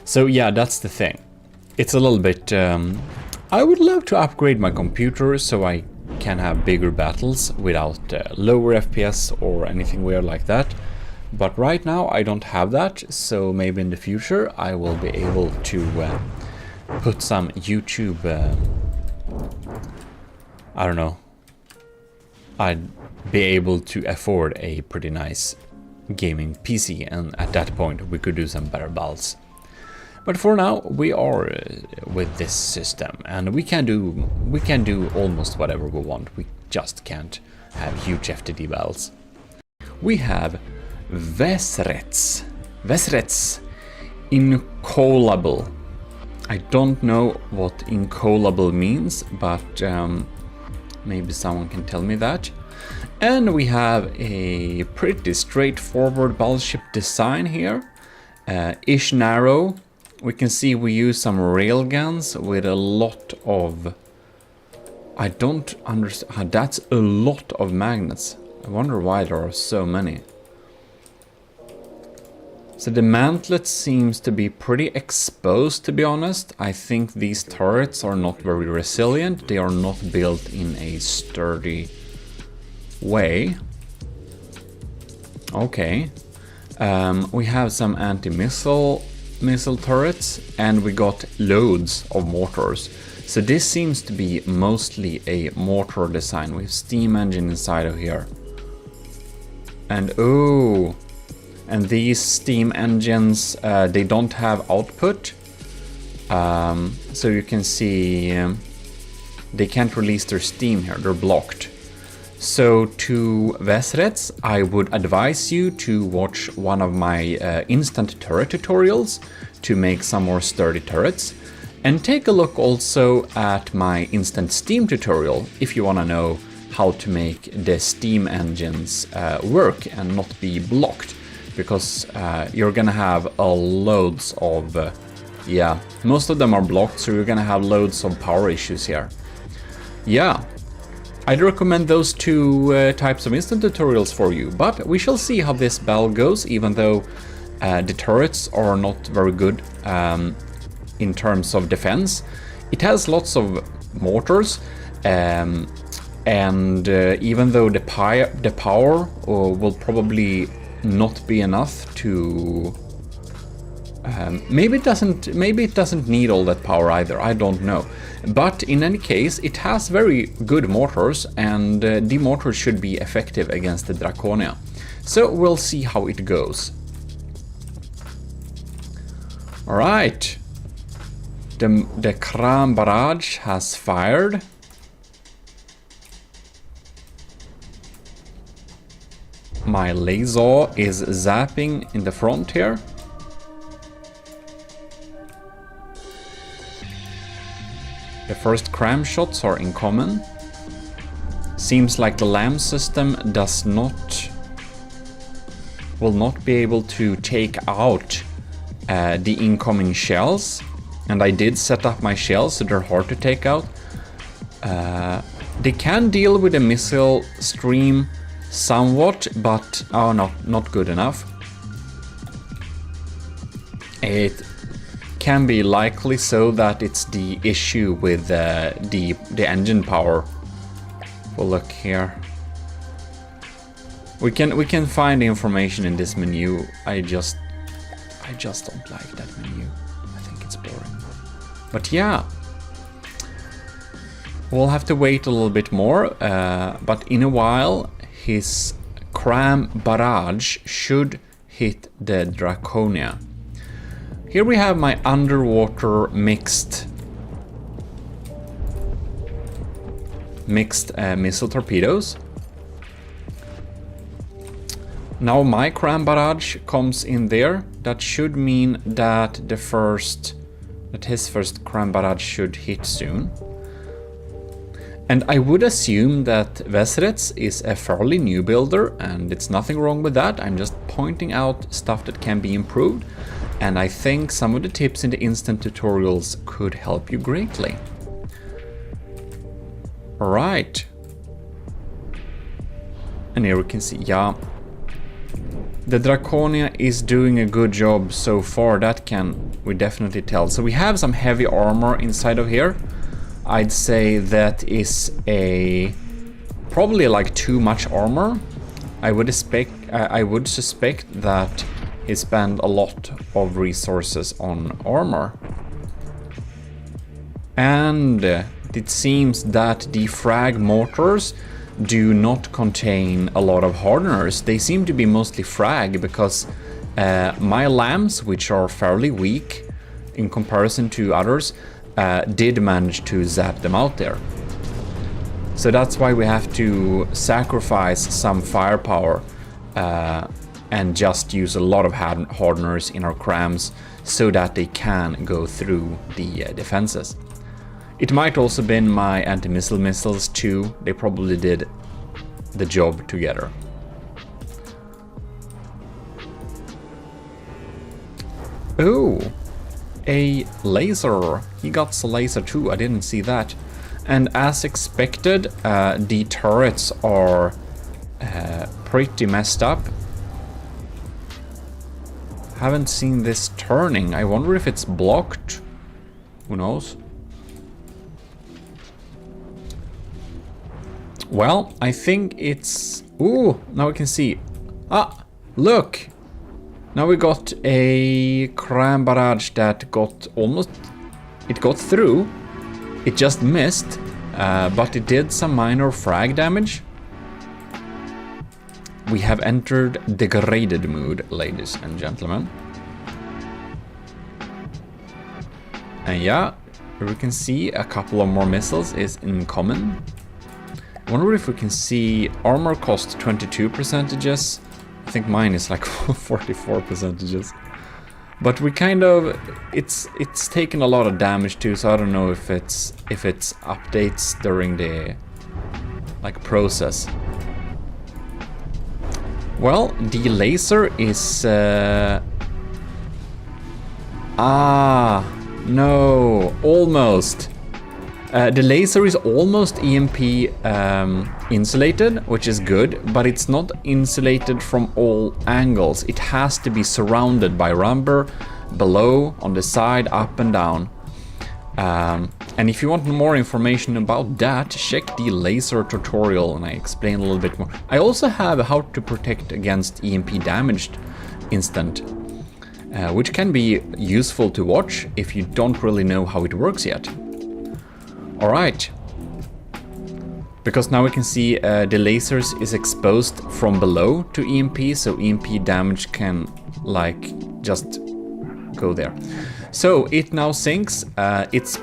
So yeah, that's the thing. It's a little bit... I would love to upgrade my computer so I can have bigger battles without lower FPS or anything weird like that. But right now I don't have that, so maybe in the future I will be able to put some YouTube... I don't know. I'd be able to afford a pretty nice gaming PC, and at that point we could do some better battles. But for now, we are with this system, and we can do almost whatever we want. We just can't have huge FTD battles. We have Vesrets. Vesrets Incolable. I don't know what incolable means, but maybe someone can tell me that. And we have a pretty straightforward battleship design here. Ish narrow. We can see we use some railguns with a lot of... I don't understand... That's a lot of magnets. I wonder why there are so many. So the mantlet seems to be pretty exposed, to be honest. I think these turrets are not very resilient. They are not built in a sturdy way. Okay. We have some anti-missile turrets, and we got loads of mortars. So this seems to be mostly a mortar design with steam engine inside of here. And oh, and these steam engines, they don't have output. So you can see they can't release their steam here, they're blocked. So to Vesrets, I would advise you to watch one of my instant turret tutorials to make some more sturdy turrets. And take a look also at my instant steam tutorial if you want to know how to make the steam engines work and not be blocked. Because you're gonna have loads of... yeah, most of them are blocked, so you're gonna have loads of power issues here. Yeah. I'd recommend those 2 types of instant tutorials for you, but we shall see how this battle goes, even though the turrets are not very good in terms of defense. It has lots of mortars, and even though the power will probably not be enough to Maybe it doesn't need all that power either, I don't know. But in any case, it has very good mortars, and the mortars should be effective against the Draconia. So we'll see how it goes. Alright. The Kram barrage has fired. My laser is zapping in the front here. The first cram shots are incoming. Seems like the LAM system will not be able to take out the incoming shells. And I did set up my shells, so they're hard to take out. They can deal with the missile stream somewhat, but oh no, not good enough. It can be likely so that it's the issue with the engine power. We'll look here. We can find the information in this menu. I just don't like that menu. I think it's boring. But yeah, we'll have to wait a little bit more. But in a while, his cram barrage should hit the Draconia. Here we have my underwater mixed missile torpedoes. Now my cram barrage comes in there. That should mean that his first cram barrage should hit soon. And I would assume that Vesrets is a fairly new builder, and it's nothing wrong with that. I'm just pointing out stuff that can be improved. And I think some of the tips in the instant tutorials could help you greatly. Alright. And here we can see, yeah, the Draconia is doing a good job so far, that can we definitely tell. So we have some heavy armor inside of here. I'd say that is probably like too much armor. I would suspect that he spent a lot of resources on armor. And it seems that the frag mortars do not contain a lot of hardeners. They seem to be mostly frag because my lambs, which are fairly weak in comparison to others, did manage to zap them out there. So that's why we have to sacrifice some firepower and just use a lot of hardeners in our crams so that they can go through the defenses. It might also been my anti-missile missiles too. They probably did the job together. Oh, a laser. He got a laser too. I didn't see that. And as expected, the turrets are pretty messed up. Haven't seen this turning. I wonder if it's blocked. Who knows? Well, I think it's... Ooh, now we can see. Ah, look! Now we got a cram barrage that got almost... It got through. It just missed, but it did some minor frag damage. We have entered degraded mood, ladies and gentlemen. And yeah, here we can see a couple of more missiles is incoming. I wonder if we can see armor cost 22%. I think mine is like 44%. But we kind of, it's taken a lot of damage too, so I don't know if it's updates during the like process. Well, the laser is no, almost. The laser is almost EMP insulated, which is good, but it's not insulated from all angles. It has to be surrounded by rubber below, on the side, up and down. And if you want more information about that, check the laser tutorial and I explain a little bit more. I also have how to protect against EMP damaged instant. which can be useful to watch if you don't really know how it works yet. Alright. Because now we can see the lasers is exposed from below to EMP, so EMP damage can like just go there. So it now sinks. It's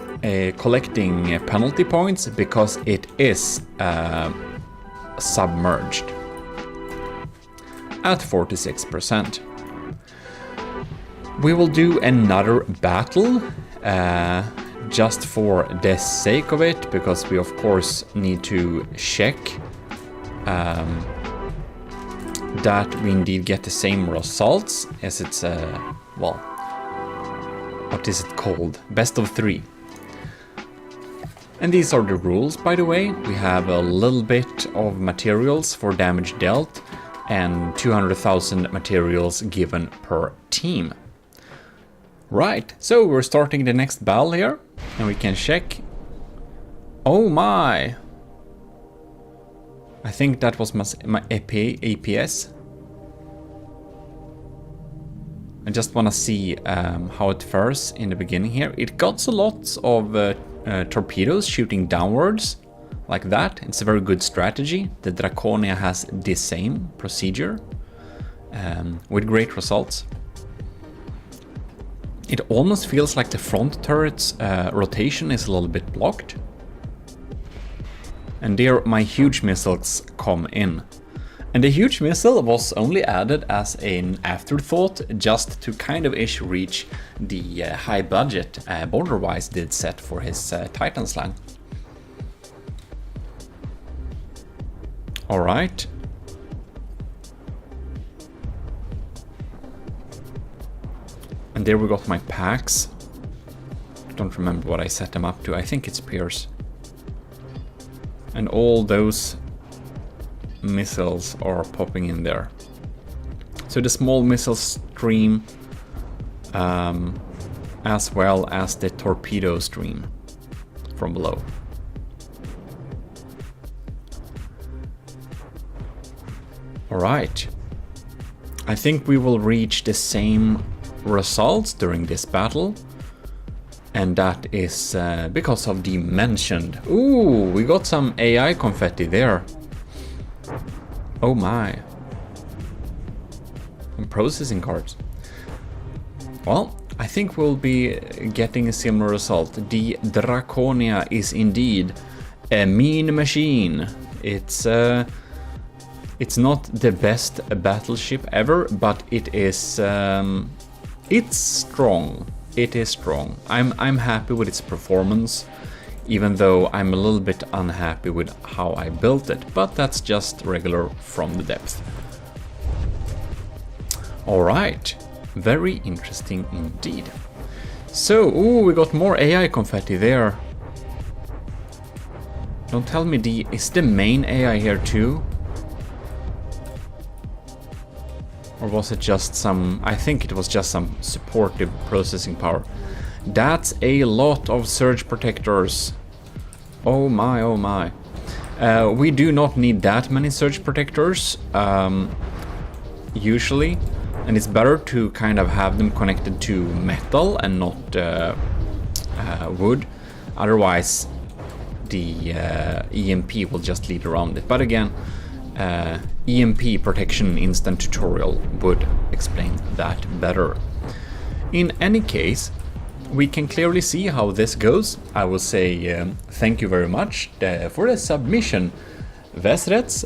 collecting penalty points because it is submerged at 46%. We will do another battle just for the sake of it, because we of course need to check that we indeed get the same results as it's well, what is it called? Best of 3. And these are the rules, by the way. We have a little bit of materials for damage dealt and 200,000 materials given per team. Right, so we're starting the next battle here, and we can check. Oh my! I think that was my APS. I just want to see how it fares in the beginning here. It got a lot of torpedoes shooting downwards, like that. It's a very good strategy. The Draconia has the same procedure, with great results. It almost feels like the front turret's rotation is a little bit blocked. And there my huge missiles come in. And the huge missile was only added as an afterthought, just to kind of ish reach the high budget Borderwise did set for his Titan Slang. Alright. And there we got my packs. Don't remember what I set them up to. I think it's Pierce. And all those missiles are popping in there. So the small missile stream, as well as the torpedo stream from below. Alright. I think we will reach the same results during this battle, and that is because of the mentioned. Ooh, we got some AI confetti there. Oh my. And processing cards. Well, I think we'll be getting a similar result. The Draconia is indeed a mean machine. It's not the best battleship ever, but it is it's strong. It is strong. I'm happy with its performance, even though I'm a little bit unhappy with how I built it, but that's just regular from the depth. Alright, very interesting indeed. So, ooh, we got more AI confetti there. Don't tell me is the main AI here too? Or was it just some, I think it was just some supportive processing power. That's a lot of surge protectors. Oh my, oh my. We do not need that many surge protectors, usually. And it's better to kind of have them connected to metal and not wood. Otherwise, the EMP will just lead around it. But again, EMP protection instant tutorial would explain that better. In any case, we can clearly see how this goes. I will say thank you very much for the submission, Vesrets.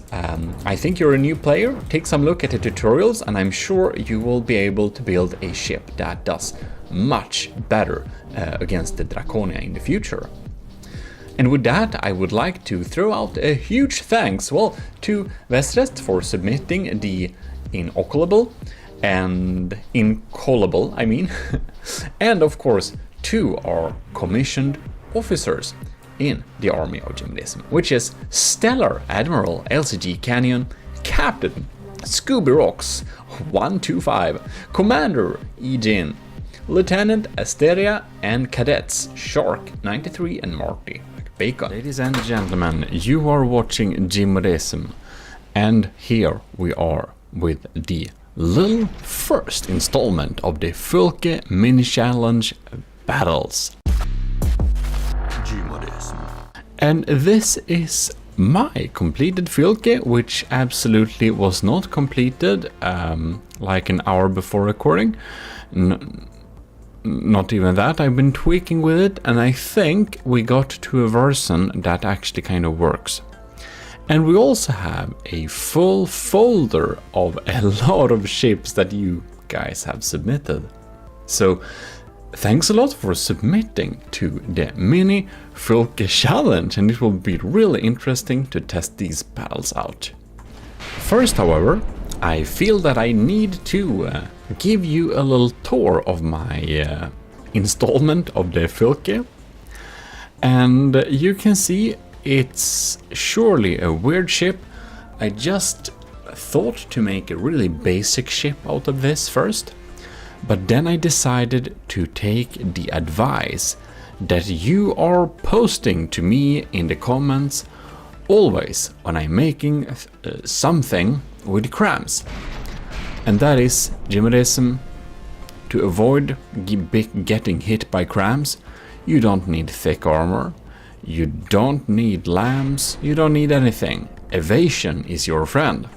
I think you're a new player. Take some look at the tutorials and I'm sure you will be able to build a ship that does much better against the Draconia in the future. And with that, I would like to throw out a huge thanks, well, to Vesrest for submitting the inoculable and incallable, I mean, and of course to our commissioned officers in the army of GMODIST, which is Stellar Admiral LCG Canyon, Captain Scooby Rocks 125, Commander Ejin, Lieutenant Asteria, and Cadets Shark 93 and Marty Bacon. Ladies and gentlemen, you are watching GMODIST, and here we are with the little first installment of the Fylke Mini Challenge Battles. GMODIST. And this is my completed Fylke, which absolutely was not completed like an hour before recording. Not even that, I've been tweaking with it, and I think we got to a version that actually kind of works. And we also have a full folder of a lot of ships that you guys have submitted. So thanks a lot for submitting to the Mini Fylke Challenge, and it will be really interesting to test these battles out. First, however, I feel that I need to give you a little tour of my installment of the Fylke. And you can see it's surely a weird ship. I just thought to make a really basic ship out of this first. But then I decided to take the advice that you are posting to me in the comments always when I'm making something with crams. And that is GMODISM. To avoid getting hit by crams, you don't need thick armor, you don't need lambs, you don't need anything. Evasion is your friend.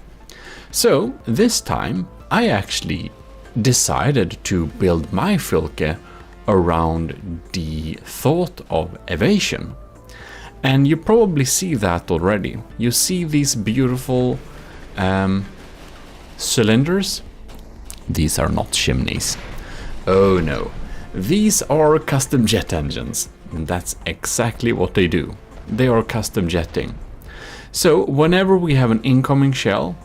So this time I actually decided to build my Fylke around the thought of evasion. And you probably see that already. You see these beautiful cylinders? These are not chimneys. Oh no. These are custom jet engines. And that's exactly what they do. They are custom jetting. So whenever we have an incoming shell,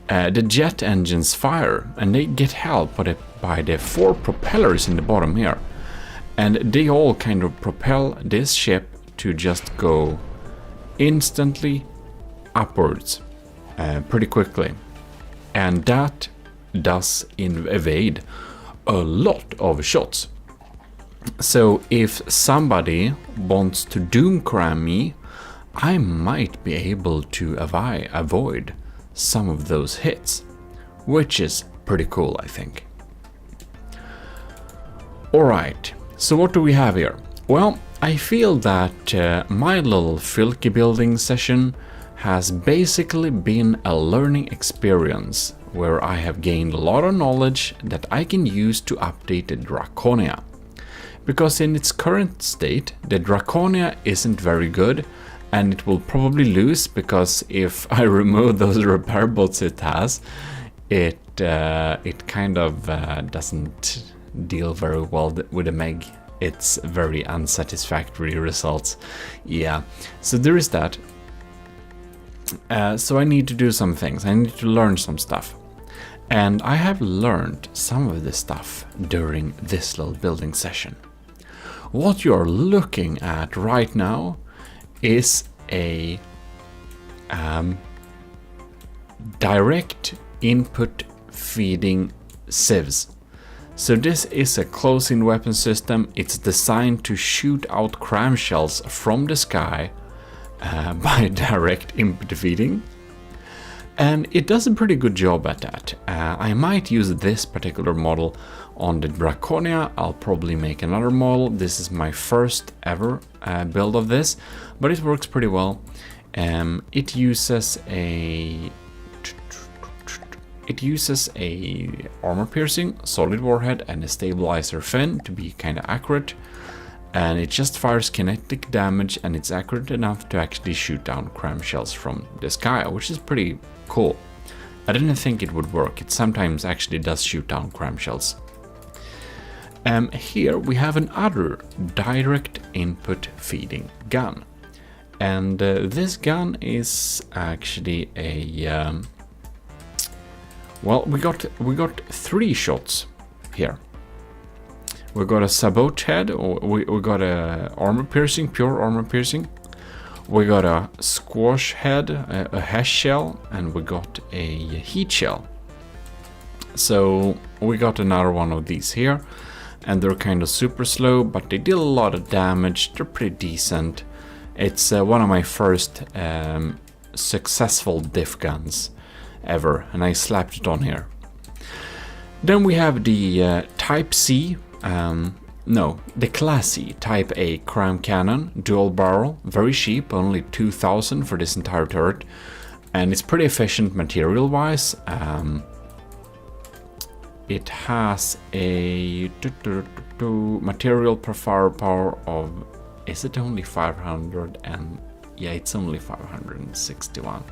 the jet engines fire, and they get help by the 4 propellers in the bottom here. And they all kind of propel this ship to just go instantly upwards pretty quickly. And that does evade a lot of shots. So if somebody wants to doom cram me, I might be able to avoid some of those hits, which is pretty cool, I think. Alright, so what do we have here? Well, I feel that my little Fylke building session has basically been a learning experience where I have gained a lot of knowledge that I can use to update the Draconia. Because in its current state, the Draconia isn't very good, and it will probably lose because if I remove those repair bots it has, it kind of doesn't deal very well with the Meg. It's very unsatisfactory results. Yeah, so there is that. So I need to do some things. I need to learn some stuff. And I have learned some of this stuff during this little building session. What you're looking at right now is a direct input feeding sieves. So this is a close-in weapon system. It's designed to shoot out cram shells from the sky by direct input feeding. And it does a pretty good job at that. I might use this particular model on the Draconia. I'll probably make another model. This is my first ever build of this, but it works pretty well. It uses a armor piercing, solid warhead, and a stabilizer fin to be kind of accurate. And it just fires kinetic damage, and it's accurate enough to actually shoot down cram shells from the sky, which is pretty cool. I didn't think it would work. It sometimes actually does shoot down cram shells. Here we have another direct input feeding gun. And this gun is actually a... well, we got 3 shots here. We got a sabot head, or we got a armor piercing, pure armor piercing. We got a squash head, a hash shell, and we got a heat shell. So we got another one of these here, and they're kind of super slow, but they deal a lot of damage. They're pretty decent. It's one of my first successful diff guns ever, and I slapped it on here. Then we have the Type C, no, the classy Type A Crown Cannon, dual barrel, very cheap, only 2,000 for this entire turret, and it's pretty efficient material-wise. It has a material per firepower of, is it only 500? And yeah, it's only 561.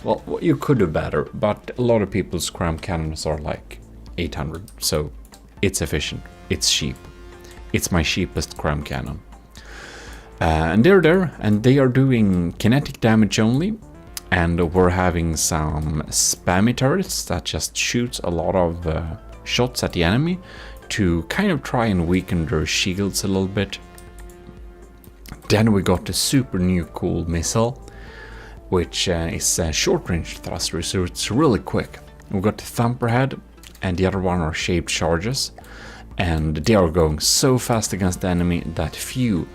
Well, you could do better, but a lot of people's Crown Cannons are like 800, so it's efficient, it's cheap. It's my cheapest Crown Cannon. And they're there, and they are doing kinetic damage only, and we're having some spammy turrets that just shoots a lot of shots at the enemy to kind of try and weaken their shields a little bit. Then we got the super new cool missile, which is a short-range thruster, so it's really quick. We got the Thumperhead, and the other one are shaped charges, and they are going so fast against the enemy that few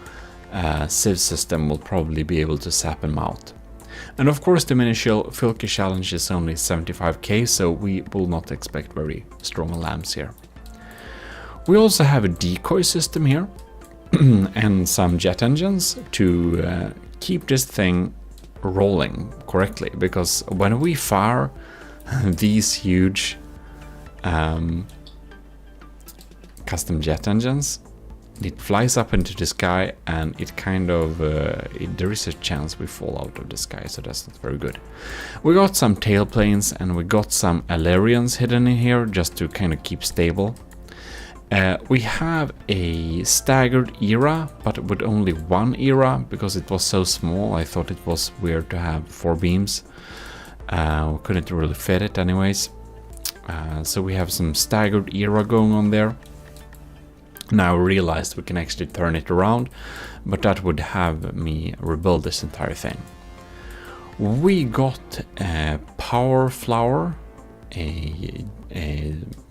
Civ system will probably be able to sap them out. And of course the initial Filke challenge is only 75k, so we will not expect very strong lamps here. We also have a decoy system here, and some jet engines to keep this thing rolling correctly, because when we fire these huge custom jet engines, it flies up into the sky, and it kind of there is a chance we fall out of the sky, so that's not very good. We got some tailplanes, and we got some Alarians hidden in here just to kind of keep stable. We have a staggered era, but with only one era, because it was so small. I thought it was weird to have 4 beams. We couldn't really fit it anyways. So we have some staggered era going on there. Now I realized we can actually turn it around, but that would have me rebuild this entire thing. We got a power flower,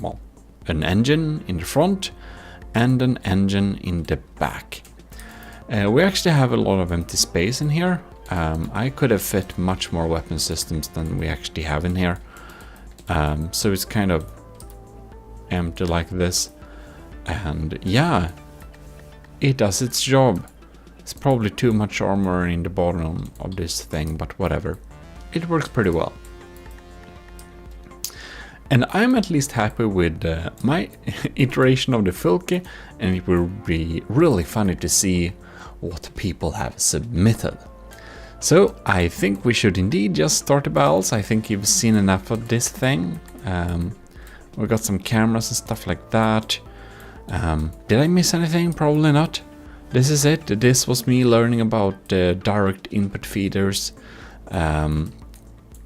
well, an engine in the front and an engine in the back. We actually have a lot of empty space in here. I could have fit much more weapon systems than we actually have in here. So it's kind of empty like this. And yeah, it does its job. It's probably too much armor in the bottom of this thing, but whatever. It works pretty well. And I'm at least happy with my iteration of the Filke, and it will be really funny to see what people have submitted. So I think we should indeed just start the battles. I think you've seen enough of this thing. We got some cameras and stuff like that. Did I miss anything? Probably not. This is it. This was me learning about direct input feeders,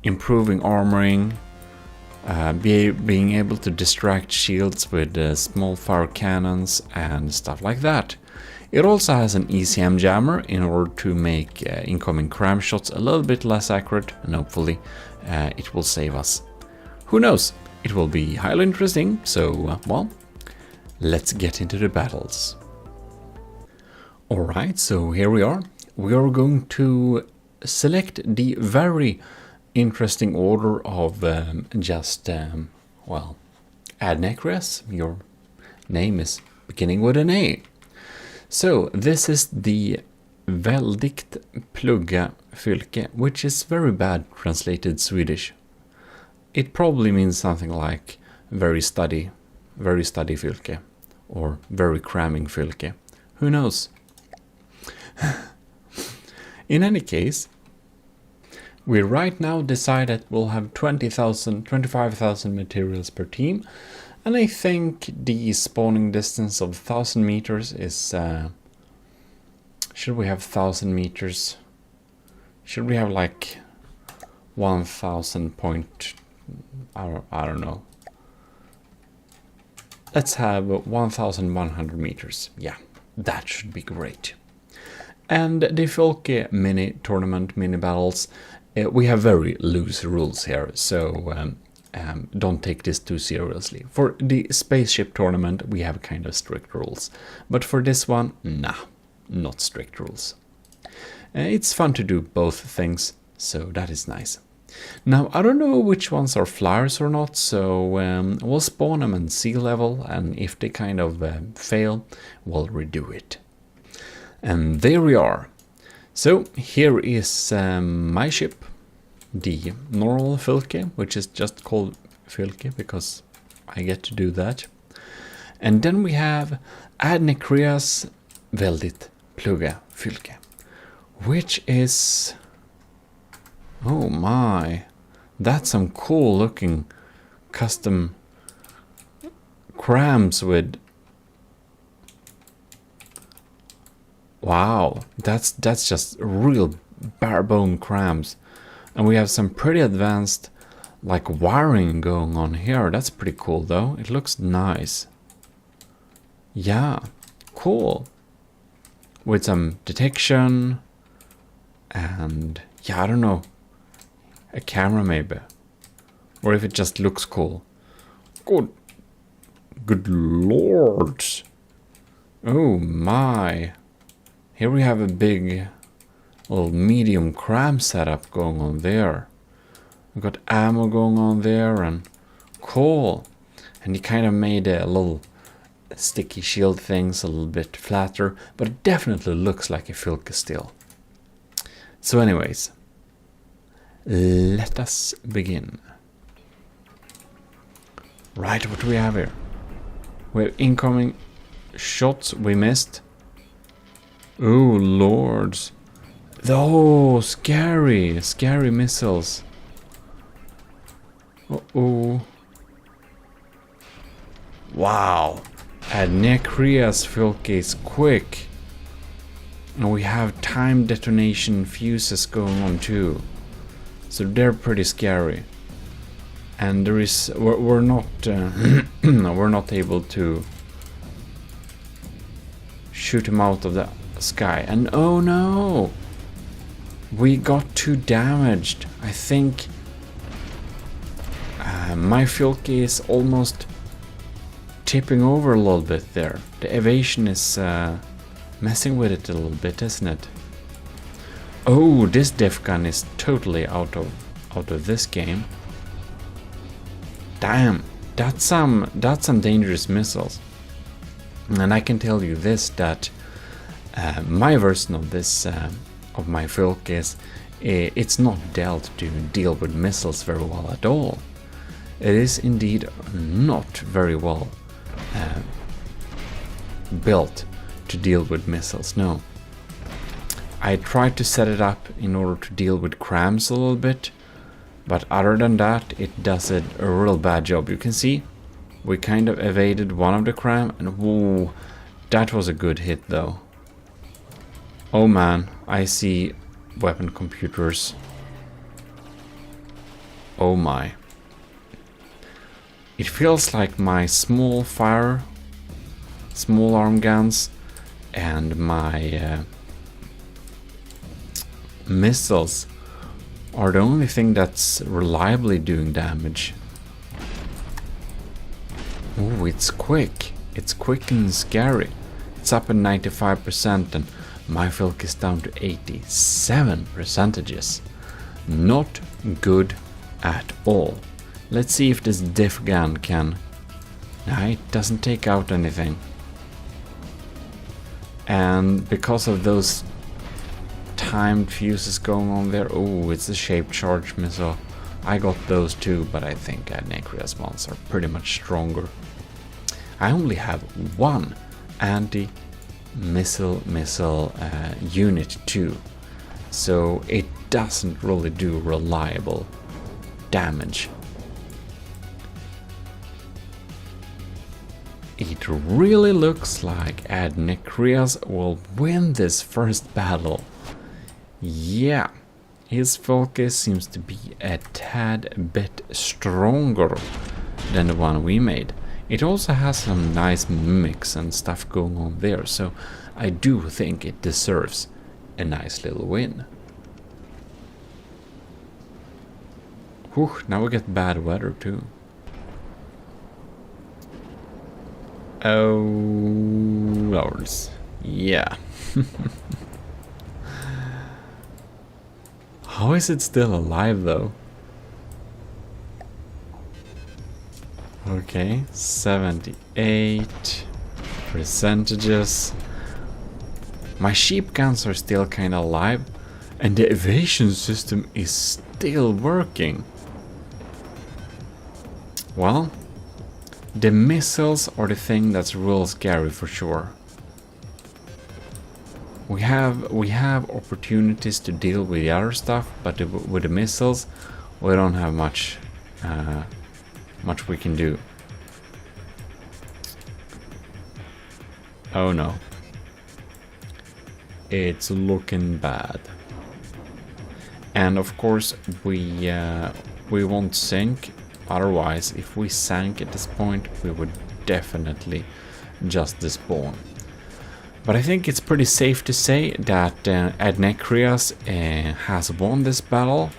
improving armoring, being able to distract shields with small fire cannons and stuff like that. It also has an ECM jammer in order to make incoming cram shots a little bit less accurate, and hopefully it will save us. Who knows? It will be highly interesting, so well, let's get into the battles. Alright, so here we are. We are going to select the very interesting order of well, Adnecres. Your name is beginning with an A. So this is the Väldigt plugga fylke, which is very bad translated Swedish. It probably means something like very study fylke, or very cramming fylke. Who knows? In any case, we right now decided we'll have 25,000 materials per team, and I think the spawning distance of 1,000 meters is... should we have 1,000 meters? Should we have like 1,000 point... I don't know. Let's have 1,100 meters. Yeah, that should be great. And the Filke mini tournament, mini battles, we have very loose rules here, so don't take this too seriously. For the spaceship tournament, we have kind of strict rules, but for this one, nah, not strict rules. It's fun to do both things, so that is nice. Now, I don't know which ones are flyers or not, so we'll spawn them in sea level, and if they kind of fail, we'll redo it. And there we are. So here is my ship, the normal Fylke, which is just called Fylke because I get to do that. And then we have Adnekrias väldigt plugga Fylke, which is... Oh my, that's some cool looking custom crams with... Wow, that's just real bare bone crams. And we have some pretty advanced like wiring going on here. That's pretty cool though. It looks nice. Yeah, cool. With some detection and yeah, I don't know. A camera maybe. Or if it just looks cool. Good lord. Oh my. Here we have a big little medium cram setup going on there. We've got ammo going on there and cool. And he kind of made a little sticky shield things a little bit flatter, but it definitely looks like a Fylke still. So anyways, let us begin. Right, what do we have here? We have incoming shots we missed. Oh lords. Oh, scary missiles. Uh-oh. Wow. Adnekrias Fylke is quick. And we have time detonation fuses going on too. So they're pretty scary. And there is we're not we're not able to shoot him out of the sky. And oh no, we got too damaged. I think my Fylke is almost tipping over a little bit there. The evasion is messing with it a little bit, isn't it? Oh, this def gun is totally out of this game. Damn, that's some dangerous missiles. And I can tell you this, that my version of this of my Fylke is it's not dealt to deal with missiles very well at all. It is indeed not very well built to deal with missiles, no. I tried to set it up in order to deal with crams a little bit, but other than that, it does a real bad job. You can see we kind of evaded one of the cram, and whoa, that was a good hit though. Oh man, I see weapon computers. Oh my. It feels like my small arm guns and my missiles are the only thing that's reliably doing damage. Oh, it's quick. It's quick and scary. It's up at 95% and my Fylke is down to 87%. Not good at all. Let's see if this diff gun can... Nah, it doesn't take out anything. And because of those timed fuses going on there... Oh, it's a shaped charge missile. I got those too, but I think Adnekrias ones are pretty much stronger. I only have one anti-missile unit too. So it doesn't really do reliable damage. It really looks like Adnekrias will win this first battle. Yeah, his Fylke seems to be a tad bit stronger than the one we made. It also has some nice mimics and stuff going on there, so I do think it deserves a nice little win. Whew, now we get bad weather too. Oh lords, yeah. How is it still alive though? Okay, 78 percentages. My sheep guns are still kind of alive, and the evasion system is still working. Well, the missiles are the thing that's real scary for sure. We have opportunities to deal with the other stuff, but with the missiles, we don't have much we can do. Oh no. It's looking bad. And of course we won't sink. Otherwise, if we sank at this point, we would definitely just despawn. But I think it's pretty safe to say that Adnekrias has won this battle,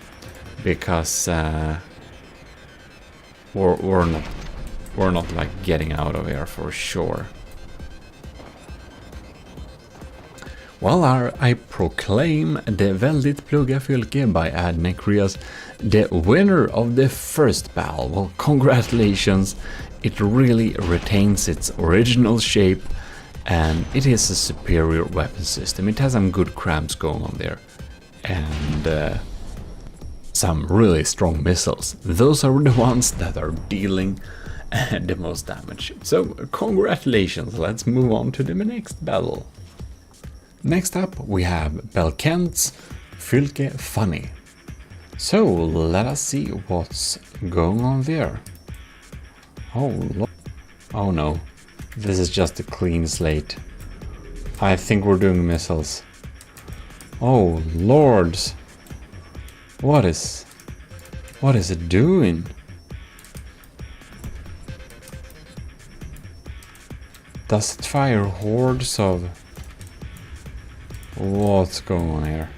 because we're not like getting out of here for sure. Well, I proclaim the väldigt plugga fylke by Adnekrias the winner of the first battle. Well, congratulations, it really retains its original shape, and it is a superior weapon system. It has some good cramps going on there, and some really strong missiles. Those are the ones that are dealing the most damage. So, congratulations, let's move on to the next battle. Next up, we have Belkent's Fylke Funny. So, let us see what's going on there. Oh no, this is just a clean slate. I think we're doing missiles. Oh lords, what is it doing? Does it fire hordes of... What's going on here?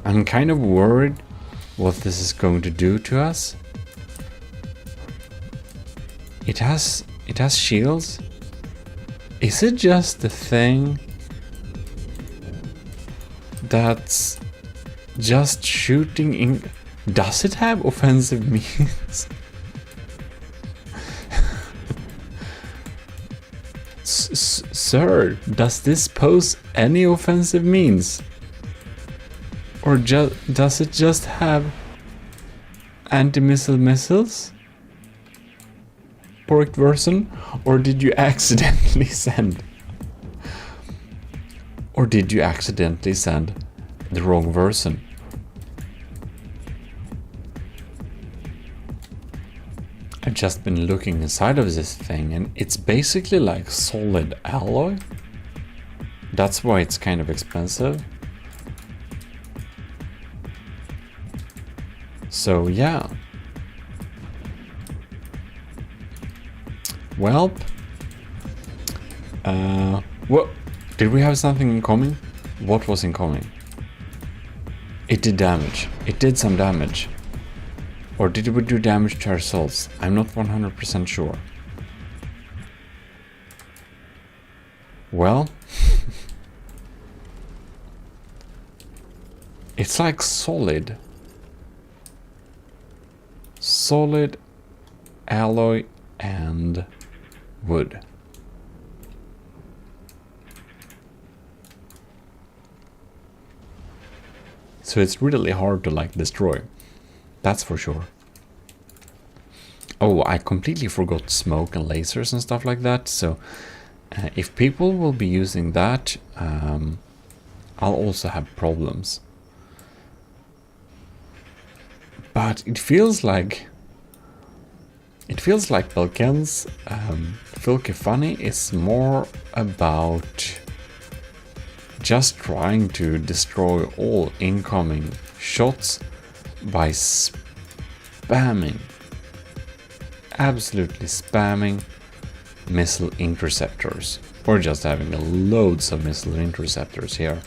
I'm kind of worried what this is going to do to us. It has shields. Is it just the thing that's just shooting in? Does it have offensive means? Sir, does this pose any offensive means? Or does it just have anti-missile missiles? Porked version? Or did you accidentally send? Or did you accidentally send the wrong version? I've just been looking inside of this thing, and it's basically like solid alloy. That's why it's kind of expensive. So yeah. Well, what did we have something incoming? What was incoming? It did damage. It did some damage. Or did we do damage to ourselves? I'm not 100% sure. Well, it's like solid alloy and wood. So it's really hard to like destroy. That's for sure. Oh, I completely forgot smoke and lasers and stuff like that. So if people will be using that, I'll also have problems. But it feels like Belken's Fylke Funny is more about just trying to destroy all incoming shots by absolutely spamming missile interceptors, or just having loads of missile interceptors here.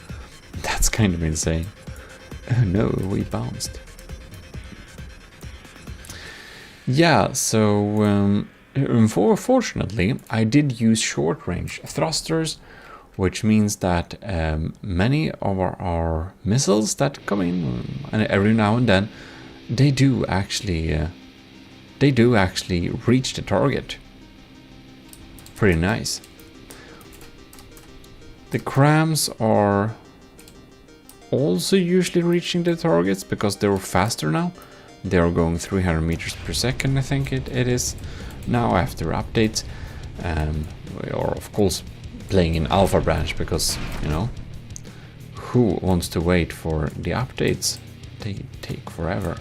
That's kind of insane. Oh no, we bounced. Yeah, so unfortunately I did use short range thrusters, which means that many of our missiles that come in and every now and then they do actually reach the target. Pretty nice. The crams are also usually reaching the targets because they're faster now. They're going 300 meters per second, I think it is now after updates. We are of course playing in alpha branch because, you know, who wants to wait for the updates? They take forever.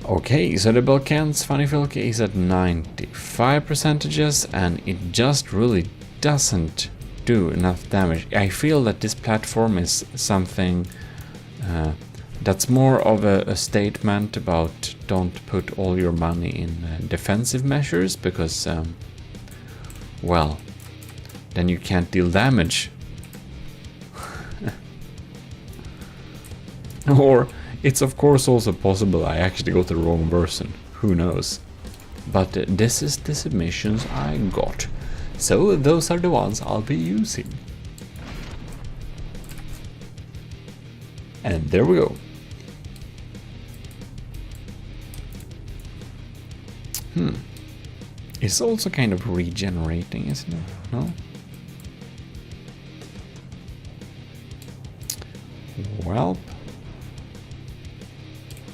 Okay, so the Balkans Funny Filke is at 95%, and it just really doesn't do enough damage. I feel that this platform is something that's more of a statement about don't put all your money in defensive measures, because well, then you can't deal damage. Or it's of course also possible I actually got the wrong version, who knows. But this is the submissions I got, so those are the ones I'll be using. And there we go. It's also kind of regenerating, isn't it? No? Well,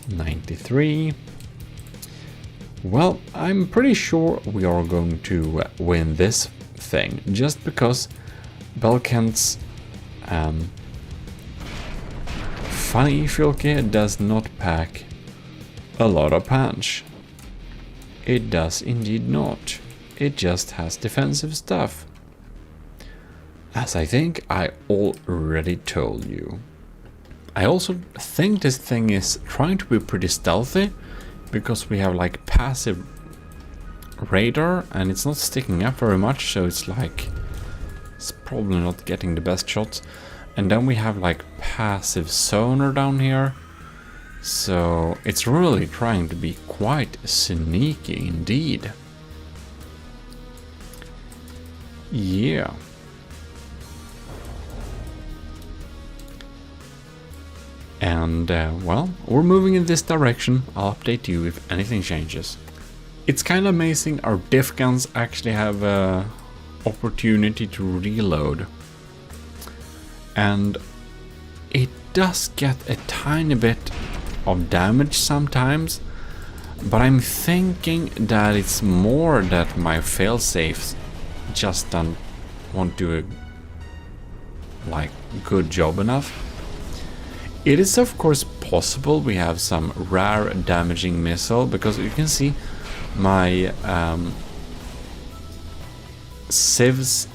93. Well, I'm pretty sure we are going to win this thing, just because Balkans Funny Filke does not pack a lot of punch. It does indeed not. It just has defensive stuff. As I think I already told you. I also think this thing is trying to be pretty stealthy, because we have like passive radar and it's not sticking up very much, so it's like it's probably not getting the best shots. And then we have like passive sonar down here, so it's really trying to be quite sneaky indeed. Yeah. And well, we're moving in this direction. I'll update you if anything changes. It's kind of amazing our diff guns actually have a opportunity to reload. And it does get a tiny bit of damage sometimes, but I'm thinking that it's more that my failsafes just won't do a good job enough. It is of course possible we have some rare damaging missile, because you can see my civs,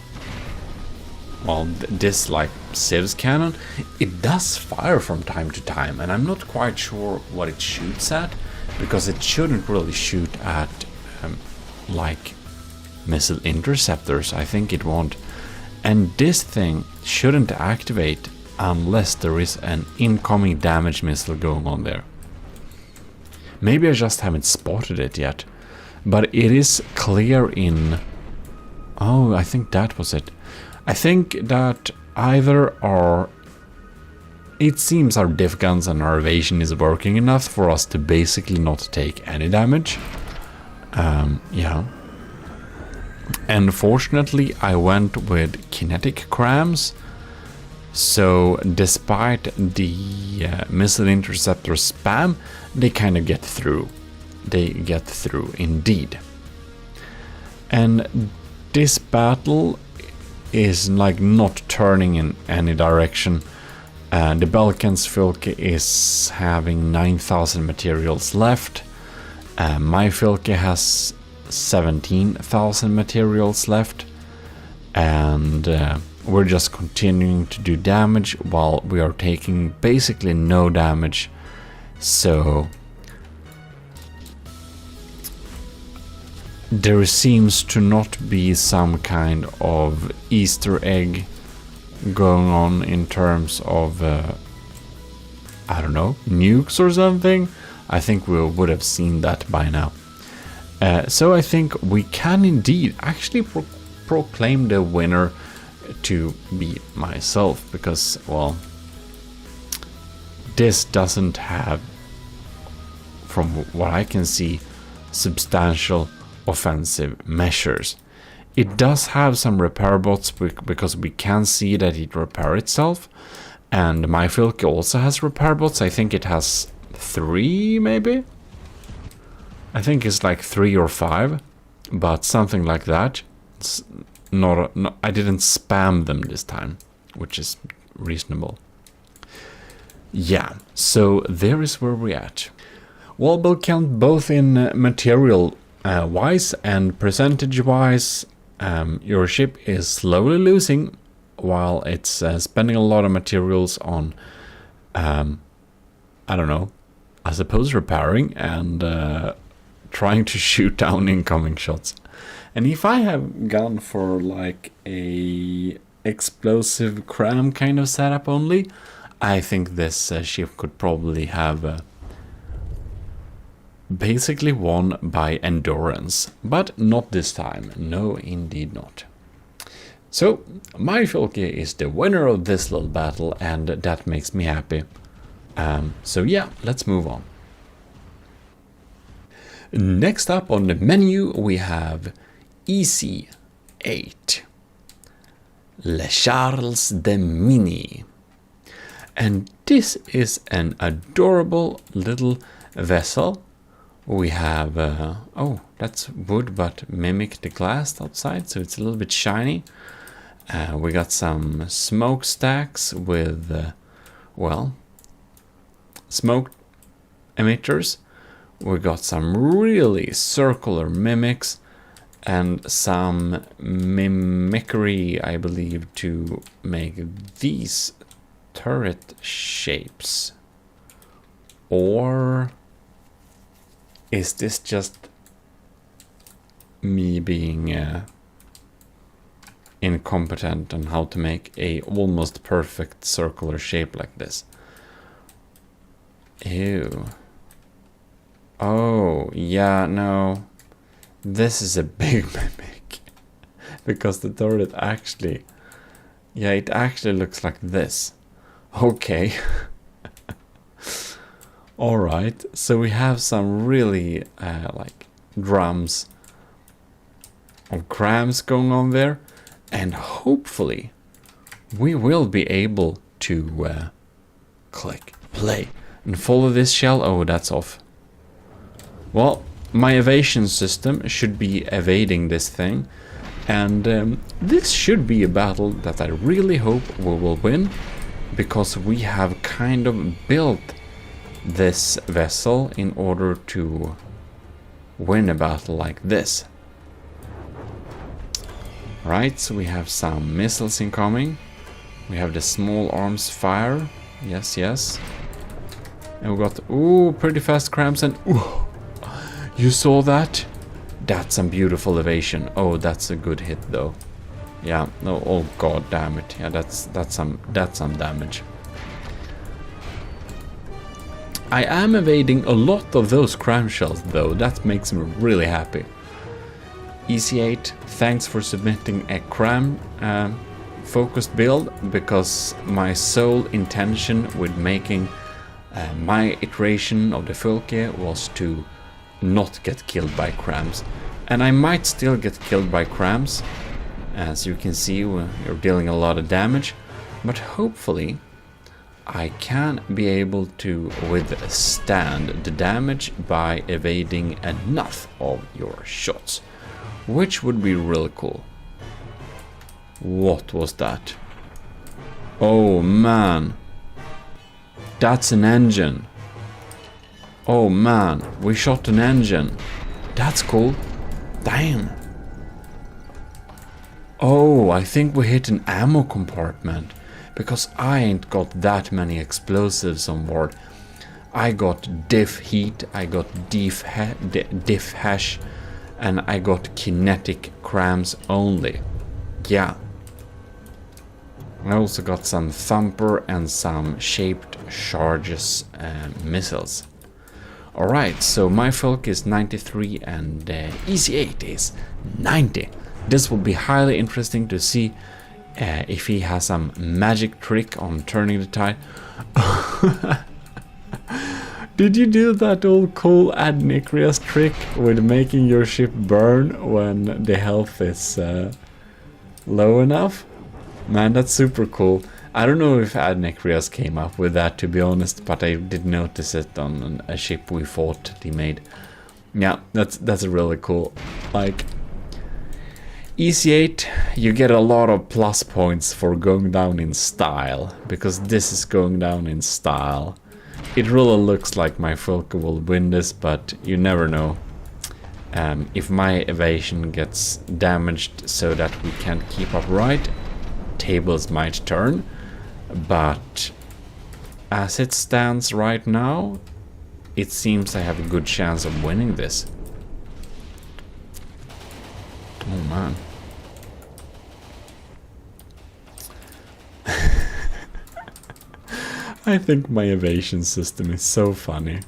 well, this like civs cannon, it does fire from time to time, and I'm not quite sure what it shoots at, because it shouldn't really shoot at like missile interceptors. I think it won't, and this thing shouldn't activate unless there is an incoming damage missile going on there. Maybe I just haven't spotted it yet, but it is clear in... Oh, I think that was it. I think that either our... It seems our diff guns and our evasion is working enough for us to basically not take any damage. Yeah. And fortunately I went with kinetic crams. So despite the missile interceptor spam, they kind of get through. They get through indeed. And this battle is like not turning in any direction. The Balkans Filke is having 9,000 materials left. My Filke has 17,000 materials left. And we're just continuing to do damage while we are taking basically no damage. So there seems to not be some kind of Easter egg going on in terms of I don't know, nukes or something. I think we would have seen that by now. So I think we can indeed actually proclaim the winner to be myself, because, well, this doesn't have, from what I can see, substantial offensive measures. It does have some repair bots because we can see that it repair itself, and my Filky also has repair bots. I think it has 3 maybe? I think it's like 3 or 5, but something like that. It's not I didn't spam them this time, which is reasonable. Yeah, so there is where we're at. Well, build count both in material wise and percentage wise. Your ship is slowly losing while it's spending a lot of materials on, I don't know, I suppose repairing and trying to shoot down incoming shots. And if I have gone for like a explosive cram kind of setup only, I think this ship could probably have basically won by endurance, but not this time. No, indeed not. So my Filky is the winner of this little battle, and that makes me happy. So yeah, let's move on. Next up on the menu we have EC8, Le Charles de Mini. And this is an adorable little vessel. We have, oh, that's wood, but mimic the glass outside, so it's a little bit shiny. We got some smokestacks with, well, smoke emitters. We got some really circular mimics and some mimicry, I believe, to make these turret shapes. Or is this just me being incompetent on how to make a almost perfect circular shape like this? Ew. Oh, yeah, no. This is a big mimic. Because the turret actually... Yeah, it actually looks like this. Okay. Alright, so we have some really, like, drums of crams going on there. And hopefully, we will be able to click play and follow this shell. Oh, that's off. Well, my evasion system should be evading this thing, and this should be a battle that I really hope we will win, because we have kind of built this vessel in order to win a battle like this. Right, so we have some missiles incoming. We have the small arms fire. Yes, yes. And we got, ooh, pretty fast crams, and ooh. You saw that? That's some beautiful evasion. Oh, that's a good hit though. Yeah, no, oh god damn it. Yeah, that's some damage. I am evading a lot of those cram shells though. That makes me really happy. EC8, thanks for submitting a cram focused build, because my sole intention with making my iteration of the Filky was to not get killed by crams, and I might still get killed by crams. As you can see, you're dealing a lot of damage, but hopefully I can be able to withstand the damage by evading enough of your shots, which would be really cool. What was that? Oh man, that's an engine. Oh man, we shot an engine. That's cool. Damn. Oh, I think we hit an ammo compartment, because I ain't got that many explosives on board. I got diff heat, I got diff hash, and I got kinetic crams only. Yeah. I also got some thumper and some shaped charges missiles. Alright, so my Filky is 93 and EC8 is 90. This will be highly interesting to see if he has some magic trick on turning the tide. Did you do that old cool Adnicrius trick with making your ship burn when the health is low enough? Man, that's super cool. I don't know if Adnicrius came up with that, to be honest, but I did notice it on a ship we fought that he made. Yeah, that's really cool. Like, EC8, you get a lot of plus points for going down in style, because this is going down in style. It really looks like my Filka will win this, but you never know. If my evasion gets damaged so that we can't keep up right, tables might turn. But as it stands right now, it seems I have a good chance of winning this. Oh man. I think my evasion system is so funny.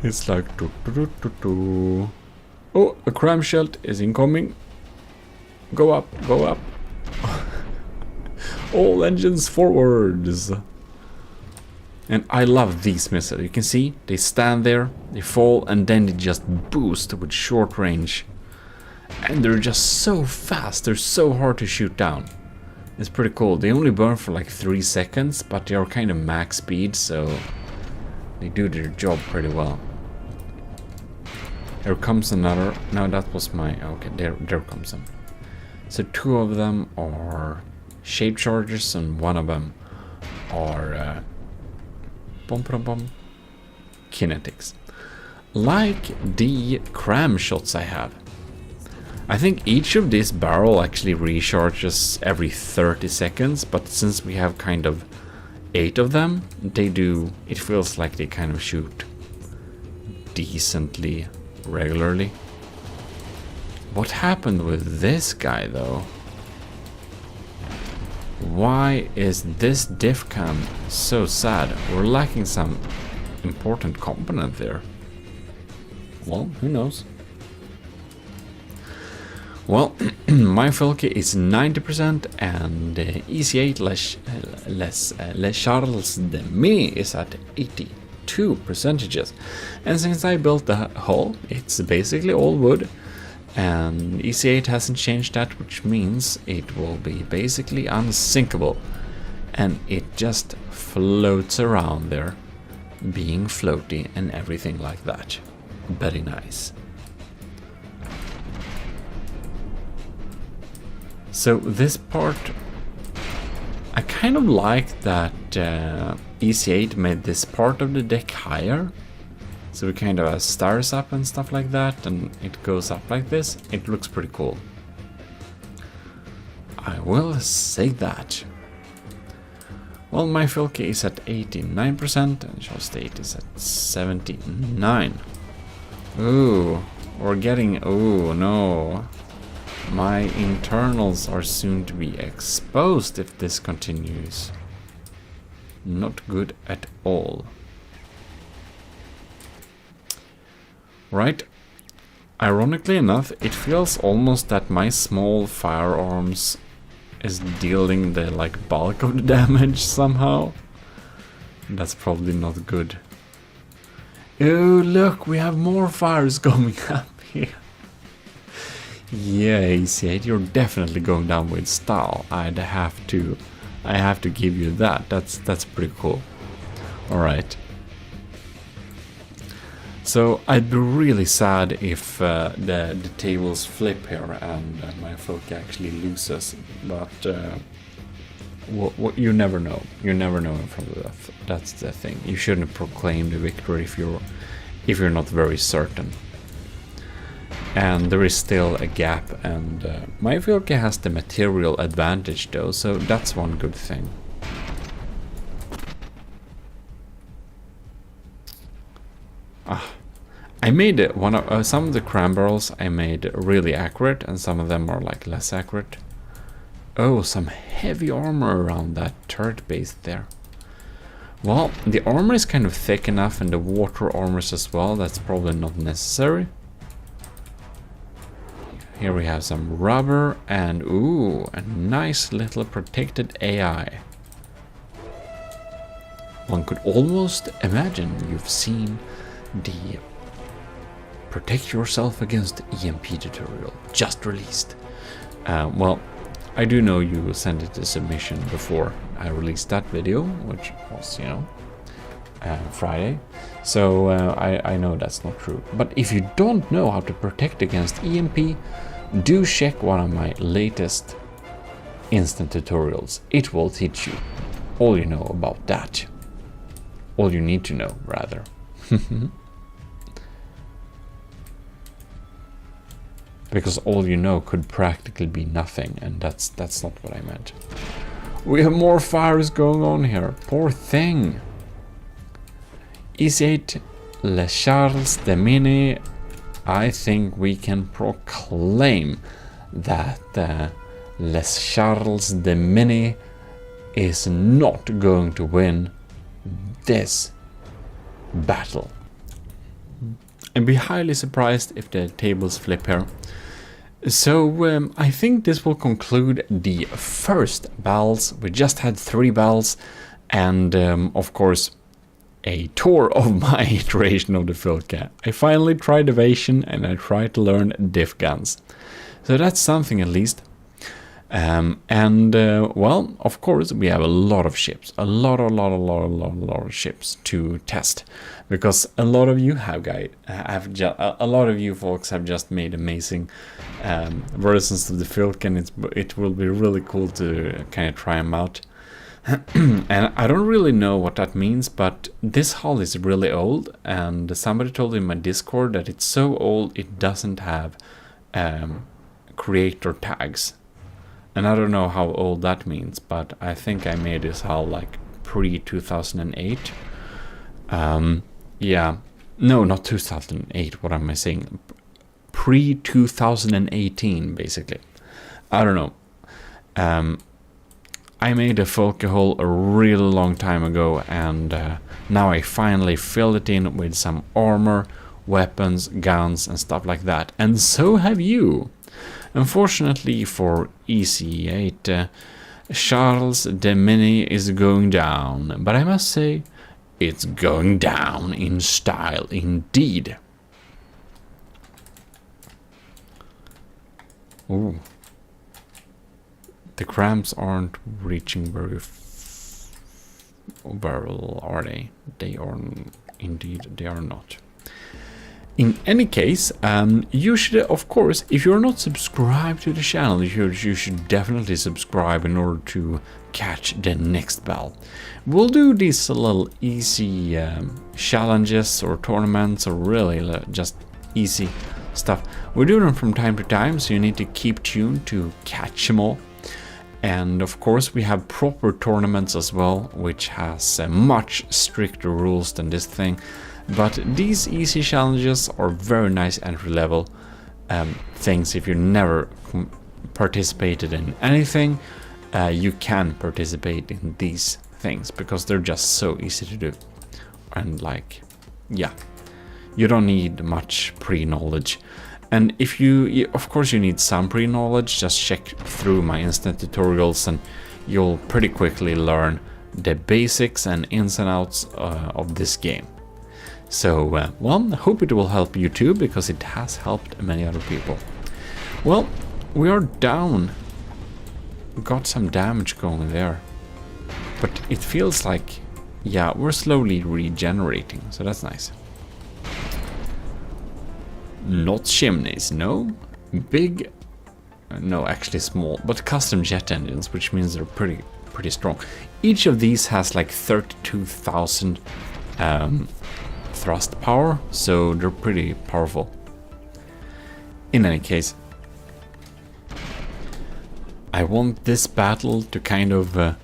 It's like... Oh, a cram shell is incoming. Go up, go up. All engines forwards. And I love these missiles. You can see they stand there, they fall, and then they just boost with short range. And they're just so fast, they're so hard to shoot down. It's pretty cool. They only burn for like 3 seconds, but they are kind of max speed, so they do their job pretty well. Here comes another. No, that was my... Okay, there comes them. So 2 of them are shape chargers, and 1 of them are kinetics. Like the cram shots I have. I think each of these barrel actually recharges every 30 seconds, but since we have kind of 8 of them, they do... It feels like they kind of shoot decently regularly. What happened with this guy though? Why is this diff cam so sad? We're lacking some important component there. Well, who knows? Well, my Filka is 90% and EC8 Les Charles de Mini is at 82%. And since I built the hull, it's basically all wood. And EC8 hasn't changed that, which means it will be basically unsinkable. And it just floats around there, being floaty and everything like that. Very nice. So this part, I kind of like that EC8 made this part of the deck higher. So we kind of have stars up and stuff like that, and it goes up like this. It looks pretty cool. I will say that. Well, my Filka is at 89% and Charles State is at 79. Ooh, we're getting... Oh no. My internals are soon to be exposed if this continues. Not good at all. Right. Ironically enough, it feels almost that my small firearms is dealing the like bulk of the damage somehow. That's probably not good. Oh look, we have more fires coming up here. Yeah, EC8, you're definitely going down with style. I have to give you that. That's pretty cool. All right. So I'd be really sad if the tables flip here and my Filka actually loses. But you never know. You never know from the death. That's the thing. You shouldn't proclaim the victory if you're not very certain. And there is still a gap, and my Filka has the material advantage though, so that's one good thing. I made some of the cram barrels I made really accurate, and some of them are like less accurate. Oh, some heavy armor around that turret base there. Well, the armor is kind of thick enough, and the water armors as well. That's probably not necessary. Here we have some rubber and ooh, a nice little protected AI. one could almost imagine you've seen the Protect Yourself Against EMP tutorial just released. Well, I do know you sent it to submission before I released that video, which was, you know, Friday. So I know that's not true. But if you don't know how to protect against EMP, do check one of my latest instant tutorials. It will teach you all you know about that. All you need to know, rather. Because all you know could practically be nothing, and that's not what I meant. We have more fires going on here. Poor thing. ECCLESIARCHY the Mini. I think we can proclaim that Les Charles the Mini is not going to win this battle. I'd be highly surprised if the tables flip here. So I think this will conclude the first battles. We just had 3 battles, and of course a tour of my iteration of the Filka. I finally tried evasion and I tried to learn diff guns. So that's something at least. Well, of course, we have a lot of ships, a lot of ships to test, because a lot of you a lot of you folks have just made amazing versions of the Filk, and it will be really cool to kind of try them out. And I don't really know what that means, but this hull is really old, and somebody told in my Discord that it's so old it doesn't have creator tags. And I don't know how old that means, but I think I made this hull like pre-2008. Yeah, no, not 2008, what am I saying? Pre-2018, basically. I don't know. I made a Filka hull a really long time ago, and now I finally filled it in with some armor, weapons, guns, and stuff like that. And so have you. Unfortunately for EC8, Charles the Mini is going down, but I must say, it's going down in style indeed. Ooh. The cramps aren't reaching very well, are they? They are indeed, they are not. In any case, you should, of course, if you're not subscribed to the channel, you should definitely subscribe in order to catch the next battle. We'll do these little easy challenges or tournaments, or really just easy stuff. We do them from time to time, so you need to keep tuned to catch them all. And of course we have proper tournaments as well, which has much stricter rules than this thing. But these easy challenges are very nice entry level things. If you never participated in anything, you can participate in these things because they're just so easy to do. And like, yeah, you don't need much pre-knowledge. And if you, of course you need some pre-knowledge, just check through my instant tutorials and you'll pretty quickly learn the basics and ins and outs of this game. So, well, I hope it will help you too, because it has helped many other people. Well, we are down. We got some damage going there. But it feels like, yeah, we're slowly regenerating, so that's nice. Not chimneys, no. Big, no, actually small, but custom jet engines, which means they're pretty strong. Each of these has like 32,000 thrust power, so they're pretty powerful. In any case, I want this battle to kind of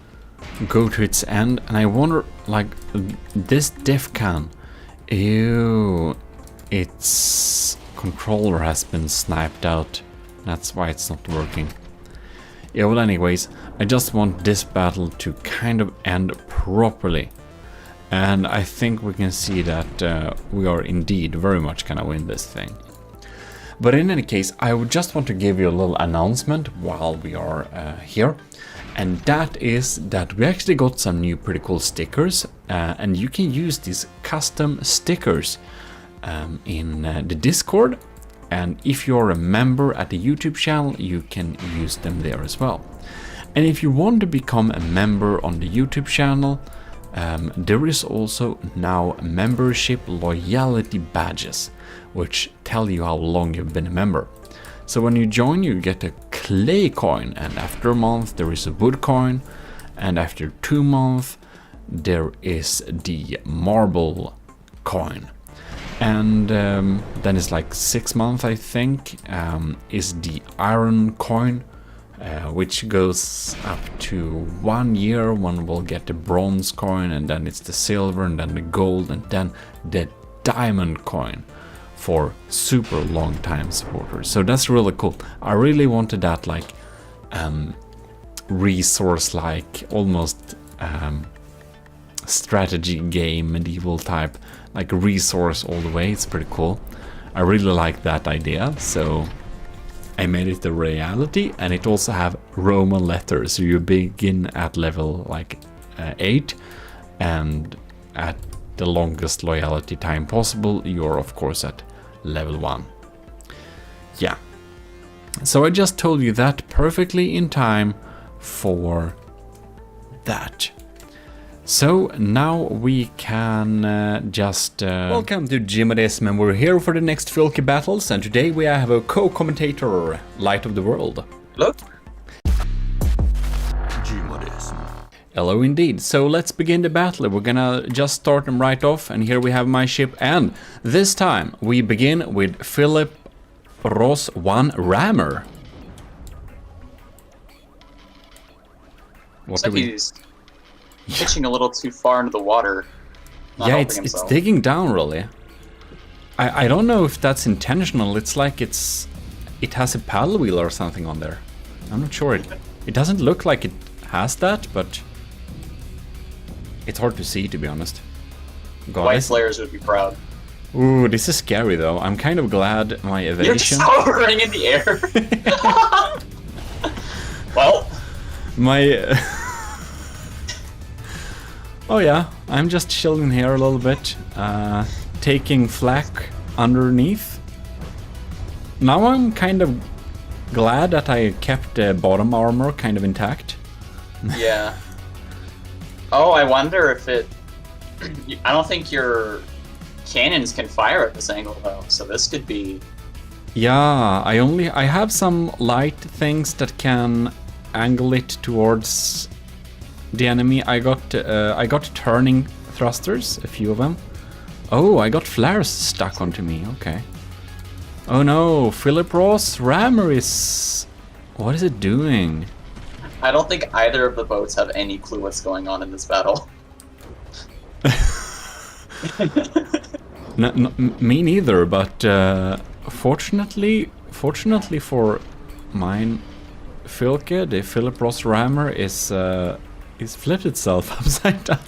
go to its end, and I wonder, like, this diff can, ew, its controller has been sniped out. That's why it's not working. Yeah, well, anyways, I just want this battle to kind of end properly. And I think we can see that we are indeed very much gonna win this thing. But in any case, I would just want to give you a little announcement while we are here. And that is that we actually got some new pretty cool stickers. And you can use these custom stickers in the Discord. And if you're a member at the YouTube channel, you can use them there as well. And if you want to become a member on the YouTube channel, there is also now membership loyalty badges, which tell you how long you've been a member. So when you join, you get a clay coin, and after a month there is a wood coin, and after 2 months there is the marble coin. And then it's like 6 months, I think, is the iron coin, which goes up to 1 year when we'll get the bronze coin, and then it's the silver, and then the gold, and then the diamond coin for super long time supporters. So that's really cool. I really wanted that like resource, like almost strategy game, medieval type, like resource all the way. It's pretty cool. I really like that idea, so I made it a reality. And it also have Roman letters, so you begin at level like 8, and at the longest loyalty time possible, you're of course at level 1. Yeah. So I just told you that perfectly in time for that. So now we can just... Welcome to GMODIST, and we're here for the next Filky battles, and today we have a co-commentator, Light of the World.
Hello?
GMODIST.
Hello indeed. So let's begin the battle. We're gonna just start them right off, and here we have my ship, and this time we begin with Philip Ross 1 Rammer. What
Looks
do
like
we...
he's pitching a little too far into the water. Not
Yeah,
helping
it's
himself.
digging down really. I don't know if that's intentional. It's like it has a paddle wheel or something on there. I'm not sure. It doesn't look like it has that, but it's hard to see, to be honest. God,
White players would be proud.
Ooh, this is scary though. I'm kind of glad my
You're
evasion.
just hovering in the air. Well,
My. Oh yeah, I'm just chilling here a little bit, taking flak underneath. Now I'm kind of glad that I kept the bottom armor kind of intact.
yeah. Oh, I wonder if it... I don't think your cannons can fire at this angle though, so this could be...
Yeah, I have some light things that can angle it towards the enemy. I got turning thrusters, a few of them. Oh, I got flares stuck onto me. Okay. Oh no, Philip Ross Rammer is... What is it doing?
I don't think either of the boats have any clue what's going on in this battle.
No, me neither, but fortunately for mine, Filke, the Philip Ross Rammer is flipped itself upside down.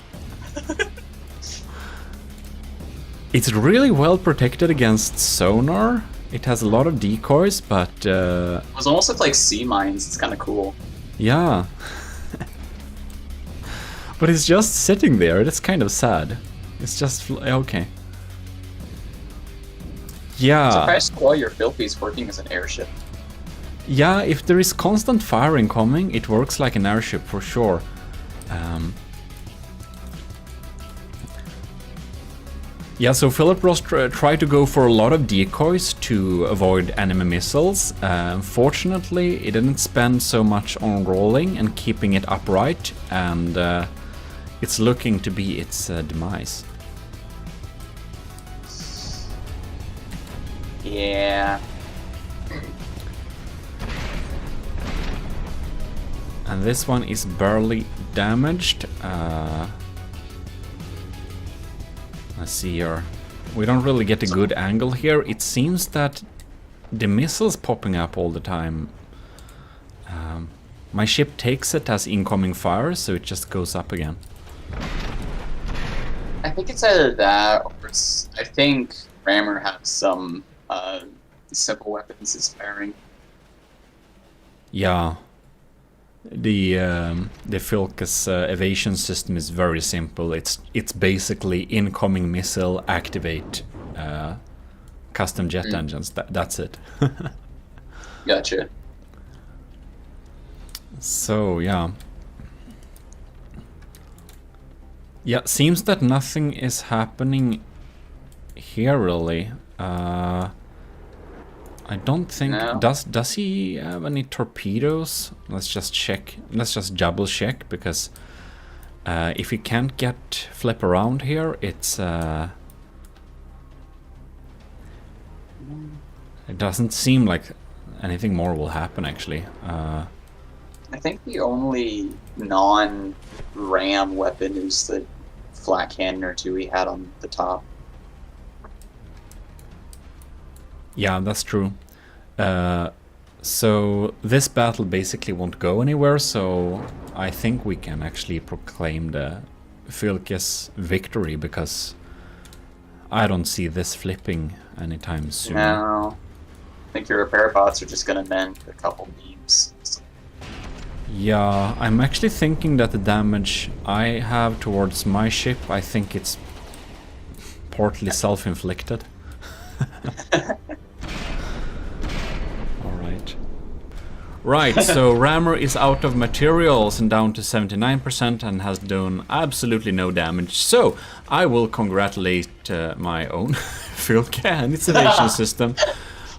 It's really well protected against sonar. It has a lot of decoys, but
It was almost look like sea mines. It's kind of cool.
yeah. But it's just sitting there. It's kind of sad. It's just okay. Yeah.
Surprised Squall your Filthy's working as an airship.
Yeah, if there is constant fire incoming, it works like an airship for sure. Yeah, so Philip Ross tried to go for a lot of decoys to avoid enemy missiles. Fortunately, it didn't spend so much on rolling and keeping it upright, and it's looking to be its demise.
Yeah.
And this one is barely damaged. Let's see here. We don't really get a good angle here. It seems that the missile's popping up all the time. My ship takes it as incoming fire, so it just goes up again.
I think it's either that or it's, I think Rammer has some simple weapons is firing.
Yeah. The Filka's evasion system is very simple. It's basically incoming missile, activate custom jet engines. That's it.
Gotcha.
So yeah. Yeah, seems that nothing is happening here really. I don't think
No.
does he have any torpedoes? Let's just check. Let's just double check because if he can't get flip around here, it's it doesn't seem like anything more will happen actually.
I think the only non-ram weapon is the flak cannon or two he had on the top.
Yeah, that's true. So this battle basically won't go anywhere, so I think we can actually proclaim the Filka's victory because I don't see this flipping anytime soon.
No. I think your repair bots are just gonna mend a couple beams.
Yeah, I'm actually thinking that the damage I have towards my ship, I think it's partly self-inflicted. Alright. Right, so Rammer is out of materials and down to 79% and has done absolutely no damage. So, I will congratulate my own Filka and its evasion system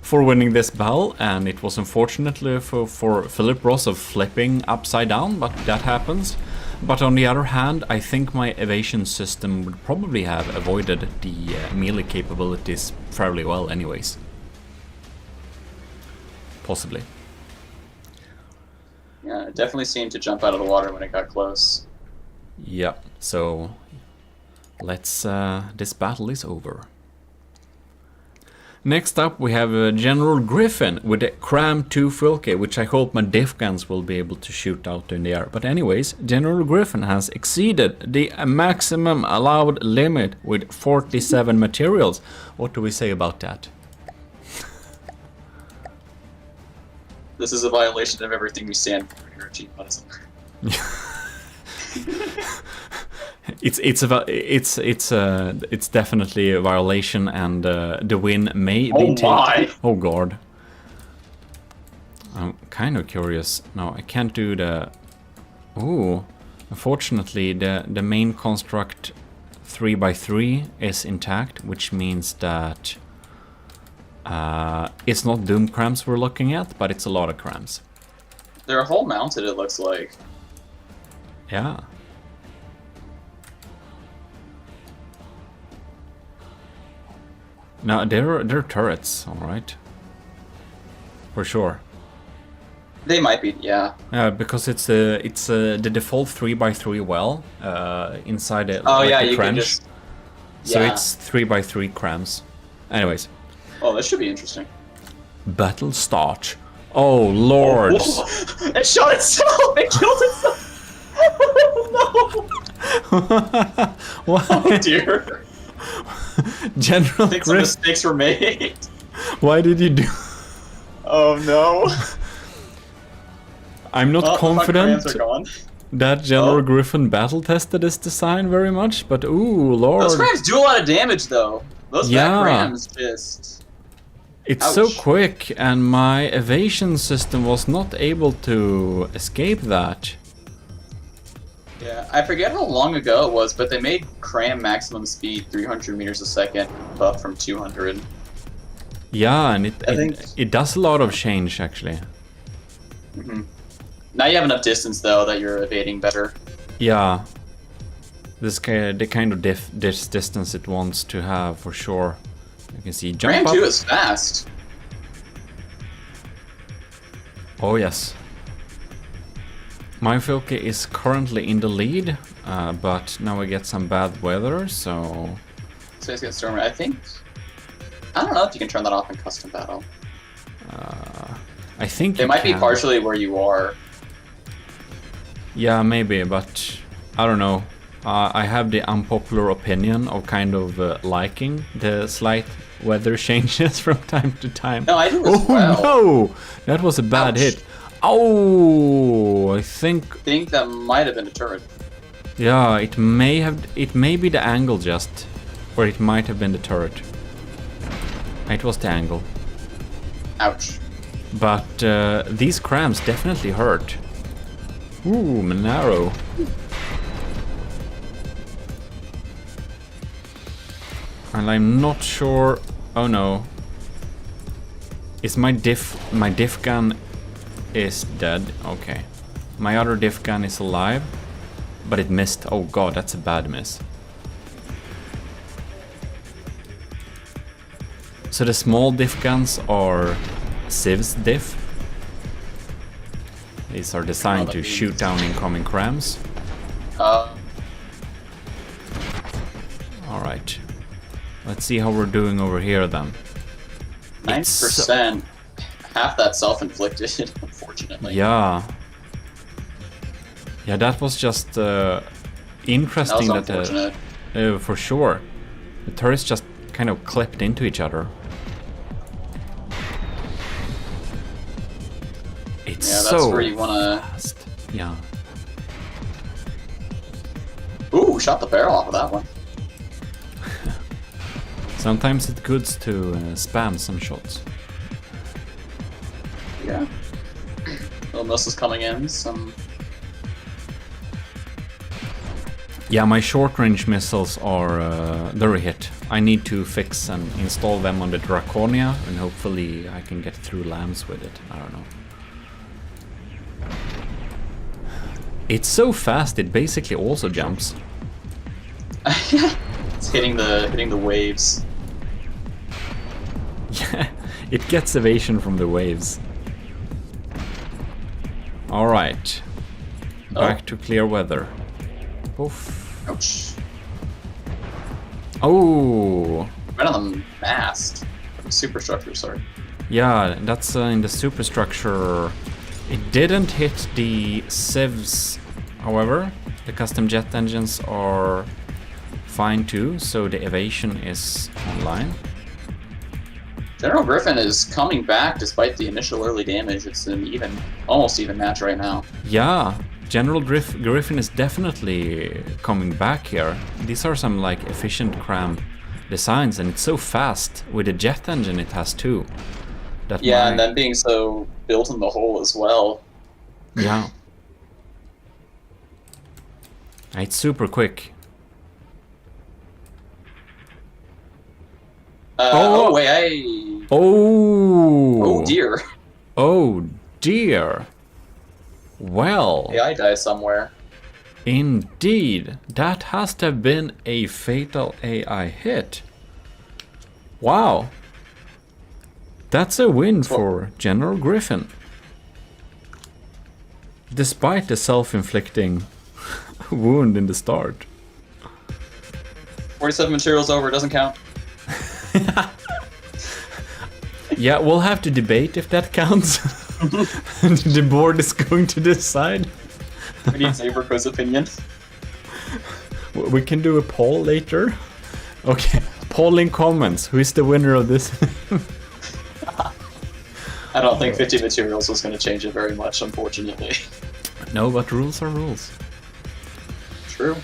for winning this battle, and it was unfortunately for Philip Ross of flipping upside down, but that happens. But on the other hand, I think my evasion system would probably have avoided the melee capabilities fairly well anyways. Possibly.
Yeah, it definitely seemed to jump out of the water when it got close.
Yeah, so let's this battle is over. Next up we have General Griffin with a Cram 2 Filka, which I hope my diff guns will be able to shoot out in the air. But anyways, General Griffin has exceeded the maximum allowed limit with 47 materials. What do we say about that?
This is a violation of everything we stand for here at GMODIST.
It's definitely a violation, and the win may be taken.
My.
Oh god. I'm kind of curious. No, I can't do the. Ooh, unfortunately, the main construct 3x3 is intact, which means that it's not doom crams we're looking at, but it's a lot of crams.
They're hull mounted, it looks like.
Yeah. No, they're turrets, all right. For sure.
They might be, yeah.
Because it's the default 3x3 well inside it.
Oh
like
yeah,
a
you
trench.
can just.
So
Yeah.
it's 3x3 crams. Anyways,
Oh, this should be interesting.
battle start. Oh lords!
Whoa. It shot itself. It killed itself. No.
Why?
Oh dear.
General
I think some
Griff,
mistakes were made.
why did you do?
Oh no.
I'm not
Well,
confident
the front crams are gone.
that General
Oh.
Griffin battle tested this design very much, but ooh lord.
Those crams do a lot of damage though. Those
Yeah.
back crams just.
It's so
Ouch.
quick, and my evasion system was not able to escape that.
Yeah, I forget how long ago it was, but they made cram maximum speed 300 meters a second, buff from 200.
Yeah, and
I think-
it does a lot of change actually.
Hmm. Now you have enough distance though that you're evading better.
Yeah, the kind of distance it wants to have for sure. You can see jump
Cram
up.
2 is fast.
Oh yes. My Filka is currently in the lead, but now we get some bad weather, so
So he's got Stormer. I think. I don't know if you can turn that off in custom battle.
I think
It
you
might be
can.
partially where you are.
Yeah, maybe, but I don't know. I have the unpopular opinion of kind of liking the slight weather changes from time to time.
No, I do as
Oh
well.
no! That was a bad
Ouch.
hit. Oh, I think...
I think that might have been a turret.
Yeah, it may be the angle just. Or it might have been the turret. It was the angle.
Ouch.
But these crams definitely hurt. Ooh, Monaro. And I'm not sure... Oh no. Is my diff gun is dead? Okay. My other diff gun is alive. But it missed. Oh god, that's a bad miss. So the small diff guns are Civ's diff. These are designed to shoot down incoming crams. Alright. Let's see how we're doing over here then.
9%. Half that self-inflicted, unfortunately.
Yeah. Yeah, that was just interesting
That was
that
unfortunate.
for sure. The turrets just kind of clipped into each other. It's
Yeah, that's
so
where you wanna...
fast. Yeah.
Ooh, shot the barrel off of that one.
Sometimes it's good to spam some shots.
Yeah. Little missiles coming in, some...
Yeah, my short-range missiles are they're a hit. I need to fix and install them on the Draconia, and hopefully I can get through lambs with it. I don't know. It's so fast, it basically also jumps.
It's hitting the waves.
Yeah, it gets evasion from the waves. Alright. Back to clear weather. Oof.
Ouch.
Oh!
Right on the mast. The superstructure, sorry.
Yeah, that's in the superstructure. It didn't hit the civs, however. The custom jet engines are fine too, so the evasion is online.
General Griffin is coming back despite the initial early damage. It's an almost even match right now.
Yeah, General Griffin is definitely coming back here. These are some like efficient cram designs, and it's so fast with the jet engine it has too. That
Yeah, and then being so built in the hole as well.
Yeah. It's super quick.
Oh wait,
Oh!
Oh dear.
Oh dear. Well,
AI dies somewhere.
indeed, that has to have been a fatal AI hit. Wow. That's a win for General Griffin. Despite the self-inflicting wound in the start.
47 materials over, doesn't count.
Yeah, we'll have to debate if that counts. The board is going to decide.
We need Saberco's opinion.
We can do a poll later. Okay, poll in comments. Who is the winner of this?
I don't think 50 materials was going to change it very much, unfortunately.
No, but rules are rules.
True.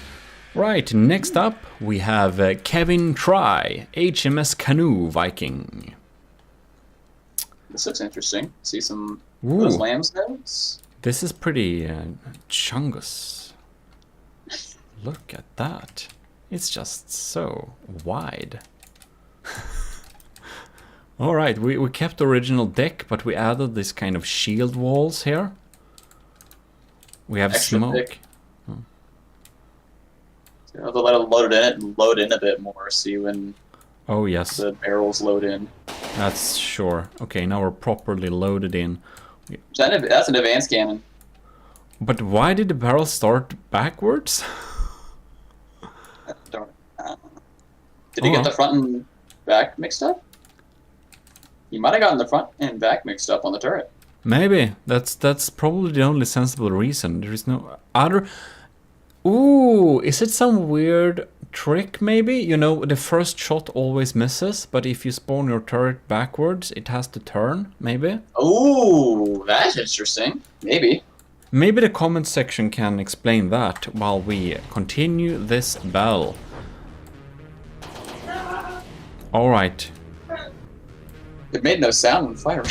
Right, next up we have Kevin Try, HMS Canoe Viking.
This looks interesting. See some
Ooh.
those lambs notes.
This is pretty chungus. Look at that. It's just so wide. Alright, we kept the original deck, but we added this kind of shield walls here. We have
Extra
smoke.
thick. So I'll let it load in a bit more, see when
Oh yes,
the barrels load in.
that's sure. Okay, now we're properly loaded in.
That's an advanced cannon.
But why did the barrel start backwards?
Darn it. Did he get the front and back mixed up? He might have gotten the front and back mixed up on the turret.
Maybe. That's probably the only sensible reason. There is no other... Ooh, is it some weird trick, maybe? You know, the first shot always misses, but if you spawn your turret backwards, it has to turn, maybe?
Ooh, that's interesting. Maybe.
Maybe the comment section can explain that while we continue this battle. Alright.
It made no sound when firing.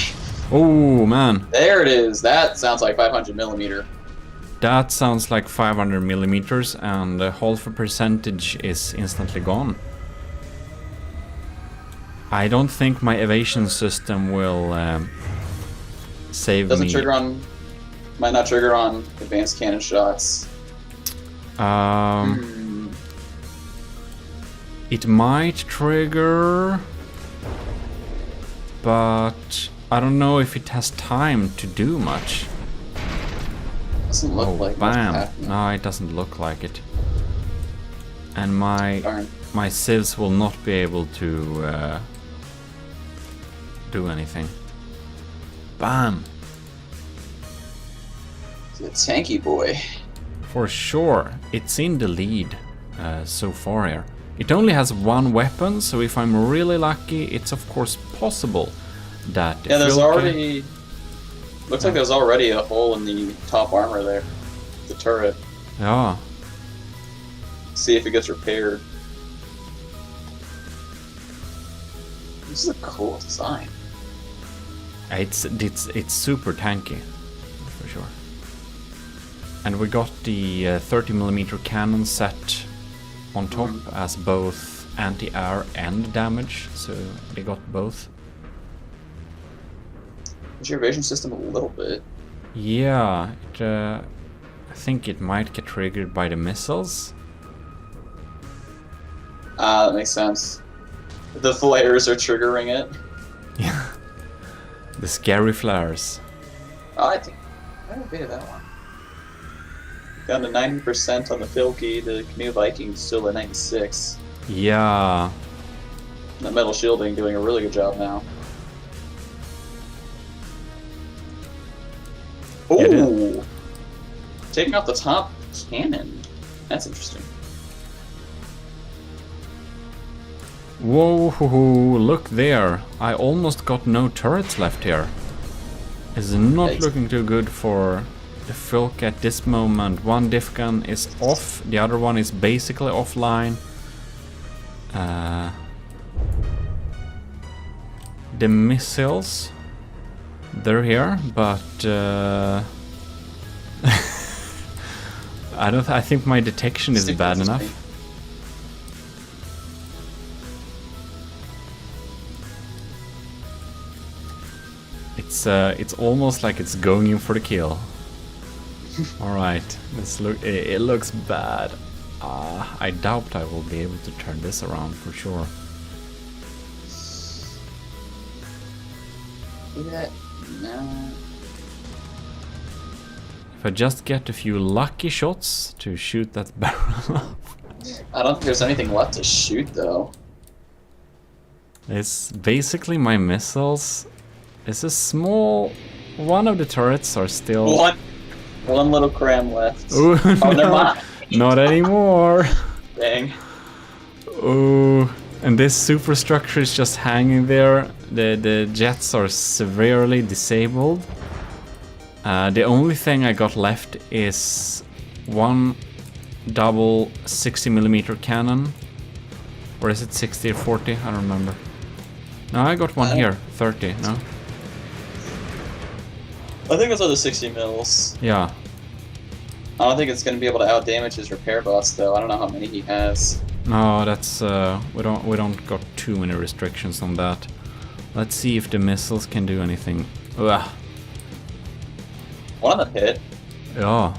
Oh, man.
There it is. That sounds like 500mm.
That sounds like 500 millimeters, and half a percentage is instantly gone. I don't think my evasion system will save
Doesn't
me.
trigger on... Might not trigger on advanced cannon shots.
It might trigger, but I don't know if it has time to do much.
Doesn't look like much
bam!
happening.
No, it doesn't look like it. And my
Darn.
civs will not be able to do anything. Bam!
It's a tanky boy.
For sure, it's in the lead so far here. It only has one weapon, so if I'm really lucky, it's of course possible that...
Yeah, there's already... Looks like there's already a hole in the top armor there. The turret.
Yeah.
See if it gets repaired. This is a cool design.
It's super tanky, for sure. And we got the 30mm cannon set on top as both anti-air and damage, so they got both.
Is your evasion system a little bit?
Yeah, I think it might get triggered by the missiles.
Ah, that makes sense. The flares are triggering it.
Yeah. The scary flares.
Oh, I think I debated that one. Down to 90% on the Filky, the Canoe Viking's still at 96.
Yeah.
The metal shielding doing a really good job now.
Yeah,
Ooh! Taking off the top cannon. That's interesting.
Whoa, look there. I almost got no turrets left here. It's not
Thanks.
looking too good for the Filk at this moment. One diff gun is off, the other one is basically offline. The missiles, they're here, but I think my detection is
Stick
bad
with
enough.
me.
It's almost like it's going in for the kill. All right, it looks bad. I doubt I will be able to turn this around for sure.
Yeah, no.
If I just get a few lucky shots to shoot that barrel off.
I don't think there's anything left to shoot though.
It's basically my missiles. It's a small... One of the turrets are still...
One little cram left.
Ooh,
Oh, never
no,
mind.
not anymore.
Dang.
Oh, and this superstructure is just hanging there. The jets are severely disabled. The only thing I got left is one double 60mm cannon. Or is it 60 or 40? I don't remember. No, I got one here. 30, no?
I think it's other 60 mils.
Yeah.
I don't think it's going to be able to outdamage his repair boss though. I don't know how many he has.
No, that's we don't got too many restrictions on that. Let's see if the missiles can do anything. Ugh.
One of them hit.
Yeah.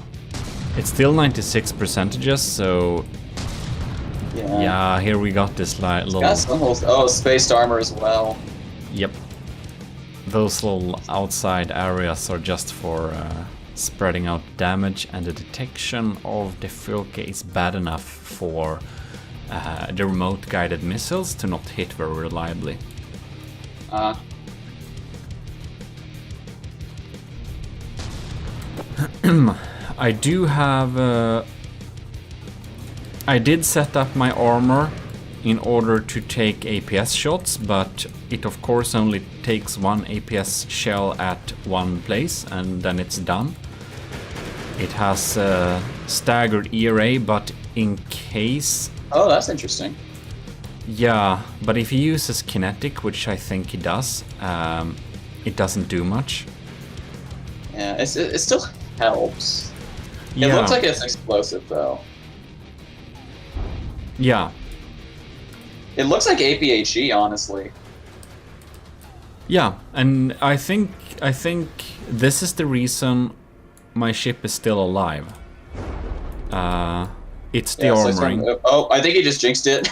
It's still 96%, so
Yeah.
yeah, here we got this little...
Got some holes. Oh, spaced armor as well.
Yep. Those little outside areas are just for spreading out damage, and the detection of the Filke is bad enough for the remote guided missiles to not hit very reliably. I do have I did set up my armor in order to take APS shots, but it of course only takes one APS shell at one place and then it's done. It has a staggered ERA, but in case...
Oh, that's interesting.
Yeah, but if he uses kinetic, which I think he does, it doesn't do much.
Yeah, it still helps. It
Yeah.
looks like it's explosive, though.
Yeah.
It looks like APHE, honestly.
Yeah, and I think this is the reason my ship is still alive. It's the
Yeah, it's like
armoring.
oh, I think he just jinxed it.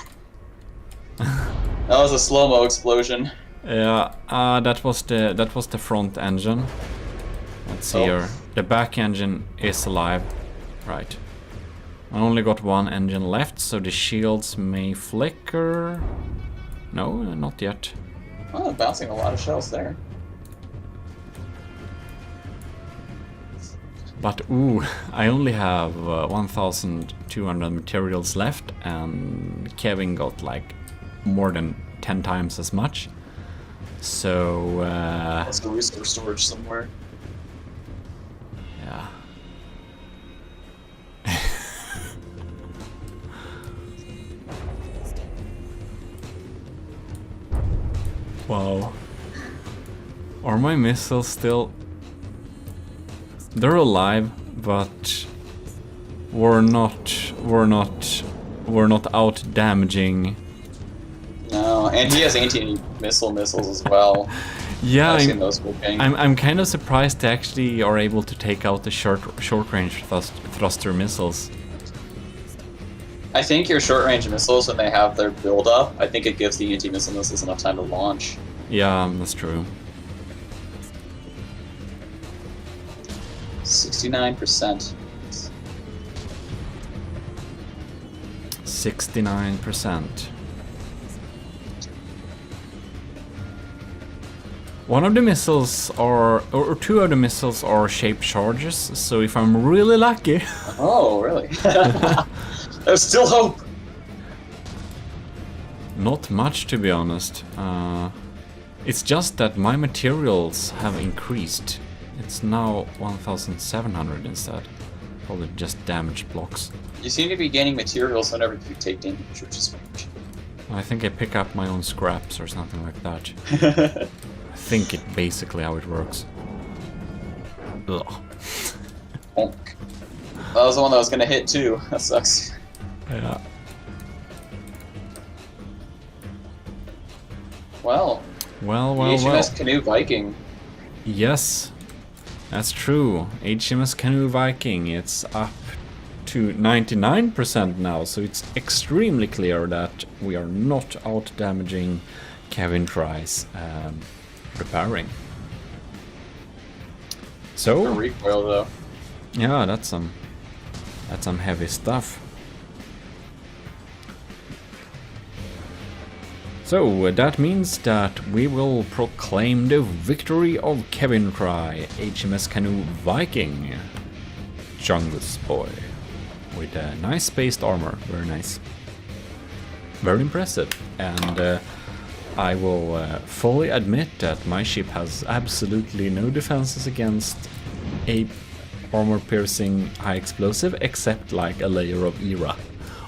That was a slow-mo explosion.
Yeah, that was the front engine. Let's see
Oh.
here. The back engine is alive. Right. I only got one engine left, so the shields may flicker. No, not yet.
Oh, bouncing a lot of shells there.
But ooh, I only have 1,200 materials left, and Kevin got like more than 10 times as much. So
Let's go resource storage somewhere.
yeah. Wow. Are my missiles still... They're alive, but we're not out damaging.
No, and he has anti-missiles as well.
Yeah,
I've seen those working.
I'm kind of surprised they actually are able to take out the short range thruster missiles.
I think your short-range missiles, when they have their build-up, I think it gives the anti-missile missiles enough time to launch.
Yeah, that's true.
69%.
69%. One of the missiles are, or two of the missiles are shaped charges, so if I'm really lucky...
Oh, really? There's still hope!
Not much, to be honest. It's just that my materials have increased. It's now 1,700 instead. Probably just damage blocks.
You seem to be gaining materials whenever you take damage, which is strange.
I think I pick up my own scraps or something like that. I think it's basically how it works. Ugh.
Bonk. That was the one that was gonna hit too. That sucks.
Yeah.
Well,
Well.
HMS Canoe Viking.
Yes, that's true. HMS Canoe Viking, it's up to 99% now, so it's extremely clear that we are not out damaging Kevin Try's repairing.
The
So,
recoil though.
yeah, that's some heavy stuff. So that means that we will proclaim the victory of Kevin Try, HMS Canoe Viking, Jungus Boy, with a nice spaced armor, very nice, very impressive, and I will fully admit that my ship has absolutely no defenses against a armor-piercing high explosive, except like a layer of ERA,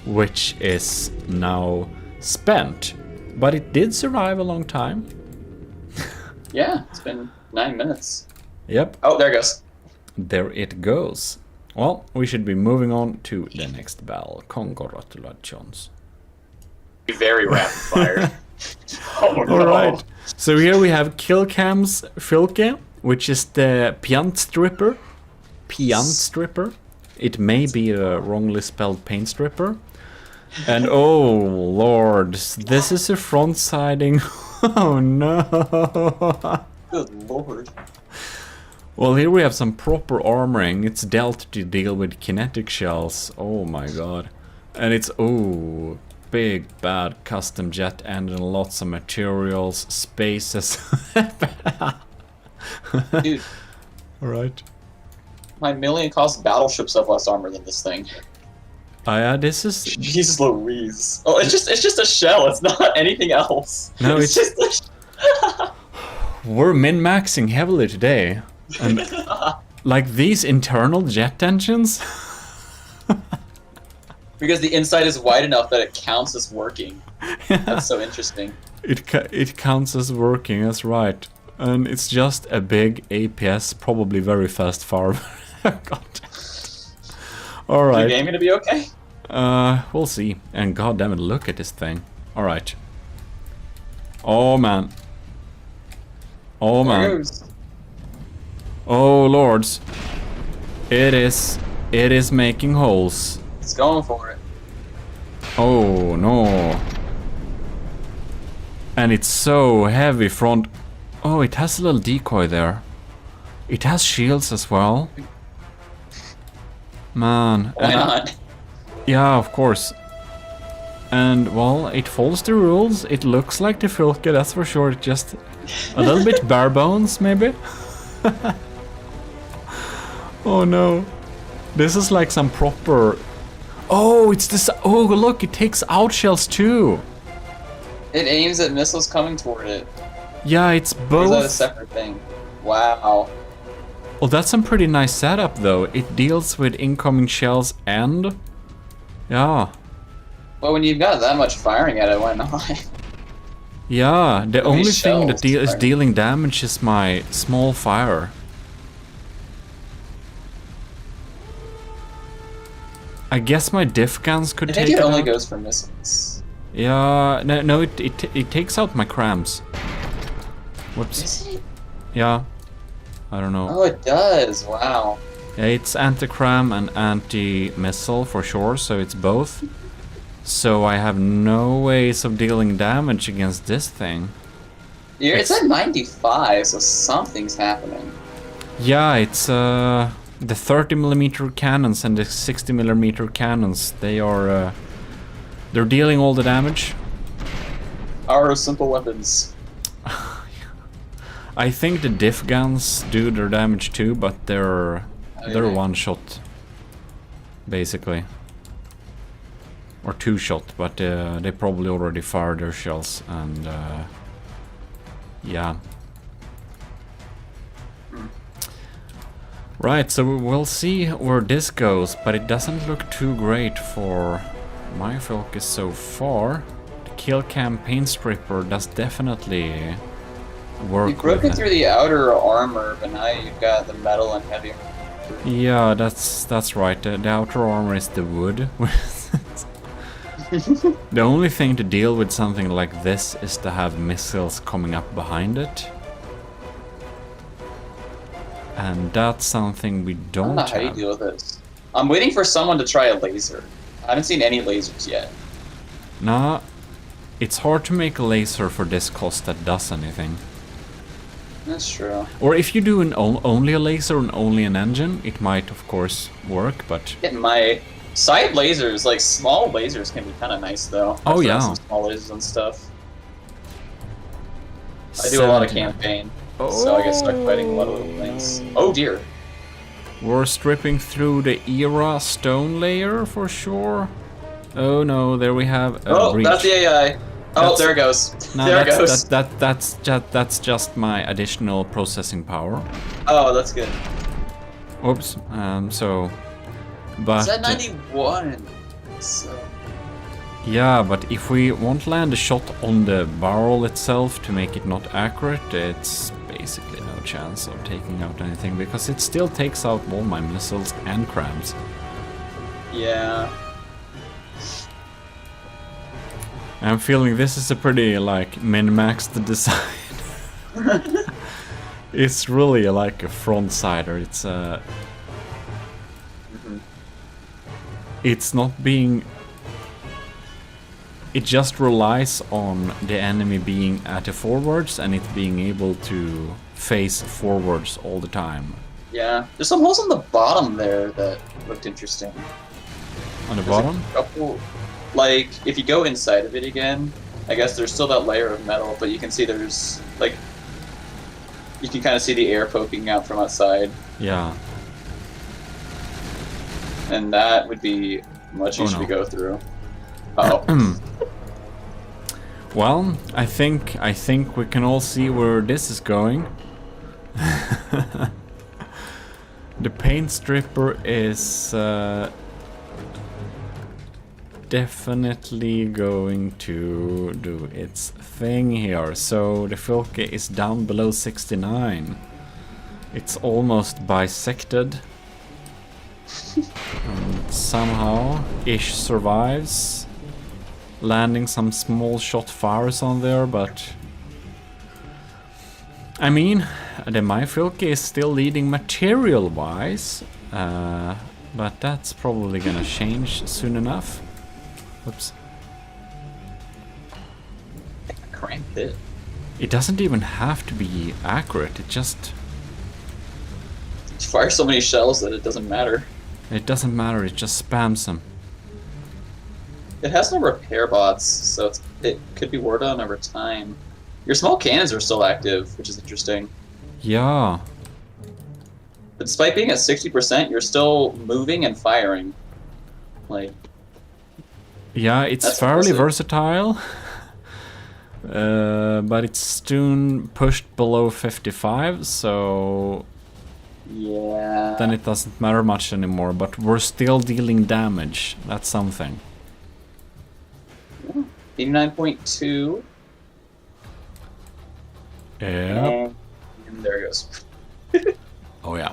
which is now spent. But it did survive a long time.
Yeah, it's been 9 minutes.
Yep,
Oh, there it goes.
there it goes. Well, we should be moving on to the next battle. Congratulations.
Very rapid fire. Oh no.
Alright, so here we have Killcam's Filke, which is the Piant Stripper. Piant Stripper. It may be a wrongly spelled paint stripper. And oh lord, this is a front siding. Oh no.
Good lord.
Well, here we have some proper armoring. It's dealt to deal with kinetic shells. Oh my god. And it's, oh, big bad custom jet engine, lots of materials, spaces.
Dude,
Alright.
my million cost battleships have less armor than this thing.
Yeah, this is...
Jesus Louise. Oh, it's just a shell. It's not anything else.
No,
it's just a
We're min-maxing heavily today. And like these internal jet engines...
Because the inside is wide enough that it counts as working. That's so interesting.
It counts as working, that's right. And it's just a big APS, probably very fast farm. God. Alright.
Is the game gonna be okay?
We'll see. And god damn it, look at this thing. Alright. Oh man. Oh
There
man.
goes.
Oh lords. It is making holes.
It's going for it.
Oh no. And it's so heavy front. Oh, it has a little decoy there. It has shields as well. Man.
Why not?
Yeah, of course. And, well, it follows the rules. It looks like the Filke, that's for sure. Just a little bit bare bones, maybe? Oh no. This is like some proper... Oh, it's this... Oh, look, it takes out shells too.
It aims at missiles coming toward it.
Yeah, it's
Or is that a
both.
separate thing? Wow.
Oh, that's some pretty nice setup, though. It deals with incoming shells and... Yeah.
Well, when you've got that much firing at it, why not?
Yeah, the
How many
only thing that
shells
is
are-
dealing damage is my small fire. I guess my diff guns could
I
take
think it only
out.
goes for missiles.
Yeah, no, it takes out my crams. Whoops.
Is it?
Yeah. I don't know.
Oh, it does. Wow.
Yeah, it's anti-cram and anti-missile for sure, so it's both. So I have no ways of dealing damage against this thing.
It's at 95, so something's happening.
Yeah, it's the 30mm cannons and the 60mm cannons. They are they're dealing all the damage.
Our simple weapons.
I think the diff guns do their damage too, but they're
yeah.
one shot, basically, or two shot. But they probably already fired their shells, and yeah. Right, so we'll see where this goes, but it doesn't look too great for my focus so far. The kill campaign stripper does definitely work.
You've broken
with it.
through the outer armor, but now you've got the metal and heavy armor.
Yeah, that's right. The outer armor is the wood. The only thing to deal with something like this is to have missiles coming up behind it. And that's something we
I don't
don't
know how you
have.
deal with this. I'm waiting for someone to try a laser. I haven't seen any lasers yet.
Nah, it's hard to make a laser for this cost that does anything.
That's true.
Or if you do only a laser and only an engine, it might of course work, but...
Getting my side lasers, like small lasers, can be kind of nice though.
Oh,
I've
yeah.
done some small lasers and stuff. I do a lot of
79.
campaign, so I get stuck fighting a lot of little things. Oh dear.
We're stripping through the era stone layer for sure. Oh no, there we have a
Oh,
breach.
that's the AI. Oh,
That's-
there it goes.
No,
there it goes.
that's just my additional processing power.
Oh, that's good.
Oops. So, but
It's at 91. So.
yeah, but if we won't land a shot on the barrel itself to make it not accurate, it's basically no chance of taking out anything because it still takes out all my missiles and crams.
Yeah.
I'm feeling this is a pretty like min-maxed design. It's really like a front-sider. It's not being... It just relies on the enemy being at the forwards and it being able to face forwards all the time.
Yeah. There's some holes on the bottom there that looked interesting.
On the
There's
bottom?
a couple, like, if you go inside of it again, I guess there's still that layer of metal, but you can see there's, like, you can kind of see the air poking out from outside,
Yeah.
and that would be much
Oh,
should we
no.
go through? Oh.
Well, I think we can all see where this is going. The paint stripper is definitely going to do its thing here. So the Filke is down below 69. It's almost bisected. And somehow Ish survives, landing some small shot fires on there, but I mean, the Myfilke is still leading material-wise, but that's probably gonna change soon enough. Whoops.
Cranked it.
It doesn't even have to be accurate, it just...
Fire so many shells that it doesn't matter.
It doesn't matter, it just spams them.
It has no repair bots, so it could be wore down over time. Your small cannons are still active, which is interesting.
Yeah.
But despite being at 60%, you're still moving and firing. Like,
Yeah, it's
That's
fairly
impressive.
versatile. But it's soon pushed below 55, so
yeah.
then it doesn't matter much anymore, but we're still dealing damage. That's something.
89.2.
Yeah.
And there it goes.
Oh yeah.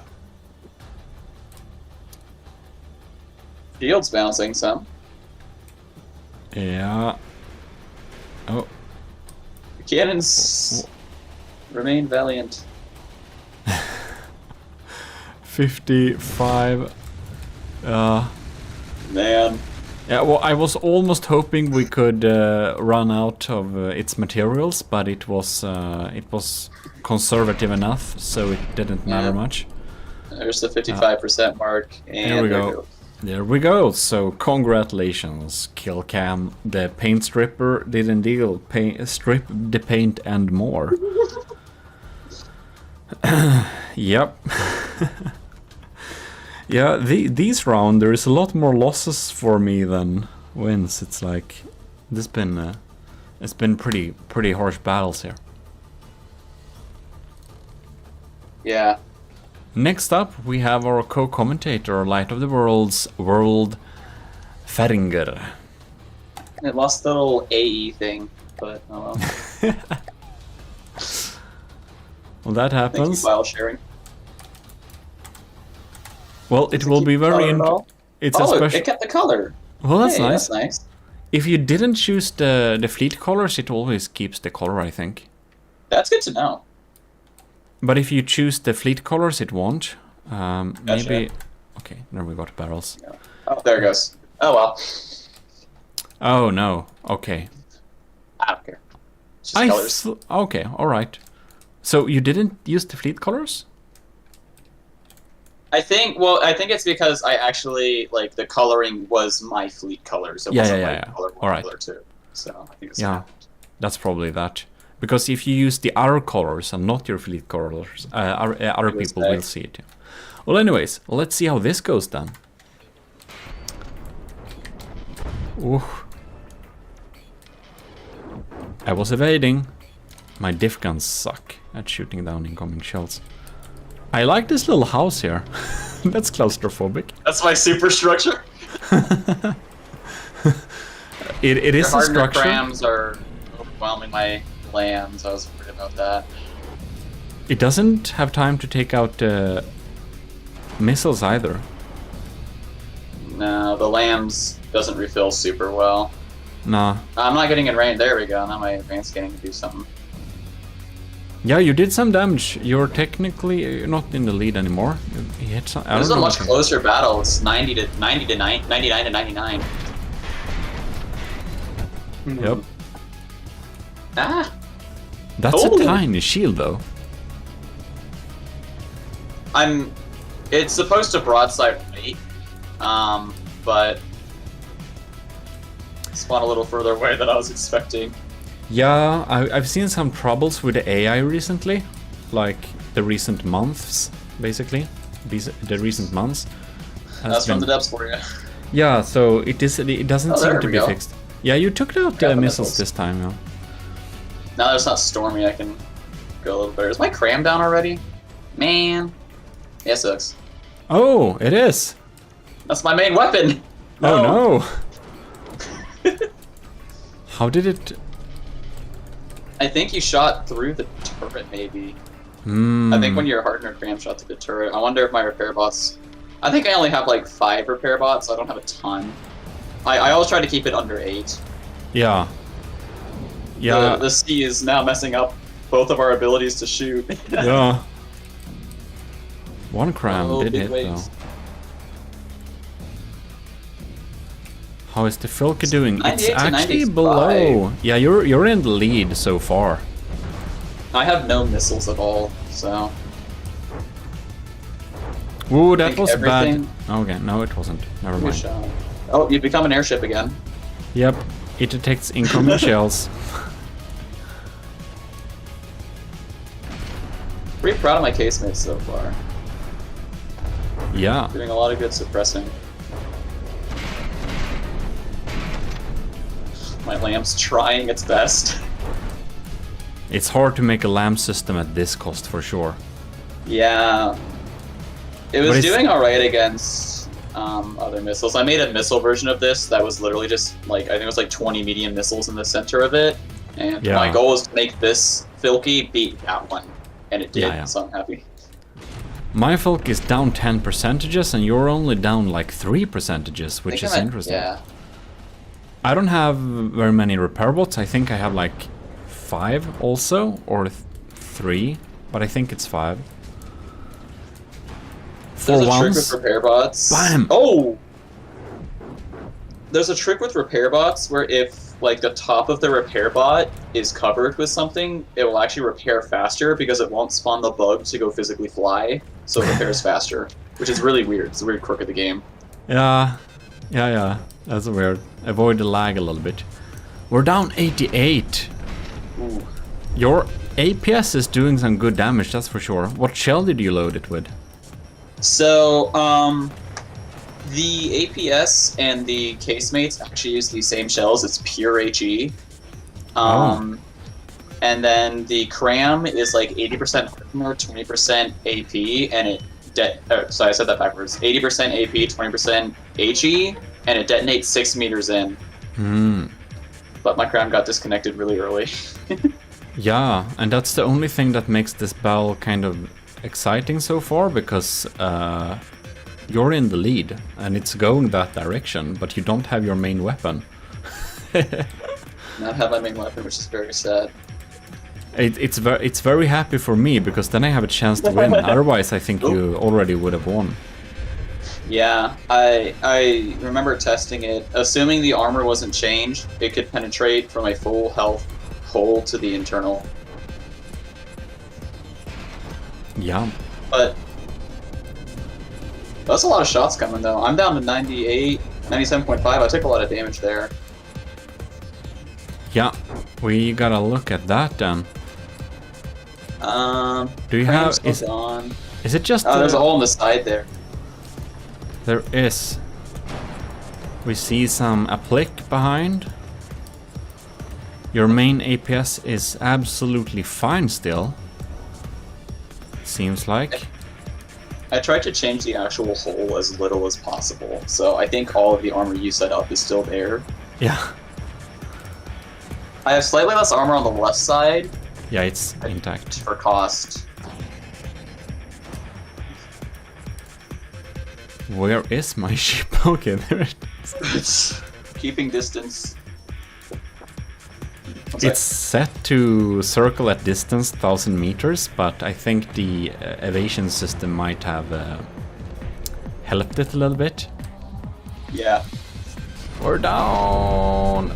Field's bouncing some.
Yeah. Oh.
The cannons remain valiant.
55.
Man.
Yeah, well, I was almost hoping we could run out of its materials, but it was conservative enough, so it didn't matter
Yeah.
much.
There's the 55% mark. And
There we
there
go.
it goes.
There we go. So congratulations, Killcam. The paint stripper did indeed strip the paint and more. Yep. Yeah, these round there is a lot more losses for me than wins. It's like it's been pretty harsh battles here.
Yeah.
Next up, we have our co-commentator, Light of the World's World Feringer.
It lost the little AE thing, but oh well.
Well, that
Thank you,
happens.
file sharing.
Well, it will be very it's a
Oh,
special.
it kept the color.
Well, that's
Hey,
nice.
That's nice.
If you didn't choose the fleet colors, it always keeps the color, I think.
That's good to know.
But if you choose the fleet colors, it won't. Maybe. Okay, there we got barrels.
Oh, there it goes. Oh well.
Oh no. Okay.
I don't care. It's just colors.
Okay. All right. So you didn't use the fleet colors?
I think it's because I actually like the coloring was my fleet colors. It wasn't my color one,
All right.
color two. So I think it's
Yeah, that's probably that. Because if you use the other colors and not your fleet colors, other people will see it. Well, anyways, let's see how this goes then. Ooh. I was evading. My diff guns suck at shooting down incoming shells. I like this little house here. That's claustrophobic.
That's my superstructure.
It is a structure.
Crams are overwhelming my lands. I was worried about that.
It doesn't have time to take out missiles either.
No, the lambs doesn't refill super well.
Nah.
I'm not getting in range. There we go. Now my advanced getting to do something.
Yeah, you did some damage. You're technically not in the lead anymore. You hit some.
This is a much closer battle. It's 99 to 99.
Yep.
Ah.
That's
Ooh.
a tiny shield, though.
It's supposed to broadside right, but spawn a little further away than I was expecting.
Yeah, I've seen some troubles with the AI recently, like the recent months, basically. The recent months.
That's from the depths for you.
Yeah, so it doesn't
Oh,
seem
there
to
we
be
go.
fixed. Yeah, you took out
Got
the
the
missiles
missiles.
this time, yeah.
Now that it's not stormy, I can go a little better. Is my cram down already? Man. Yeah, it sucks.
Oh, it is!
That's my main weapon!
Oh no! How did it...
I think you shot through the turret, maybe.
Hmm.
I think when your hardener cram shot through the turret. I wonder if my repair bots... I think I only have like 5 repair bots, so I don't have a ton. I always try to keep it under 8.
Yeah. Yeah.
The sea is now messing up both of our abilities to shoot.
Yeah. One cram
Oh,
did
big
hit
waves.
though. How is the Filka doing? It's
98 to
actually
95.
below. Yeah, you're in the lead so far.
I have no missiles at all, so...
Ooh, that
think
was
everything-
bad. Okay, no, it wasn't. Never
Good
mind.
shot. Oh, you become an airship again.
Yep, it detects incoming shells.
Pretty proud of my casemates so far.
Yeah.
Doing a lot of good suppressing. My lamp's trying its best.
It's hard to make a LAM system at this cost for sure.
Yeah. It
But
was
it's-
doing alright against other missiles. I made a missile version of this that was literally just like, I think it was like 20 medium missiles in the center of it. And
Yeah.
my goal was to make this Filky beat that one. And it did,
Yeah, yeah.
so I'm happy.
My Filk is down 10 percentages and you're only down like 3 percentages, which
I
is
think I'm at-
interesting.
Yeah.
I don't have very many repair bots. I think I have like 5 also, or 3, but I think it's 5.
There's
For
a trick with
once,
repair bots.
Bam!
Oh! There's a trick with repair bots where if like the top of the repair bot is covered with something, it will actually repair faster because it won't spawn the bug to go physically fly, so it repairs faster. Which is really weird. It's a weird quirk of the game.
yeah, that's weird. Avoid the lag a little bit. We're down 88.
Ooh.
Your APS is doing some good damage, that's for sure. What shell did you load it with?
So, the APS and the casemates actually use the same shells. It's pure HE. And then the cram is like 80% hardener, 20% AP, and it sorry, I said that backwards. 80% AP, 20% HE, and it detonates 6 meters in.
Hmm.
But my cram got disconnected really early.
Yeah, and that's the only thing that makes this battle kind of exciting so far, because you're in the lead and it's going that direction, but you don't have your main weapon.
Not have my main weapon, which is very sad.
It's very happy for me, because then I have a chance to win. Otherwise, I think you already would have won.
Yeah, I remember testing it. Assuming the armor wasn't changed, it could penetrate from a full health hole to the internal.
Yeah.
But that's a lot of shots coming though. I'm down to 98, 97.5. I took a lot of damage there.
Yeah, we gotta look at that then. Do you
cram's
have...
still gone.
Is it just...
Oh, there's a hole in the side there.
There is. We see some applique behind. Your main APS is absolutely fine still. Seems like.
I tried to change the actual hole as little as possible, so I think all of the armor you set up is still there.
Yeah.
I have slightly less armor on the left side
Yeah, it's intact.
for cost.
Where is my ship? Okay, there it is.
Keeping distance.
It's set to circle at distance 1000 meters, but I think the evasion system might have helped it a little bit.
Yeah.
We're down.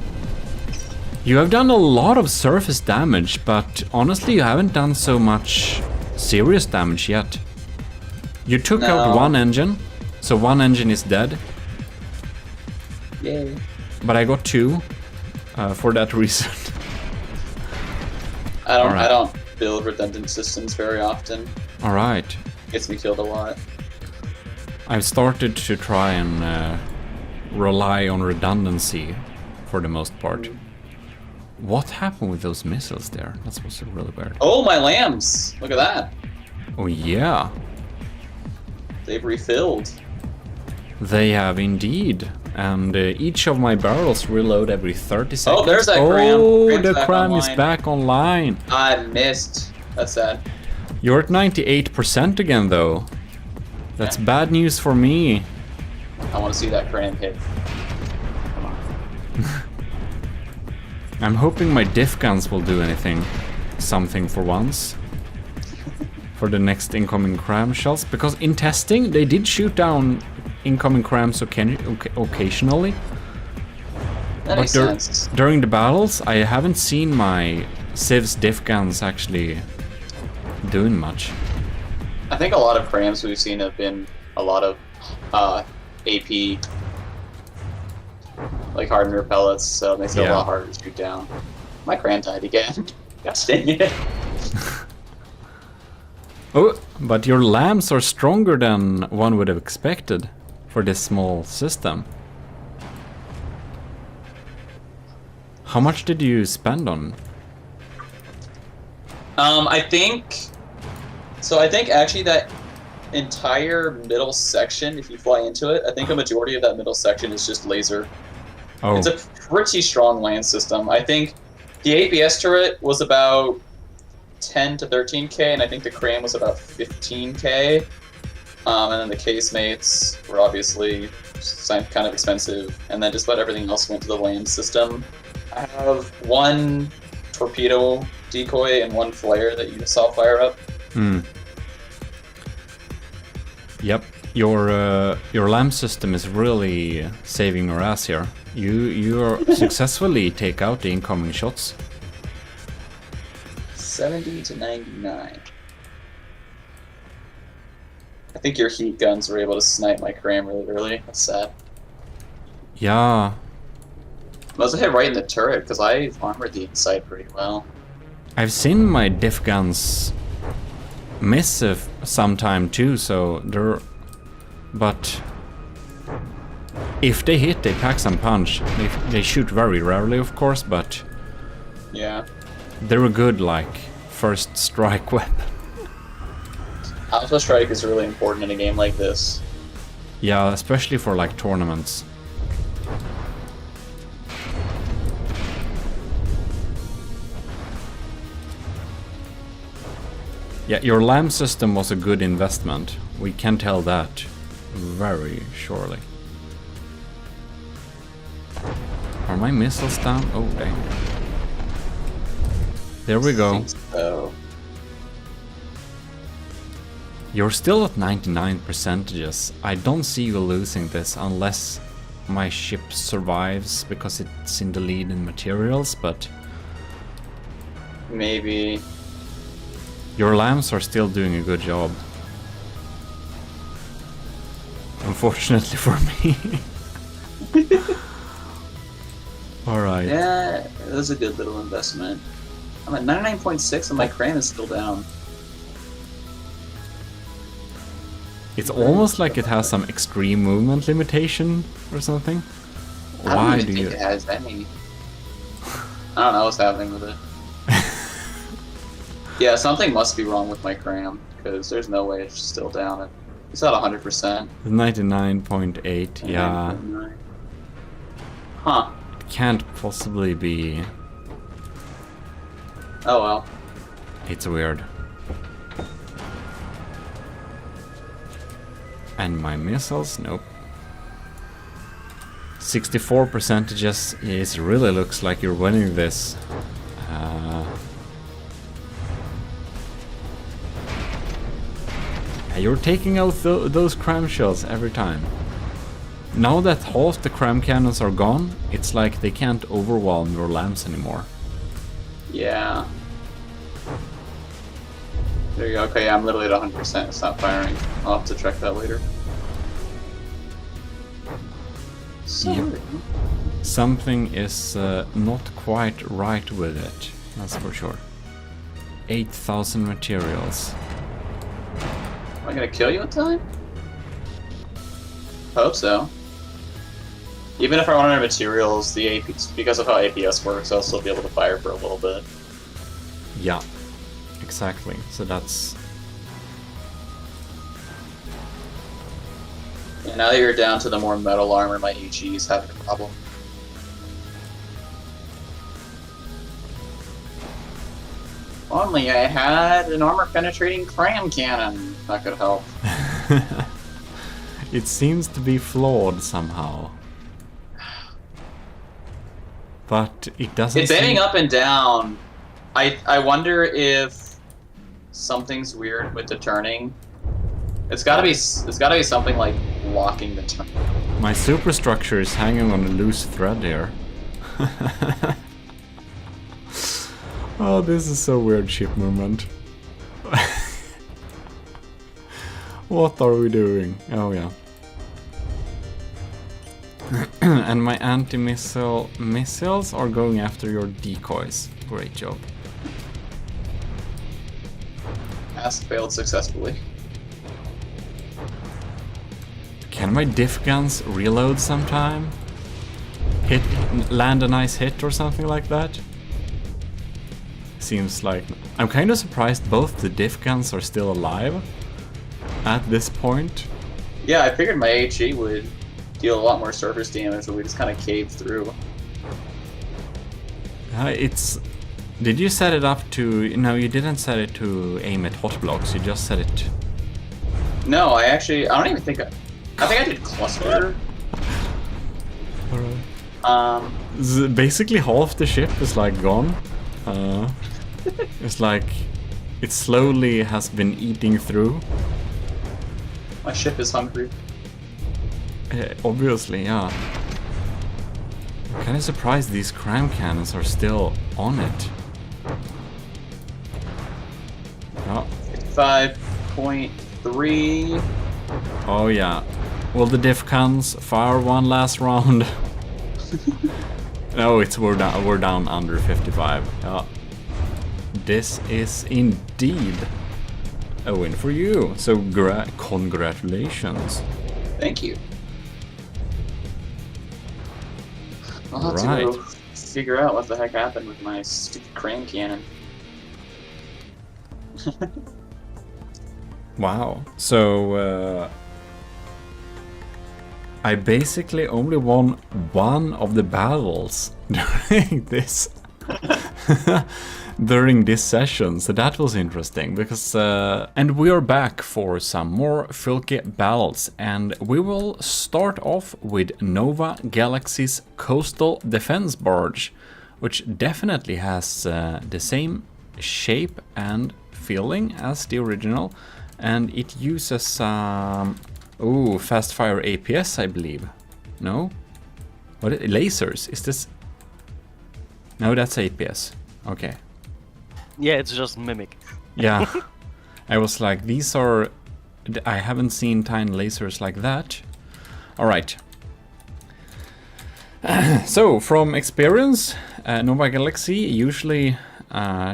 You have done a lot of surface damage, but honestly you haven't done so much serious damage yet. You took out
No.
one engine, so one engine is dead,
Yay.
but I got 2 for that reason.
I
Alright.
don't build redundant systems very often.
Alright.
Gets me killed a lot.
I've started to try and rely on redundancy for the most part. What happened with those missiles there? That's what's really weird.
Oh, my lambs! Look at that.
Oh yeah,
They've refilled.
they have indeed. And each of my barrels reload every 30 seconds.
Oh, there's that cram.
Oh,
Cram's
the
back
cram is
online.
back online.
I missed. That's sad.
You're at 98% again, though. That's
Yeah.
bad news for me.
I want to see that cram hit. Come on.
I'm hoping my diff guns will do something for once. For the next incoming cram shells. Because in testing, they did shoot down incoming crams occasionally.
That makes
But
sense.
during the battles, I haven't seen my Civ's diff guns actually doing much.
I think a lot of crams we've seen have been a lot of AP, like hardener pellets, so it makes it a
Yeah.
lot harder to shoot down. My cram died again. Gosh dang it.
Oh, but your lamps are stronger than one would have expected for this small system. How much did you spend on?
I think actually that entire middle section, if you fly into it, I think a majority of that middle section is just laser.
Oh,
It's a pretty strong land system. I think the APS turret was about 10 to 13k, and I think the cram was about 15k. And then the casemates were obviously kind of expensive, and then just about everything else went to the land system. I have one torpedo decoy and one flare that you saw fire up.
Yep. Your lamp system is really saving your ass here. You successfully take out the incoming shots.
70 to 99. I think your heat guns were able to snipe my cram really early. That's sad.
Yeah,
Must have hit right in the turret, because I armored the inside pretty well.
I've seen my diff guns miss sometime too, so they're... But if they hit, they pack some punch. They shoot very rarely, of course, but
Yeah.
they're a good, like, first strike weapon.
Alpha Strike is really important in a game like this.
Yeah, especially for, like, tournaments. Yeah, your lamp system was a good investment. We can tell that very surely. Are my missiles down? Oh, dang. There we go.
So,
You're still at 99%. I don't see you losing this unless my ship survives because it's in the lead in materials, but
maybe.
your lamps are still doing a good job. Unfortunately for me. Alright.
Yeah, it was a good little investment. I'm at 99.6 and my cram is still down.
It's almost like it has some extreme movement limitation or something.
I don't
Why
even
do
think
you...
it has any. I don't know what's happening with it. Yeah, something must be wrong with my cram, because there's no way it's still down. It's at 100%.
99.8, yeah.
99.9. Huh.
It can't possibly be...
Oh well.
It's weird. And my missiles? Nope. 64%. It really looks like you're winning this. You're taking out those cram shells every time. Now that half the cram cannons are gone, it's like they can't overwhelm your lamps anymore.
Yeah. There you go. Okay, I'm literally at 100%. It's not firing. I'll have to check that later.
Yep. Something is not quite right with it, that's for sure. 8,000 materials.
Am I gonna kill you in time? Hope so. Even if I run out of materials, the AP, because of how APS works, I'll still be able to fire for a little bit.
Yeah, exactly. So that's...
And now that you're down to the more metal armor, my HE is having a problem. Only I had an armor-penetrating cram cannon. That could help.
It seems to be flawed somehow. But it doesn't
It's aiming
seem...
up and down. I wonder if something's weird with the turning. It's gotta be something like blocking the turn.
My superstructure is hanging on a loose thread here. Oh, this is so weird, ship movement. What are we doing? Oh yeah. And my anti-missile missiles are going after your decoys. Great job.
Task failed successfully.
Can my diff guns reload sometime? Land a nice hit or something like that? Seems like... I'm kind of surprised both the diff guns are still alive at this point.
Yeah, I figured my HE would deal a lot more surface damage, but we just kind of caved through.
It's... Did you set it up to... No, you didn't set it to aim at hot blocks, you just set it...
No, I don't even think I think I did cluster.
Alright. Basically half the ship is like gone. It's like... It slowly has been eating through.
My ship is hungry.
Obviously, yeah. I'm kind of surprised these cram cannons are still on it. Oh.
5.3.
Oh yeah. Will the diff guns fire one last round? No, we're down under 55. Yeah. This is indeed a win for you. So congratulations.
Thank you. I'll have
Right.
to go figure out what the heck happened with my stupid crane cannon.
Wow. So I basically only won one of the battles during this during this session, so that was interesting because and we are back for some more Filky battles, and we will start off with Nova Galaxy's coastal defense barge, which definitely has the same shape and feeling as the original, and it uses fast fire APS, I believe. No? What? Lasers? Is this? No, that's APS. Okay.
Yeah, it's just mimic.
Yeah. I was like, these are... I haven't seen tiny lasers like that. Alright. So, from experience, Nova Galaxy usually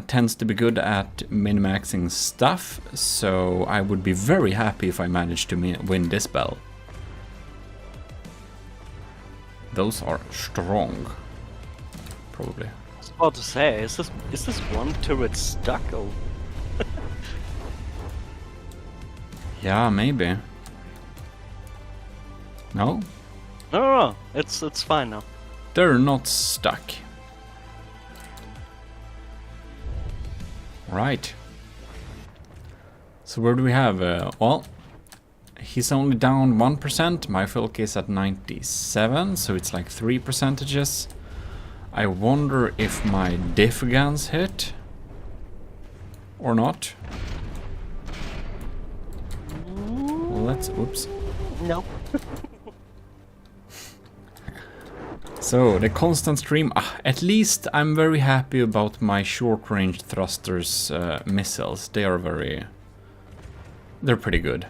tends to be good at min-maxing stuff, so I would be very happy if I managed to win this battle. Those are strong. Probably.
I was about to say, is this one turret stuck or?
Yeah, maybe. No?
No, it's fine now.
They're not stuck. Right. So where do we have? Well, he's only down 1%. My Filk is at 97, so it's like 3 percentages. I wonder if my diff guns hit or not. Well, let's... Oops.
No.
So, the constant stream, at least I'm very happy about my short-range thrusters missiles. They are they're pretty good.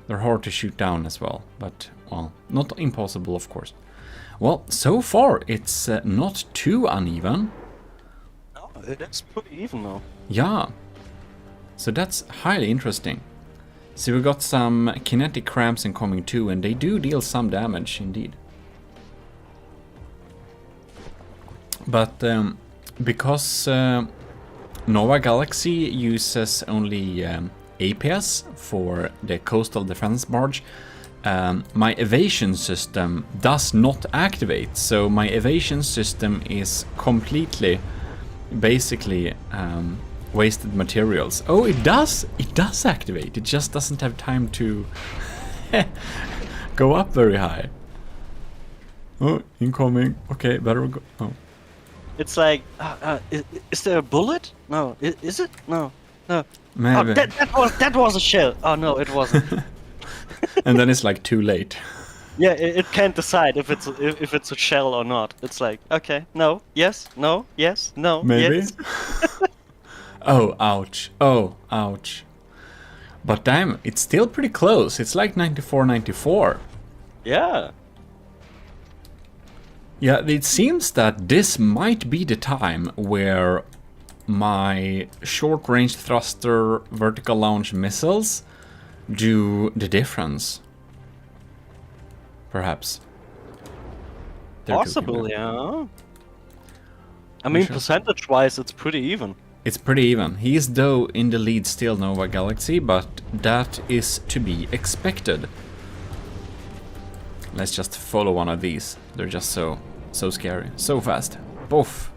They're hard to shoot down as well, but, well, not impossible, of course. Well, so far, it's not too uneven.
No, it's pretty even now.
Yeah. So that's highly interesting. So we got some kinetic cramps incoming too, and they do deal some damage, indeed. But because Nova Galaxy uses only APS for the coastal defense barge, my evasion system does not activate. So my evasion system is completely, basically, wasted materials. Oh, it does! It does activate. It just doesn't have time to go up very high. Oh, incoming. Okay, better go. Oh.
It's like, is there a bullet? No, is it? No, no.
Maybe.
Oh, that was a shell. Oh no, it wasn't.
And then it's like too late.
Yeah, it can't decide if it's a shell or not. It's like, okay, no, yes, no, yes, no,
Maybe.
yes.
Oh, ouch. Oh, ouch. But damn, it's still pretty close. It's like 94-94.
Yeah.
Yeah, it seems that this might be the time where my short-range thruster vertical launch missiles do the difference. Perhaps. They're
Possible, yeah. I mean,
Sure.
percentage-wise, it's pretty even.
It's pretty even. He is though in the lead still, Nova Galaxy, but that is to be expected. Let's just follow one of these. They're just so scary. So fast. Boof.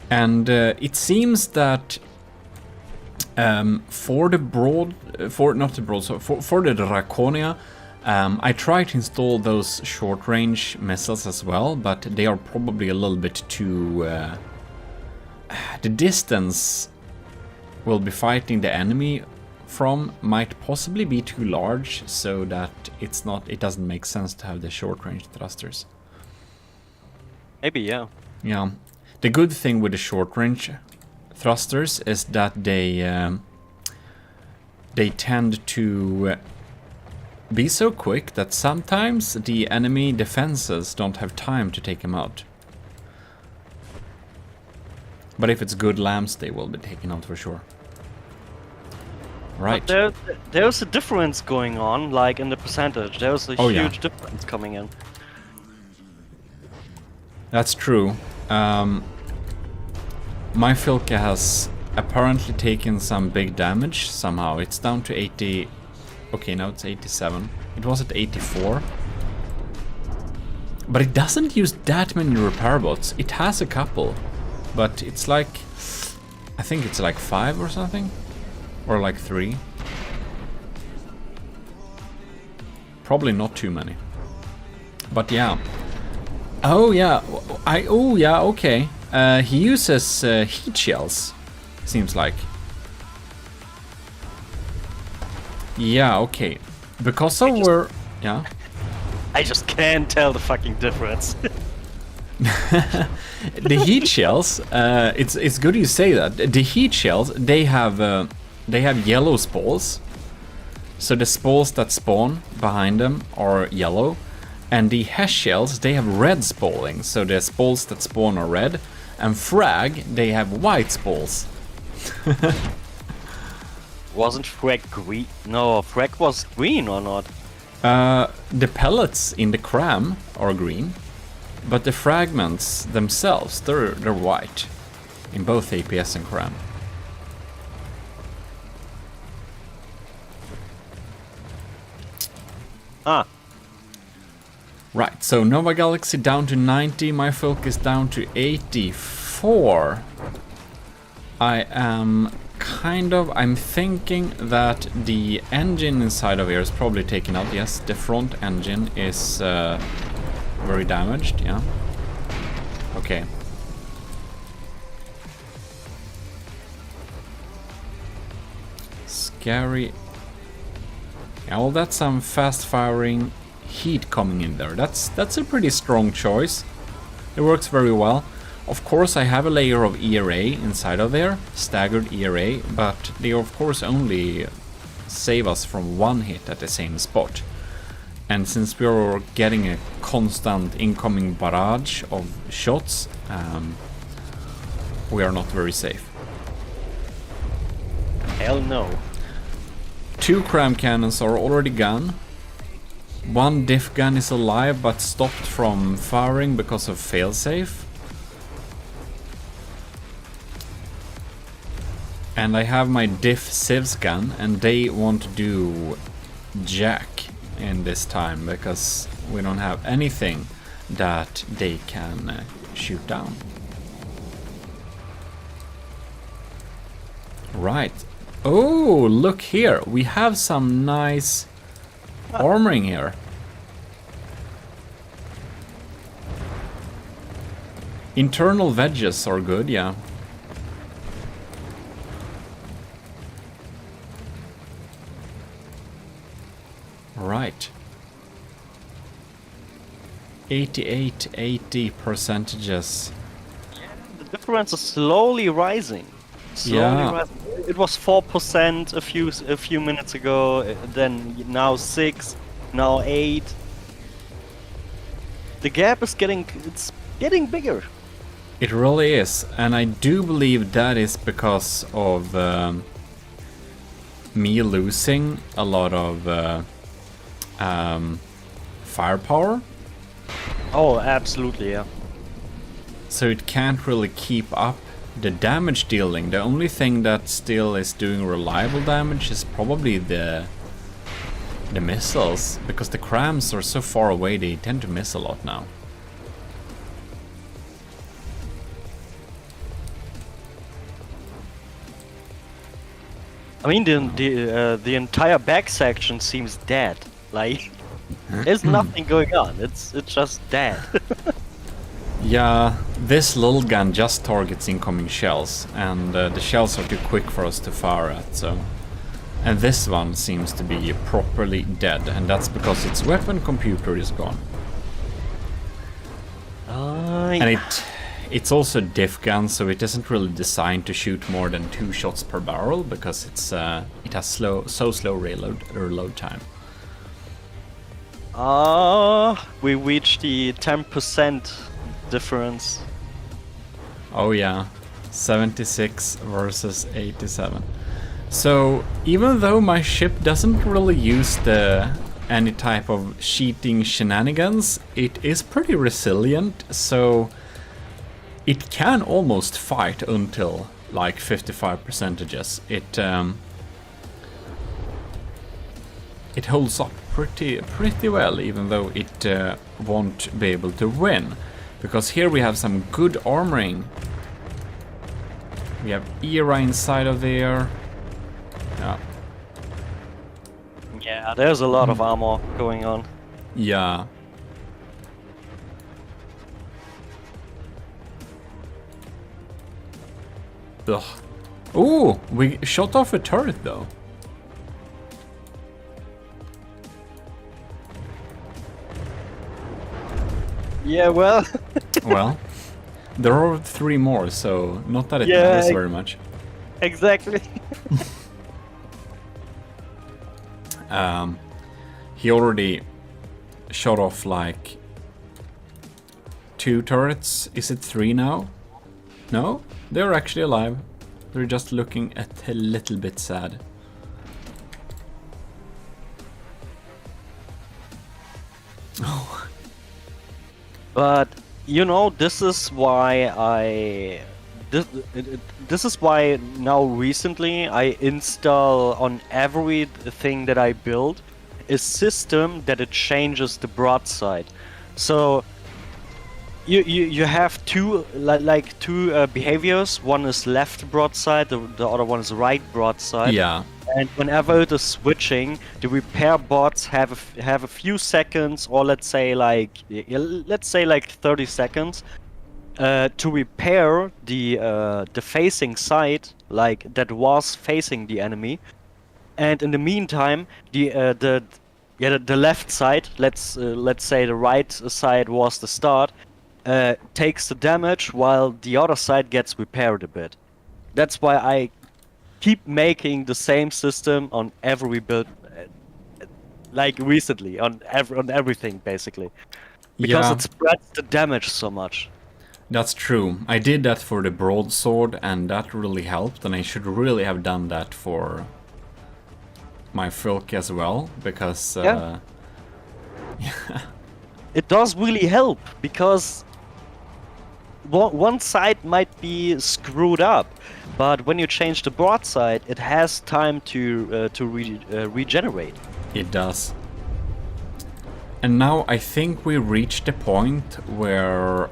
And it seems that for the Draconia, I tried to install those short-range missiles as well, but they are probably a little bit too... the distance we'll be fighting the enemy from might possibly be too large, so that it doesn't make sense to have the short-range thrusters.
Maybe, yeah.
Yeah. The good thing with the short-range thrusters is that they tend to be so quick that sometimes the enemy defenses don't have time to take them out. But if it's good lambs, they will be taken out for sure. Right.
But there's a difference going on, like in the percentage. There's a huge difference coming in.
That's true. My Filka has apparently taken some big damage somehow. It's down to 80... Okay, now it's 87. It was at 84. But it doesn't use that many repair bots. It has a couple. But it's like... I think it's like 5 or something. Or like 3. Probably not too many. But yeah. Oh yeah. Oh yeah, okay. He uses heat shells. Seems like. Yeah, okay. Because of where... Yeah.
I just can't tell the fucking difference.
The heat shells, it's good you say that. The heat shells, they have yellow spalls. So the spalls that spawn behind them are yellow. And the Hesh shells, they have red spalling. So the spalls that spawn are red. And Frag, they have white spalls.
Wasn't Frag green? No, Frag was green or not?
The pellets in the cram are green. But the fragments themselves, they're white. In both APS and cram.
Ah.
Right, so Nova Galaxy down to 90, my focus down to 84. I'm thinking that the engine inside of here is probably taken out. Yes, the front engine is very damaged, yeah. Okay. Scary. Yeah, well, that's some fast-firing heat coming in there. That's a pretty strong choice. It works very well. Of course, I have a layer of ERA inside of there, staggered ERA, but they of course only save us from one hit at the same spot. And since we're getting a constant incoming barrage of shots, we are not very safe.
Hell no.
2 cram cannons are already gone. One diff gun is alive but stopped from firing because of failsafe. And I have my diff civs gun, and they won't do jack in this time because we don't have anything that they can shoot down. Right. Oh, look here. We have some nice armoring here. Internal wedges are good, yeah. Right. 80 percentages.
The difference is slowly rising.
Yeah.
Rising. It was 4% a few minutes ago, then now 6, now 8. The gap is getting bigger.
It really is, and I do believe that is because of me losing a lot of firepower.
Oh, absolutely, yeah.
So it can't really keep up the damage dealing. The only thing that still is doing reliable damage is probably the missiles, because the crams are so far away they tend to miss a lot now.
I mean, the entire back section seems dead. Like, there's nothing going on. It's just dead.
Yeah, this little gun just targets incoming shells, and the shells are too quick for us to fire at, so... And this one seems to be properly dead, and that's because its weapon computer is gone. And it's also a diff gun, so it isn't really designed to shoot more than 2 shots per barrel, because it has so slow reload time.
We reached the 10% difference.
Oh yeah, 76 versus 87. So even though my ship doesn't really use any type of cheating shenanigans, it is pretty resilient, so it can almost fight until like 55 percentages. It holds up pretty well, even though it won't be able to win. Because here we have some good armoring. We have ERA inside of there. Yeah.
Yeah, there's a lot of armor going on.
Yeah. Ugh. Ooh, we shot off a turret though.
Yeah, well...
Well, there are 3 more, so not that it
Yeah,
matters very much.
Exactly.
He already shot off like 2 turrets. Is it 3 now? No? They're actually alive. They're just looking a little bit sad. Oh.
But you know, this is why this is why now recently I install on everything that I build a system that it changes the broadside. So you have two behaviors. One is left broadside, the other one is right broadside.
Yeah.
And whenever it is switching, the repair bots have a few seconds, or let's say like 30 seconds, to repair the facing side, like that was facing the enemy. And in the meantime, the left side, let's say the right side was the start, takes the damage while the other side gets repaired a bit. That's why I keep making the same system on every build, like recently on everything basically, because
Yeah.
it spreads the damage so much.
That's true. I did that for the broadsword, and that really helped, and I should really have done that for my Filk as well, because
Yeah. It does really help, because one side might be screwed up, but when you change the broadside, it has time to regenerate.
It does. And now I think we reached the point where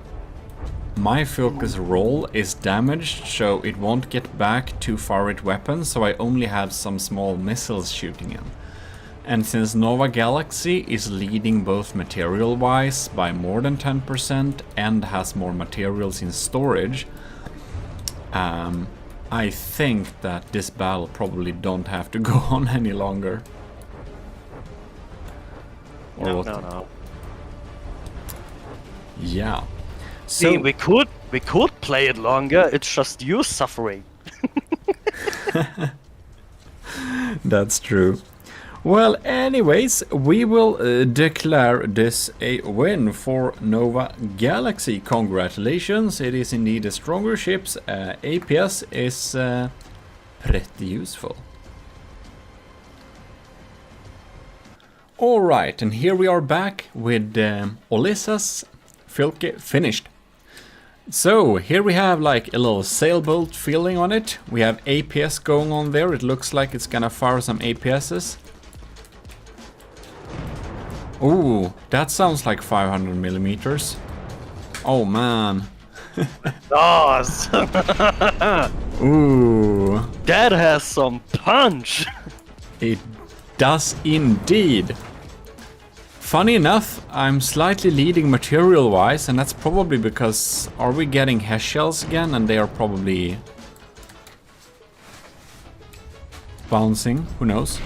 my focus roll is damaged, so it won't get back too far with weapons, so I only have some small missiles shooting in. And since Nova Galaxy is leading both material-wise by more than 10% and has more materials in storage, I think that this battle probably don't have to go on any longer. Or
No,
what?
no.
Yeah.
See,
So
we could play it longer. It's just you suffering.
that's true. Well, anyways, we will declare this a win for Nova Galaxy. Congratulations, it is indeed a stronger ship. APS is pretty useful. Alright, and here we are back with Olyssa's Filke finished. So, here we have like a little sailboat feeling on it. We have APS going on there. It looks like it's gonna fire some APSs. Ooh, that sounds like 500 millimeters. Oh man.
Awesome.
Ooh,
That has some punch.
it does indeed. Funny enough, I'm slightly leading material-wise, and that's probably because... Are we getting HESH shells again? And they are probably... bouncing, who knows?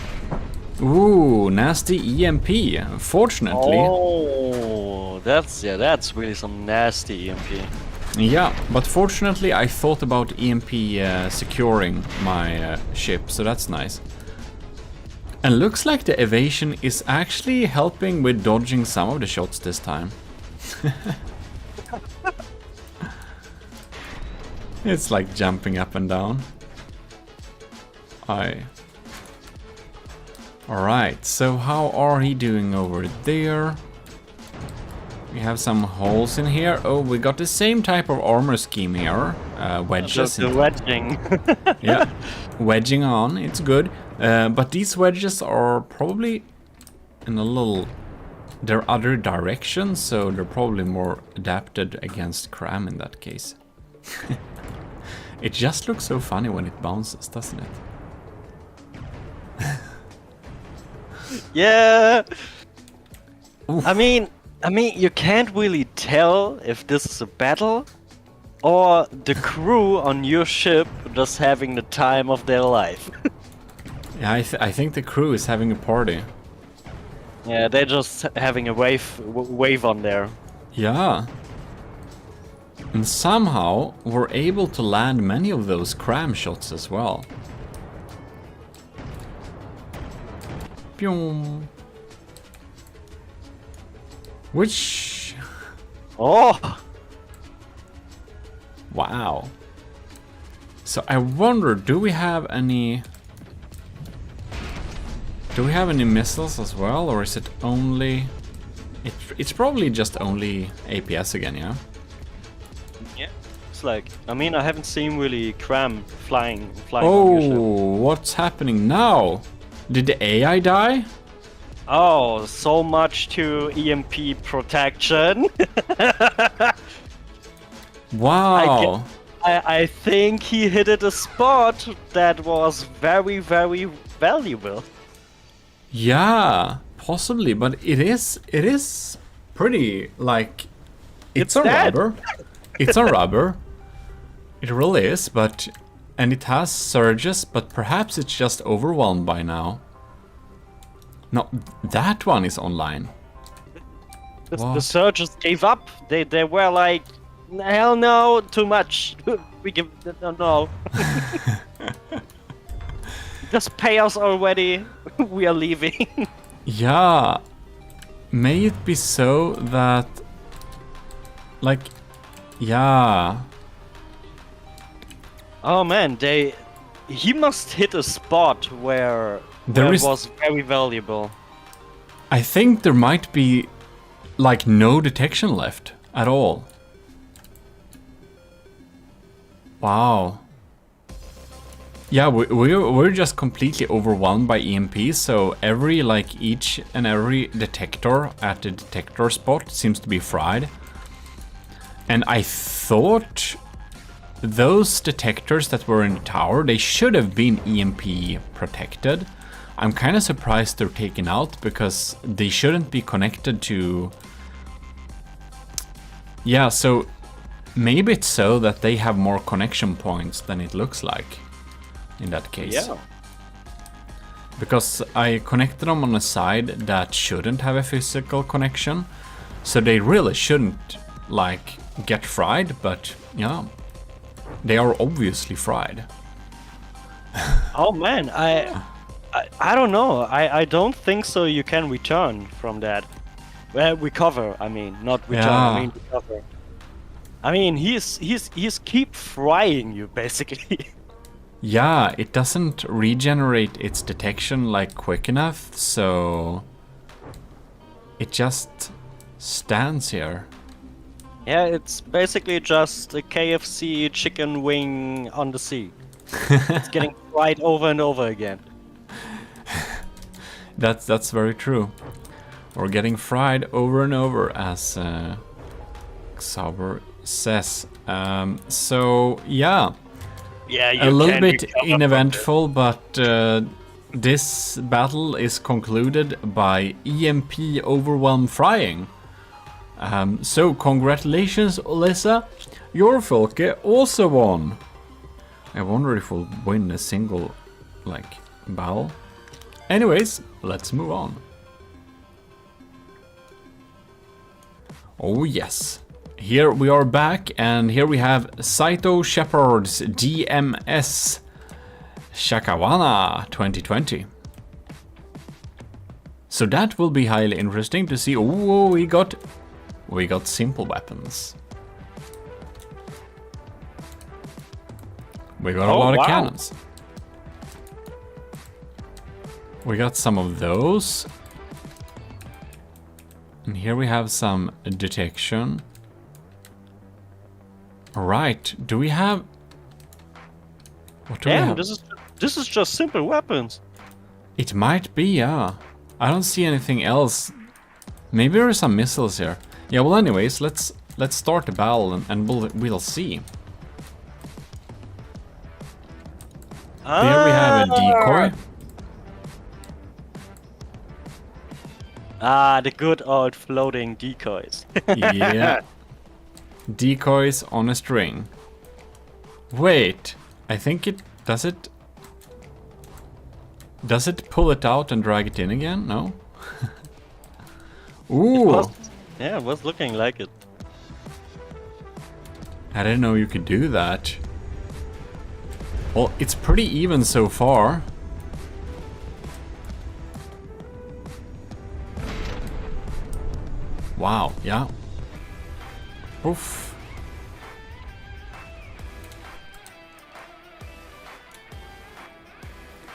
Ooh, nasty EMP. Fortunately...
Oh, that's really some nasty EMP.
Yeah, but fortunately I thought about EMP securing my ship, so that's nice. And looks like the evasion is actually helping with dodging some of the shots this time. It's like jumping up and down. Alright, so how are he doing over there? We have some holes in here. Oh, we got the same type of armor scheme here. Wedges.
Just the wedging.
Yeah, wedging on, it's good. But these wedges are probably in a little... They're other directions, so they're probably more adapted against cram in that case. It just looks so funny when it bounces, doesn't it?
Yeah.
Oof.
I mean, you can't really tell if this is a battle or the crew on your ship just having the time of their life.
Yeah, I think the crew is having a party.
Yeah, they're just having a wave on there.
Yeah. And somehow we're able to land many of those cram shots as well. Pyong. Which...
Oh!
Wow. So I wonder, do we have any missiles as well, or is it only... It's probably just only APS again, yeah?
Yeah. It's like, I mean, I haven't seen really cram flying on your ship.
Oh, what's happening now? Did the AI die?
Oh, so much to EMP protection.
Wow.
I think he hit at a spot that was very, very valuable.
Yeah, possibly, but it is pretty, like, it's on
dead.
rubber. It's on rubber. It really is, but, and it has surges, but perhaps it's just overwhelmed by now. No, that one is online.
The
What?
surgeons gave up. They were like, hell no, too much. We give no. Just pay us already. We are leaving.
Yeah. May it be so that, like, yeah.
Oh man, he must hit a spot where
There
it
is-
was very valuable.
I think there might be like no detection left at all. Wow. Yeah, we're just completely overwhelmed by EMP, so each and every detector at the detector spot seems to be fried. And I thought those detectors that were in the tower, they should have been EMP protected. I'm kind of surprised they're taken out because they shouldn't be connected to... Yeah, so maybe it's so that they have more connection points than it looks like in that case.
Yeah.
Because I connected them on a side that shouldn't have a physical connection, so they really shouldn't like get fried, but yeah, they are obviously fried.
Oh man, I don't know. I don't think so. You can return from that. Well, recover. I mean, not return.
Yeah.
I mean recover. I mean, he's keep frying you basically.
Yeah, it doesn't regenerate its detection like quick enough, so it just stands here.
Yeah, it's basically just a KFC chicken wing on the sea. It's getting fried over and over again.
That's very true. We're getting fried over and over, as Xaver says. So yeah,
Yeah,
a little bit uneventful, but this battle is concluded by EMP overwhelm frying. So congratulations, Alyssa. Your Folke also won. I wonder if we'll win a single like battle. Anyways, let's move on. Oh yes. Here we are back, and here we have Saito Shepard's DMS Shakawana 2020. So that will be highly interesting to see. Oh, we got simple weapons. We got a lot of cannons. We got some of those. And here we have some detection. Alright, do we have... What do we have?
This is just simple weapons.
It might be, yeah. I don't see anything else. Maybe there are some missiles here. Yeah, well anyways, let's start the battle and we'll see. There we have a decoy.
Ah, the good old floating decoys.
Yeah. Decoys on a string. Wait, I think it... Does it pull it out and drag it in again? No? Ooh!
Yeah, it was looking like it.
I didn't know you could do that. Well, it's pretty even so far. Wow, yeah. Oof.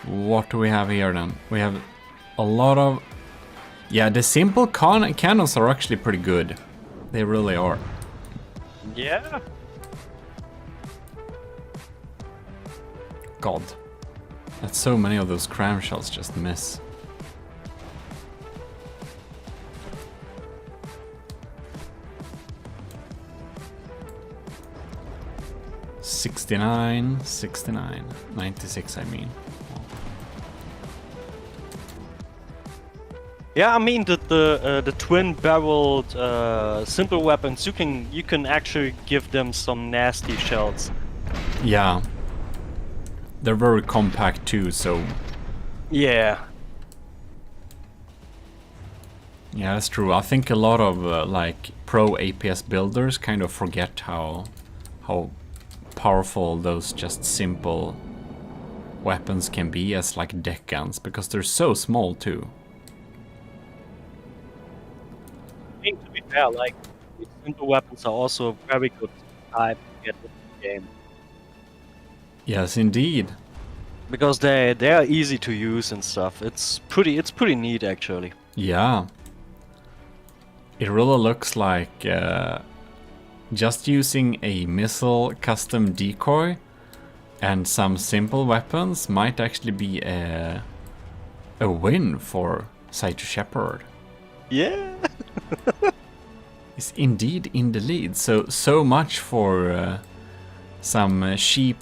What do we have here then? We have a lot of... Yeah, the simple cannons are actually pretty good. They really are.
Yeah.
God. That's so many of those cram shells just miss. $69, 69, 96 I mean.
Yeah, I mean the twin-barreled simple weapons. You can actually give them some nasty shells.
Yeah. They're very compact too, so...
Yeah.
Yeah, that's true. I think a lot of like pro APS builders kind of forget how powerful those just simple weapons can be as like deck guns, because they're so small too.
I think to be fair, like these simple weapons are also a very good type to get into the game.
Yes, indeed.
Because they are easy to use and stuff. It's pretty neat actually.
Yeah. It really looks like just using a missile custom decoy and some simple weapons might actually be a win for Saito Shepard.
Yeah.
Is indeed in the lead. So much for some cheap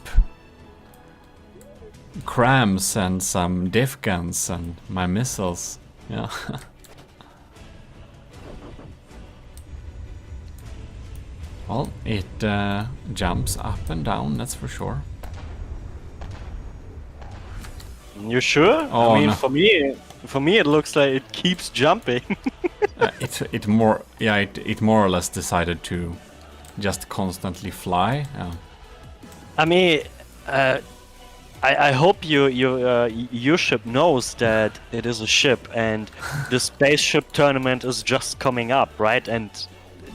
crams and some diff guns and my missiles. Yeah. Well, it jumps up and down, that's for sure.
You sure?
Oh,
I mean,
no.
for me, it looks like it keeps jumping.
It more or less decided to just constantly fly.
I mean, I hope your ship knows that it is a ship, and the spaceship tournament is just coming up, right? And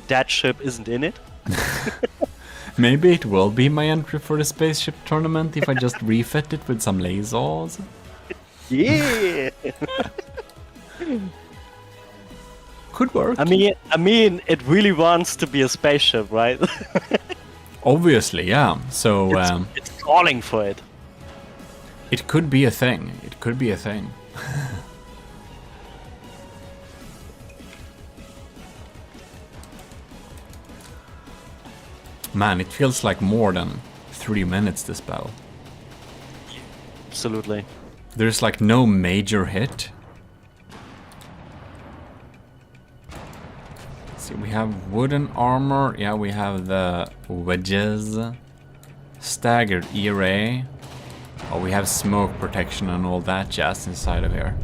that ship isn't in it.
Maybe it will be my entry for the spaceship tournament if I just refit it with some lasers.
Yeah.
Could work.
I mean, it really wants to be a spaceship, right?
Obviously, yeah. So
It's calling for it.
it could be a thing. It could be a thing. Man, it feels like more than 3 minutes this battle.
Absolutely.
There's like no major hit. See, we have wooden armor. Yeah, we have the wedges. Staggered E-ray. Oh, we have smoke protection and all that jazz inside of here.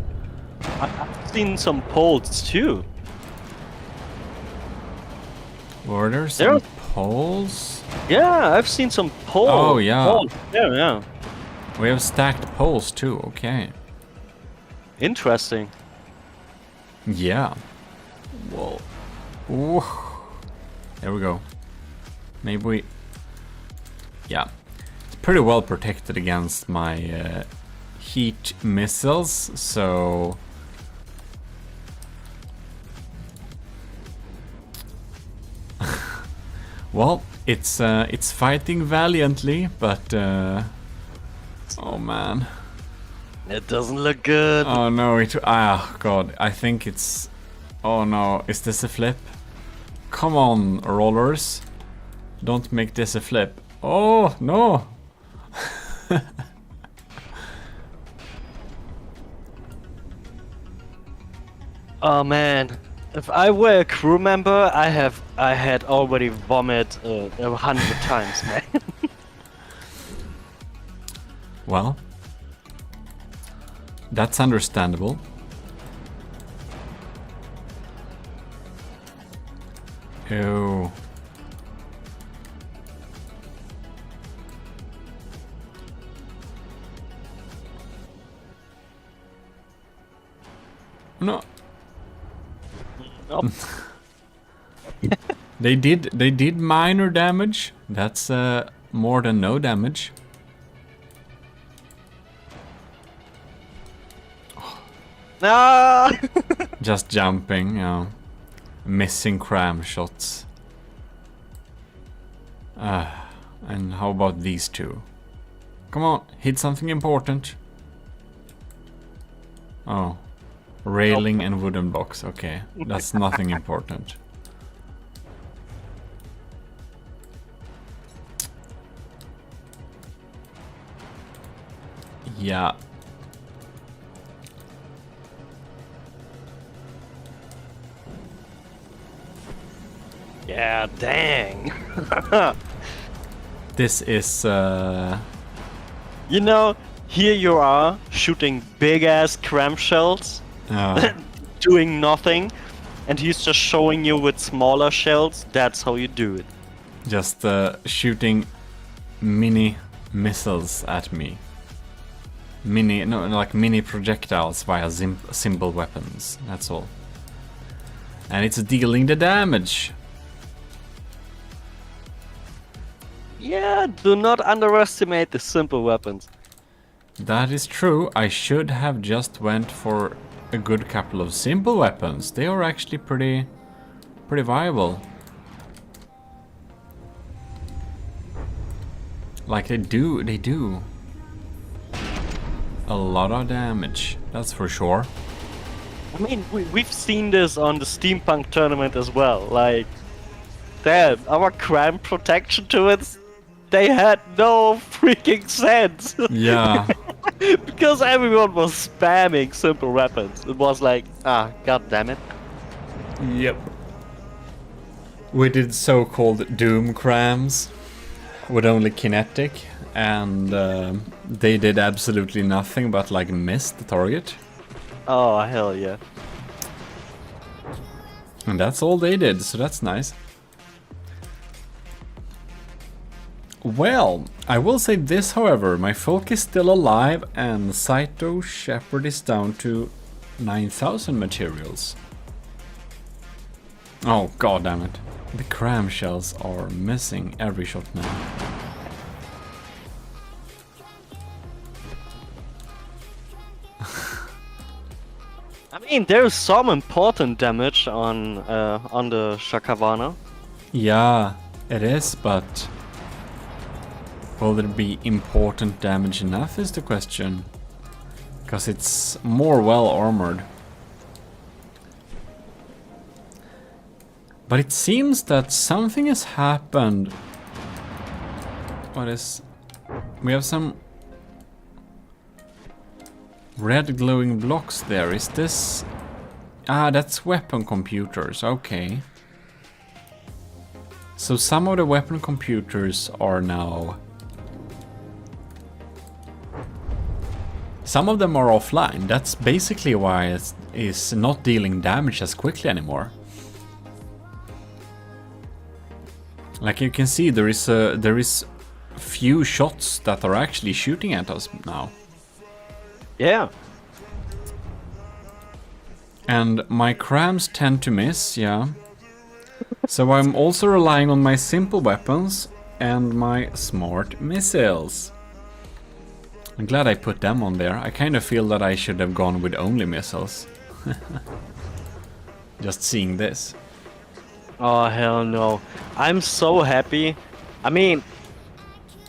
I've seen some poles too.
Were there some poles?
Yeah, I've seen some poles.
Oh, yeah.
Poles. Yeah.
We have stacked poles too, okay.
Interesting.
Yeah. Whoa. Ooh. There we go. Maybe we... Yeah. It's pretty well protected against my heat missiles, so... Well, it's fighting valiantly, but... Oh man.
It doesn't look good.
Oh no, god, I think it's... Oh no, is this a flip? Come on, rollers. Don't make this a flip. Oh, no!
Oh man, if I were a crew member, I had already vomit 100 times, man.
Well, that's understandable. Oh. No.
Nope.
They did minor damage. That's more than no damage.
No!
Just jumping, yeah. Missing cram shots. And how about these two? Come on, hit something important. Oh. Railing and wooden blocks, okay. That's nothing important. Yeah.
Yeah, dang.
This is
You know, here you are shooting big ass cram shells, doing nothing, and he's just showing you with smaller shells. That's how you do it.
just shooting mini missiles at me. Mini projectiles via simple weapons. That's all. And it's dealing the damage.
Yeah, do not underestimate the simple weapons.
That is true. I should have just went for a good couple of simple weapons. They are actually pretty viable. Like they do a lot of damage, that's for sure.
I mean, we've seen this on the steampunk tournament as well. Like, damn, our crime protection turrets, they had no freaking sense.
Yeah.
Because everyone was spamming simple weapons. It was like, god damn it.
Yep. We did so-called doom crams with only kinetic, and they did absolutely nothing but like miss the target.
Oh, hell yeah.
And that's all they did, so that's nice. Well, I will say this, however, my folk is still alive and Saito Shepherd is down to 9,000 materials. Oh, god damn it. The cram shells are missing every shot now.
I mean, there's some important damage on the Shakavana.
Yeah, it is, but will there be important damage enough is the question. Because it's more well armored. But it seems that something has happened. What is... We have some red glowing blocks there. Is this... Ah, that's weapon computers. Okay. So some of the weapon computers are now... Some of them are offline. That's basically why it's not dealing damage as quickly anymore. Like you can see, there is few shots that are actually shooting at us now.
Yeah.
And my crams tend to miss, yeah. So I'm also relying on my simple weapons and my smart missiles. I'm glad I put them on there. I kind of feel that I should have gone with only missiles. Just seeing this.
Oh, hell no. I'm so happy. I mean,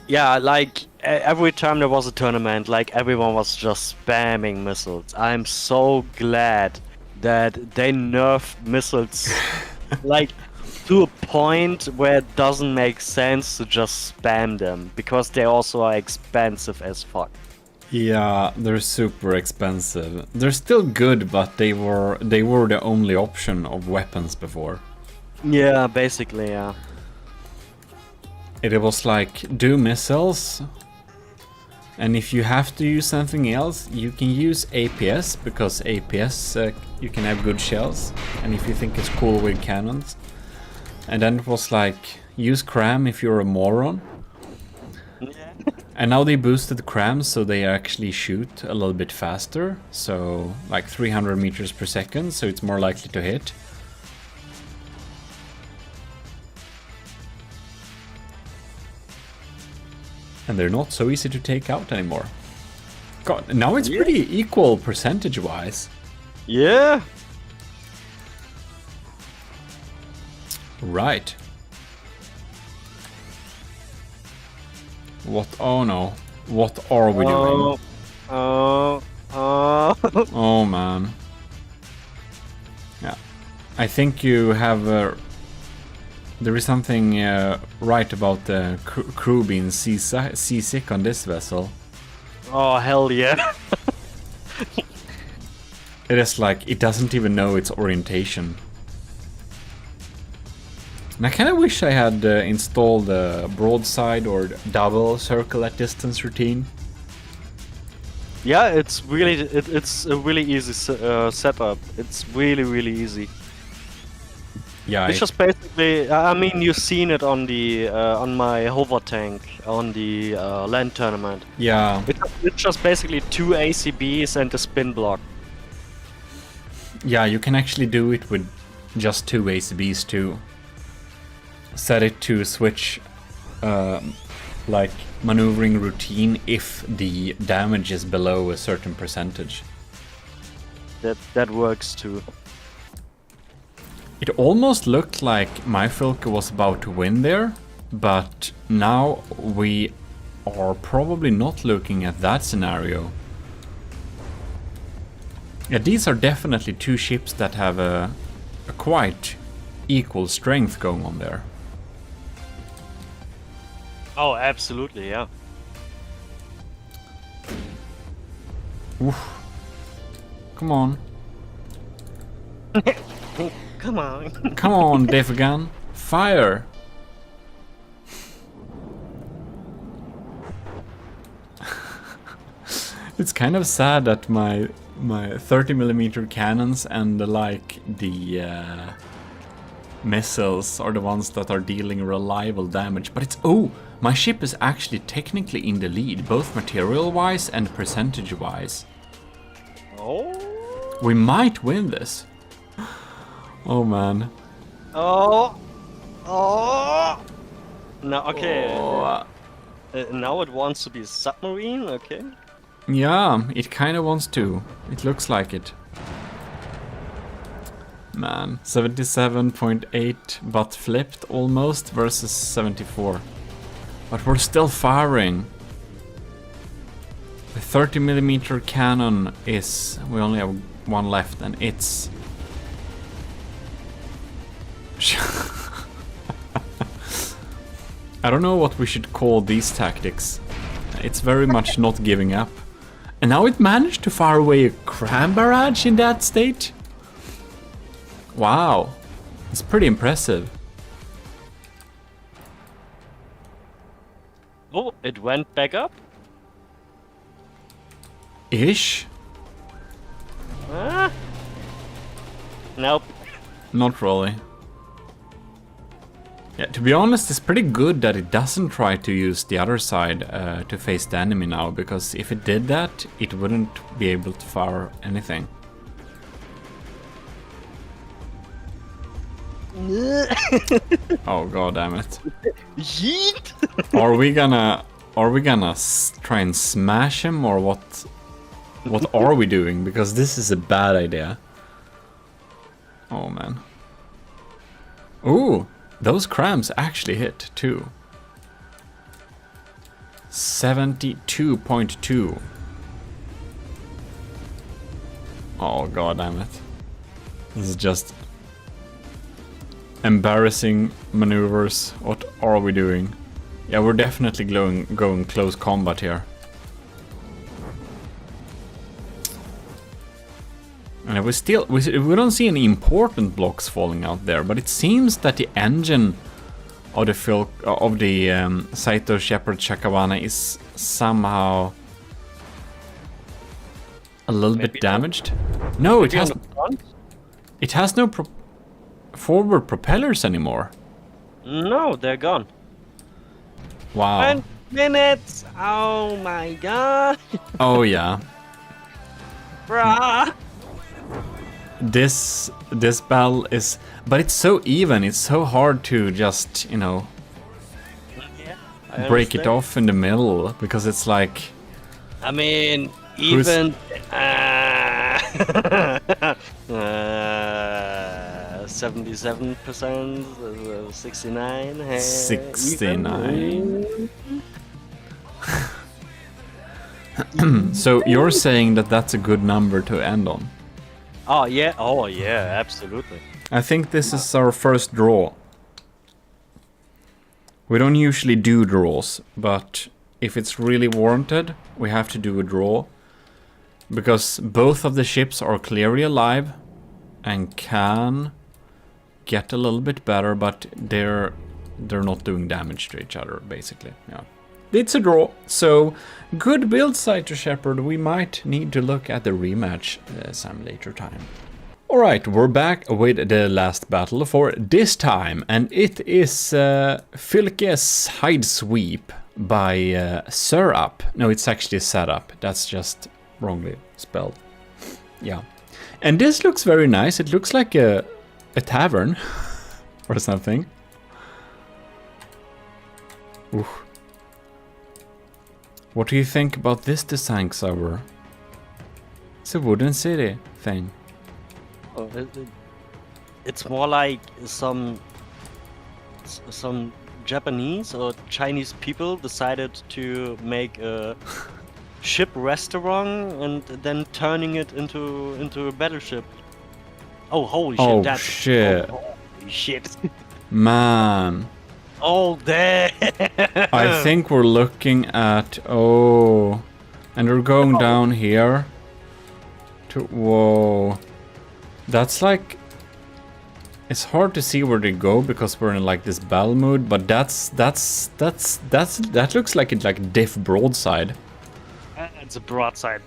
yeah, like every time there was a tournament, like everyone was just spamming missiles. I'm so glad that they nerfed missiles like to a point where it doesn't make sense to just spam them, because they also are expensive as fuck.
Yeah, they're super expensive. They're still good, but they were the only option of weapons before.
Yeah, basically, yeah.
It was like, do missiles, and if you have to use something else, you can use APS, because APS, you can have good shells, and if you think it's cool with cannons. And then it was like, use cram if you're a moron. And now they boosted crams, so they actually shoot a little bit faster, so like 300 meters per second, so it's more likely to hit. And they're not so easy to take out anymore. God, now it's pretty equal percentage-wise.
Yeah.
Right. What? Oh no. What are we doing? Oh man. Yeah. I think you have... there is something right about the crew being seasick on this vessel.
Oh, hell yeah.
It is like, it doesn't even know its orientation. And I kind of wish I had installed a broadside or double circle at distance routine.
Yeah, it's really it's a really easy setup. It's really easy.
Yeah,
It's just basically, I mean, you've seen it on the on my hover tank on the land tournament.
yeah,
It's just basically 2 ACBs and a spin block.
yeah. You can actually do it with just 2 ACBs too. Set it to switch, like maneuvering routine if the damage is below a certain percentage.
that works too.
It almost looked like my Filke was about to win there, but now we are probably not looking at that scenario. Yeah, these are definitely two ships that have a quite equal strength going on there.
Oh, absolutely, yeah.
Oof. Come on.
Come on.
Come on, Defagan. Fire! It's kind of sad that my 30mm cannons and the missiles are the ones that are dealing reliable damage. But it's... Oh! My ship is actually technically in the lead, both material-wise and percentage-wise.
Oh.
We might win this. Oh man.
Oh. Oh. No, okay.
Oh.
Now it wants to be a submarine, okay.
Yeah, it kind of wants to. It looks like it. Man, 77.8 but flipped almost versus 74. But we're still firing. The 30mm cannon is... We only have one left and it's... I don't know what we should call these tactics. It's very much not giving up. And now it managed to fire away a cram barrage in that state? Wow. It's pretty impressive.
Oh, it went back up?
Ish?
Ah. Nope.
Not really. Yeah, to be honest, it's pretty good that it doesn't try to use the other side to face the enemy now, because if it did that, it wouldn't be able to fire anything. Oh god damn it.
Yeet!
Are we gonna try and smash him, or what are we doing? Because this is a bad idea. Oh man. Ooh, those crams actually hit too. 72.2. Oh god damn it. This is just embarrassing maneuvers. What are we doing? Yeah, we're definitely going close combat here. And we don't see any important blocks falling out there, but it seems that the engine of the Saito Shepherd Chakawana is somehow a little bit damaged. No, it has no forward propellers anymore.
No, they're gone.
Wow.
10 minutes! Oh my god!
Oh yeah.
Bruh!
This battle is... But it's so even, it's so hard to just, you know,
I
break it
understand.
off in the middle, because it's like...
I mean,
Who's-
even... 77%, 69,
69. So you're saying that that's a good number to end on?
Oh yeah, absolutely.
I think this is our first draw. We don't usually do draws, but if it's really warranted, we have to do a draw. Because both of the ships are clearly alive and can get a little bit better, but they're not doing damage to each other, basically. Yeah. It's a draw, so good build, Saito Shepherd. We might need to look at the rematch some later time. Alright, we're back with the last battle for this time, and it is Filke's Hide Sweep by Setup. No, it's actually Setup. That's just wrongly spelled. Yeah. And this looks very nice. It looks like a tavern or something. Ooh. What do you think about this design, Xaver? It's a wooden city thing.
Oh, it's more like some Japanese or Chinese people decided to make a ship restaurant and then turning it into a battleship. Oh, holy shit!
Oh,
That's
shit.
Oh, holy shit!
Man.
Oh, damn!
I think we're looking at... Oh. And we're going down here. To... Whoa. That's like... It's hard to see where they go because we're in like this battle mood, but that looks like it's like diff broadside.
It's a broadside.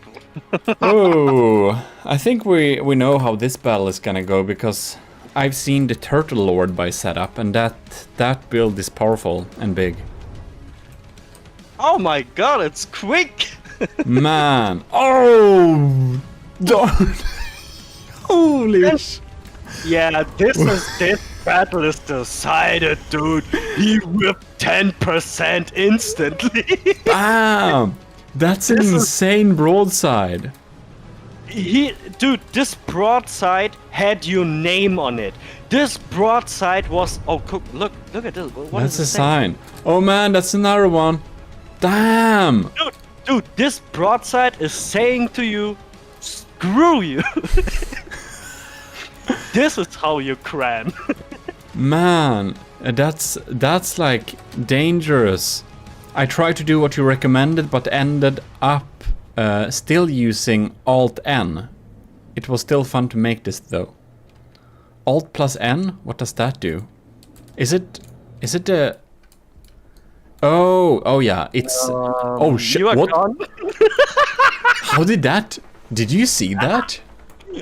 Oh, I think we know how this battle is gonna go because I've seen the Turtle Lord by setup, and that build is powerful and big.
Oh my god, it's quick!
Man, oh, darn! Holy sh!
Yeah, this battle is decided, dude. He whipped 10% instantly.
Bam! That's an insane broadside.
Dude, this broadside had your name on it. This broadside was. Oh, look at this. What
That's
is it
a
saying?
sign. Oh man, that's another one. Damn!
Dude, this broadside is saying to you, screw you. This is how you cram.
Man, that's like dangerous. I tried to do what you recommended, but ended up still using Alt-N. It was still fun to make this though. Alt plus N? What does that do? Is it a... Oh yeah, it's... oh shit,
You are
what?
gone?
How did that... Did you see that?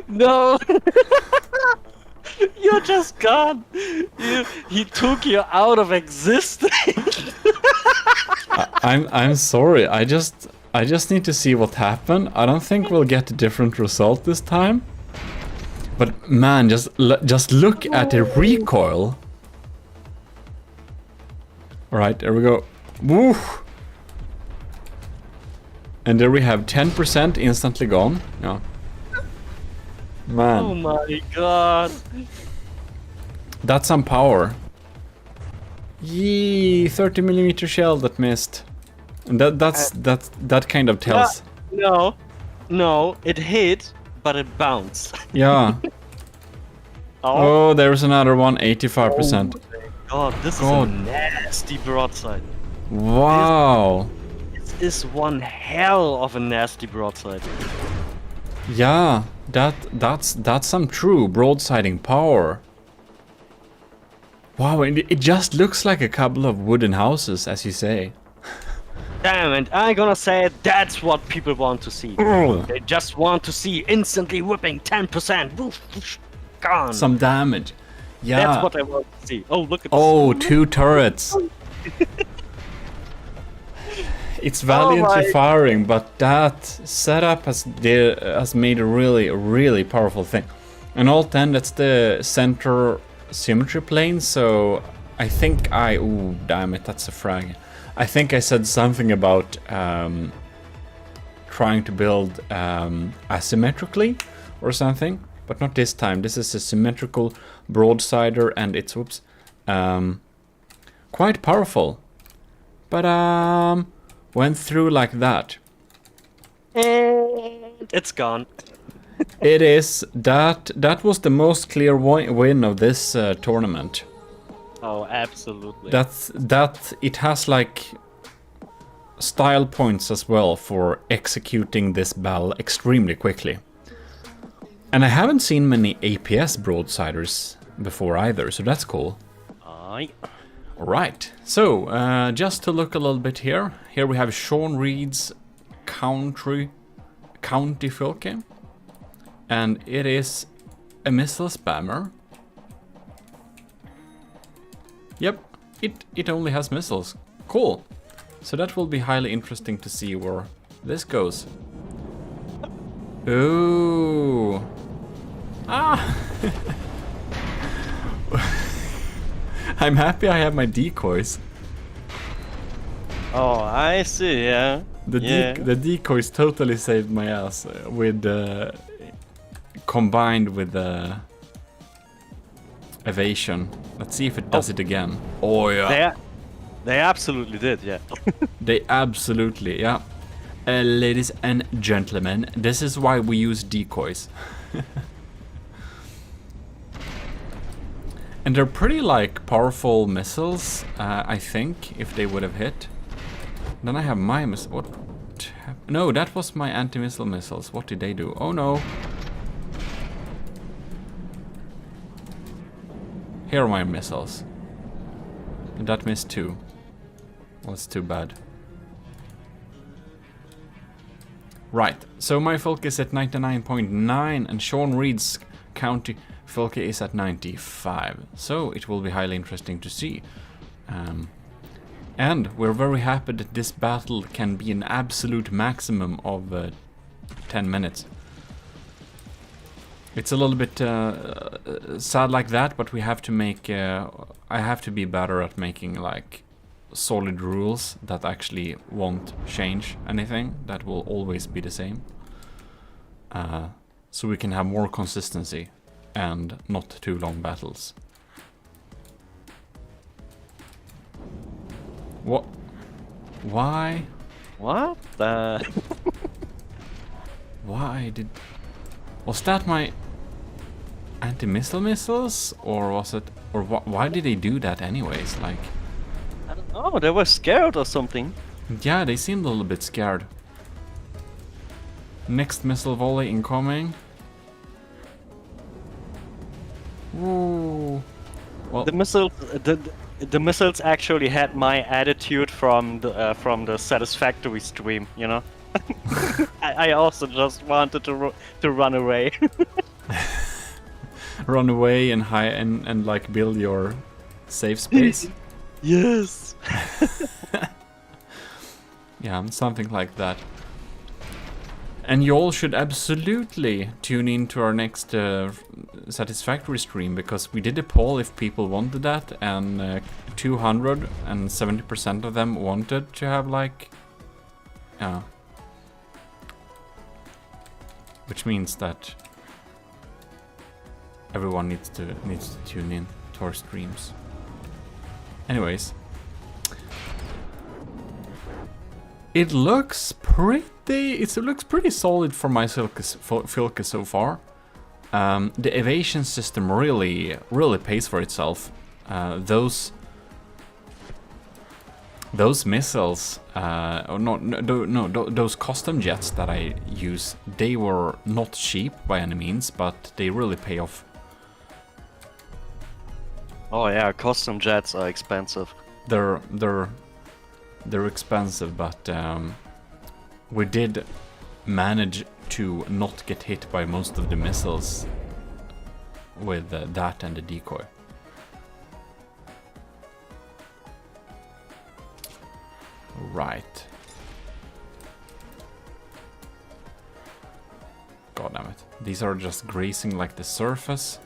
No. You're just gone. He took you out of existence.
I'm sorry. I just need to see what happened. I don't think we'll get a different result this time. But man, just look at the recoil. All right, there we go. Woo! And there we have 10% instantly gone. Yeah. Man.
Oh my god.
That's some power. Yee, 30mm shell that missed. And that kind of tells.
No, it hit, but it bounced.
Yeah. Oh, there's another one, 85%.
God, this
God.
is a nasty broadside.
Wow.
This is one hell of a nasty broadside.
Yeah, that's some true broadsiding power. Wow, and it just looks like a couple of wooden houses, as you say.
Damn, and I'm gonna say that's what people want to see.
Ugh.
They just want to see instantly whipping 10%. Woof, woof, gone.
Some damage. Yeah.
That's what I want to see. Oh, look at this.
Oh, 2 turrets. It's valiantly
my-
firing, but that setup has made a really powerful thing. And Alt-10, that's the center symmetry plane, so I think ooh, damn it, that's a frag. I think I said something about trying to build asymmetrically or something, but not this time. This is a symmetrical broadsider, and it's quite powerful. But went through like that.
And it's gone.
It is that was the most clear win of this tournament.
Oh, absolutely.
That it has like style points as well for executing this battle extremely quickly. And I haven't seen many APS broadsiders before either, so that's cool.
Aye.
Alright, so just to look a little bit here. Here we have Sean Reed's county Filke. And it is a missile spammer. Yep, it only has missiles. Cool. So that will be highly interesting to see where this goes. Ooh. Ah! I'm happy I have my decoys.
Oh, I see, yeah. Yeah.
The decoys totally saved my ass with combined with the evasion. Let's see if it does it again. Oh yeah.
They absolutely did, yeah.
They absolutely, yeah. Ladies and gentlemen, this is why we use decoys. And they're pretty like powerful missiles, I think, if they would have hit. Then I have my missile. What? No, that was my anti-missile missiles. What did they do? Oh no. Here are my missiles. And that missed too. Well, it's too bad. Right, so my Filka is at 99.9 and Sean Reed's county Filka is at 95. So it will be highly interesting to see. And we're very happy that this battle can be an absolute maximum of 10 minutes. It's a little bit sad like that, but we have to make... I have to be better at making like solid rules that actually won't change anything, that will always be the same. So we can have more consistency and not too long battles. What? Why?
What?
Why did... Was that my anti-missile missiles? Or was it... Or why did they do that anyways? Like...
I don't know, they were scared or something.
Yeah, they seemed a little bit scared. Next missile volley incoming. Ooh. Well,
The missiles actually had my attitude from the Satisfactory stream, you know. I also just wanted to run away.
run away and and like build your safe space.
Yes.
Yeah, something like that. And you all should absolutely tune in to our next Satisfactory stream, because we did a poll if people wanted that, and 270% of them wanted to have like... which means that everyone needs to tune in to our streams. Anyways. It looks pretty... It looks pretty solid for my Filka so far. The evasion system really pays for itself. Those missiles, those custom jets that I use, they were not cheap by any means, but they really pay off.
Oh yeah, custom jets are expensive.
They're expensive, but we did manage to not get hit by most of the missiles with that and the decoy. Right. God damn it. These are just grazing like the surface.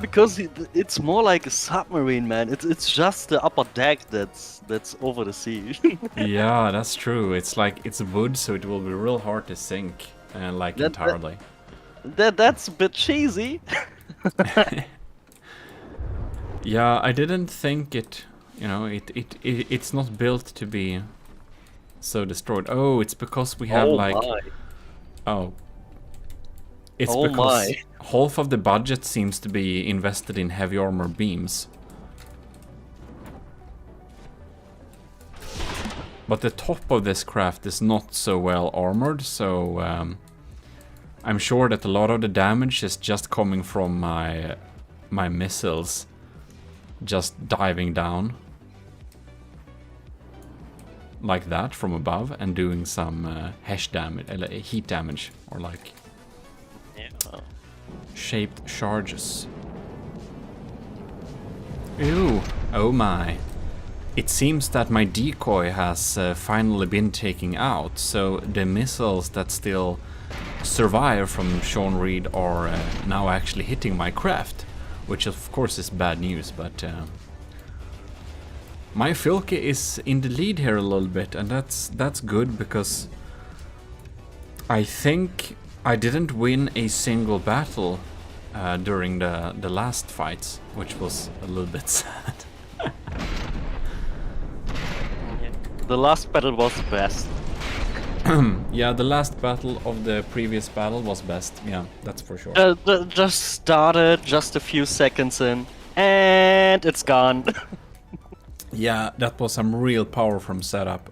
Because it's more like a submarine, man. It's just the upper deck that's over the sea.
Yeah, that's true. It's like it's wood, so it will be real hard to sink, like entirely.
That's a bit cheesy.
Yeah, I didn't think it. You know, it's not built to be so destroyed. Oh, it's because we have Oh. It's because half of the budget seems to be invested in heavy armor beams. But the top of this craft is not so well armored, so I'm sure that a lot of the damage is just coming from my missiles just diving down. Like that from above and doing some heat damage, or like shaped charges. Ew, oh my. It seems that my decoy has finally been taken out, so the missiles that still survive from Sean Reed are now actually hitting my craft, which of course is bad news, but My Filke is in the lead here a little bit, and that's good because I think I didn't win a single battle during the last fights, which was a little bit sad.
The last battle was the best.
Yeah, the last battle of the previous battle was best. Yeah, that's for sure.
Just started, just a few seconds in, and it's gone.
Yeah, that was some real power from setup.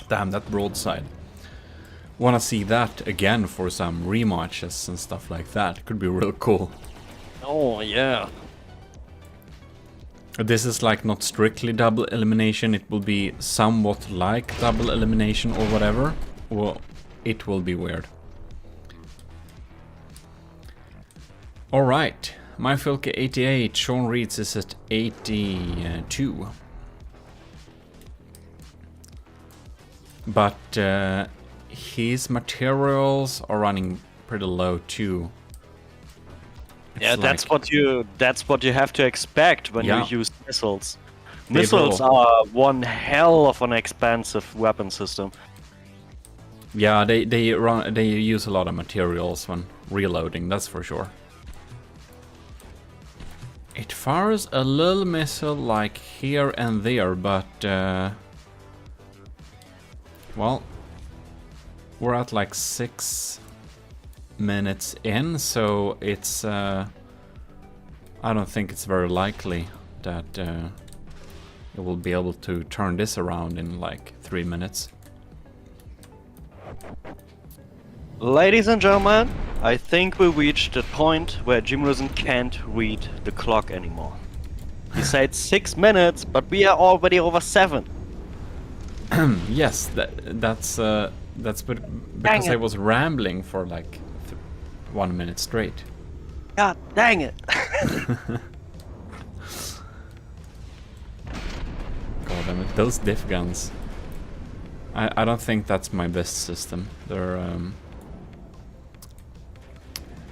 Damn, that broadside. Wanna see that again for some rematches and stuff like that. Could be real cool.
Oh yeah.
This is like not strictly double elimination, it will be somewhat like double elimination or whatever. Well, it will be weird. Alright, my Filke 88, Sean Reeds is at 82. But his materials are running pretty low too.
Yeah,
It's
that's
like-
what you have to expect when
Yeah.
you use missiles.
They
Missiles
blow.
are one hell of an expensive weapon system.
Yeah, they use a lot of materials when reloading, that's for sure. It fires a little missile like here and there, but well, we're at like 6 minutes in, so it's I don't think it's very likely that it will be able to turn this around in like 3 minutes.
Ladies and gentlemen, I think we reached the point where GMODIST can't read the clock anymore. He said 6 minutes, but we are already over 7.
Yes, that's because I
it.
was rambling for like 1 minute straight.
God dang it!
God damn it, those diff guns. I don't think that's my best system. They're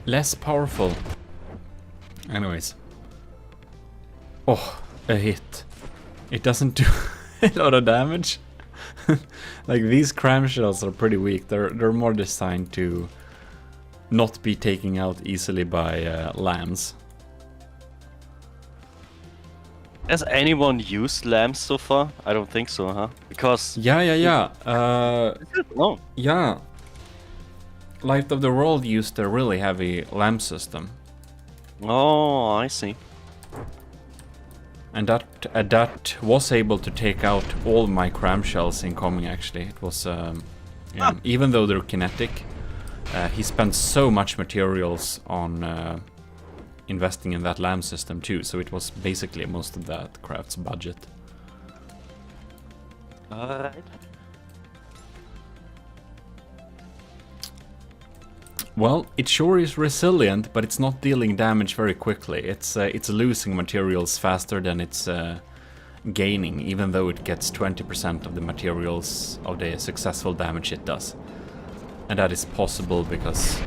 less powerful. Anyways. Oh, a hit. It doesn't do a lot of damage. Like these cram shells are pretty weak. They're more designed to not be taken out easily by lambs.
Has anyone used lamps so far? I don't think so, huh? Because
Yeah.
no.
Yeah. Light of the World used a really heavy lamp system.
Oh, I see.
And that was able to take out all my cram shells incoming, actually. It was, yeah, even though they're kinetic, he spent so much materials on investing in that lamp system too, so it was basically most of that craft's budget.
Alright.
Well, it sure is resilient, but it's not dealing damage very quickly. It's losing materials faster than it's gaining, even though it gets 20% of the materials of the successful damage it does. And that is possible because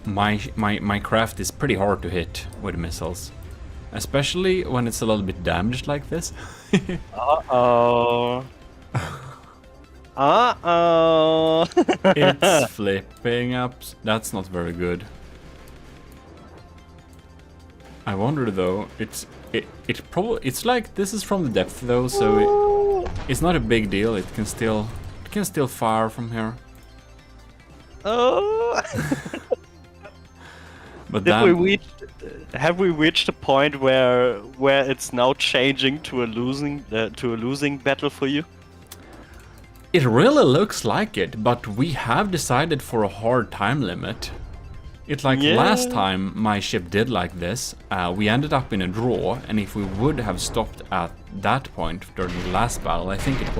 my craft is pretty hard to hit with missiles. Especially when it's a little bit damaged like this.
Uh-oh. Uh-oh.
It's flipping up. That's not very good. I wonder though, it's like this is from the depth though, so it's not a big deal. It can still fire from here.
Oh.
But
have we reached a point where it's now changing to a losing battle for you?
it really looks like it, but we have decided for a hard time limit. It's like last time my ship did like this, we ended up in a draw, and if we would have stopped at that point during the last battle, I think it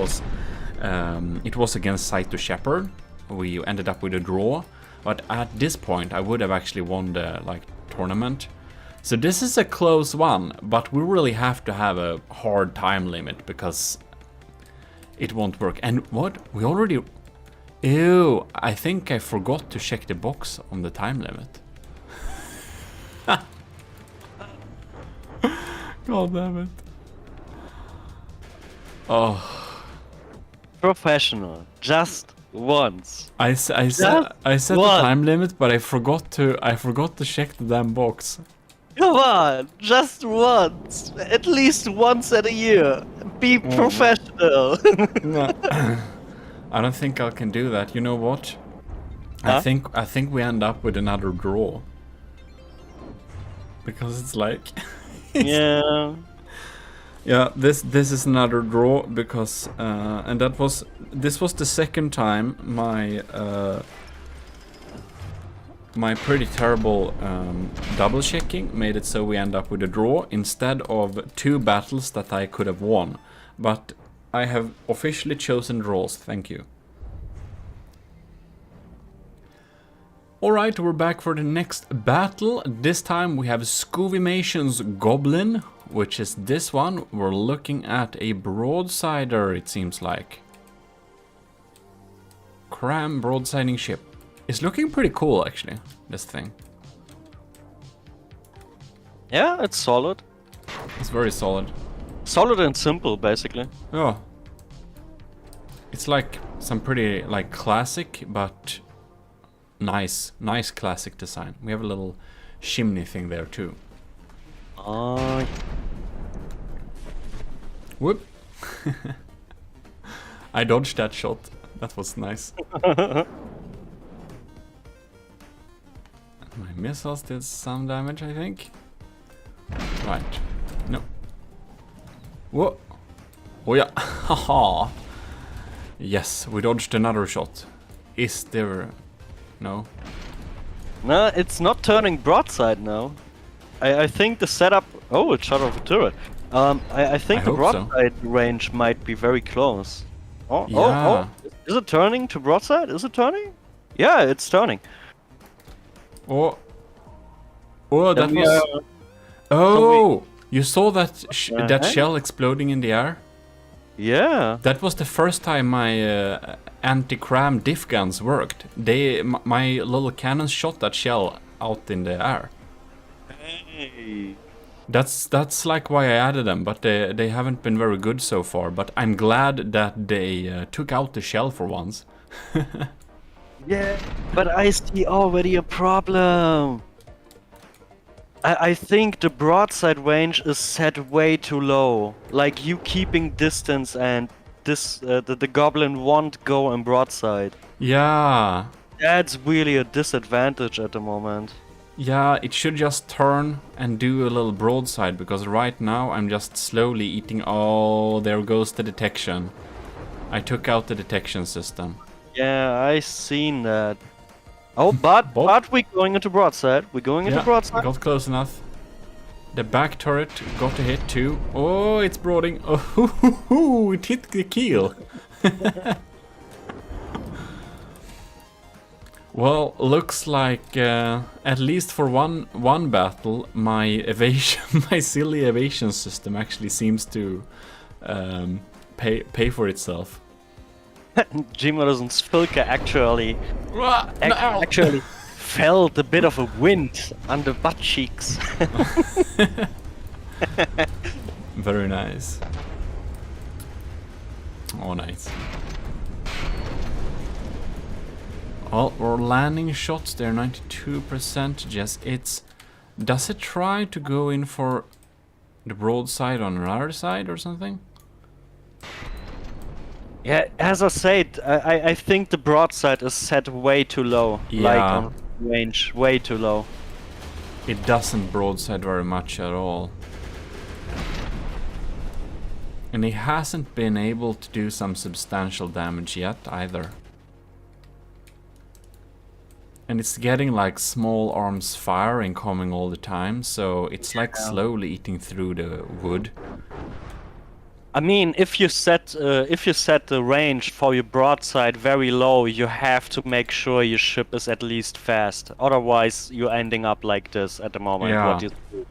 was against Saito Shepherd, we ended up with a draw, but at this point I would have actually won the tournament. So this is a close one, but we really have to have a hard time limit because it won't work. And what? We already... Ew, I think I forgot to check the box on the time limit. God damn it. Oh,
Professional. Just once.
I set the
one.
time limit, but I forgot to check the damn box.
Come on, just once. At least once a year. Be professional.
No. I don't think I can do that. You know what?
Huh?
I think we end up with another draw. Because it's like
Yeah.
yeah, this is another draw because and this was the second time my pretty terrible double checking made it so we end up with a draw instead of 2 battles that I could have won. But I have officially chosen draws, thank you. Alright, we're back for the next battle. This time we have Scovimation's Goblin, which is this one. We're looking at a broadsider, it seems like. Cram broadsiding ship. It's looking pretty cool, actually, this thing.
Yeah, it's solid.
It's very solid.
Solid and simple, basically.
Oh. It's like some pretty, like, classic, but nice classic design. We have a little chimney thing there, too. Whoop. I dodged that shot. That was nice. My missiles did some damage, I think. Right. No. Whoa. Oh yeah. Haha. Yes, we dodged another shot. Is there... No.
No, it's not turning broadside now. I think the setup... Oh, it shot off a turret. I think
I
the
hope so.
broadside range might be very close. Oh,
Yeah.
oh. Is it turning to broadside? Is it turning? Yeah, it's turning.
Oh. Oh, that
Then we
was...
are-
Oh! You saw that that
Uh-huh.
shell exploding in the air?
Yeah.
That was the first time my anti-cram diff guns worked. My little cannons shot that shell out in the air.
Hey.
That's like why I added them, but they haven't been very good so far. But I'm glad that they took out the shell for once.
Yeah, but I see already a problem. I think the broadside range is set way too low. Like you keeping distance and this the goblin won't go in broadside.
Yeah,
That's really a disadvantage at the moment.
yeah, it should just turn and do a little broadside, because right now I'm just slowly eating. Oh, there goes the detection. I took out the detection system.
Yeah, I seen that. Oh, but we're going into broadside. We're going into
Yeah,
broadside.
got close enough. The back turret got a hit too. Oh, it's broading. Oh, it hit the keel. Well, looks like at least for one battle, my evasion, my silly evasion system actually seems to pay for itself.
GMODIST's Filka actually
No.
actually felt a bit of a wind on the butt cheeks.
Very nice. Oh, nice. Well, we're landing shots there, 92%. Just it's... Does it try to go in for the broadside on another side or something?
Yeah, as I said, I think the broadside is set way too low. Like
Yeah.
on range, way too low.
It doesn't broadside very much at all. And he hasn't been able to do some substantial damage yet either. And it's getting like small arms fire incoming all the time, so it's like slowly eating through the wood.
I mean, if you set the range for your broadside very low, you have to make sure your ship is at least fast. Otherwise, you're ending up like this at the moment.
Yeah.
What you do.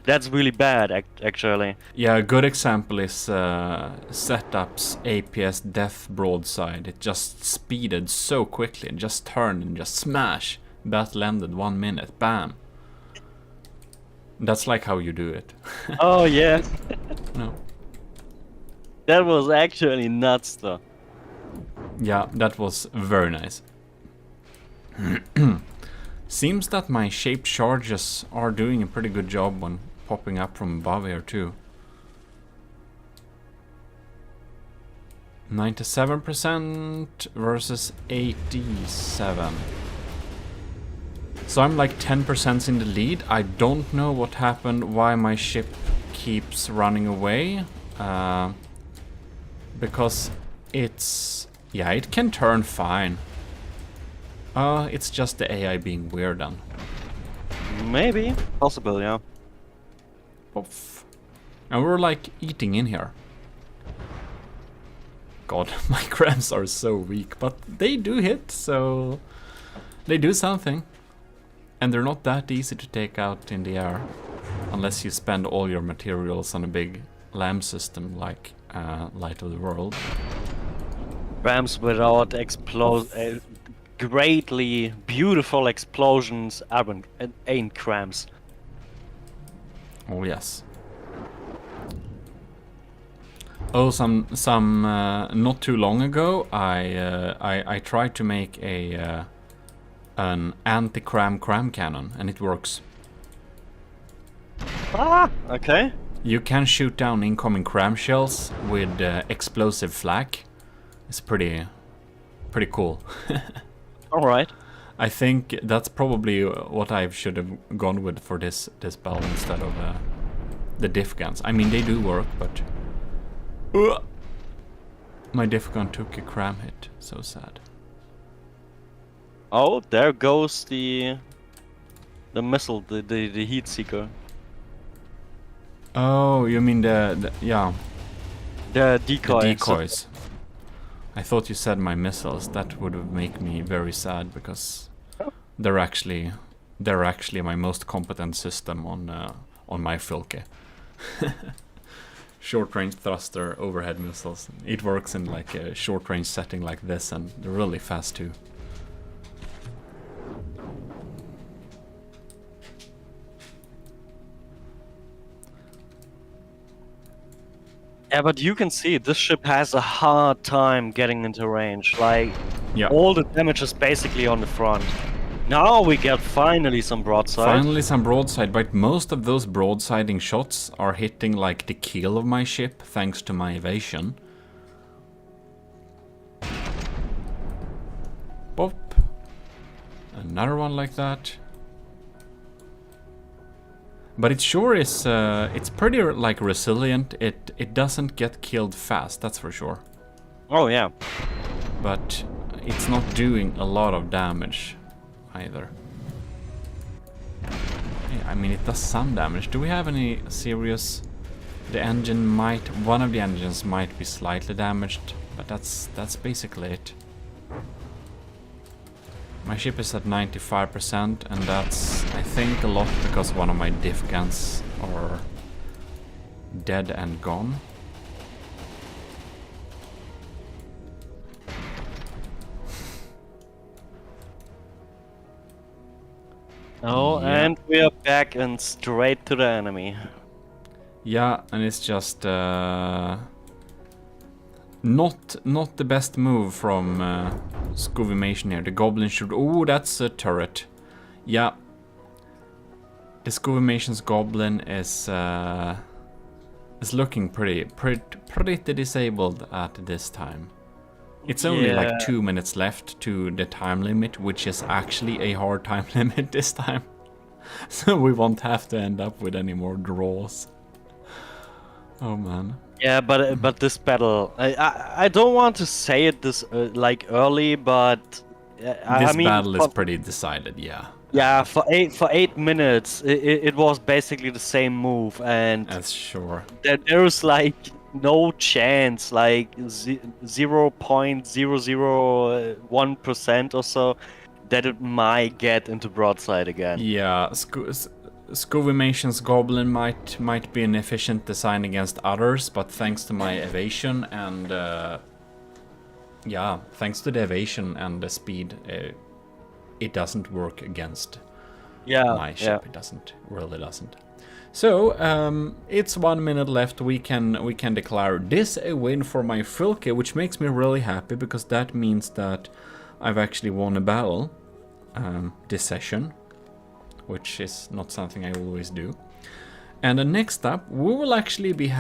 That's really bad, actually.
Yeah, a good example is Setup's APS Death Broadside. It just speeded so quickly and just turned and just smash. Battle ended 1 minute. Bam. That's like how you do it.
Oh yeah,
No.
that was actually nuts though.
Yeah, that was very nice. Seems that my shaped charges are doing a pretty good job when popping up from above here too. 97% versus 87. So I'm like 10% in the lead. I don't know what happened, why my ship keeps running away. Because it's... yeah, it can turn fine. It's just the AI being weird then.
Maybe possible, yeah.
Oof. And we're like eating in here. God, my crams are so weak, but they do hit, so they do something. And they're not that easy to take out in the air, unless you spend all your materials on a big LAM system like Light of the World.
Rams without greatly beautiful explosions ain't crams.
Oh yes. Oh, some not too long ago, I tried to make a an anti-cram cannon, and it works.
Ah, okay.
You can shoot down incoming cram shells with explosive flak. It's pretty cool.
All right.
I think that's probably what I should have gone with for this battle instead of the diff guns. I mean, they do work, but my diff gun took a cram hit. So sad.
Oh, there goes the missile, the heat seeker.
Oh, you mean the yeah.
The decoys.
The decoys. I thought you said my missiles. That would have made me very sad because they're actually my most competent system on my Filke. Short range thruster overhead missiles. It works in like a short range setting like this, and they're really fast too.
Yeah, but you can see this ship has a hard time getting into range. Like,
Yeah.
all the damage is basically on the front. Now we get finally some broadside.
Finally some broadside, but most of those broadsiding shots are hitting like the keel of my ship thanks to my evasion. Bop. Another one like that. But it sure is, it's pretty like resilient. It doesn't get killed fast, that's for sure.
Oh yeah.
But it's not doing a lot of damage either. Yeah, I mean, it does some damage. Do we have any serious... The engine might... One of the engines might be slightly damaged, but that's basically it. My ship is at 95%, and that's, I think, a lot because one of my diff guns are dead and gone.
Oh,
Yeah.
and we are back and straight to the enemy.
Yeah, and it's just not the best move from Scovimation here. The goblin should... Oh, that's a turret. Yeah. The Scovimation's goblin is looking pretty disabled at this time. It's only like 2 minutes left to the time limit, which is actually a hard time limit this time. So we won't have to end up with any more draws. Oh man.
Yeah, but this battle, I don't want to say it this like early, but
This
I mean,
battle is pretty decided, yeah.
Yeah, for 8 minutes, it was basically the same move, and
That's sure.
there's like no chance, like 0.001% or so, that it might get into broadside again.
Yeah, Scovimation's goblin might be an efficient design against others, but thanks to my evasion and yeah, thanks to the evasion and the speed, it doesn't work against my ship. It really doesn't. So it's 1 minute left. We can declare this a win for my Frilke, which makes me really happy because that means that I've actually won a battle this session, which is not something I always do. And then next up, we will actually be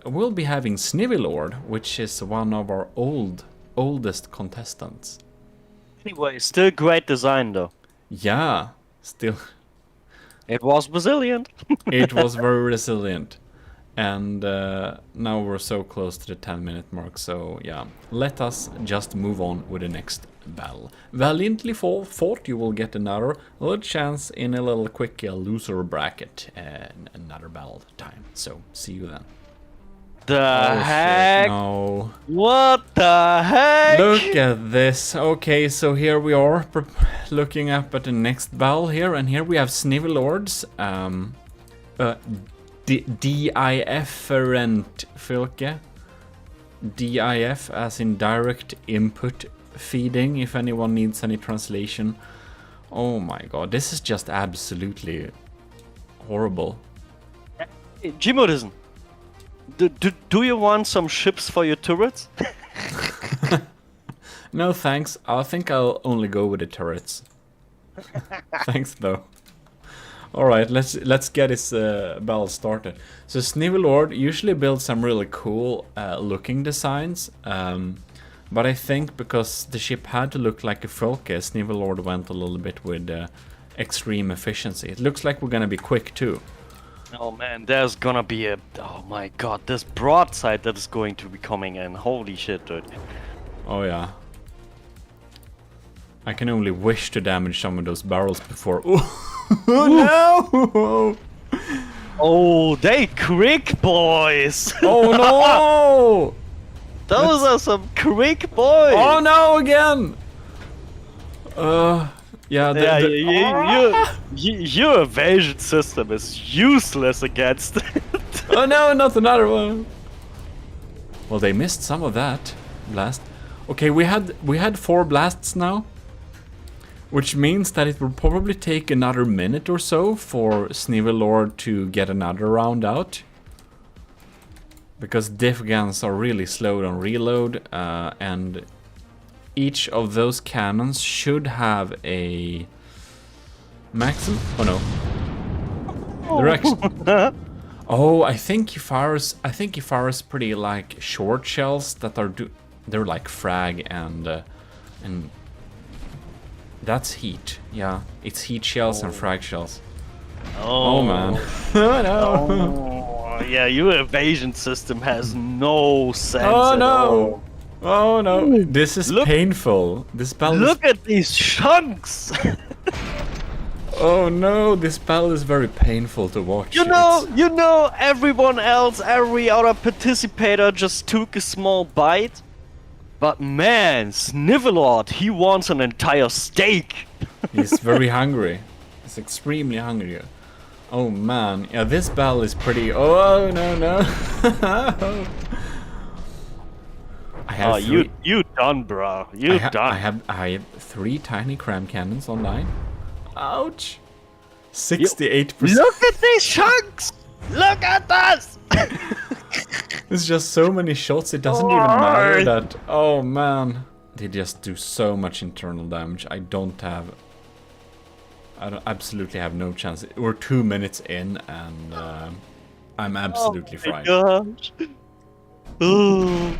we'll be having Snivelord, which is one of our oldest contestants.
Anyway, still great design though.
Yeah, still.
It was resilient.
It was very resilient. And now we're so close to the 10-minute mark, so yeah. Let us just move on with the next battle. Valiantly fought, you will get another little chance in a little quick loser bracket. Another battle time, so see you then.
The heck?
Shit, no.
What the heck?
Look at this. Okay, so here we are looking up at the next battle here, and here we have Snivelords. Different Fylke. DIF as in direct input feeding, if anyone needs any translation. Oh my god, this is just absolutely horrible.
GMODIST. Do you want some ships for your turrets?
No thanks, I think I'll only go with the turrets. Thanks though. Alright, let's get this battle started. So Snivelord usually builds some really cool looking designs, but I think because the ship had to look like a Fylke, Snivelord went a little bit with extreme efficiency. It looks like we're gonna be quick too.
Oh man, there's gonna be a... Oh my god, this broadside that is going to be coming in. Holy shit, dude.
Oh yeah. I can only wish to damage some of those barrels before... Oh no!
Oh, they quick boys!
Oh no!
Those are some quick boys!
Oh no, again! Yeah,
your evasion system is useless against it.
Oh no, not another one! Well, they missed some of that blast. Okay, we had 4 blasts now, which means that it will probably take another minute or so for Snivelord to get another round out, because diff guns are really slow on reload, and each of those cannons should have a maximum. Oh no! Direction. Oh, I think he fires pretty like short shells that are they're like frag and that's heat. Yeah, it's heat shells and frag shells. Oh man! Oh no!
Oh, yeah, your evasion system has no sense
Oh
at
no!
all.
Oh no! This is painful. This battle.
Look at these chunks!
Oh no! This battle is very painful to watch.
You know, everyone else, every other participator just took a small bite. But man, Snivelord, he wants an entire steak.
He's very hungry. He's extremely hungry. Oh man, yeah, this battle is pretty. Oh no! I have
you done, bro. You done.
I have 3 tiny cram cannons online. Ouch! 68%.
Look at these chunks! Look at this!
There's just so many shots. It doesn't even matter that. Oh man, they just do so much internal damage. I absolutely have no chance. We're 2 minutes in, and I'm absolutely fried.
Gosh. Oh.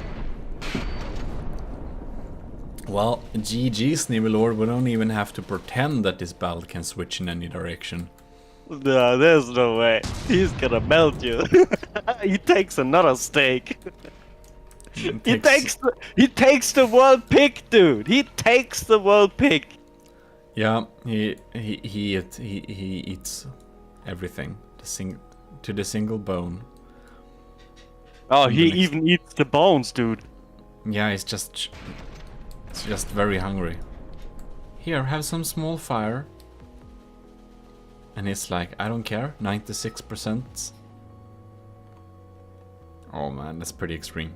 Well, GG Snivelord, we don't even have to pretend that this battle can switch in any direction.
No, there's no way. He's gonna melt you. He takes another steak. He takes the world pick, dude. He takes the world pick.
Yeah, he eats everything to the single bone.
Oh, he even eats the bones, dude.
Yeah, it's just very hungry. Here, have some small fire. And it's like, I don't care, 96%. Oh man, that's pretty extreme.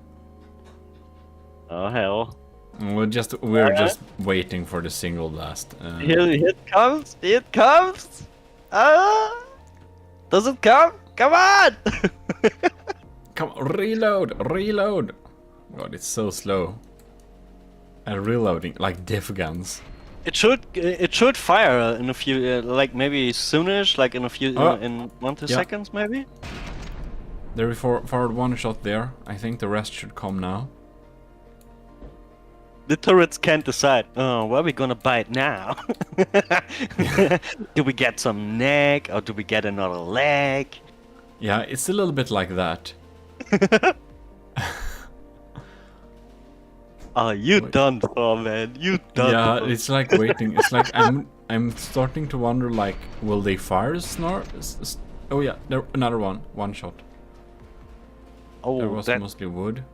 Oh hell.
We're just waiting for the single blast.
Here it comes! Ah! Does it come? Come on!
Come on, reload! God, it's so slow. And reloading, like diff guns.
It should fire in a few, like maybe soonish, like in a few, in 1 to 2 seconds maybe.
There we forward one shot there. I think the rest should come now.
The turrets can't decide. Oh, where are we gonna bite now? Do we get some neck or do we get another leg?
Yeah, it's a little bit like that.
Oh, you done for, man. You done.
Yeah,
for.
it's like waiting. It's like I'm starting to wonder, like, will they fire Oh yeah, there another one shot.
Oh,
There was
that.
mostly wood.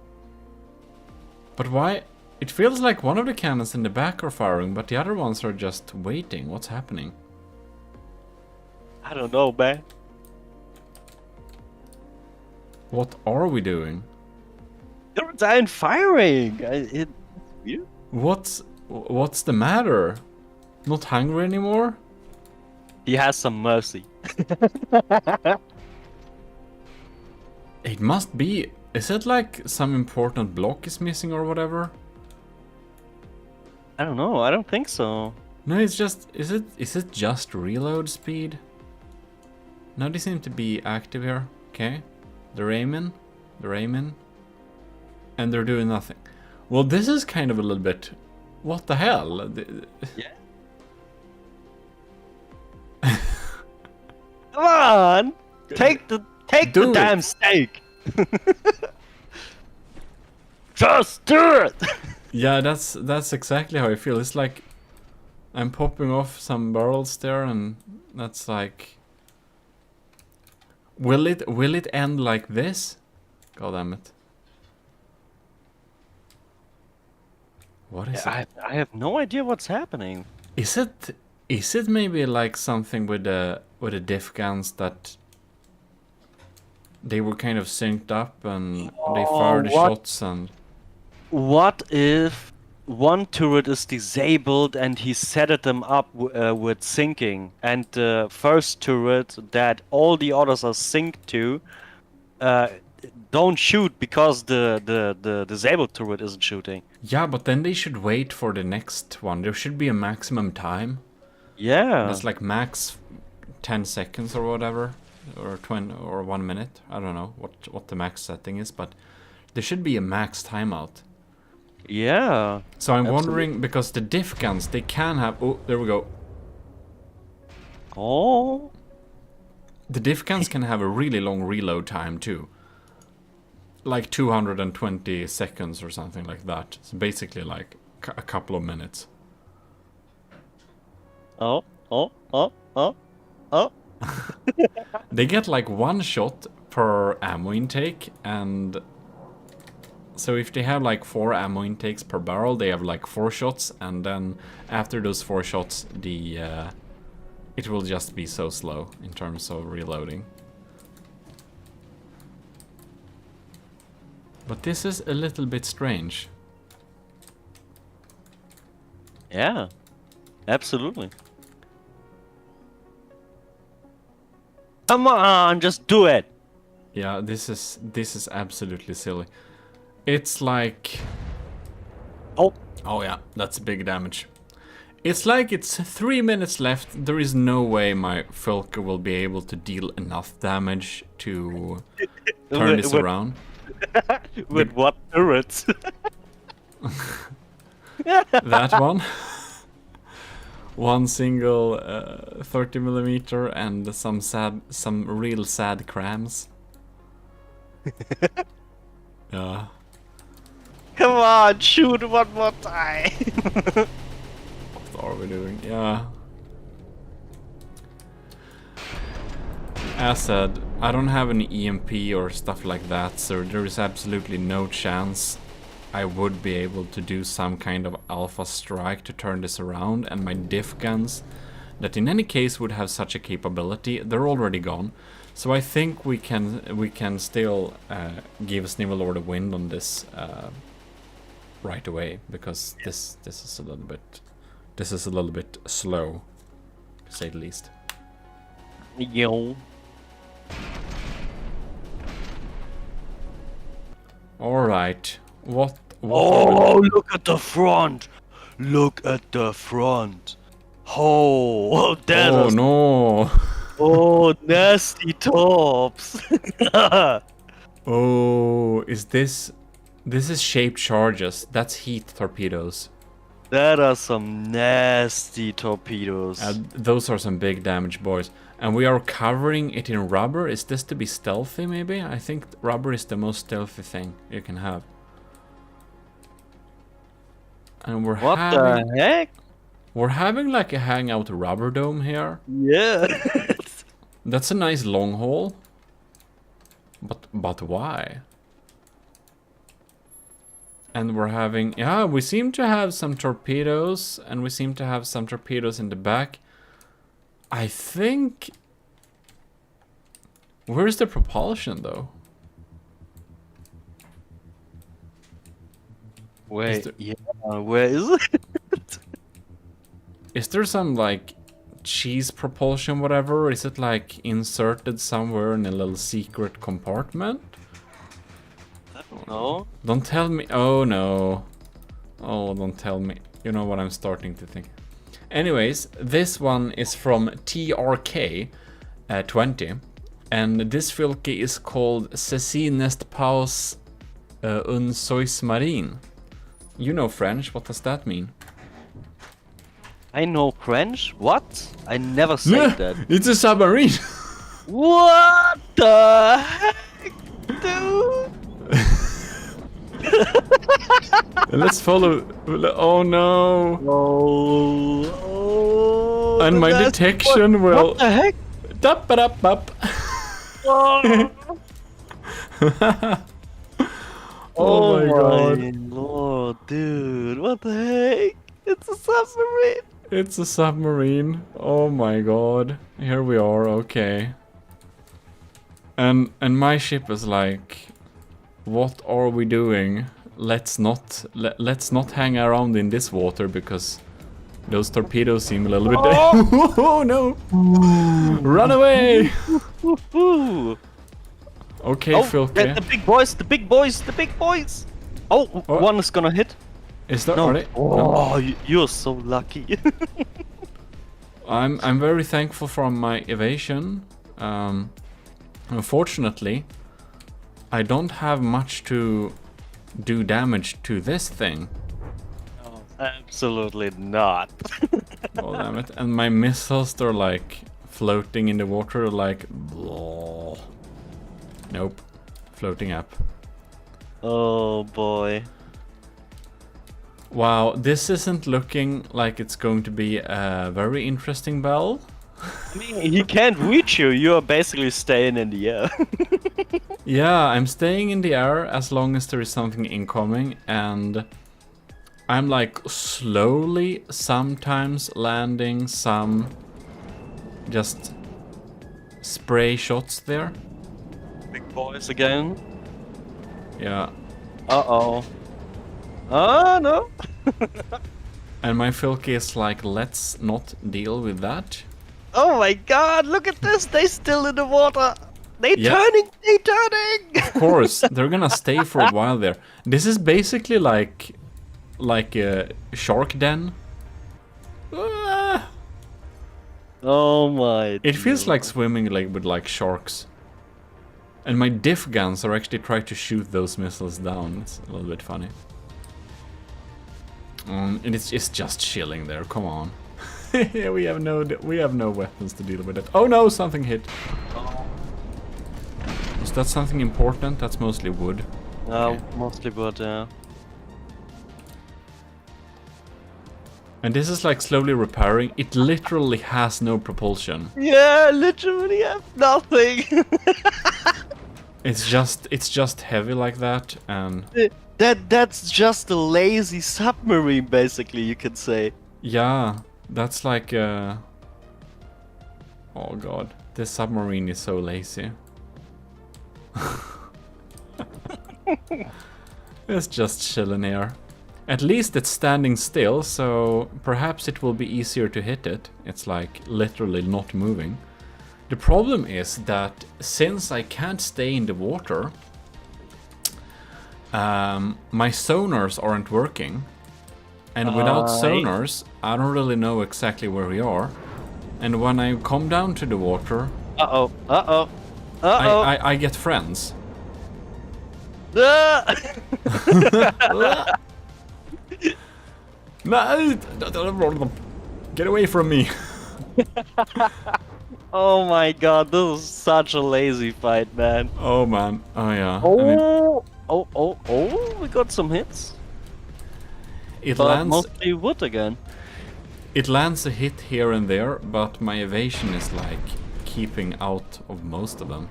But why? It feels like one of the cannons in the back are firing, but the other ones are just waiting. What's happening?
I don't know, man.
What are we doing?
Turrets aren't firing. It's weird.
What's the matter? Not hungry anymore?
He has some mercy.
It must be. Is it like some important block is missing or whatever?
I don't know. I don't think so.
No, it's just. Is it just reload speed? No, they seem to be active here. Okay, they're aiming, and they're doing nothing. Well, this is kind of a little bit. What the hell?
Yeah. Come on, take the
Do it.
damn steak. Just do it.
Yeah, that's exactly how I feel. It's like I'm popping off some barrels there, and that's like. Will it end like this? God damn it! What is it?
I have no idea what's happening.
Is it maybe like something with the diff guns that they were kind of synced up and they fired the
what?
shots and.
What if one turret is disabled and he set them up with syncing, and the first turret that all the others are synced to don't shoot because the disabled turret isn't shooting?
Yeah, but then they should wait for the next one. There should be a maximum time.
Yeah.
That's like max 10 seconds or whatever, or 20 or 1 minute. I don't know what the max setting is, but there should be a max timeout.
Yeah.
So I'm
Absolutely.
wondering, because the diff guns, they can have. Oh, there we go.
Oh.
The diff guns can have a really long reload time too. Like 220 seconds or something like that. So basically like a couple of minutes.
Oh.
They get like one shot per ammo intake, and so if they have like 4 ammo intakes per barrel, they have like 4 shots, and then after those 4 shots, it will just be so slow in terms of reloading. But this is a little bit strange.
Yeah. Absolutely. Come on, just do it.
Yeah, this is absolutely silly. It's like...
Oh.
Oh yeah, that's big damage. It's like it's 3 minutes left. There is no way my Fulker will be able to deal enough damage to turn this around.
With what turrets?
That one. One single 30mm and some real sad crams. Yeah.
Come on, shoot one more time.
What are we doing? Yeah. As said, I don't have any EMP or stuff like that, so there is absolutely no chance I would be able to do some kind of alpha strike to turn this around, and my diff guns, that in any case would have such a capability, they're already gone. So I think we can still give Snivelord the win on this right away, because this is a little bit slow, to say the least.
Yo.
Alright. What
Oh, look at the front! Look at the front! Oh, that
Oh
is...
no!
Oh, nasty tops!
Oh, is this... This is shaped charges. That's heat torpedoes.
That are some nasty torpedoes.
Those are some big damage, boys. And we are covering it in rubber. Is this to be stealthy, maybe? I think rubber is the most stealthy thing you can have. And we're
What the heck?
We're having like a hangout rubber dome here.
Yeah.
That's a nice long haul. But why? And we're having... Yeah, we seem to have some torpedoes. And we seem to have some torpedoes in the back. I think... Where's the propulsion, though?
Wait, yeah, where is it?
Is there some, like, cheese propulsion, whatever? Is it, like, inserted somewhere in a little secret compartment?
No.
Don't tell me. Oh, no. Oh, don't tell me. You know what I'm starting to think. Anyways, this one is from TRK 20. And this filky is called Cécinest Paus un Sois Marine. You know French, what does that mean?
I know French? What? I never said that.
It's a submarine!
What the heck, dude?
Let's follow... Oh no!
Oh,
And my
that's-
detection will...
What the heck?
Dup, ba, dup, up.
Oh,
Oh my god.
lord, dude, what the heck? It's a submarine.
It's a submarine. Oh my god. Here we are, okay. And my ship is like, what are we doing? Let's not hang around in this water because those torpedoes seem a little bit... Oh no! Run away!
Ooh.
Okay,
Oh,
Filky.
the big boys, the big boys, the big boys. Oh,
Oh.
one is gonna hit.
Is that
No.
already?
Oh, you're so lucky.
I'm very thankful for my evasion. Unfortunately, I don't have much to do damage to this thing.
Absolutely not.
Oh damn it! And my missiles, they're like floating in the water, like. Blah. Nope, floating up.
Oh boy.
Wow, this isn't looking like it's going to be a very interesting battle.
I mean, he can't reach you. You're basically staying in the air.
Yeah, I'm staying in the air as long as there is something incoming, and I'm like slowly sometimes landing some just spray shots there.
Big boys again.
Yeah,
Uh-oh. Oh, no.
and my Filky is like, let's not deal with that.
Oh my god, look at this. They still in the water. They
Yeah.
turning. They turning.
Of course, they're gonna stay for a while there. This is basically like a shark den. Ah!
Oh my.
It feels like swimming like with like sharks. And my diff guns are actually trying to shoot those missiles down. It's a little bit funny. And it's just chilling there. Come on. Yeah, we have no weapons to deal with it. Oh no, something hit. Is that something important? That's mostly wood. Okay.
Mostly, but
And this is like slowly repairing. It literally has no propulsion.
yeah, literally have nothing.
It's just heavy like that, and
That's just a lazy submarine, basically, you could say.
yeah, that's like oh god, this submarine is so lazy. It's just chilling here. At least it's standing still, so perhaps it will be easier to hit it. It's like literally not moving. The problem is that since I can't stay in the water, my sonars aren't working. And without sonars, I don't really know exactly where we are. And when I come down to the water, I get friends. No, get away from me.
Oh my god, this is such a lazy fight, man.
Oh man, oh yeah.
We got some hits.
It
But
lands.
mostly wood again.
It lands a hit here and there, but my evasion is like keeping out of most of them.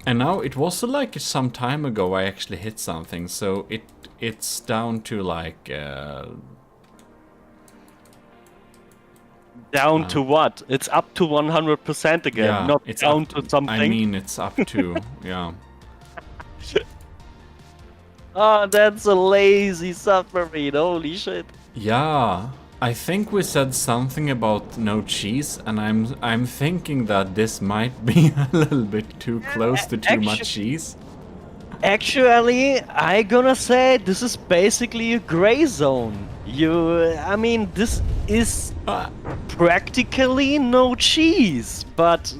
And now it was like some time ago I actually hit something, so it's down to like
Down to what? It's up to 100% again,
yeah,
not
it's
down
up,
to something.
I mean, it's up to yeah.
Oh, that's a lazy submarine, holy shit.
Yeah, I think we said something about no cheese, and I'm thinking that this might be a little bit too close to too much cheese.
Actually, I gonna say this is basically a gray zone. I mean, this is practically no cheese, but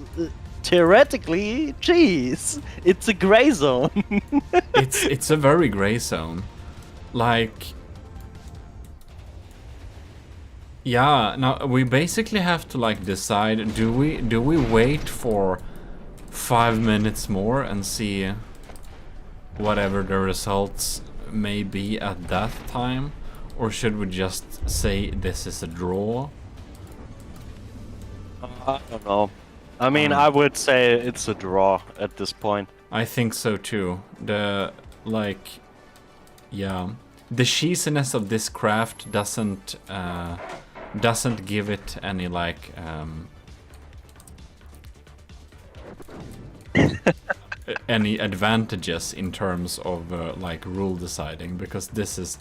theoretically cheese. It's a gray zone.
It's a very gray zone, like. Yeah, now we basically have to like decide, do we wait for 5 minutes more and see whatever the results may be at that time, or should we just say this is a draw?
I don't know. I mean, I would say it's a draw at this point.
I think so too. The cheesiness of this craft doesn't give it any like any advantages in terms of like rule deciding, because it's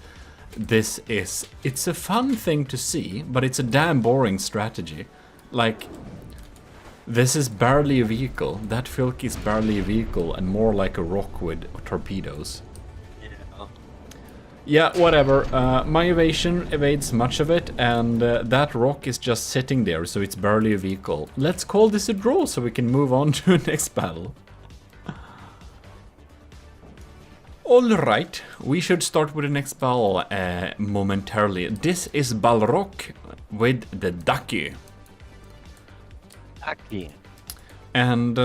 a fun thing to see, but it's a damn boring strategy. Like, this is barely a vehicle. That filk is barely a vehicle and more like a rock with torpedoes. Yeah, whatever. My evasion evades much of it, and that rock is just sitting there, so it's barely a vehicle. Let's call this a draw so we can move on to the next battle. Alright, we should start with the next battle momentarily. This is Balrog with the Ducky.
Ducky.
And...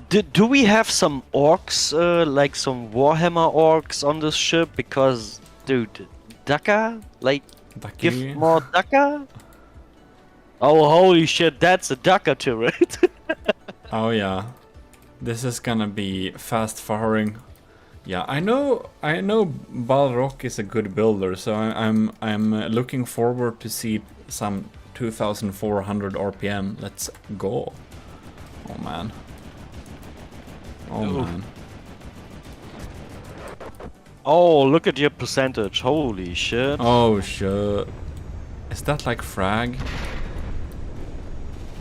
Do we have some orcs, like some Warhammer orcs on this ship? Because, dude, Dakka? Like,
Ducky.
give more Dakka? Oh, holy shit, that's a Dakka turret.
Oh yeah, this is gonna be fast firing. Yeah, I know Balrog is a good builder, so I'm looking forward to see some 2400 RPM. Let's go. Oh man. Oh man.
Oh, look at your percentage. Holy shit.
Oh shit. Is that like frag?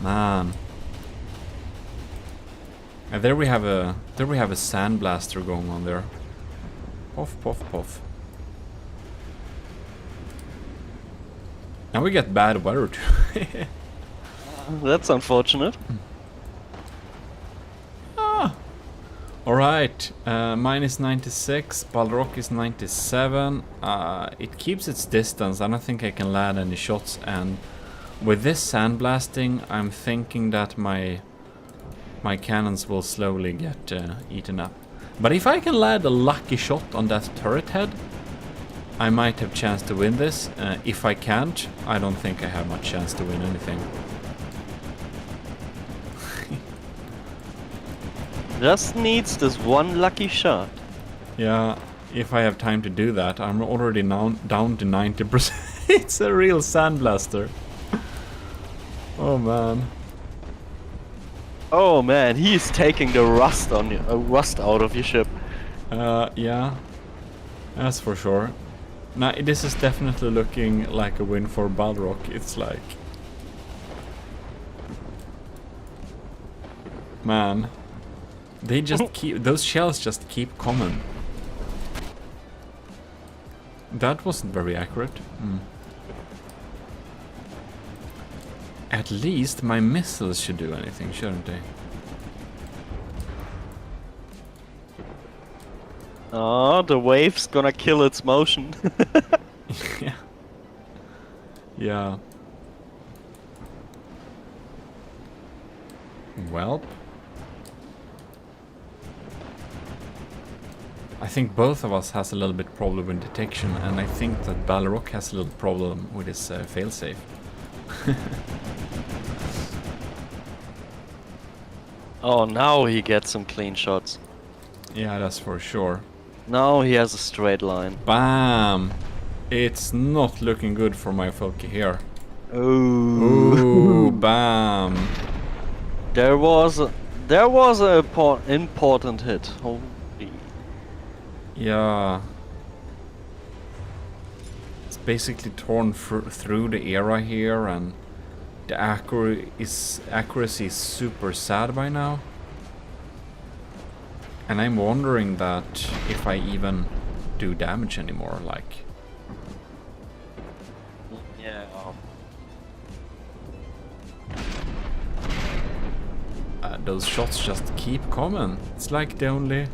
Man. And there we have a sandblaster going on there. Puff puff puff. Now we get bad weather too.
That's unfortunate.
Alright, mine is 96, Balrog is 97. It keeps its distance. I don't think I can land any shots, and with this sandblasting, I'm thinking that my cannons will slowly get eaten up. But if I can land a lucky shot on that turret head, I might have chance to win this. If I can't, I don't think I have much chance to win anything.
Just needs this one lucky shot.
Yeah, if I have time to do that. I'm already now down to 90%. It's a real sandblaster. Oh man.
Oh man, he's taking the rust on you, rust out of your ship.
Yeah, that's for sure. Now this is definitely looking like a win for Balrog. It's like, man. They just keep... Those shells just keep coming. That wasn't very accurate. At least my missiles should do anything, shouldn't they?
Oh, the wave's gonna kill its motion.
Yeah. Yeah. Well. I think both of us has a little bit problem with detection, and I think that Balrog has a little problem with his failsafe.
Oh, now he gets some clean shots.
Yeah, that's for sure.
Now he has a straight line.
Bam! It's not looking good for my Foki here.
Ooh.
Ooh, bam!
There was a important hit. Holy.
Yeah. It's basically torn through the era here, and the accuracy is super sad by now. And I'm wondering that if I even do damage anymore, like...
Yeah.
Those shots just keep coming. It's like the only...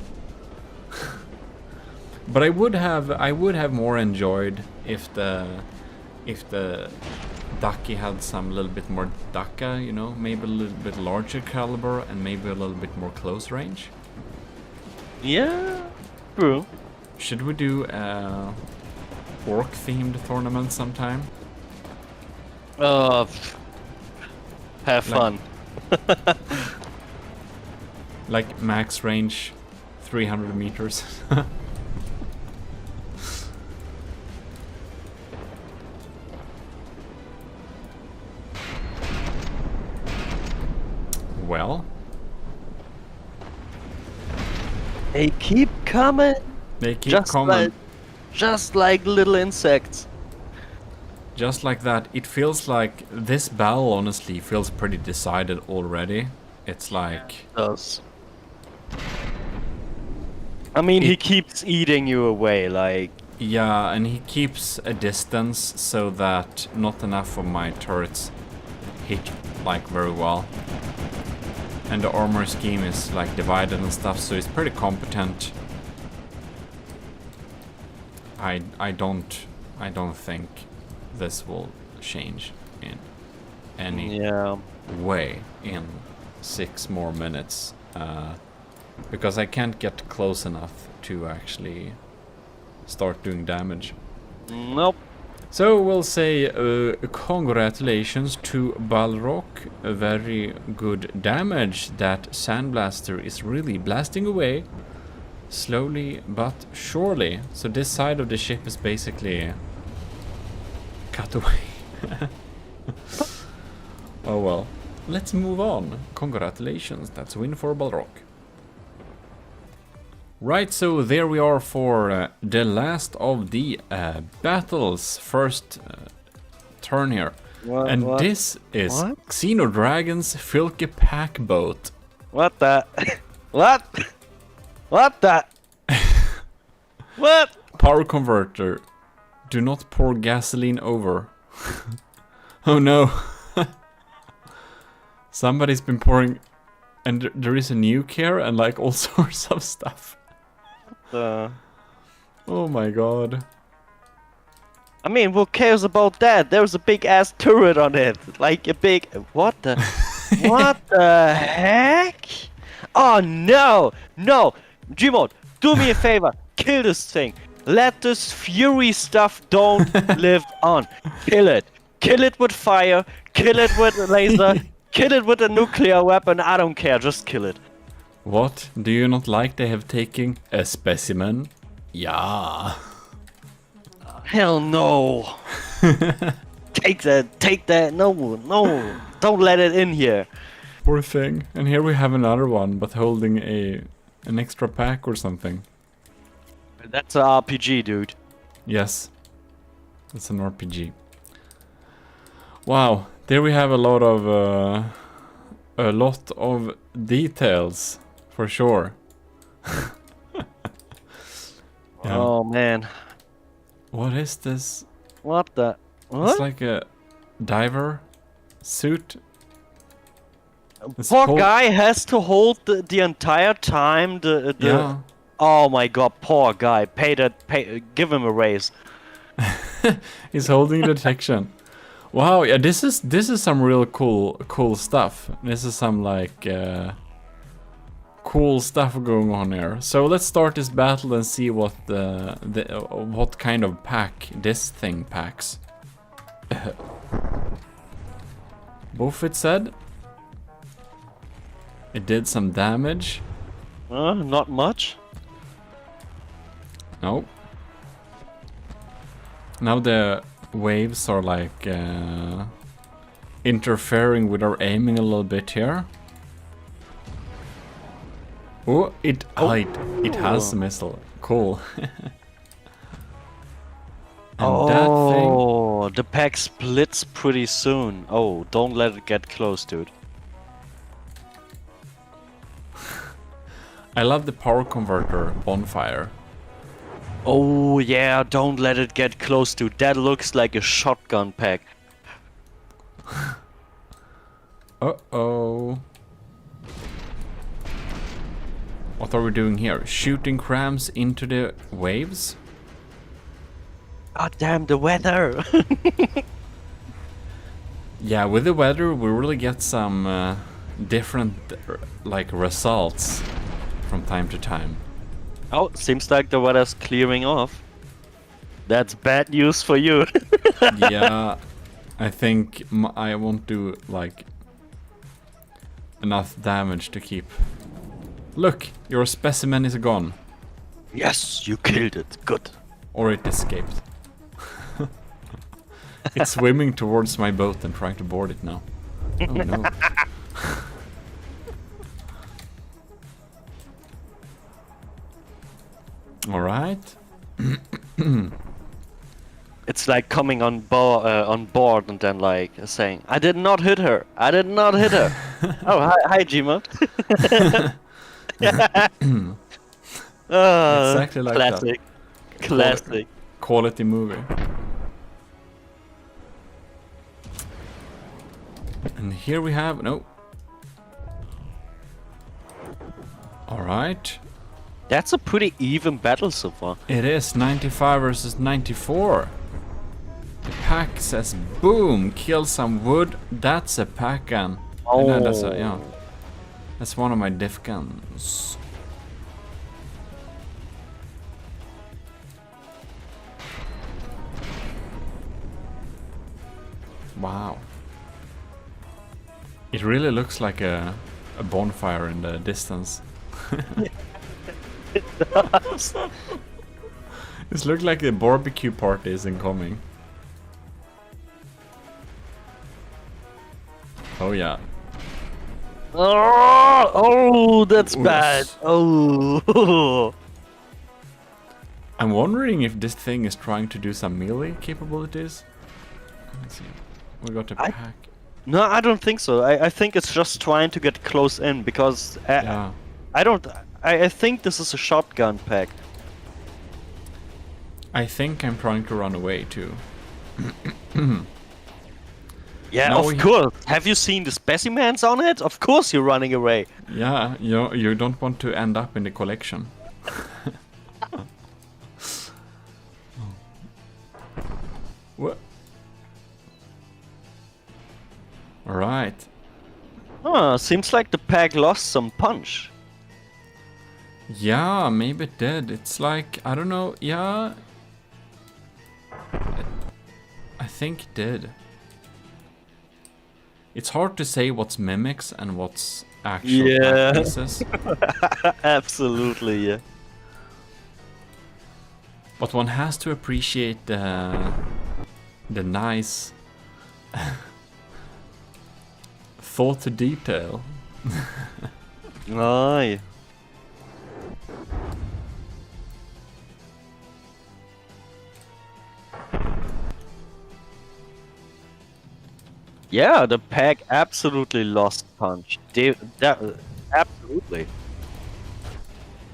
But I would have more enjoyed if the Ducky had some little bit more Daka, you know, maybe a little bit larger caliber and maybe a little bit more close range.
Yeah. True.
Should we do orc themed tournament sometime?
Have fun.
Like max range 300 meters. Well,
They keep coming.
they keep
Just
coming.
Just like little insects.
Just like that. It feels like this battle honestly feels pretty decided already. It's like...
Does. I mean, he keeps eating you away, like...
Yeah, and he keeps a distance so that not enough of my turrets hit like very well. And the armor scheme is like divided and stuff, so it's pretty competent. I don't think this will change in any way in 6 more minutes, because I can't get close enough to actually start doing damage.
Nope.
So we'll say congratulations to Balrog, a very good damage. That Sandblaster is really blasting away, slowly but surely. So this side of the ship is basically cut away. Oh well, let's move on. Congratulations, that's a win for Balrog. Right, so there we are for the last of the battles. First turn here.
What?
This is
What?
Xenodragon's Filke Pack Boat.
What the? What? What the? What?
Power converter. Do not pour gasoline over. Oh no. Somebody's been pouring... And there is a nuke here and like all sorts of stuff. Oh my god.
I mean, who cares about that? There's a big ass turret on it. Like a big... What the... What the heck? Oh no! No! Gmod, do me a favor. Kill this thing. Let this fury stuff don't live on. Kill it. Kill it with fire. Kill it with a laser. Kill it with a nuclear weapon. I don't care. Just kill it.
What? Do you not like they have taken a specimen? Yeah.
Hell no. Take that. No, no. Don't let it in here.
Poor thing. And here we have another one, but holding an extra pack or something.
That's an RPG, dude.
Yes. It's an RPG. Wow. There we have a lot of details, for sure. Yeah.
Oh man.
What is this?
What the? What?
It's like a diver suit. It's
Poor
hold-
guy has to hold the entire time. The
Yeah.
Oh my god, poor guy. Give him a raise.
He's holding detection. Wow, yeah, this is some real cool stuff. This is some like cool stuff going on here. So let's start this battle and see what what kind of pack this thing packs. Both it said. It did some damage.
Not much.
No. Now the waves are like interfering with our aiming a little bit here. Oh, it has a missile. Cool. And that thing.
Oh, the pack splits pretty soon. Oh, don't let it get close, dude.
I love the power converter bonfire.
Oh yeah, don't let it get close, dude. That looks like a shotgun pack.
Uh-oh. What are we doing here? Shooting crams into the waves?
God damn, the weather!
Yeah, with the weather we really get some different like results from time to time.
Oh, seems like the weather's clearing off. That's bad news for you.
Yeah, I think I won't do like enough damage to keep. Look, your specimen is gone.
Yes, you killed it. Good.
Or it escaped. It's swimming towards my boat and trying to board it now. Oh no. Alright.
It's like coming on board and then like saying, "I did not hit her. I did not hit her." Oh, hi Gmod.
Exactly like that.
classic. Classic.
Quality movie. And here we have no. Alright.
That's a pretty even battle so far.
It is 95 versus 94. The pack says boom, kill some wood. That's a pack gun.
Oh.
No, that's a, yeah. That's one of my diff guns. Wow. It really looks like a bonfire in the distance.
It does.
This looks like a barbecue party is incoming. Oh yeah.
Oh, that's
Ooh,
bad.
yes.
Oh.
I'm wondering if this thing is trying to do some melee capabilities. Let's see. We got a pack.
No, I don't think so. I think it's just trying to get close in because
Yeah.
I think this is a shotgun pack.
I think I'm trying to run away too.
Yeah,
No,
of course. Have you seen the specimens on it? Of course you're running away.
Yeah, you don't want to end up in the collection. What? Alright.
Seems like the pack lost some punch.
Yeah, maybe it did. It's like, I don't know, yeah. I think it did. It's hard to say what's mimics and what's actual
Yeah.
pieces.
Absolutely, yeah.
But one has to appreciate the nice thought to detail.
Aye. Yeah, the pack absolutely lost punch. Absolutely.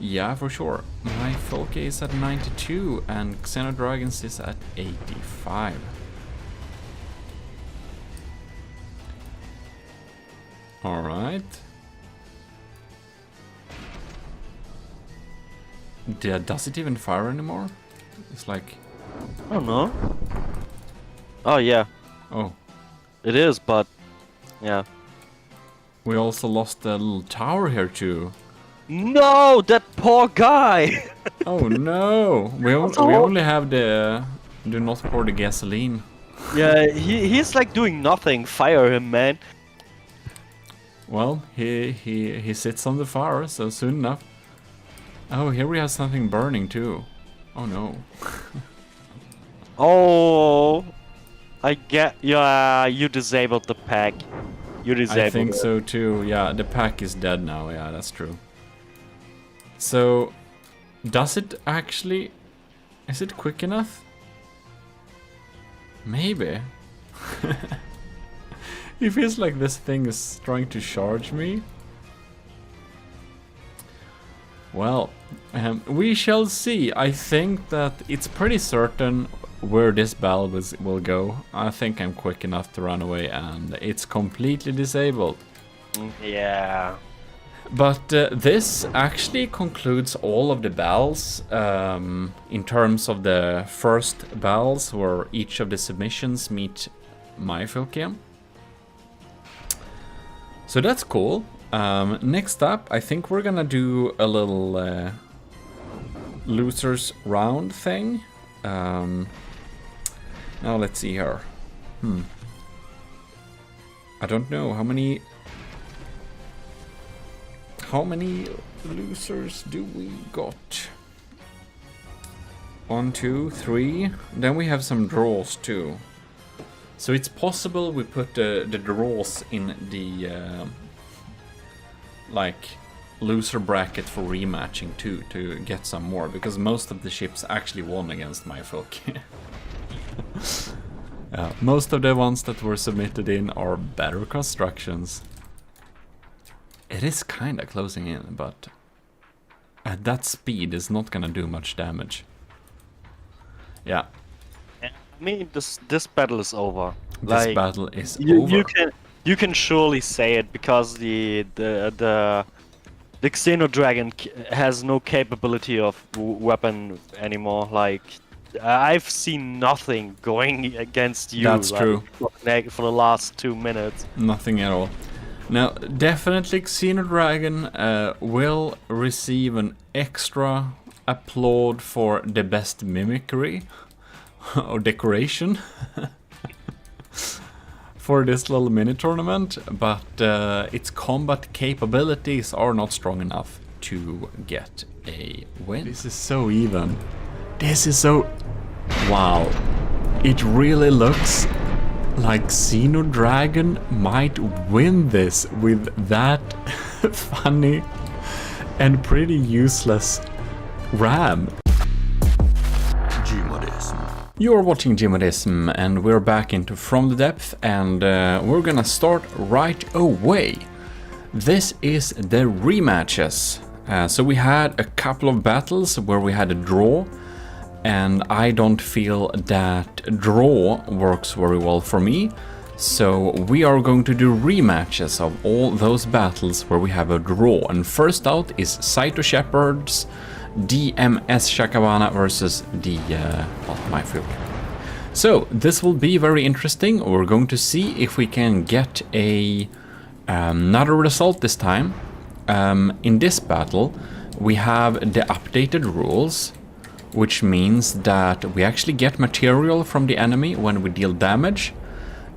Yeah, for sure. My Folke is at 92 and Xenodragons is at 85. Alright. Does it even fire anymore? It's like...
I don't know. Oh yeah,
Oh.
it is, but yeah.
We also lost the little tower here too.
No, that poor guy.
Oh no! We only have the... Do not pour the gasoline.
Yeah, he's like doing nothing. Fire him, man.
Well, he sits on the fire, so soon enough. Oh, here we have something burning too. Oh no.
Oh, I get. Yeah, you disabled the pack. You disabled
I think
it.
so too. Yeah, the pack is dead now. Yeah, that's true. So, does it actually... Is it quick enough? Maybe. It feels like this thing is trying to charge me. Well, we shall see. I think that it's pretty certain where this battle will go. I think I'm quick enough to run away and it's completely disabled.
Yeah.
But this actually concludes all of the battles in terms of the first battles where each of the submissions meet my Fylke. So that's cool. Next up, I think we're gonna do a little losers round thing. Now let's see here. I don't know how many losers do we got? 1, 2, 3. Then we have some draws too. So it's possible we put the draws in the like loser bracket for rematching too, to get some more, because most of the ships actually won against my Fylke. Most of the ones that were submitted in are better constructions. It is kinda closing in, but at that speed is not gonna do much damage. Yeah.
I mean, this battle is over.
This battle is over.
You can surely say it, because the Xenodragon has no capability of weapon anymore. Like, I've seen nothing going against you.
That's true.
For the last 2 minutes.
Nothing at all. Now, definitely Xenodragon will receive an extra applaud for the best mimicry or decoration for this little mini tournament, but its combat capabilities are not strong enough to get a win. This is so even. This is so... Wow. It really looks like Xenodragon might win this with that funny and pretty useless ram. GMODISM. You're watching GMODISM and we're back into From the Depth, and we're gonna start right away. This is the rematches. So we had a couple of battles where we had a draw, and I don't feel that draw works very well for me. So we are going to do rematches of all those battles where we have a draw. And first out is Saito Shepard's DMS Shakabana versus the my Fylke. So this will be very interesting. We're going to see if we can get another result this time. In this battle we have the updated rules, which means that we actually get material from the enemy when we deal damage.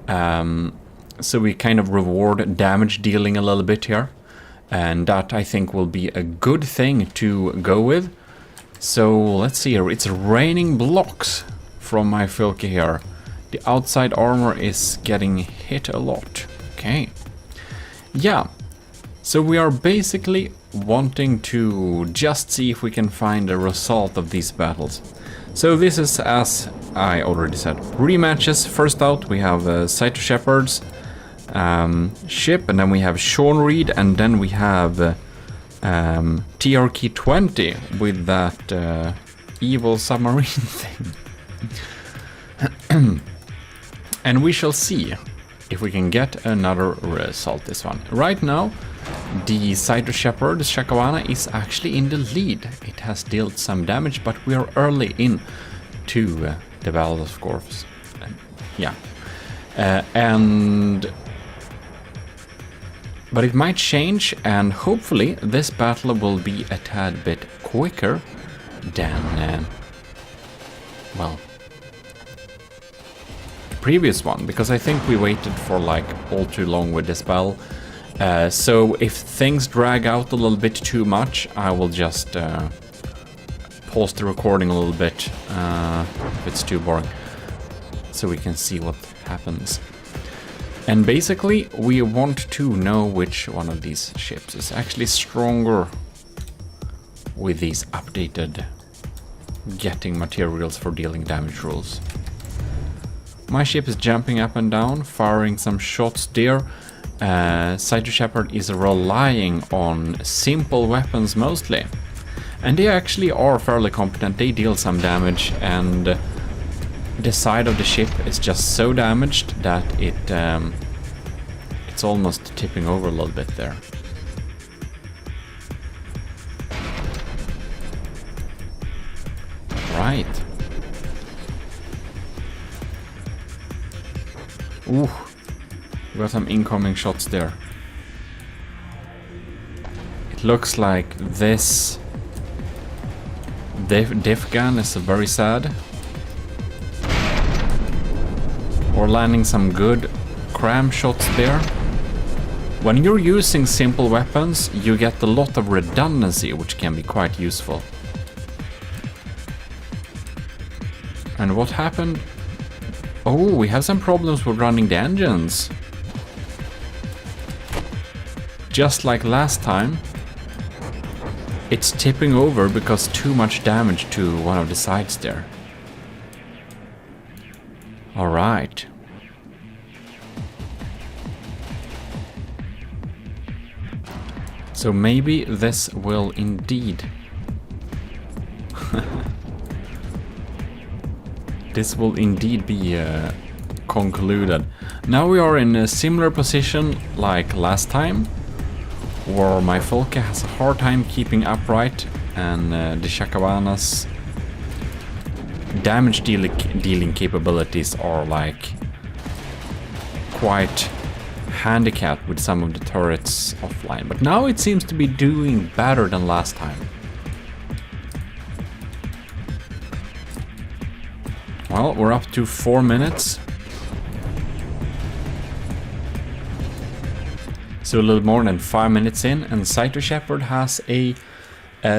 So we kind of reward damage dealing a little bit here, and that I think will be a good thing to go with. So let's see here, it's raining blocks from my Fylke here. The outside armor is getting hit a lot. Okay. Yeah. So we are basically wanting to just see if we can find a result of these battles. So this is, as I already said, rematches. First out we have Saito Shepard's ship, and then we have Sean Reed, and then we have TRK-20 with that evil submarine thing. And we shall see if we can get another result this one. Right now, the Cyto Shepherd, the Shakawana, is actually in the lead. It has dealt some damage, but we are early in to the Battle of course. Yeah. But it might change, and hopefully this battle will be a tad bit quicker than, well, the previous one, because I think we waited for like all too long with this battle. So if things drag out a little bit too much, I will just pause the recording a little bit if it's too boring, so we can see what happens. And basically, we want to know which one of these ships is actually stronger with these updated getting materials for dealing damage rules. My ship is jumping up and down, firing some shots there. Cyto Shepherd is relying on simple weapons mostly. And they actually are fairly competent, they deal some damage, and the side of the ship is just so damaged that it's almost tipping over a little bit there. Right. Ooh, we got some incoming shots there. It looks like this diff gun is very sad. We're landing some good cram shots there. When you're using simple weapons, you get a lot of redundancy, which can be quite useful. And what happened? Oh, we have some problems with running the engines. Just like last time, it's tipping over because too much damage to one of the sides there. Alright. So maybe this will indeed... this will indeed be concluded. Now we are in a similar position like last time, where my Folke has a hard time keeping upright, and the Shakawana's damage dealing capabilities are like quite handicapped with some of the turrets offline. But now it seems to be doing better than last time. Well, we're up to 4 minutes. So a little more than 5 minutes in, and Cyto Shepherd has a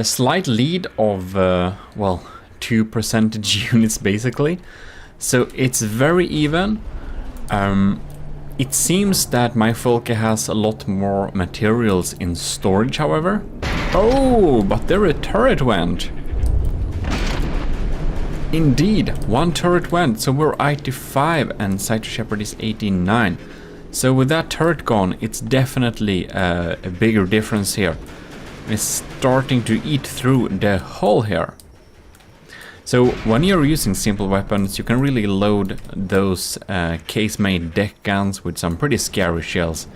slight lead of, well, 2 percentage units basically. So it's very even. It seems that my Folke has a lot more materials in storage, however. Oh, but there a turret went. Indeed, one turret went, so we're 85 and Cyto Shepherd is 89. So with that turret gone, it's definitely a bigger difference here. It's starting to eat through the hull here. So when you're using simple weapons, you can really load those case-made deck guns with some pretty scary shells.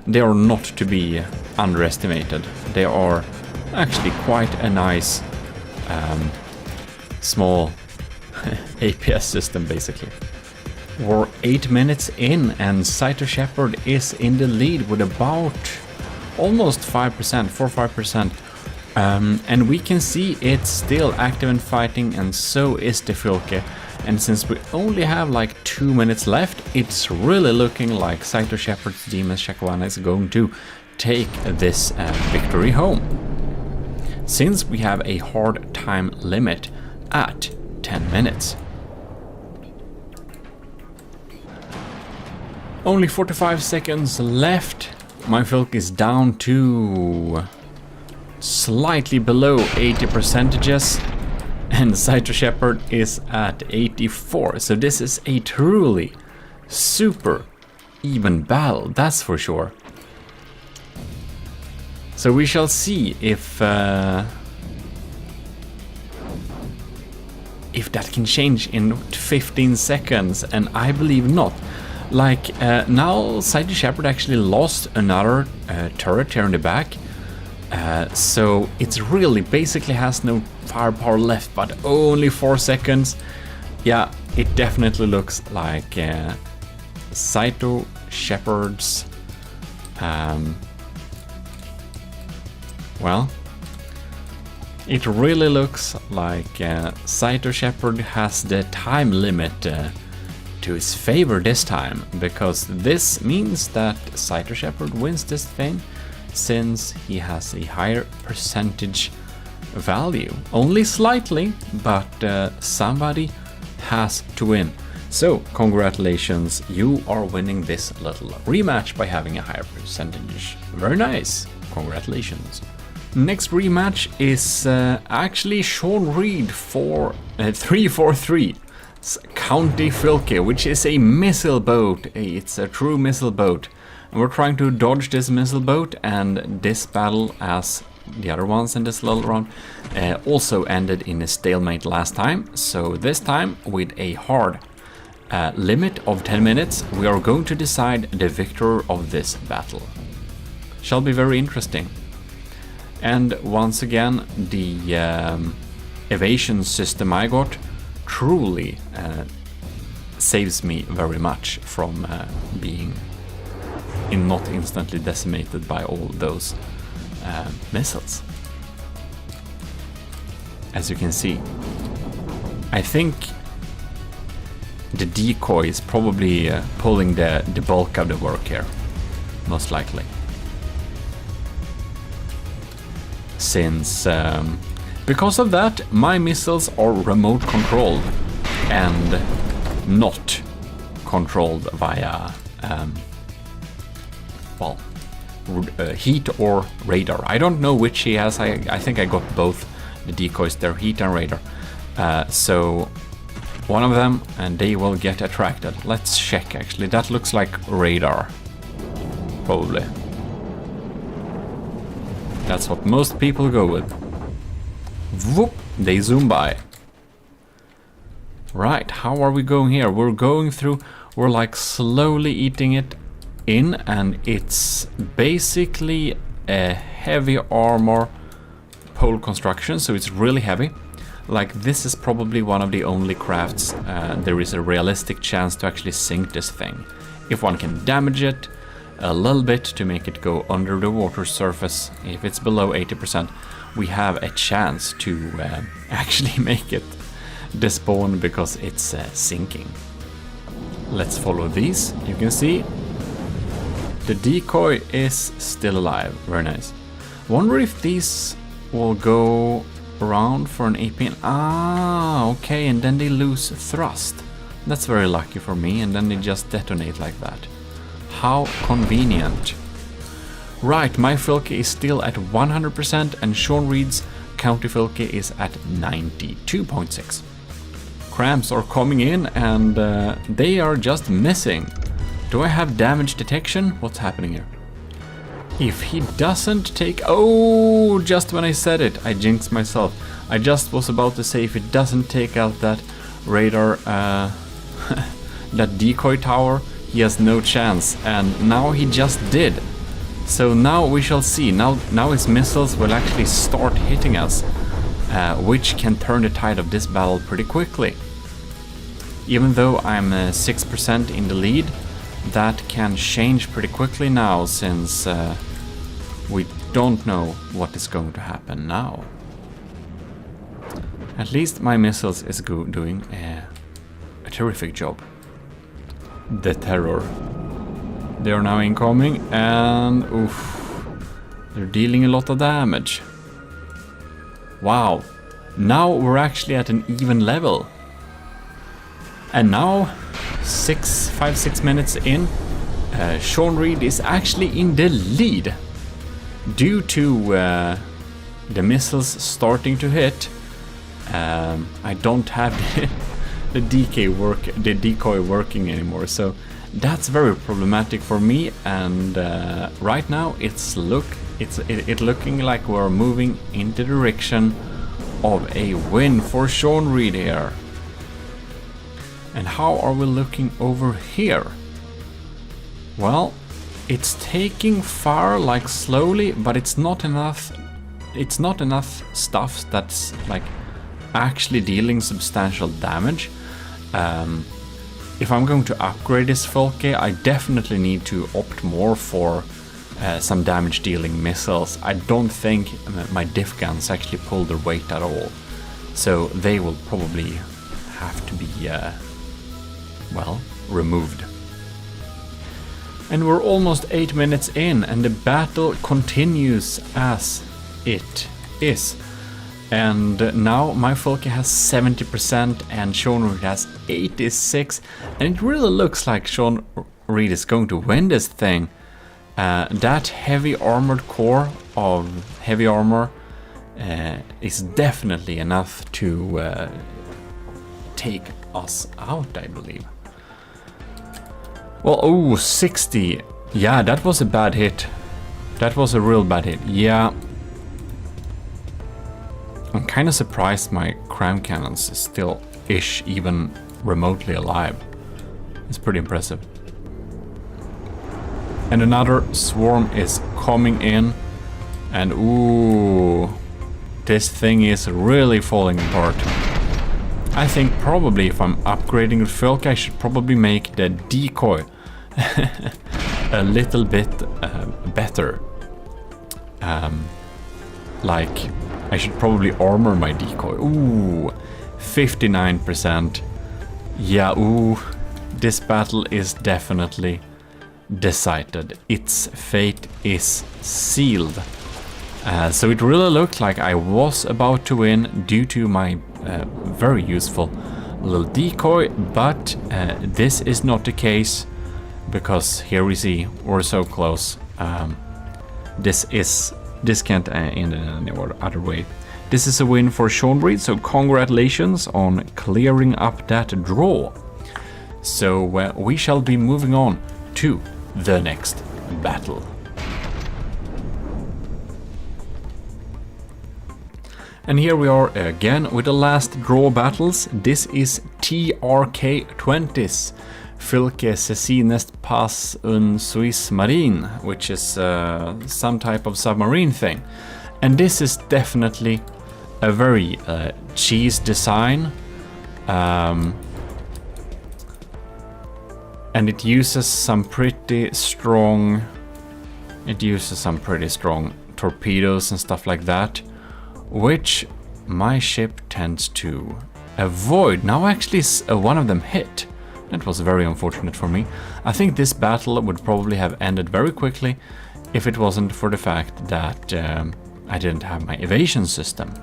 They are not to be underestimated. They are actually quite a nice small APS system basically. We're 8 minutes in and Cyto Shepherd is in the lead with about almost 5%, 4-5%. And we can see it's still active and fighting, and so is the Folke. And since we only have like 2 minutes left, it's really looking like Cyto Shepherd's Demon Shakawana is going to take this victory home. Since we have a hard time limit at 10 minutes. Only 45 seconds left. My Folke is down to slightly below 80%, and Cyto Shepherd is at 84. So this is a truly super even battle, that's for sure. So we shall see if that can change in 15 seconds, and I believe not. Like, now Saito Shepherd actually lost another turret here in the back, so it really basically has no firepower left, but only 4 seconds. Yeah, it definitely looks like Saito Shepherd's well, it really looks like Saito Shepherd has the time limit to his favor this time, because this means that Saito Shepherd wins this thing since he has a higher percentage value. Only slightly, but somebody has to win. So, congratulations, you are winning this little rematch by having a higher percentage. Very nice, congratulations. Next rematch is actually Sean Reed for 343 County Filke, which is a missile boat. It's a true missile boat. And we're trying to dodge this missile boat, and this battle, as the other ones in this little round, also ended in a stalemate last time. So this time, with a hard limit of 10 minutes, we are going to decide the victor of this battle. Shall be very interesting. And once again, the evasion system I got truly saves me very much from being not instantly decimated by all those missiles. As you can see, I think the decoy is probably pulling the bulk of the work here, most likely. Since because of that, my missiles are remote controlled and not controlled via well, heat or radar. I don't know which he has. I think I got both the decoys there, heat and radar. So one of them, and they will get attracted. Let's check. Actually, that looks like radar, probably. That's what most people go with. Whoop! They zoom by. Right, how are we going here? We're going through, we're like slowly eating it in, and it's basically a heavy armor pole construction, so it's really heavy. Like, this is probably one of the only crafts there is a realistic chance to actually sink this thing. If one can damage it a little bit to make it go under the water surface, if it's below 80%, we have a chance to actually make it despawn because it's sinking. Let's follow these. You can see the decoy is still alive. Very nice. Wonder if these will go around for an AP. Ah, okay, and then they lose thrust. That's very lucky for me, and then they just detonate like that. How convenient. Right, my Filke is still at 100%, and Sean Reed's County Filke is at 92.6. Cramps are coming in, and they are just missing. Do I have damage detection? What's happening here? If he doesn't take... Oh, just when I said it, I jinxed myself. I just was about to say, if it doesn't take out that radar, that decoy tower, he has no chance. And now he just did. So now we shall see. Now his missiles will actually start hitting us, which can turn the tide of this battle pretty quickly. Even though I'm 6% in the lead, that can change pretty quickly now, since we don't know what is going to happen now. At least my missiles is doing a terrific job. The terror. They are now incoming, and oof, they're dealing a lot of damage. Wow, now we're actually at an even level. And now, 5-6 minutes in, Sean Reed is actually in the lead. Due to the missiles starting to hit, I don't have the decoy working anymore, so that's very problematic for me. And right now it's It's looking like we're moving in the direction of a win for Sean Reed here. And how are we looking over here? Well, it's taking fire like slowly, but it's not enough. It's not enough stuff that's like actually dealing substantial damage. If I'm going to upgrade this Folke, I definitely need to opt more for some damage dealing missiles. I don't think my diff guns actually pull their weight at all, so they will probably have to be well, removed. And we're almost 8 minutes in, and the battle continues as it is. And now my Folke has 70% and Sean Reed has 86%, and it really looks like Sean Reed is going to win this thing. That heavy armored core of heavy armor is definitely enough to take us out, I believe. Well, oh, 60. Yeah, that was a bad hit. That was a real bad hit. Yeah. I'm kind of surprised my cram cannons is still even remotely alive. It's pretty impressive. And another swarm is coming in. And ooh, this thing is really falling apart. I think probably if I'm upgrading the Folke, I should probably make the decoy a little bit better. Like, I should probably armor my decoy. Ooh, 59%. Yeah, ooh, this battle is definitely decided. Its fate is sealed. So it really looked like I was about to win due to my very useful little decoy, but this is not the case, because here we see we're so close. This can't end in any other way. This is a win for Sean Reed, so congratulations on clearing up that draw. So we shall be moving on to the next battle. And here we are again with the last draw battles. This is TRK-20s, Folke Cecines Pass un Suisse Marine, which is some type of submarine thing. And this is definitely a very cheese design. And it uses some pretty strong... torpedoes and stuff like that, which my ship tends to avoid. Now actually one of them hit. That was very unfortunate for me. I think this battle would probably have ended very quickly if it wasn't for the fact that I didn't have my evasion system.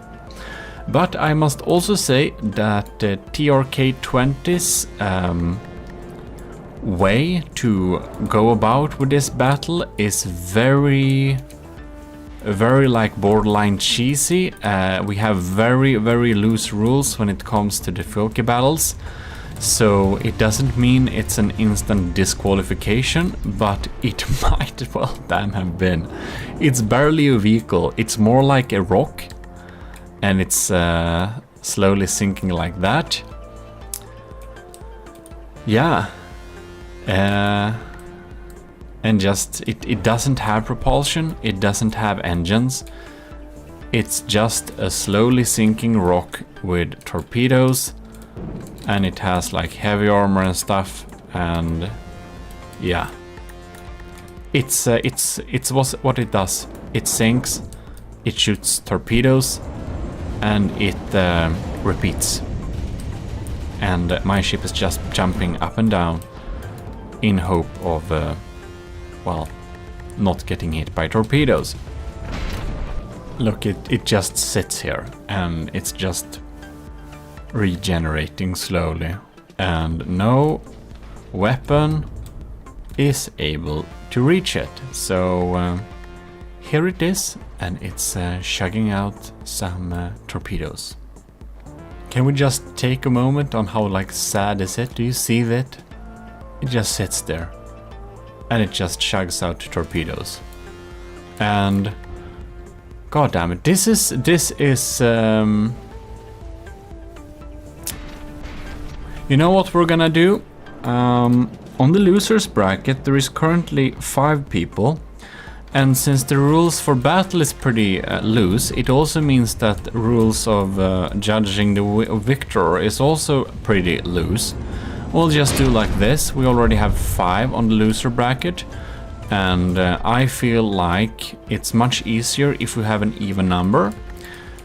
But I must also say that TRK-20's way to go about with this battle is very like borderline cheesy. We have very loose rules when it comes to the Folke battles, so it doesn't mean it's an instant disqualification, but it might well damn have been. It's barely a vehicle, it's more like a rock, and it's slowly sinking like that. Yeah. And just, it doesn't have propulsion, it doesn't have engines. It's just a slowly sinking rock with torpedoes, and it has like heavy armor and stuff, and yeah. It's what it does. It sinks, it shoots torpedoes, and it repeats. And my ship is just jumping up and down in hope of well, not getting hit by torpedoes. Look, it just sits here and it's just regenerating slowly, and no weapon is able to reach it. So here it is, and it's chugging out some torpedoes. Can we just take a moment on how like sad is it? Do you see that? It just sits there and it just chugs out torpedoes. And God damn it. This is you know what we're gonna do? On the losers bracket there is currently 5 people, and since the rules for battle is pretty loose, it also means that rules of judging the victor is also pretty loose. We'll just do like this. We already have 5 on the loser bracket, and I feel like it's much easier if we have an even number.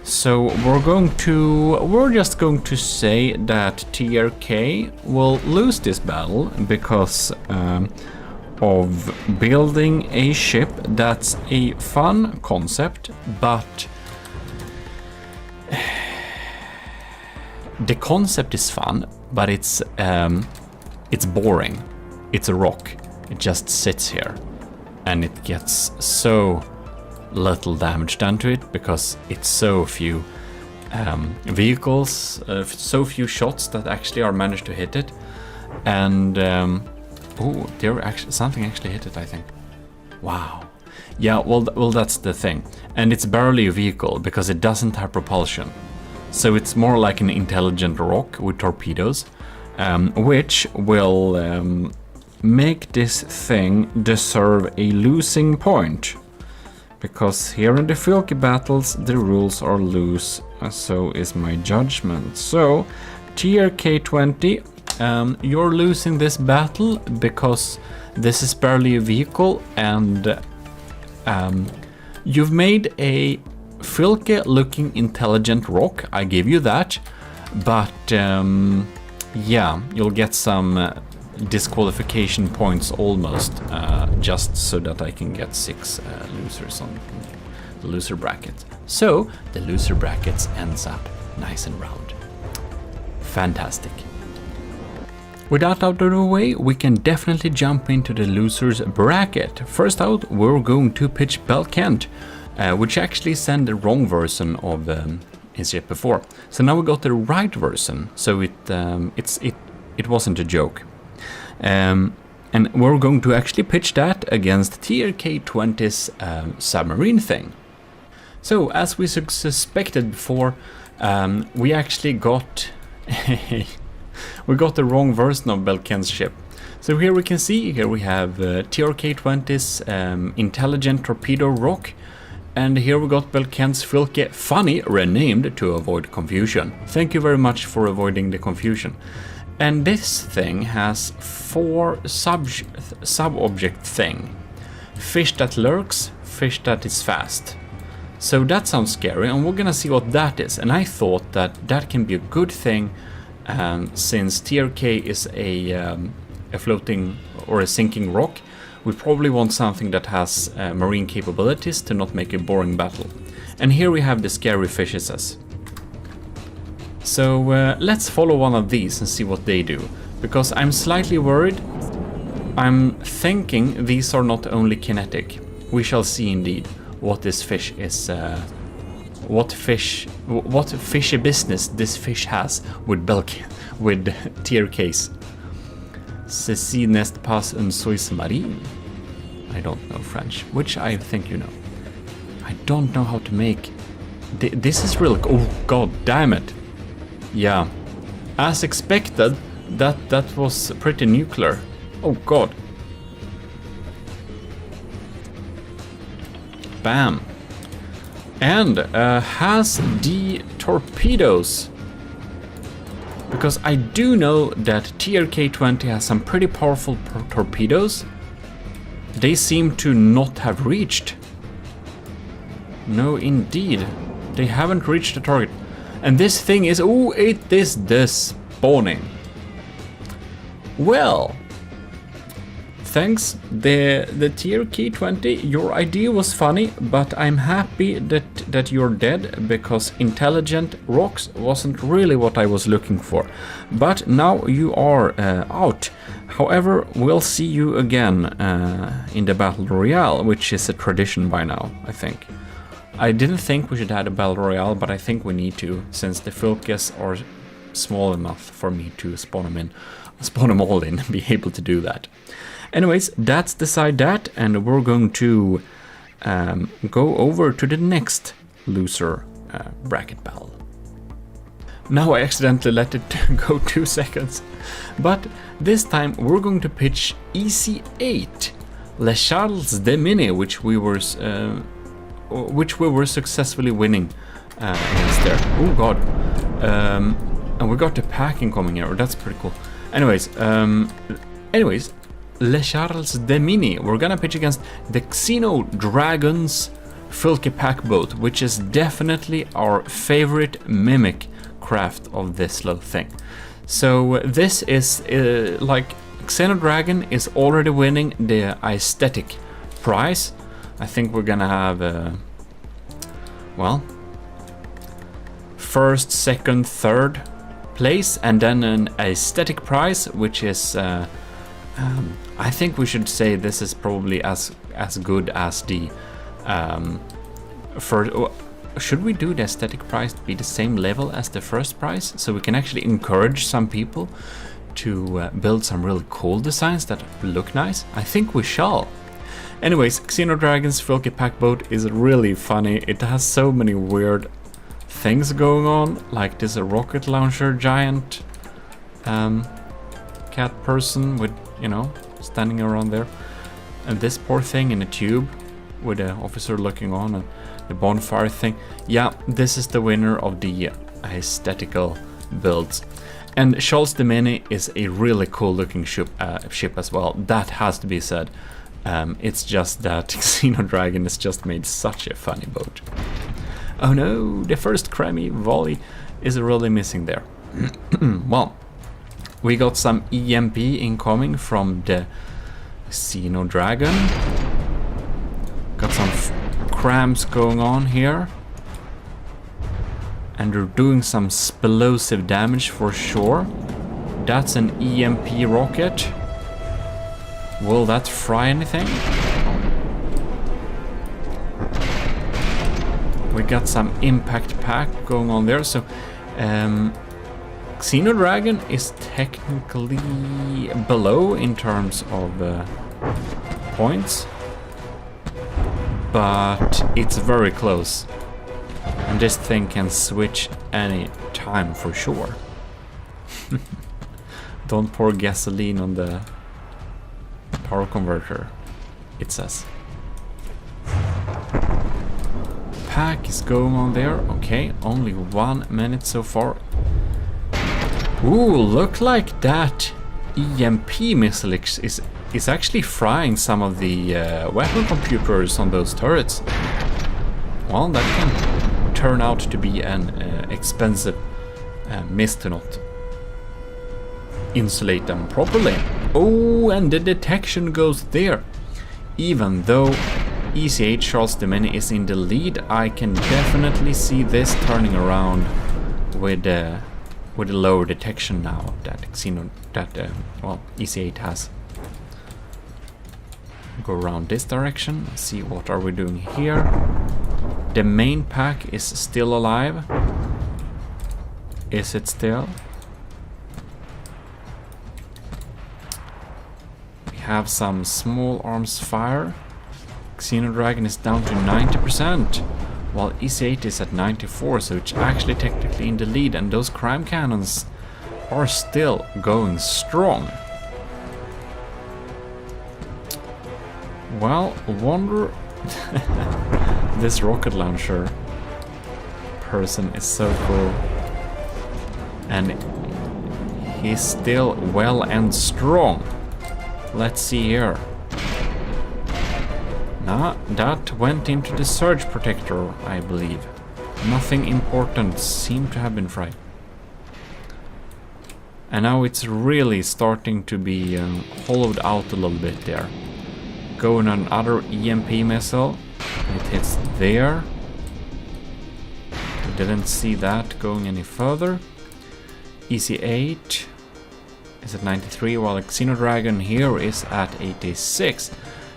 So we're just going to say that TRK will lose this battle because of building a ship. That's a fun concept, but the concept is fun, but it's boring. It's a rock. It just sits here, and it gets so little damage done to it because it's so few vehicles, so few shots that actually are managed to hit it, and oh, something actually hit it, I think. Wow. Yeah, well, that's the thing, and it's barely a vehicle because it doesn't have propulsion, so it's more like an intelligent rock with torpedoes, which will make this thing deserve a losing point. Because here in the Filky battles, the rules are loose, so is my judgment. So, TRK20, you're losing this battle because this is barely a vehicle, and you've made a Filky looking intelligent rock, I give you that, but yeah, you'll get some disqualification points almost, just so that I can get 6 losers on the loser bracket. So the loser brackets ends up nice and round. Fantastic. With that out of the way, we can definitely jump into the losers bracket. First out, we're going to pitch Belkent, which actually sent the wrong version of his ship before. So now we got the right version, so it wasn't a joke. And we're going to actually pitch that against TRK20's submarine thing. So, as we suspected before, we actually got we got the wrong version of Belkent's ship. So here we can see, here we have TRK20's intelligent torpedo rock, and here we got Belkent's Filky funny renamed to avoid confusion. Thank you very much for avoiding the confusion. And this thing has 4 sub-object thing. Fish that lurks, fish that is fast. So that sounds scary, and we're gonna see what that is. And I thought that that can be a good thing, since TRK is a floating or a sinking rock. We probably want something that has marine capabilities to not make a boring battle. And here we have the scary fishes. So let's follow one of these and see what they do, because I'm slightly worried. I'm thinking these are not only kinetic. We shall see indeed what this fish is, what fishy business this fish has with with TRKs. Ceci n'est pas un Suisse marine. I don't know French, which I think you know. I don't know how to make. This is really. Oh god damn it! Yeah, as expected, that was pretty nuclear. Oh god. Bam. And has the torpedoes. Because I do know that TRK20 has some pretty powerful torpedoes. They seem to not have reached. No, indeed. They haven't reached the target. And this thing is... oh, it is despawning. Well... thanks, the TRK20, your idea was funny, but I'm happy that you're dead, because intelligent rocks wasn't really what I was looking for. But now you are out. However, we'll see you again in the Battle Royale, which is a tradition by now, I think. I didn't think we should have a Battle Royale, but I think we need to, since the focus are small enough for me to spawn them all in, and be able to do that. Anyways, that's the side that, and we're going to go over to the next loser bracket battle. Now I accidentally let it go 2 seconds, but this time we're going to pitch EC8, Les Charles de Mini, which we were successfully winning against there. Oh god, and we got the pack incoming here. That's pretty cool. Anyways, Les Charles de Mini. We're gonna pitch against the Xenodragon's Filky Pack boat, which is definitely our favorite mimic craft of this little thing. So this is like Xenodragon is already winning the aesthetic prize. I think we're gonna have well, first, second, third place, and then an aesthetic prize, which is I think we should say this is probably as good as the first. Should we do the aesthetic prize to be the same level as the first prize, so we can actually encourage some people to build some really cool designs that look nice? I think we shall. Anyways, Xenodragon's Filky Pack boat is really funny. It has so many weird things going on, like this rocket launcher giant cat person with, you know, standing around there, and this poor thing in a tube with an officer looking on, and the bonfire thing. Yeah, this is the winner of the aesthetical builds. And Charles de Mini is a really cool looking ship as well. That has to be said. It's just that Xenodragon has just made such a funny boat. Oh no, the first Cremmy volley is really missing there. Well, we got some EMP incoming from the Xenodragon. Got some cramps going on here, and they're doing some explosive damage for sure. That's an EMP rocket. Will that fry anything? We got some impact pack going on there, so Xenodragon is technically below in terms of points, but it's very close, and this thing can switch any time for sure. Don't pour gasoline on the power converter, it says. Pack is going on there. Okay, only 1 minute so far. Ooh, look like that EMP missile is actually frying some of the weapon computers on those turrets. Well, that can turn out to be an expensive miss to not insulate them properly. Oh, and the detection goes there. Even though ECH Charles de Mini is in the lead, I can definitely see this turning around with a lower detection now that well, EC8 has. Go around this direction, see what are we doing here. The main pack is still alive. Is it still? We have some small arms fire. Xenodragon is down to 90%, while EC8 is at 94%, so it's actually technically in the lead, and those crime cannons are still going strong. Well, wonder... this rocket launcher person is so cool. And he's still well and strong. Let's see here. Nah, that went into the surge protector, I believe. Nothing important seemed to have been fried. And now it's really starting to be hollowed out a little bit there. Going on another EMP missile. It hits there. We didn't see that going any further. EC8 is at 93, while Xenodragon here is at 86.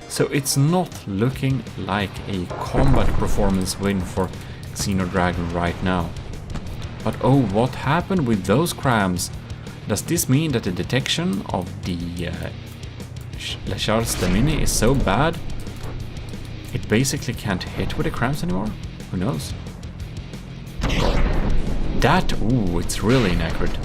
So it's not looking like a combat performance win for Xenodragon right now. But oh, what happened with those crams? Does this mean that the detection of the Les Charles de Mini is so bad It basically can't hit with the cramps anymore? Who knows? That, ooh, it's really inaccurate.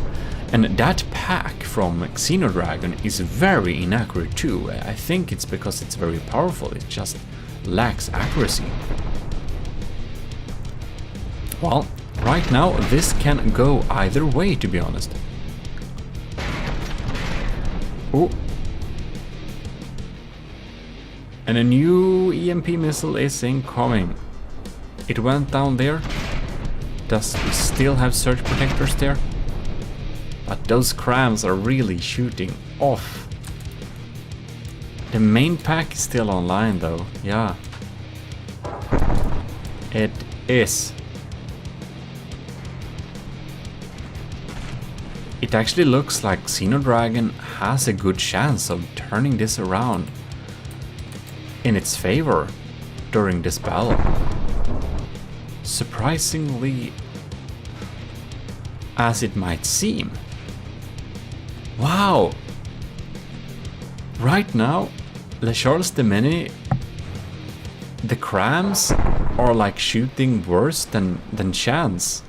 And that pack from Xenodragon is very inaccurate too. I think it's because it's very powerful, it just lacks accuracy. Well, right now this can go either way, to be honest. Oh. And a new EMP missile is incoming. It went down there. Does we still have surge protectors there? But those crams are really shooting off. The main pack is still online though, yeah. It is. It actually looks like Xenodragon has a good chance of turning this around in its favor during this battle. Surprisingly, as it might seem. Wow! Right now, Le Charles de Mini, the crams are like shooting worse than Chance.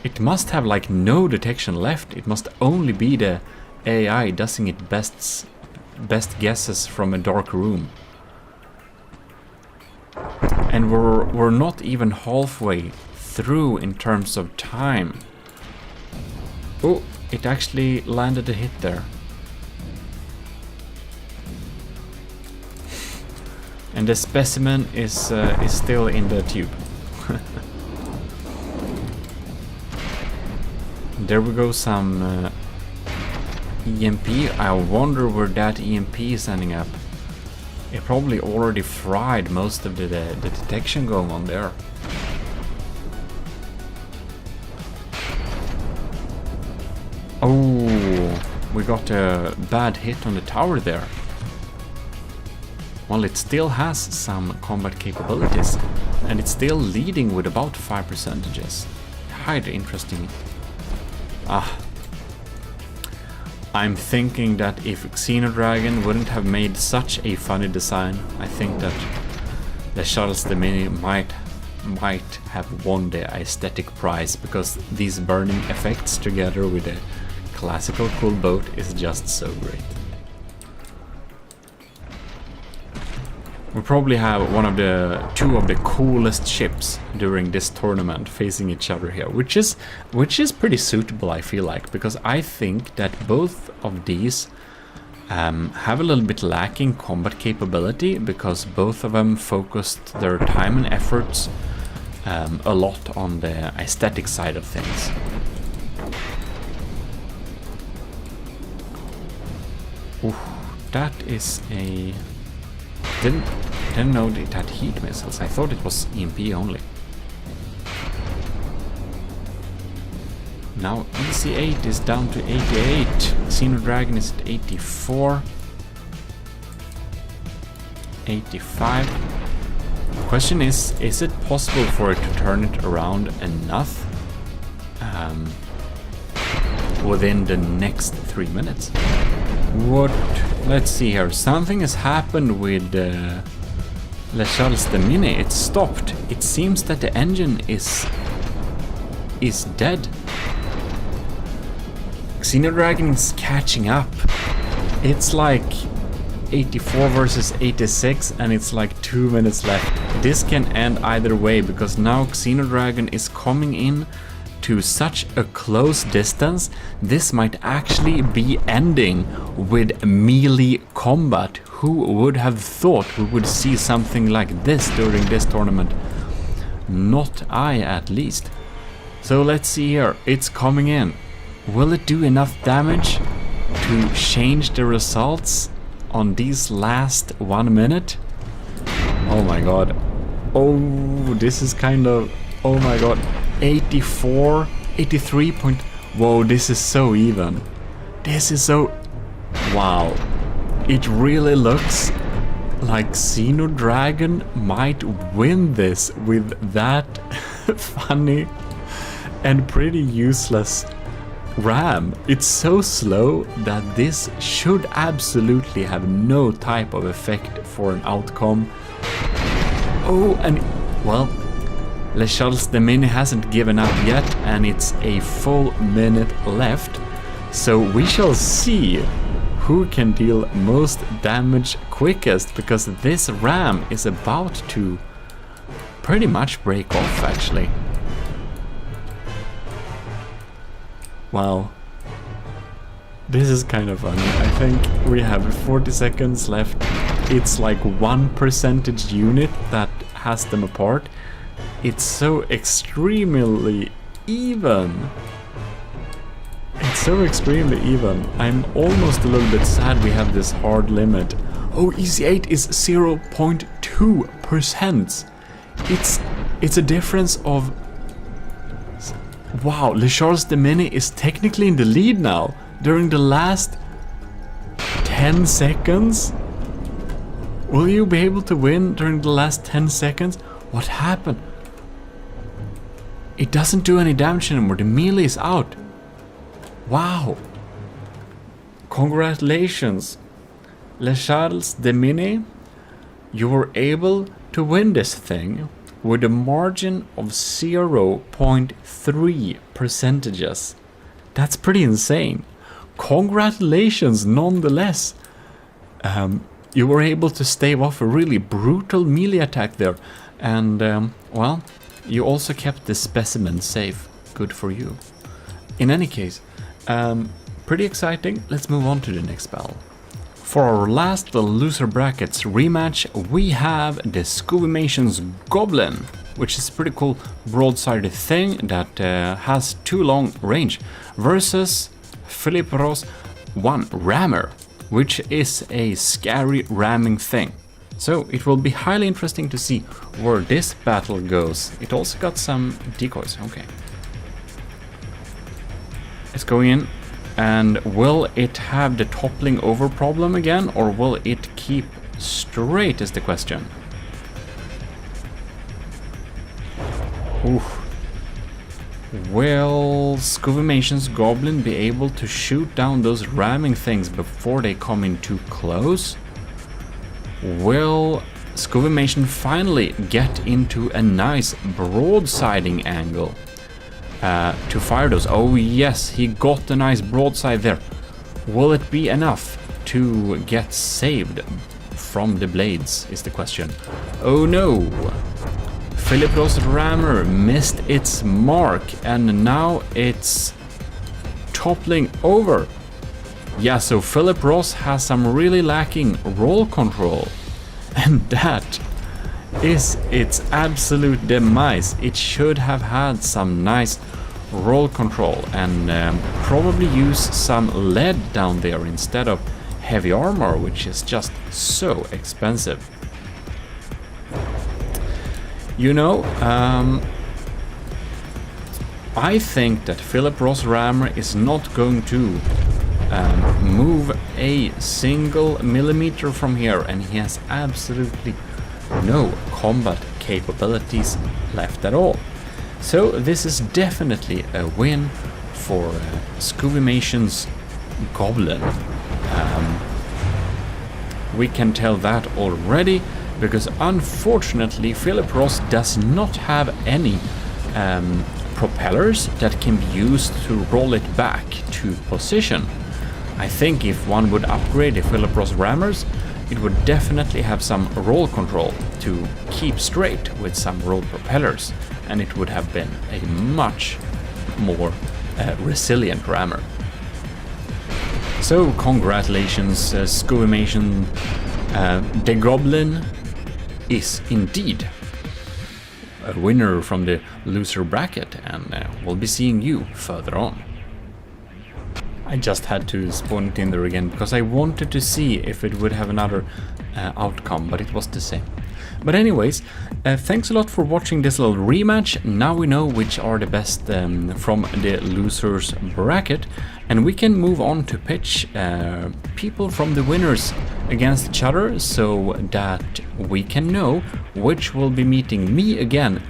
It must have like no detection left. It must only be the AI doing its best guesses from a dark room. And we're not even halfway through in terms of time. Oh, it actually landed a hit there. And the specimen is still in the tube. There we go, some EMP. I wonder where that EMP is ending up. It probably already fried most of the detection going on there. Oh, we got a bad hit on the tower there. Well, it still has some combat capabilities, and it's still leading with about 5%. Highly interesting. I'm thinking that if Xenodragon wouldn't have made such a funny design, I think that the Charles de Mini might have won the aesthetic prize, because these burning effects together with a classical cool boat is just so great. We probably have two of the coolest ships during this tournament facing each other here, which is pretty suitable, I feel like, because I think that both of these have a little bit lacking combat capability, because both of them focused their time and efforts a lot on the aesthetic side of things. Ooh, that is a... Didn't know it had heat missiles. I thought it was EMP only. Now EC8 is down to 88. Xenodragon is at 84. 85. The question is it possible for it to turn it around enough within the next 3 minutes? What? Let's see here. Something has happened with Le Charles de Mini. It stopped. It seems that the engine is dead. Xenodragon is catching up. It's like 84 versus 86, and it's like 2 minutes left. This can end either way, because now Xenodragon is coming in to such a close distance. This might actually be ending with melee combat. Who would have thought we would see something like this during this tournament? Not I, at least. So let's see here. It's coming in. Will it do enough damage to change the results on these last 1 minute? Oh my god. Oh, this is kind of... Oh my god. 84, 83 point... Whoa, this is so even. This is so... Wow. It really looks like Xenodragon might win this with that funny and pretty useless ram. It's so slow that this should absolutely have no type of effect for an outcome. Oh, and well, Le Charles de Mini hasn't given up yet, and it's a full minute left. So we shall see who can deal most damage quickest, because this ram is about to pretty much break off, actually. Wow. This is kind of funny. I think we have 40 seconds left. It's like 1% unit that has them apart. It's so extremely even. It's so extremely even. I'm almost a little bit sad we have this hard limit. Oh, EC8 is 0.2%. It's a difference of... Wow, Le Charles de Mini is technically in the lead now. During the last 10 seconds? Will you be able to win during the last 10 seconds? What happened? It doesn't do any damage anymore. The melee is out. Wow. Congratulations. Le Charles de Mini, you were able to win this thing with a margin of 0.3%. That's pretty insane. Congratulations nonetheless. You were able to stave off a really brutal melee attack there. And, well, you also kept the specimen safe. Good for you. In any case, pretty exciting. Let's move on to the next battle. For our last loser brackets rematch, we have the Scuvimation's Goblin, which is a pretty cool broadside thing that has too long range, versus Philip Ross 1 Rammer, which is a scary ramming thing. So it will be highly interesting to see where this battle goes. It also got some decoys, okay. It's going in, and will it have the toppling over problem again, or will it keep straight is the question. Oof. Will Scuvimation's Goblin be able to shoot down those ramming things before they come in too close? Will Scuvimation finally get into a nice broadsiding angle to fire those? Oh yes, he got a nice broadside there. Will it be enough to get saved from the blades is the question. Oh no! Philip Ross Rammer missed its mark, and now it's toppling over. Yeah, so Philip Ross has some really lacking roll control, and that is its absolute demise. It should have had some nice roll control and probably use some lead down there instead of heavy armor, which is just so expensive. You know, I think that Philip Ross Rammer is not going to move a single millimeter from here, and he has absolutely no combat capabilities left at all. So this is definitely a win for Scuvimation's Goblin. We can tell that already, because unfortunately Philip Ross does not have any propellers that can be used to roll it back to position. I think if one would upgrade the Philip Ross Rammers, it would definitely have some roll control to keep straight with some roll propellers, and it would have been a much more resilient rammer. So congratulations, Scuvimation. The Goblin is indeed a winner from the loser bracket, and we'll be seeing you further on. I just had to spawn it in there again because I wanted to see if it would have another outcome, but it was the same. But anyways, thanks a lot for watching this little rematch. Now we know which are the best from the losers bracket, and we can move on to pitch people from the winners against each other, so that we can know which will be meeting me again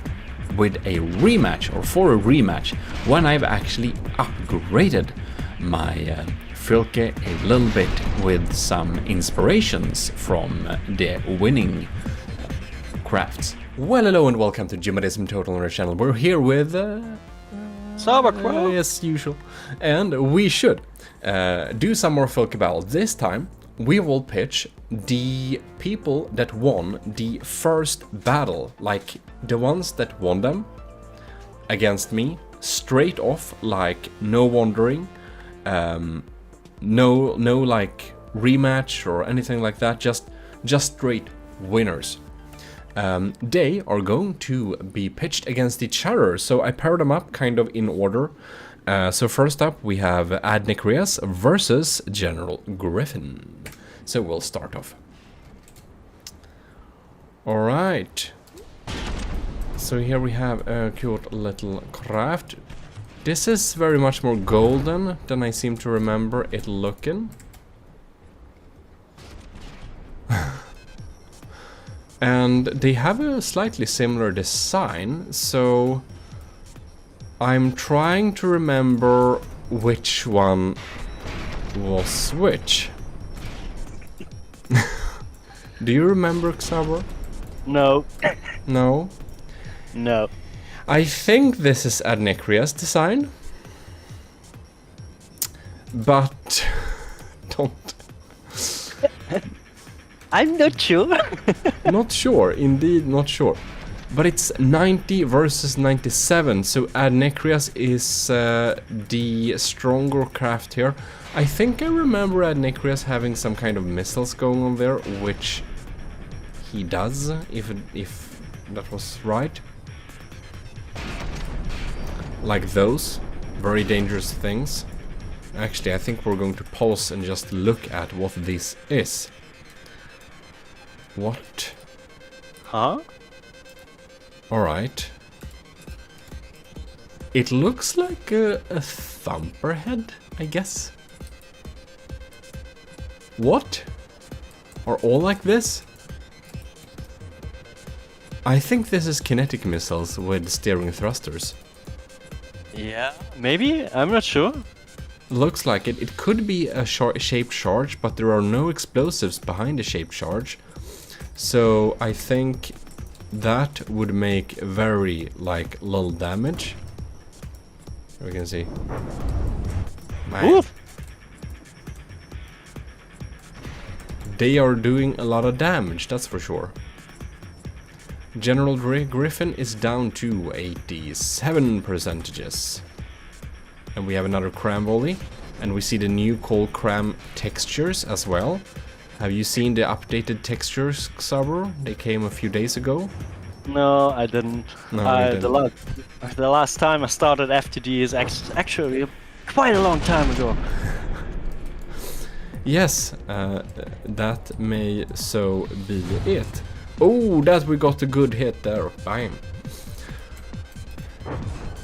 with a rematch, or for a rematch, when I've actually upgraded my Fylke a little bit with some inspirations from the winning crafts. Well, hello and welcome to GMODIST Total on our channel. We're here with
Sauerkraut.
as usual, and we should do some more Fylke battles. This time we will pitch the people that won the first battle, like the ones that won them against me, straight off, like no wandering, no like rematch or anything like that, just straight winners. They are going to be pitched against each other, so I paired them up kind of in order. So first up we have Adnikrias versus General Griffin. So we'll start off. Alright. So here we have a cute little craft. This is very much more golden than I seem to remember it looking. And they have a slightly similar design, so I'm trying to remember which one was which. Do you remember, Xaber?
No.
No?
No.
I think this is Adnikrias' design. But don't.
I'm not sure.
Not sure, indeed not sure. But it's 90 versus 97, so Adnikrias is the stronger craft here. I think I remember Adnikrias having some kind of missiles going on there, which he does, if that was right. Like those very dangerous things. Actually, I think we're going to pause and just look at what this is. What?
Huh?
Alright. It looks like a thumper head, I guess. What? Are all like this? I think this is kinetic missiles with steering thrusters.
Yeah, maybe? I'm not sure.
Looks like it. It could be a shaped charge, but there are no explosives behind the shaped charge. So I think that would make very, like, little damage. We can see. Man.
Oof.
They are doing a lot of damage, that's for sure. General Griffin is down to 87%. And we have another cram volley. And we see the new cold cram textures as well. Have you seen the updated textures, Xaber? They came a few days ago.
No, I didn't.
No, you didn't.
The last time I started FTD is actually quite a long time ago.
Yes, that may so be it. Oh, that we got a good hit there. Bam.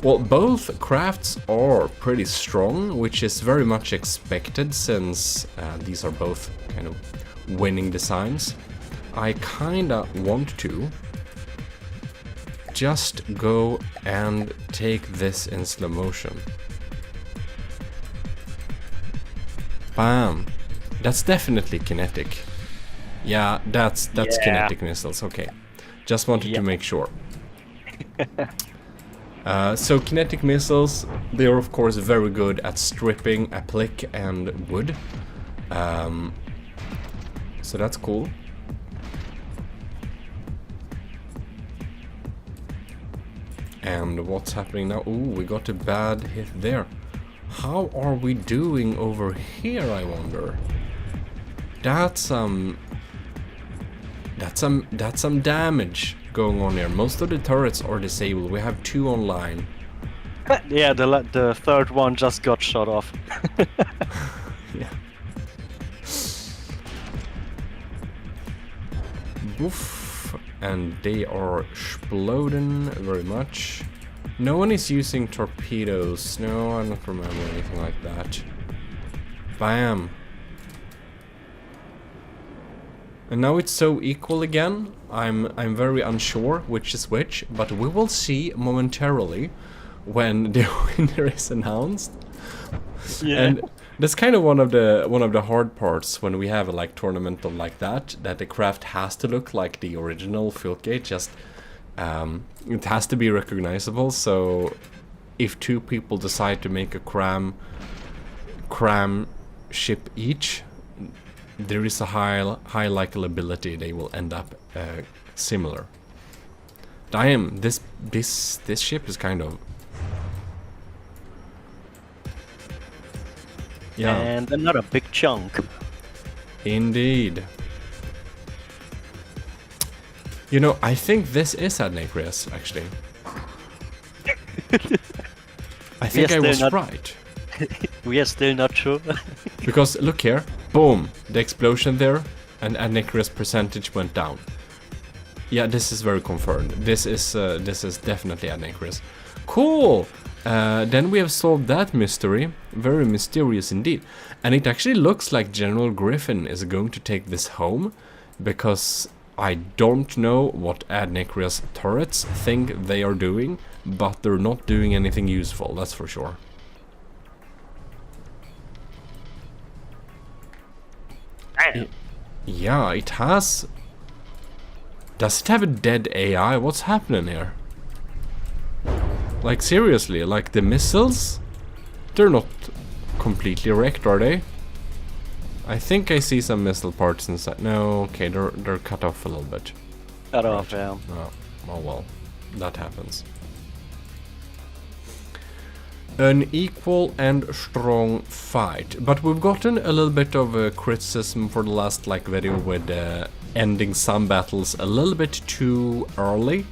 Well, both crafts are pretty strong, which is very much expected since these are both kind of winning designs. I kinda want to just go and take this in slow motion. Bam. That's definitely kinetic. Yeah, that's kinetic missiles. Okay, just wanted to make sure. So kinetic missiles, they are of course very good at stripping applique and wood. So that's cool. And what's happening now? Ooh, we got a bad hit there. How are we doing over here, I wonder? That's some damage going on here. Most of the turrets are disabled. We have 2 online.
Yeah, the third one just got shot off.
Yeah. Woof. And they are exploding very much. No one is using torpedoes. No, I don't remember anything like that. Bam. And now it's so equal again. I'm very unsure which is which, but we will see momentarily when the winner is announced.
Yeah.
And that's kind of one of the hard parts when we have a like tournament of like that the craft has to look like the original Fieldgate, just it has to be recognizable. So if two people decide to make a cram ship each, there is a high likability they will end up similar. Damn, this ship is kind of, yeah,
And another big chunk.
indeed. You know, I think this is Adnacreus, actually. I think I
still
was
not-
right.
We are still not sure.
Because look here, boom, the explosion there, and Adnacreus percentage went down. Yeah, this is very confirmed. This is definitely Adnacreus. Cool. Then we have solved that mystery. Very mysterious indeed. And it actually looks like General Griffin is going to take this home, because I don't know what Adnacreus turrets think they are doing, but they're not doing anything useful, that's for sure. Yeah, it has... Does it have a dead AI? What's happening here? Like, seriously, like the missiles? They're not completely wrecked, are they? I think I see some missile parts inside. No, okay, they're cut off a little bit.
Cut off, yeah.
Oh well, that happens. An equal and strong fight, but we've gotten a little bit of criticism for the last like video with ending some battles a little bit too early,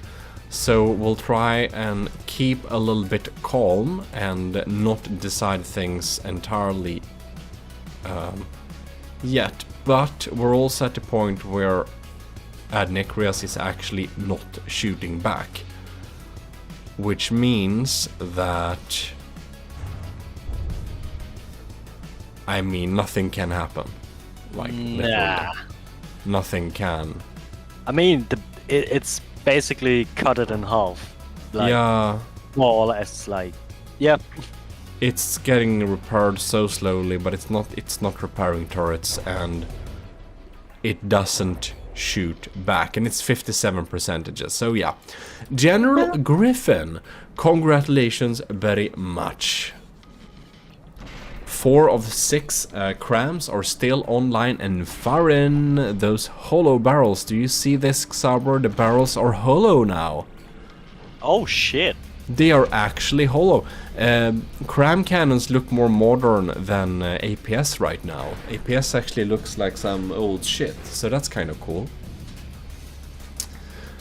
so we'll try and keep a little bit calm and not decide things entirely yet, but we're also at the point where Adnacreus is actually not shooting back, which means that, I mean, nothing can happen. Like, literally.
Nah.
Nothing can.
I mean, it's basically cut it in half. Like,
Yeah,
more or less, like, yeah.
it's getting repaired so slowly, but it's not repairing turrets, and it doesn't shoot back, and it's 57%. So yeah, General Griffin, congratulations very much. 4 of 6 crams are still online and firing those hollow barrels. Do you see this, Xaber? The barrels are hollow now.
Oh shit.
They are actually hollow. Cram cannons look more modern than APS right now. APS actually looks like some old shit, so that's kind of cool.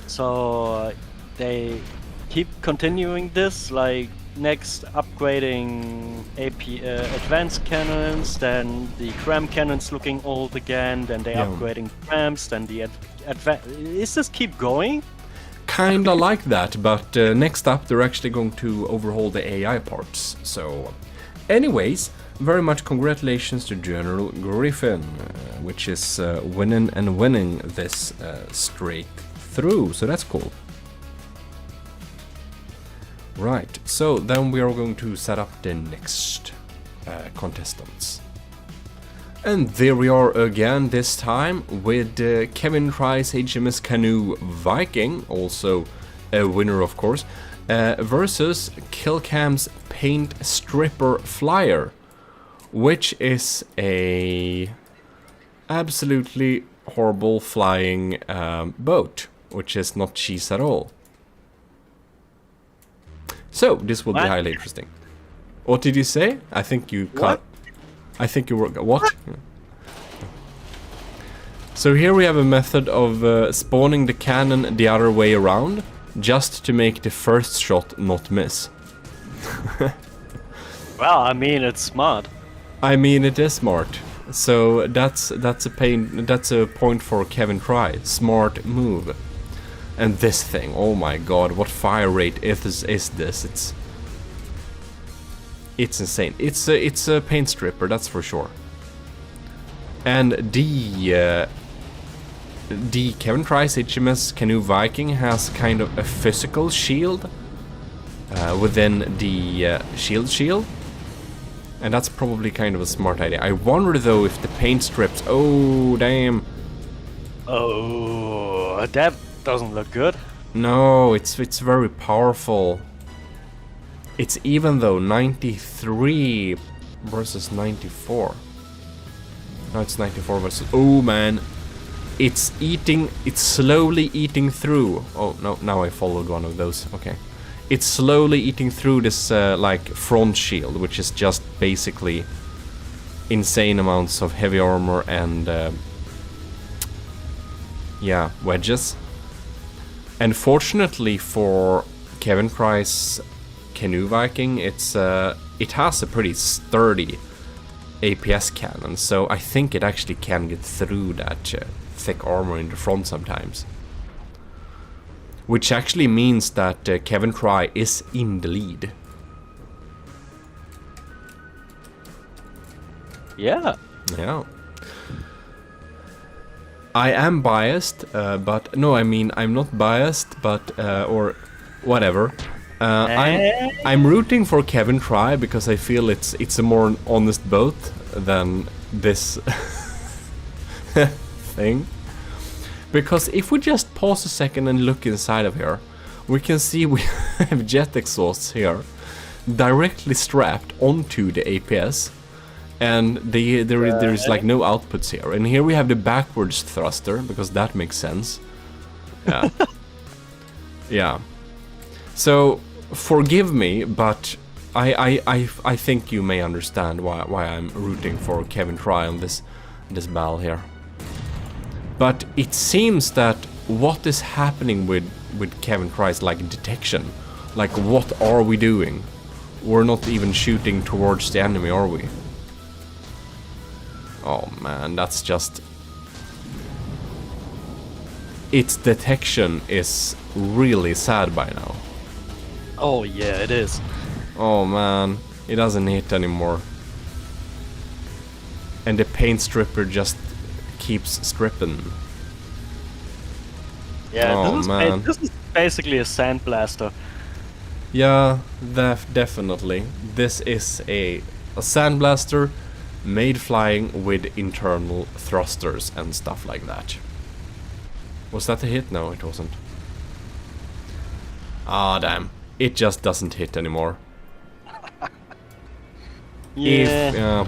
So they keep continuing this, like next upgrading advanced cannons, then the cram cannons looking old again, then they upgrading crams, then the is this keep going?
Kinda like that, but next up they're actually going to overhaul the AI parts. So, anyways, very much congratulations to General Griffin, which is winning and winning this streak through, so that's cool. Right, so then we are going to set up the next contestants. And there we are again, this time with Kevin Tries HMS Canoe Viking, also a winner of course, versus Killcam's Paint Stripper Flyer, which is a absolutely horrible flying boat, which is not cheese at all. So this will be highly interesting. What did you say? I think you cut. I think you were... What? So here we have a method of spawning the cannon the other way around, just to make the first shot not miss.
Well, I mean, it's smart.
I mean, it is smart. So that's a point for Kevin Try. Smart move. And this thing, oh my god, what fire rate is this? It's insane. It's a paint stripper, that's for sure. And the the Kevin Try's HMS Canoe Viking has kind of a physical shield within the shield, and that's probably kind of a smart idea. I wonder though if the paint strips. Oh damn!
Oh, that doesn't look good.
No, it's very powerful. It's even though 93 versus 94. No, it's 94 versus. Oh man, it's slowly eating through. Oh no, now I followed one of those. Okay, it's slowly eating through this like front shield, which is just basically insane amounts of heavy armor and yeah, wedges. And fortunately for Kevin Try's Canoe Viking, it has a pretty sturdy APS cannon, so I think it actually can get through that thick armor in the front sometimes. Which actually means that Kevin Try is in the lead.
Yeah.
Yeah. I am biased, but no, I mean I'm not biased, but or whatever. I'm rooting for Kevin Try because I feel it's a more honest boat than this thing. Because if we just pause a second and look inside of here, we can see we have jet exhausts here directly strapped onto the APS. And there is like no outputs here. And here we have the backwards thruster, because that makes sense. Yeah. Yeah. So, forgive me, but I think you may understand why I'm rooting for Kevin Try on this battle here. But it seems that what is happening with Kevin Try's like detection, like what are we doing? We're not even shooting towards the enemy, are we? Oh man, that's just... Its detection is really sad by now.
Oh yeah, it is.
Oh man, it doesn't hit anymore. And the paint stripper just keeps stripping.
Yeah,
Oh, man.
this is basically a sandblaster.
Yeah, definitely. This is a sandblaster made flying with internal thrusters and stuff like that. Was that a hit? No, it wasn't. Ah, damn. It just doesn't hit anymore.
Yeah.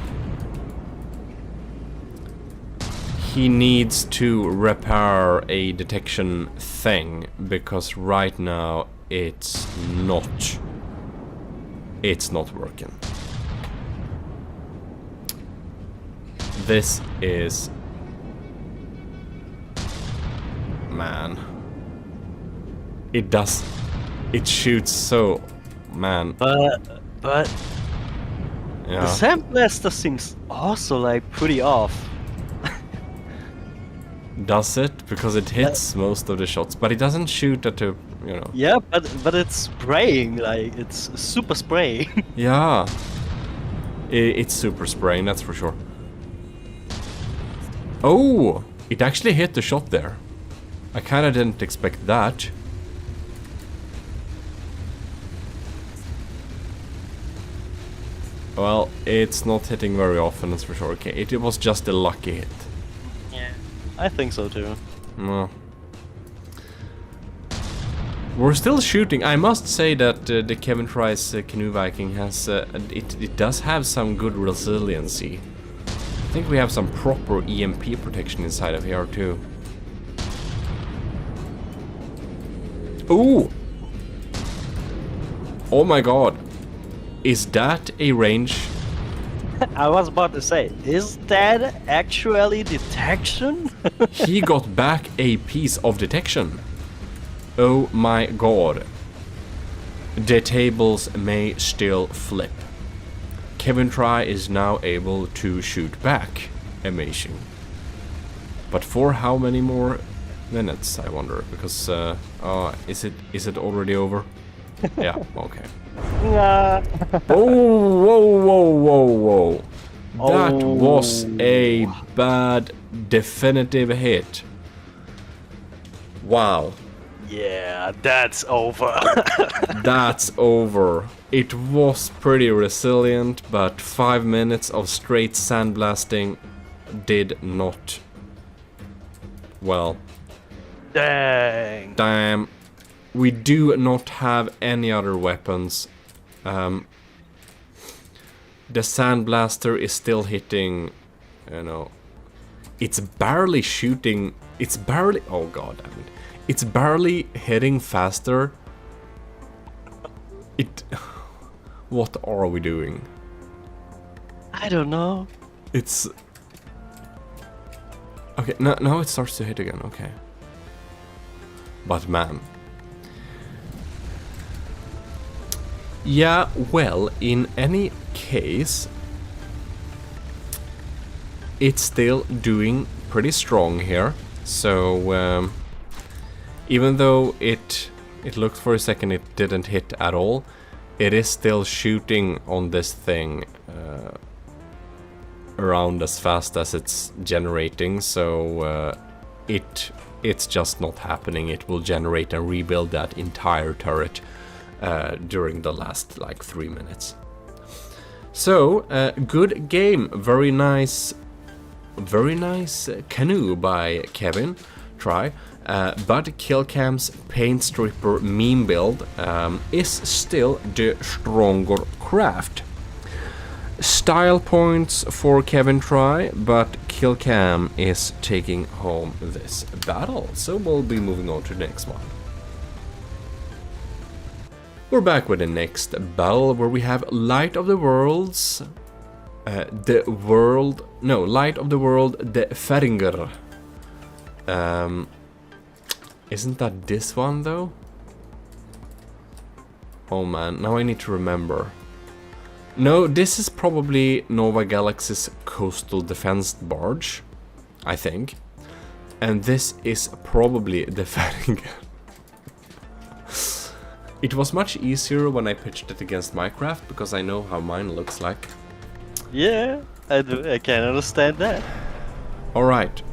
He needs to repair a detection thing, because right now it's not working. This is... Man. It shoots so... Man.
But
Yeah.
the sandblaster seems also like pretty off.
Does it? Because it hits most of the shots, but it doesn't shoot at the, you know...
Yeah, but it's spraying, like it's super spraying.
Yeah. It's super spraying, that's for sure. Oh! It actually hit the shot there. I kinda didn't expect that. Well, it's not hitting very often, that's for sure. Okay, it was just a lucky hit.
Yeah, I think so too.
No. We're still shooting. I must say that the Kevin Try's Canoe Viking has... it does have some good resiliency. I think we have some proper EMP protection inside of here too. Ooh! Oh my god. Is that a range?
I was about to say, is that actually detection?
He got back a piece of detection. Oh my god. The tables may still flip. Kevin Try is now able to shoot back. Amazing. But for how many more minutes, I wonder? Because, is it already over? Yeah, okay. Oh, whoa. That was a bad definitive hit. Wow.
Yeah, that's over.
That's over. It was pretty resilient, but 5 minutes of straight sandblasting did not... Well...
Dang.
Damn. We do not have any other weapons. The sandblaster is still hitting, you know... It's barely shooting... It's barely... Oh god damn it. It's barely hitting faster. It... What are we doing?
I don't know.
It's... Okay, now it starts to hit again, okay. But man. Yeah, well, in any case... It's still doing pretty strong here. So, even though it looked for a second it didn't hit at all, it is still shooting on this thing around as fast as it's generating, so it's just not happening. It will generate and rebuild that entire turret during the last like 3 minutes. So, good game, very nice canoe by Kevin. Try. But Killcam's Paint Stripper meme build is still the stronger craft. Style points for Kevin Try, but Killcam is taking home this battle. So we'll be moving on to the next one. We're back with the next battle where we have Light of the Worlds. Light of the World, the Feringer. Isn't that this one though? Oh man, now I need to remember. No, this is probably Nova Galaxy's coastal defense barge, I think. And this is probably the Feringer. It was much easier when I pitched it against Minecraft, because I know how mine looks like.
Yeah, I can understand that.
Alright.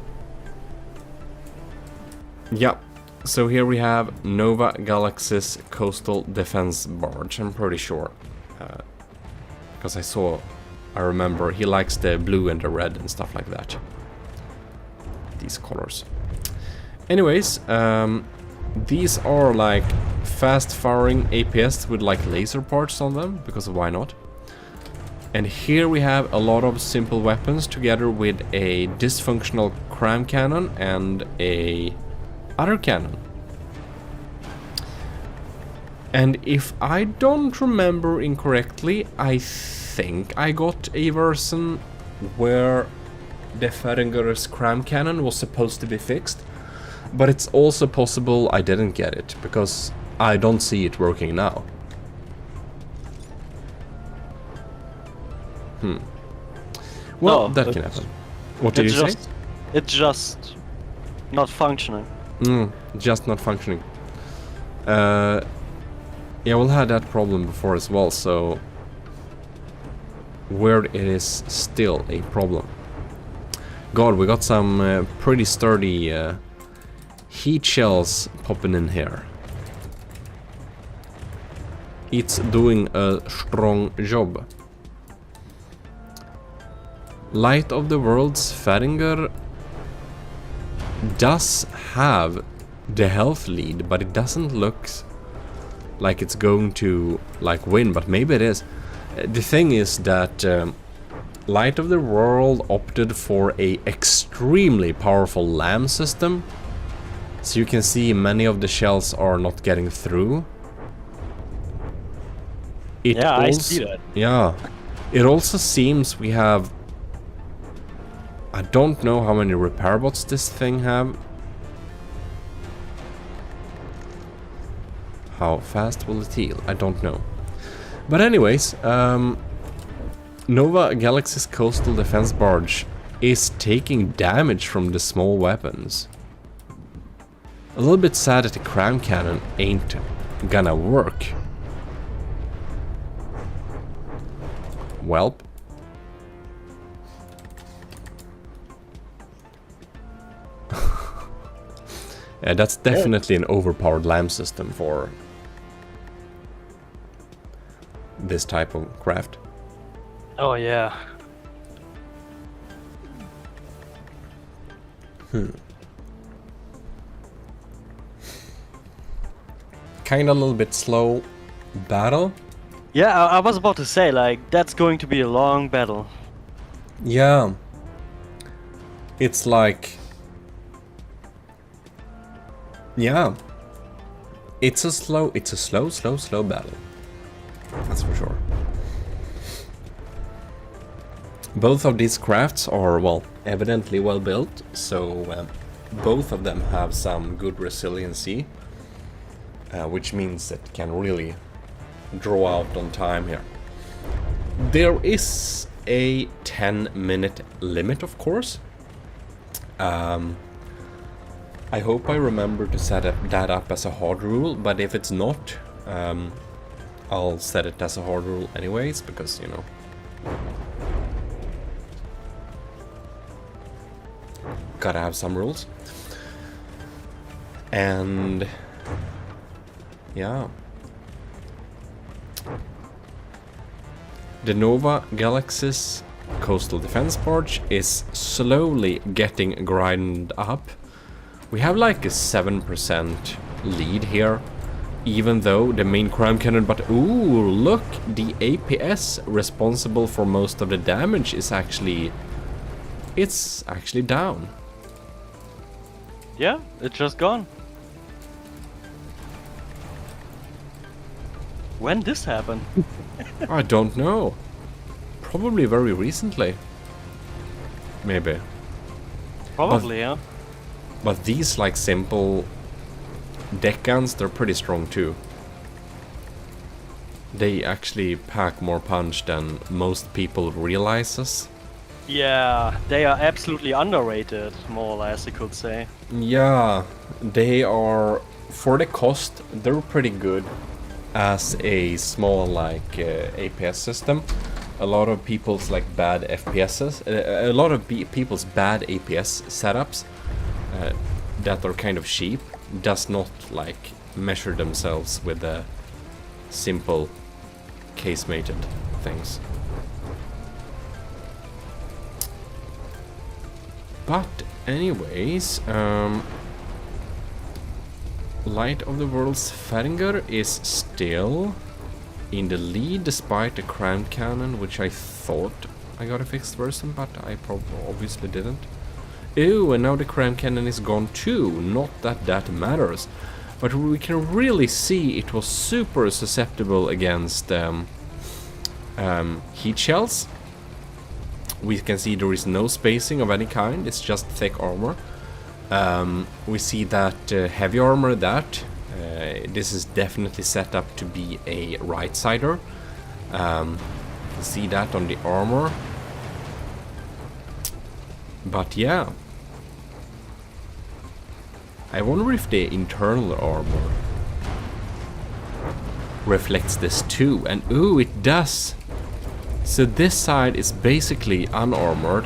Yeah, so here we have Nova Galaxy's coastal defense barge, I'm pretty sure. Because I remember, he likes the blue and the red and stuff like that. These colors. Anyways, these are like fast-firing APS with like laser parts on them, because why not? And here we have a lot of simple weapons together with a dysfunctional cram cannon and a other cannon. And if I don't remember incorrectly, I think I got a version where the Feringer's cram cannon was supposed to be fixed. But it's also possible I didn't get it, because I don't see it working now. Well,
No,
that can happen. What did you say?
It's just not functioning.
Just not functioning. Yeah, we'll have that problem before as well, so... Weird it is still a problem. God, we got some pretty sturdy heat shells popping in here. It's doing a strong job. Light of the World's Feringer does have the health lead, but it doesn't look like it's going to like win, but maybe it is. The thing is that Light of the World opted for a extremely powerful LAM system, so you can see many of the shells are not getting through.
Yeah, I see that.
Yeah, it also seems we have... I don't know how many repair bots this thing have. How fast will it heal? I don't know. But anyways, Nova Galaxy's coastal defense barge is taking damage from the small weapons. A little bit sad that the cram cannon ain't gonna work. Welp.
That's definitely an overpowered LAM system for this type of craft.
Oh yeah.
Kinda a little bit slow battle.
Yeah, I was about to say, like, that's going to be a long battle.
Yeah. It's like... Yeah. It's a slow battle. That's for sure. Both of these crafts are, well, evidently well built, so both of them have some good resiliency, which means it can really draw out on time here. There is a 10-minute limit, of course. I hope I remember to set that up as a hard rule, but if it's not, I'll set it as a hard rule anyways, because, you know, gotta have some rules. And yeah, the Nova Galaxy's coastal defense barge is slowly getting grinded up. We have like a 7% lead here, even though the main crime cannon, but ooh, look, the APS responsible for most of the damage is actually, it's actually down.
Yeah, it's just gone. When this happened?
I don't know. Probably very recently. Maybe.
Probably, yeah.
But these like simple deck guns, they're pretty strong too. They actually pack more punch than most people realizes.
Yeah, they are absolutely underrated, more or less, you could say.
Yeah, they are, for the cost, they're pretty good as a small like APS system. A lot of people's like bad FPSs, a lot of people's bad APS setups that are kind of cheap does not like measure themselves with the simple case-mated things. But anyways, Light of the World's Feringer is still in the lead despite the crown cannon, which I thought I got a fixed version, but I obviously didn't. Ew, and now the crown cannon is gone too. Not that that matters, but we can really see it was super susceptible against heat shells. We can see there is no spacing of any kind, it's just thick armor. We see that heavy armor, this is definitely set up to be a right-sider. You can see that on the armor. But yeah, I wonder if the internal armor reflects this too, and ooh, it does. So this side is basically unarmored,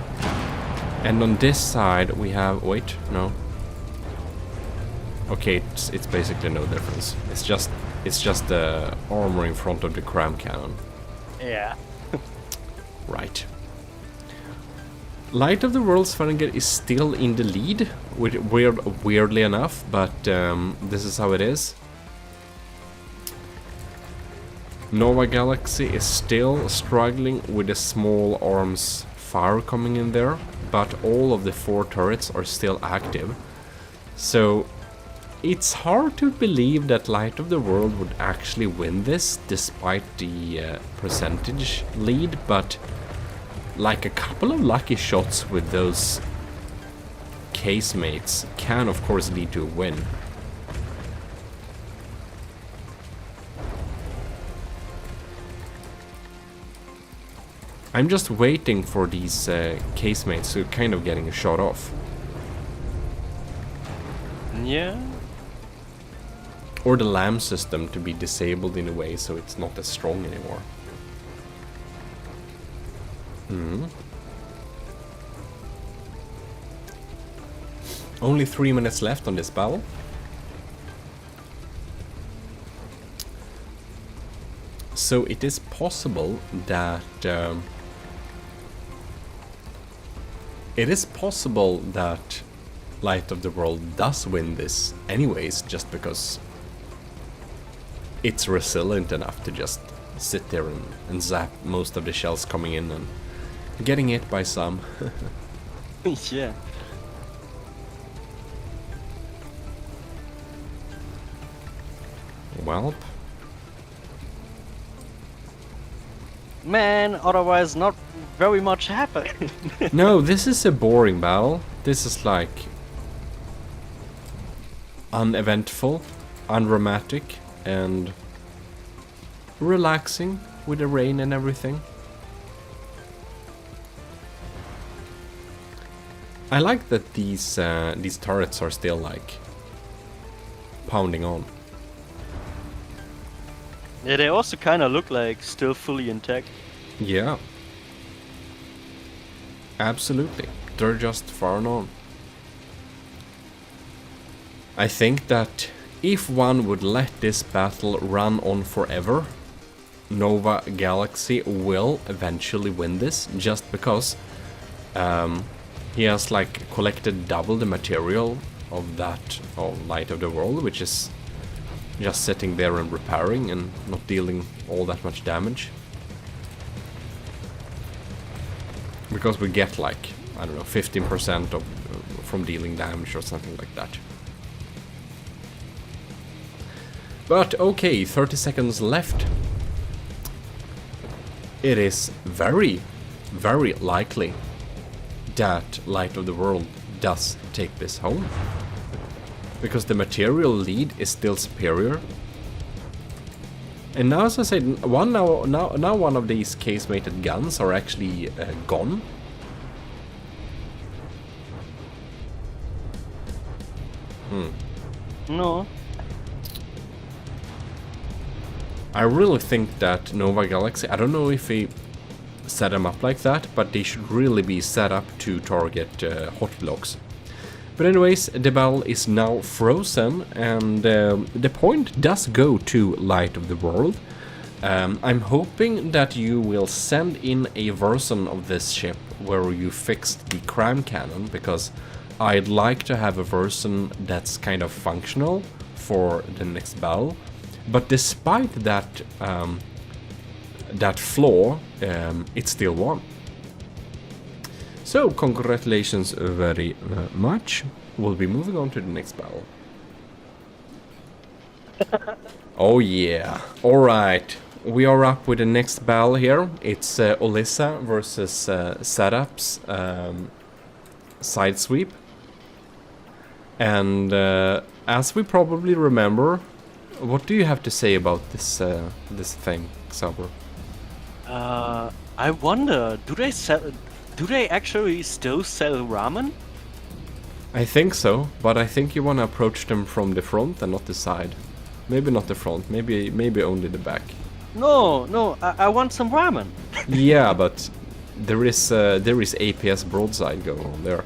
and on this side we have, wait, no. Okay, it's basically no difference. It's just the armor in front of the cram cannon.
Yeah.
Right. Light of the World's Feringer is still in the lead, weirdly enough, but this is how it is. Nova Galaxy is still struggling with the small arms fire coming in there, but all of the 4 turrets are still active. So it's hard to believe that Light of the World would actually win this despite the percentage lead, but like a couple of lucky shots with those casemates can of course lead to a win. I'm just waiting for these casemates to kind of getting a shot off.
Yeah.
Or the LAM system to be disabled in a way so it's not as strong anymore. Only 3 minutes left on this battle. So it is possible that Light of the World does win this anyways, just because it's resilient enough to just sit there and zap most of the shells coming in and getting hit by some.
Yeah.
Well,
Man, otherwise not very much happened.
no, this is a boring battle. This is like uneventful, undramatic, and relaxing with the rain and everything. I like that these turrets are still like pounding on.
Yeah, they also kind of look like still fully intact.
Yeah. Absolutely. They're just far on. I think that if one would let this battle run on forever, Nova Galaxy will eventually win this, just because he has like collected double the material of Light of the World, which is just sitting there and repairing and not dealing all that much damage. Because we get like, I don't know, 15% of from dealing damage or something like that. But okay, 30 seconds left. It is very, very likely that Light of the World does take this home. Because the material lead is still superior. And now, as I said, now one of these case-mated guns are actually gone.
No.
I really think that Nova Galaxy, I don't know if they set them up like that, but they should really be set up to target hot blocks. But anyways, the battle is now frozen, and the point does go to Light of the World. I'm hoping that you will send in a version of this ship where you fixed the crime cannon, because I'd like to have a version that's kind of functional for the next battle. But despite that that flaw, it still won. So congratulations very much. We'll be moving on to the next battle. Oh yeah. Alright. We are up with the next battle here. It's Olyssa versus Setup's side sweep. And as we probably remember, what do you have to say about this this thing, Sauber?
I wonder, do they actually still sell ramen?
I think so, but I think you want to approach them from the front and not the side. Maybe not the front, maybe only the back.
No, I want some ramen.
Yeah, but there is APS broadside going on there.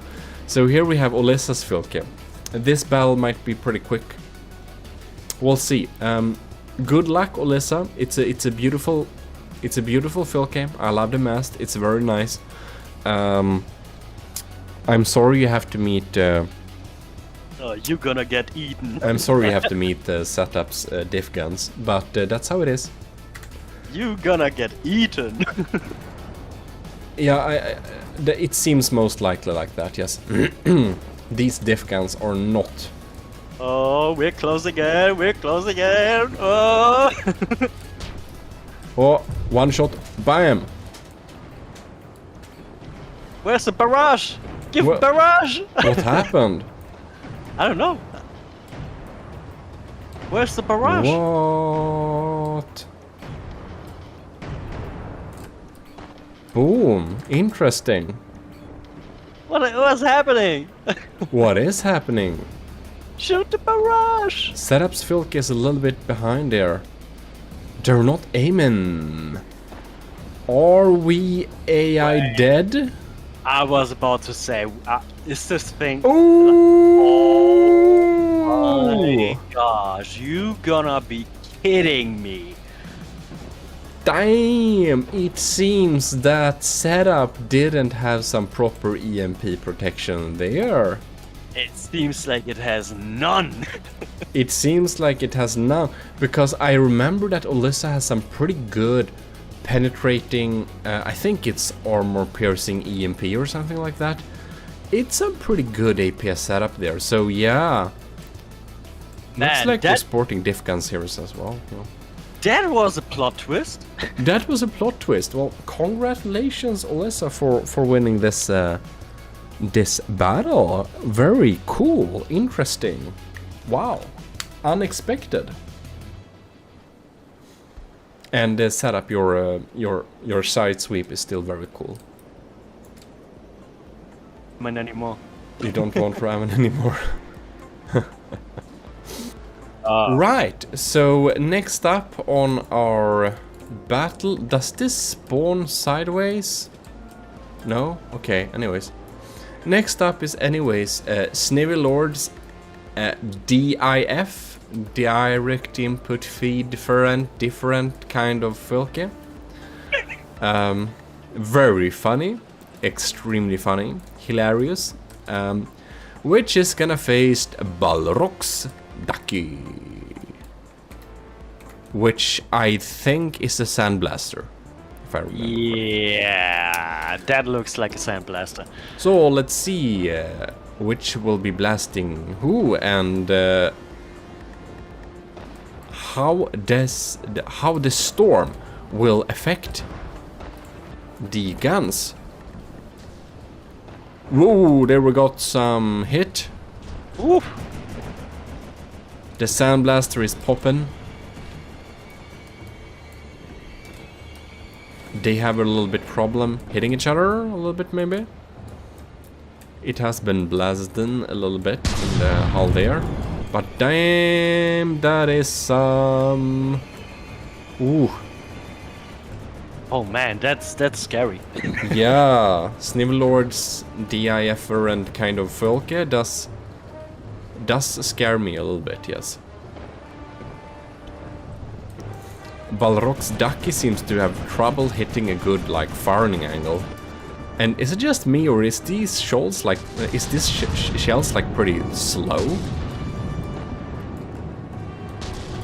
So here we have Olyssa's Filke. This battle might be pretty quick. We'll see. Good luck, Olyssa. It's a beautiful Filke. I love the mast. It's very nice. I'm sorry you have to meet.
Oh, you're gonna get eaten.
I'm sorry you have to meet Setup's diff guns, but that's how it is.
You gonna get eaten.
Yeah, it seems most likely like that. Yes. These diff guns are not.
Oh, we're close again. We're close again. Oh.
Oh, one shot. Bam.
Where's the barrage? Give
What-
barrage.
What happened?
I don't know. Where's the barrage?
What? Boom. Interesting.
What's happening?
What is happening?
Shoot the barrage.
Setup's Filk is a little bit behind there. They're not aiming. Are we AI dead?
I was about to say, is this thing?
Oh
my gosh, you gonna be kidding me?
damn, it seems that setup didn't have some proper EMP protection there.
It seems like it has none.
It seems like it has none, because I remember that Olyssa has some pretty good penetrating, I think it's armor piercing EMP or something like that. It's a pretty good APS setup there, so yeah.
Man,
Looks like we're
that-
sporting diff guns here as well. Yeah.
That was a plot twist.
That was a plot twist. Well, congratulations, Olyssa, for winning this this battle. Very cool, interesting. Wow, unexpected. And the setup, your side sweep is still very cool.
Man, anymore.
You don't want ramen anymore. Right, so next up on our battle, does this spawn sideways? No? Okay, anyways. Next up is Snivy Lord's DIF, Direct Input Feed different kind of filke. Very funny, extremely funny, hilarious, which is gonna face Balrog's Ducky, which I think is a sandblaster, if I remember.
Yeah, that looks like a sandblaster.
So let's see which will be blasting who, and how the storm will affect the guns. Whoa, there we got some hit.
Oof.
The sandblaster is popping. They have a little bit problem hitting each other, a little bit maybe. It has been blasting a little bit in the hull there. But damn, that is some... Ooh.
Oh man, that's scary.
Yeah, Snivlord's DIFer and kind of Fulke does scare me a little bit, yes. Balrog's Ducky seems to have trouble hitting a good, like, firing angle. And is it just me, or is these shells like, shells like pretty slow?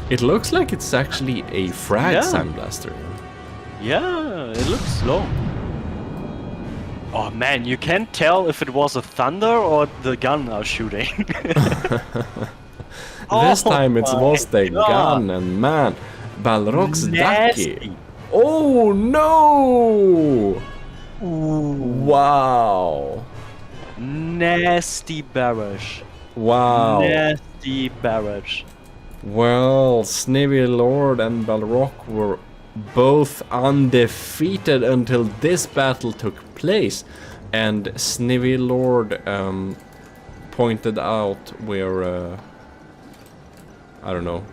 It looks like it's actually a frag
Yeah.
sandblaster.
Yeah, it looks slow. Oh man, you can't tell if it was a thunder or the gun are shooting.
This time it
my
was the
God.
gun, and man, Balrog's
Nasty.
Ducky. Oh no! Wow!
Nasty barrage.
Wow!
Nasty barrage.
Well, Snivy Lord and Balrog were both undefeated until this battle took place, and Snivy Lord pointed out where I don't know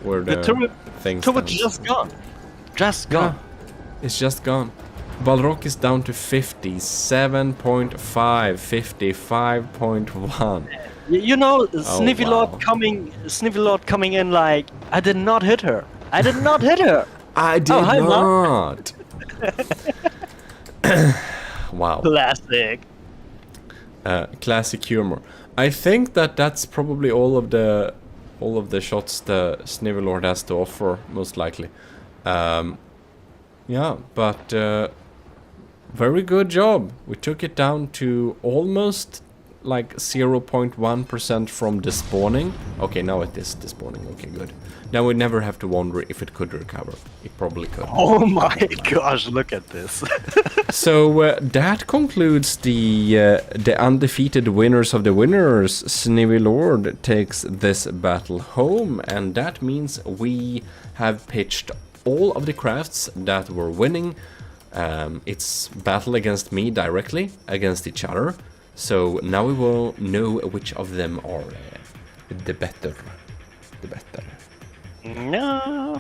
where the thing
Turret
stands.
just gone. Just gone.
Yeah, it's just gone. Balrog is down to 57.5, 55.1.
You know, Sniffy
wow.
Lord coming in like, I did not hit her. I did not hit her.
I did
hi,
not. Wow.
Classic.
Classic humor. I think that's probably all of the shots the Snivy Lord has to offer, most likely. Yeah, but very good job. We took it down to almost like 0.1% from despawning. Okay, now it is despawning. Okay, good. Now we never have to wonder if it could recover. It probably could.
Oh my gosh, look at this.
So that concludes the undefeated winners of the winners. Snivy Lord takes this battle home, and that means we have pitched all of the crafts that were winning. It's battle against me directly, against each other. So now we will know which of them are the better. The better.
No.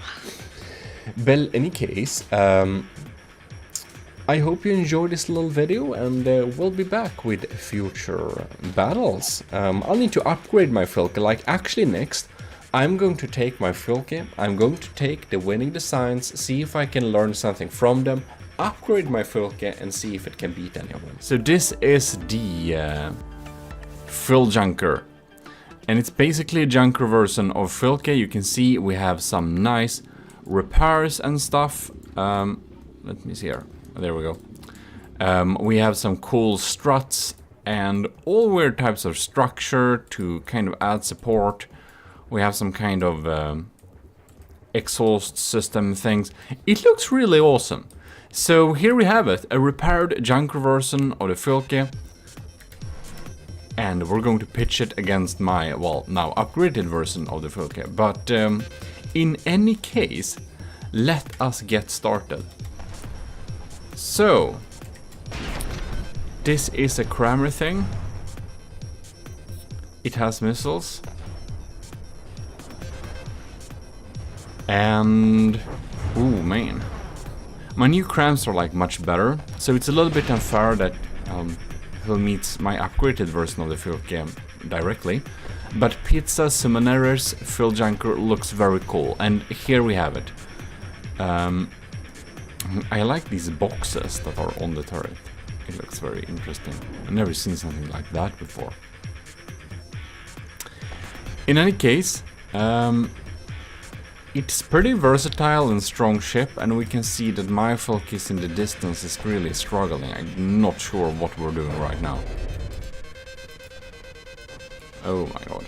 Well, any case, I hope you enjoyed this little video, and we'll be back with future battles. I'll need to upgrade my Filka, like actually next I'm going to take my Filke, I'm going to take the winning designs, see if I can learn something from them, upgrade my Filke, and see if it can beat any of them. So this is the Fill Junker. And it's basically a junker version of Filke. You can see we have some nice repairs and stuff. Let me see here. There we go. We have some cool struts and all weird types of structure to kind of add support. We have some kind of exhaust system things. It looks really awesome. So here we have it, a repaired junker version of the Filke. And we're going to pitch it against my, well, now upgraded version of the Filke. But in any case, let us get started. So, this is a Kramer thing. It has missiles. And, ooh man. My new crams are like much better, so it's a little bit unfair that Phil meets my upgraded version of the Filke directly. But Pizza Summoner's Fill Junker looks very cool, and here we have it. I like these boxes that are on the turret. It looks very interesting. I've never seen something like that before. In any case, it's pretty versatile and strong ship, and we can see that my Filkis in the distance is really struggling. I'm not sure what we're doing right now. Oh my god.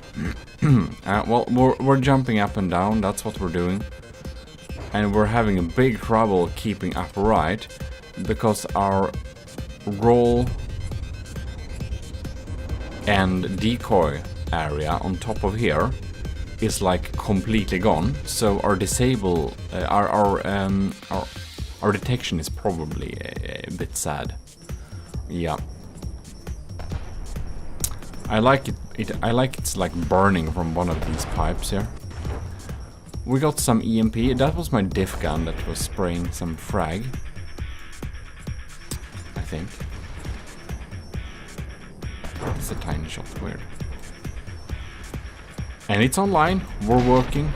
Well, we're jumping up and down, that's what we're doing. And we're having a big trouble keeping upright, because our roll and decoy area on top of here is like completely gone. So our our detection is probably a bit sad. Yeah. I like it. I like it's like burning from one of these pipes here. We got some EMP. That was my diff gun that was spraying some frag, I think. It's a tiny shot. Weird. And it's online. We're working.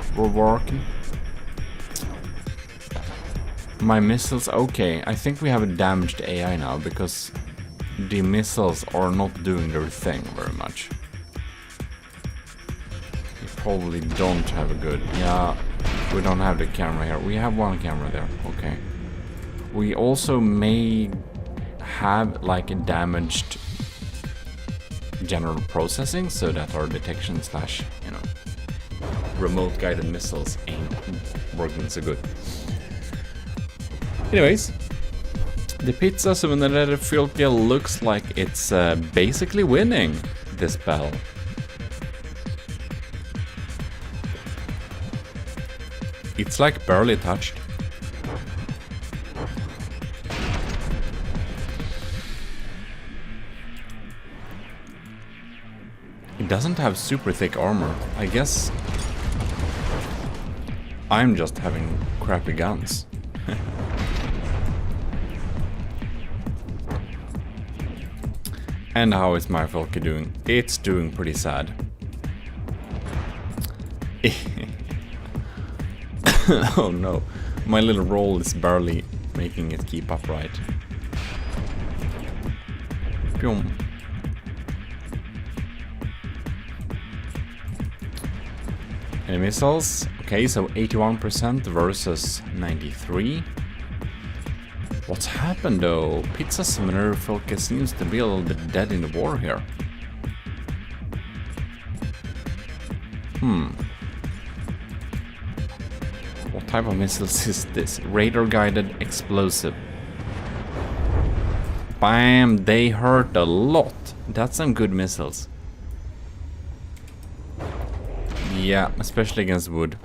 My missiles. Okay, I think we have a damaged AI now because the missiles are not doing their thing very much. You probably don't have a good... Yeah, we don't have the camera here. We have one camera there. Okay. We also may have like a damaged general processing, so that our detection slash, you know, remote guided missiles ain't working so good. Anyways, the Pizza Summoner Filke looks like it's basically winning this battle. It's like barely touched. It doesn't have super thick armor. I guess I'm just having crappy guns. And how is my Filke doing? It's doing pretty sad. Oh no, my little roll is barely making it keep upright. Boom. Any missiles? Okay, so 81% versus 93. What's happened though? Pizza Summoner Filke seems to be a little bit dead in the war here. What type of missiles is this? Radar guided explosive. Bam! They hurt a lot. That's some good missiles. Yeah, especially against wood.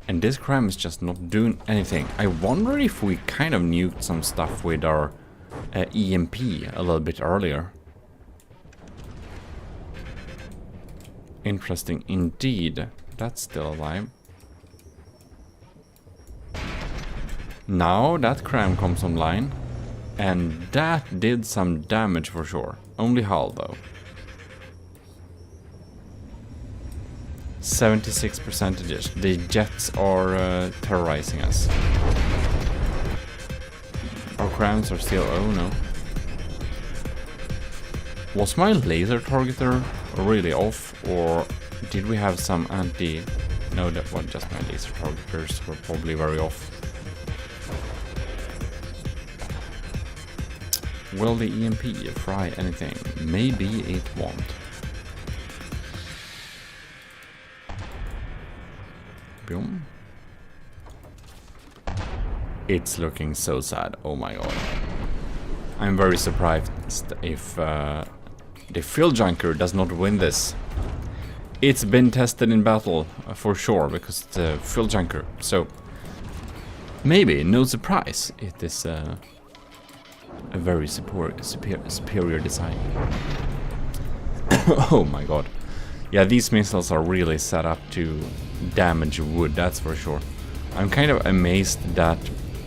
And this crime is just not doing anything. I wonder if we kind of nuked some stuff with our EMP a little bit earlier. Interesting indeed. That's still alive. Now that crime comes online. And that did some damage for sure. Only hull though. 76%. The jets are terrorizing us. Our crowns are still... oh no. Was my laser targeter really off, or did we have some anti... no, that was just my laser targeters were probably very off. Will the EMP fry anything? Maybe it won't. Boom. It's looking so sad. Oh my god. I'm very surprised if the field junker does not win this. It's been tested in battle for sure, because it's a field junker. So maybe, no surprise, it is a very superior design. Oh my god. Yeah, these missiles are really set up to damage wood, that's for sure. I'm kind of amazed that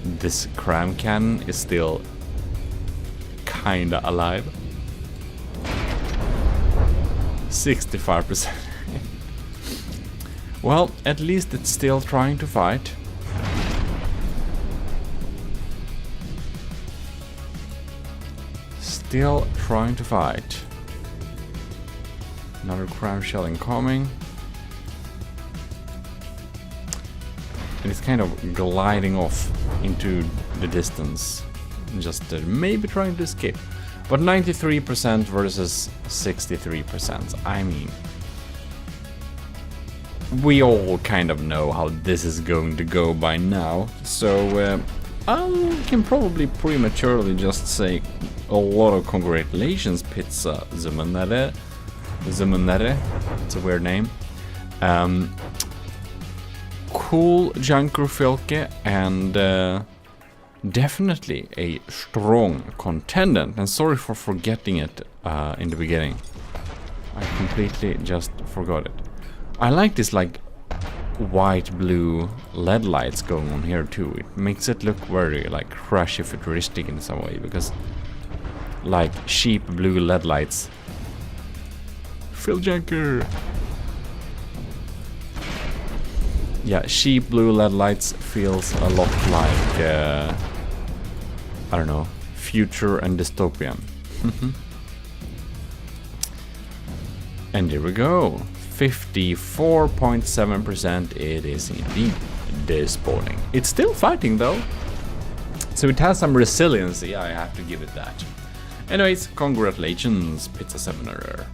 this cram cannon is still kinda alive. 65%. Well, at least it's still trying to fight. Still trying to fight. Another cram shell incoming. And it's kind of gliding off into the distance. Just maybe trying to escape. But 93% versus 63%. I mean, we all kind of know how this is going to go by now. So I can probably prematurely just say a lot of congratulations, Pizza Zumanere. It's a weird name. Cool Junker Filke, and definitely a strong contender. And sorry for forgetting it in the beginning. I completely just forgot it. I like this like white-blue LED lights going on here too. It makes it look very like crashy futuristic in some way, because like cheap blue LED lights. Field junker. Yeah, cheap blue LED lights feels a lot like I don't know, future and dystopian. And here we go. 54.7%. It is indeed despawning. It's still fighting though, so it has some resiliency. I have to give it that. Anyways, congratulations, Pizza 7er.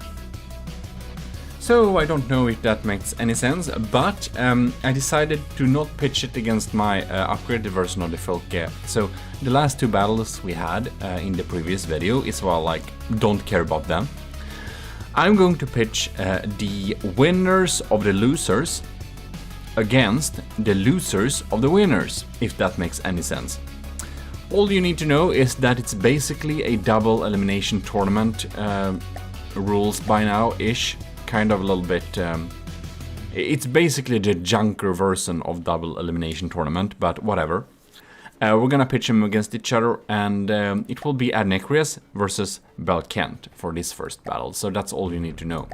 So I don't know if that makes any sense, but I decided to not pitch it against my upgraded version of the Filke. So the last two battles we had in the previous video is, well, like, don't care about them. I'm going to pitch the winners of the losers against the losers of the winners, if that makes any sense. All you need to know is that it's basically a double elimination tournament rules by now-ish. Kind of a little bit... it's basically the junker version of double elimination tournament, but whatever. We're gonna pitch them against each other, and it will be Adnekrias versus Belkent for this first battle, so that's all you need to know.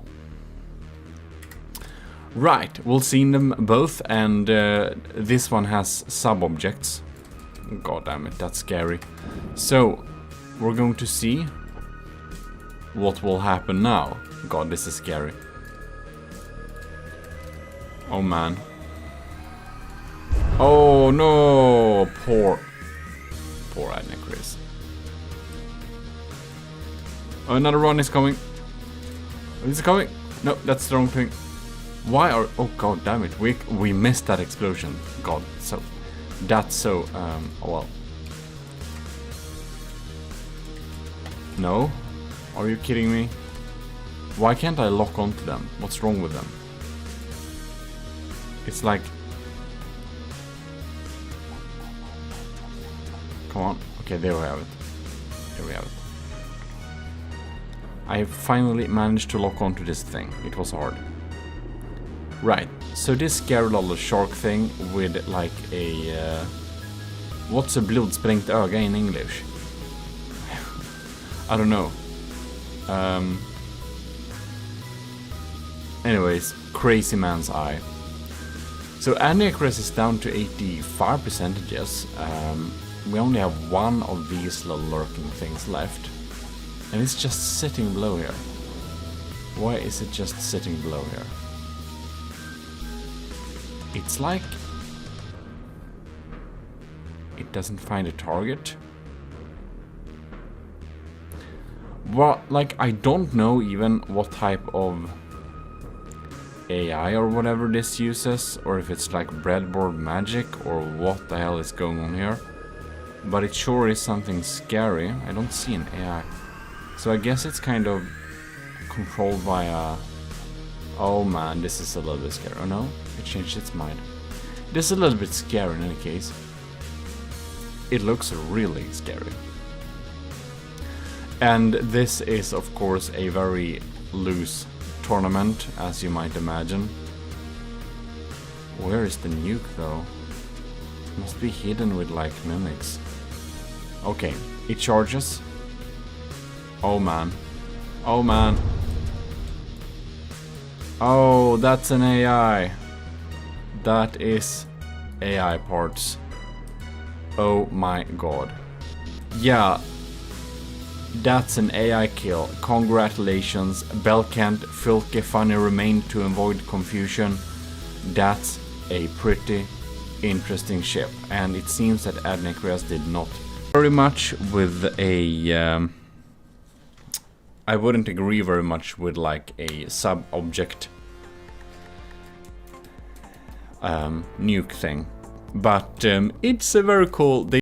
Right, we'll see them both, and this one has sub-objects. God damn it, that's scary. So, we're going to see what will happen now. God, this is scary. Oh man. Oh no! Poor Adnekris. Oh, another one is coming. Is it coming? No, that's the wrong thing. Why are... oh god damn it, we missed that explosion. God, so... that's so... well... no? Are you kidding me? Why can't I lock onto them? What's wrong with them? It's like... come on. Okay, there we have it. There we have it. I finally managed to lock onto this thing. It was hard. Right, so this scary little shark thing with like a... what's a blodsprängt öga in English? I don't know.
Anyways, crazy man's eye. So Adnecres is down to 85%. We only have one of these little lurking things left. And it's just sitting below here. Why is it just sitting below here? It's like it doesn't find a target. Well, like, I don't know even what type of AI or whatever this uses, or if it's like breadboard magic or what the hell is going on here. But it sure is something scary. I don't see an AI. So I guess it's kind of controlled by a... Oh man, this is a little bit scary. Oh no, it changed its mind. This is a little bit scary in any case. It looks really scary. And this is of course a very loose tournament, as you might imagine. Where is the nuke though? It must be hidden with like mimics. Okay, it charges. Oh man. Oh man. Oh, that's an AI. That is AI parts. Oh my god. Yeah. That's an AI kill. Congratulations. Belkant, Filke, Funny remained to avoid confusion. That's a pretty interesting ship. And it seems that Adnecres did not. Very much with a... I wouldn't agree very much with like a sub-object nuke thing. But it's a very cool...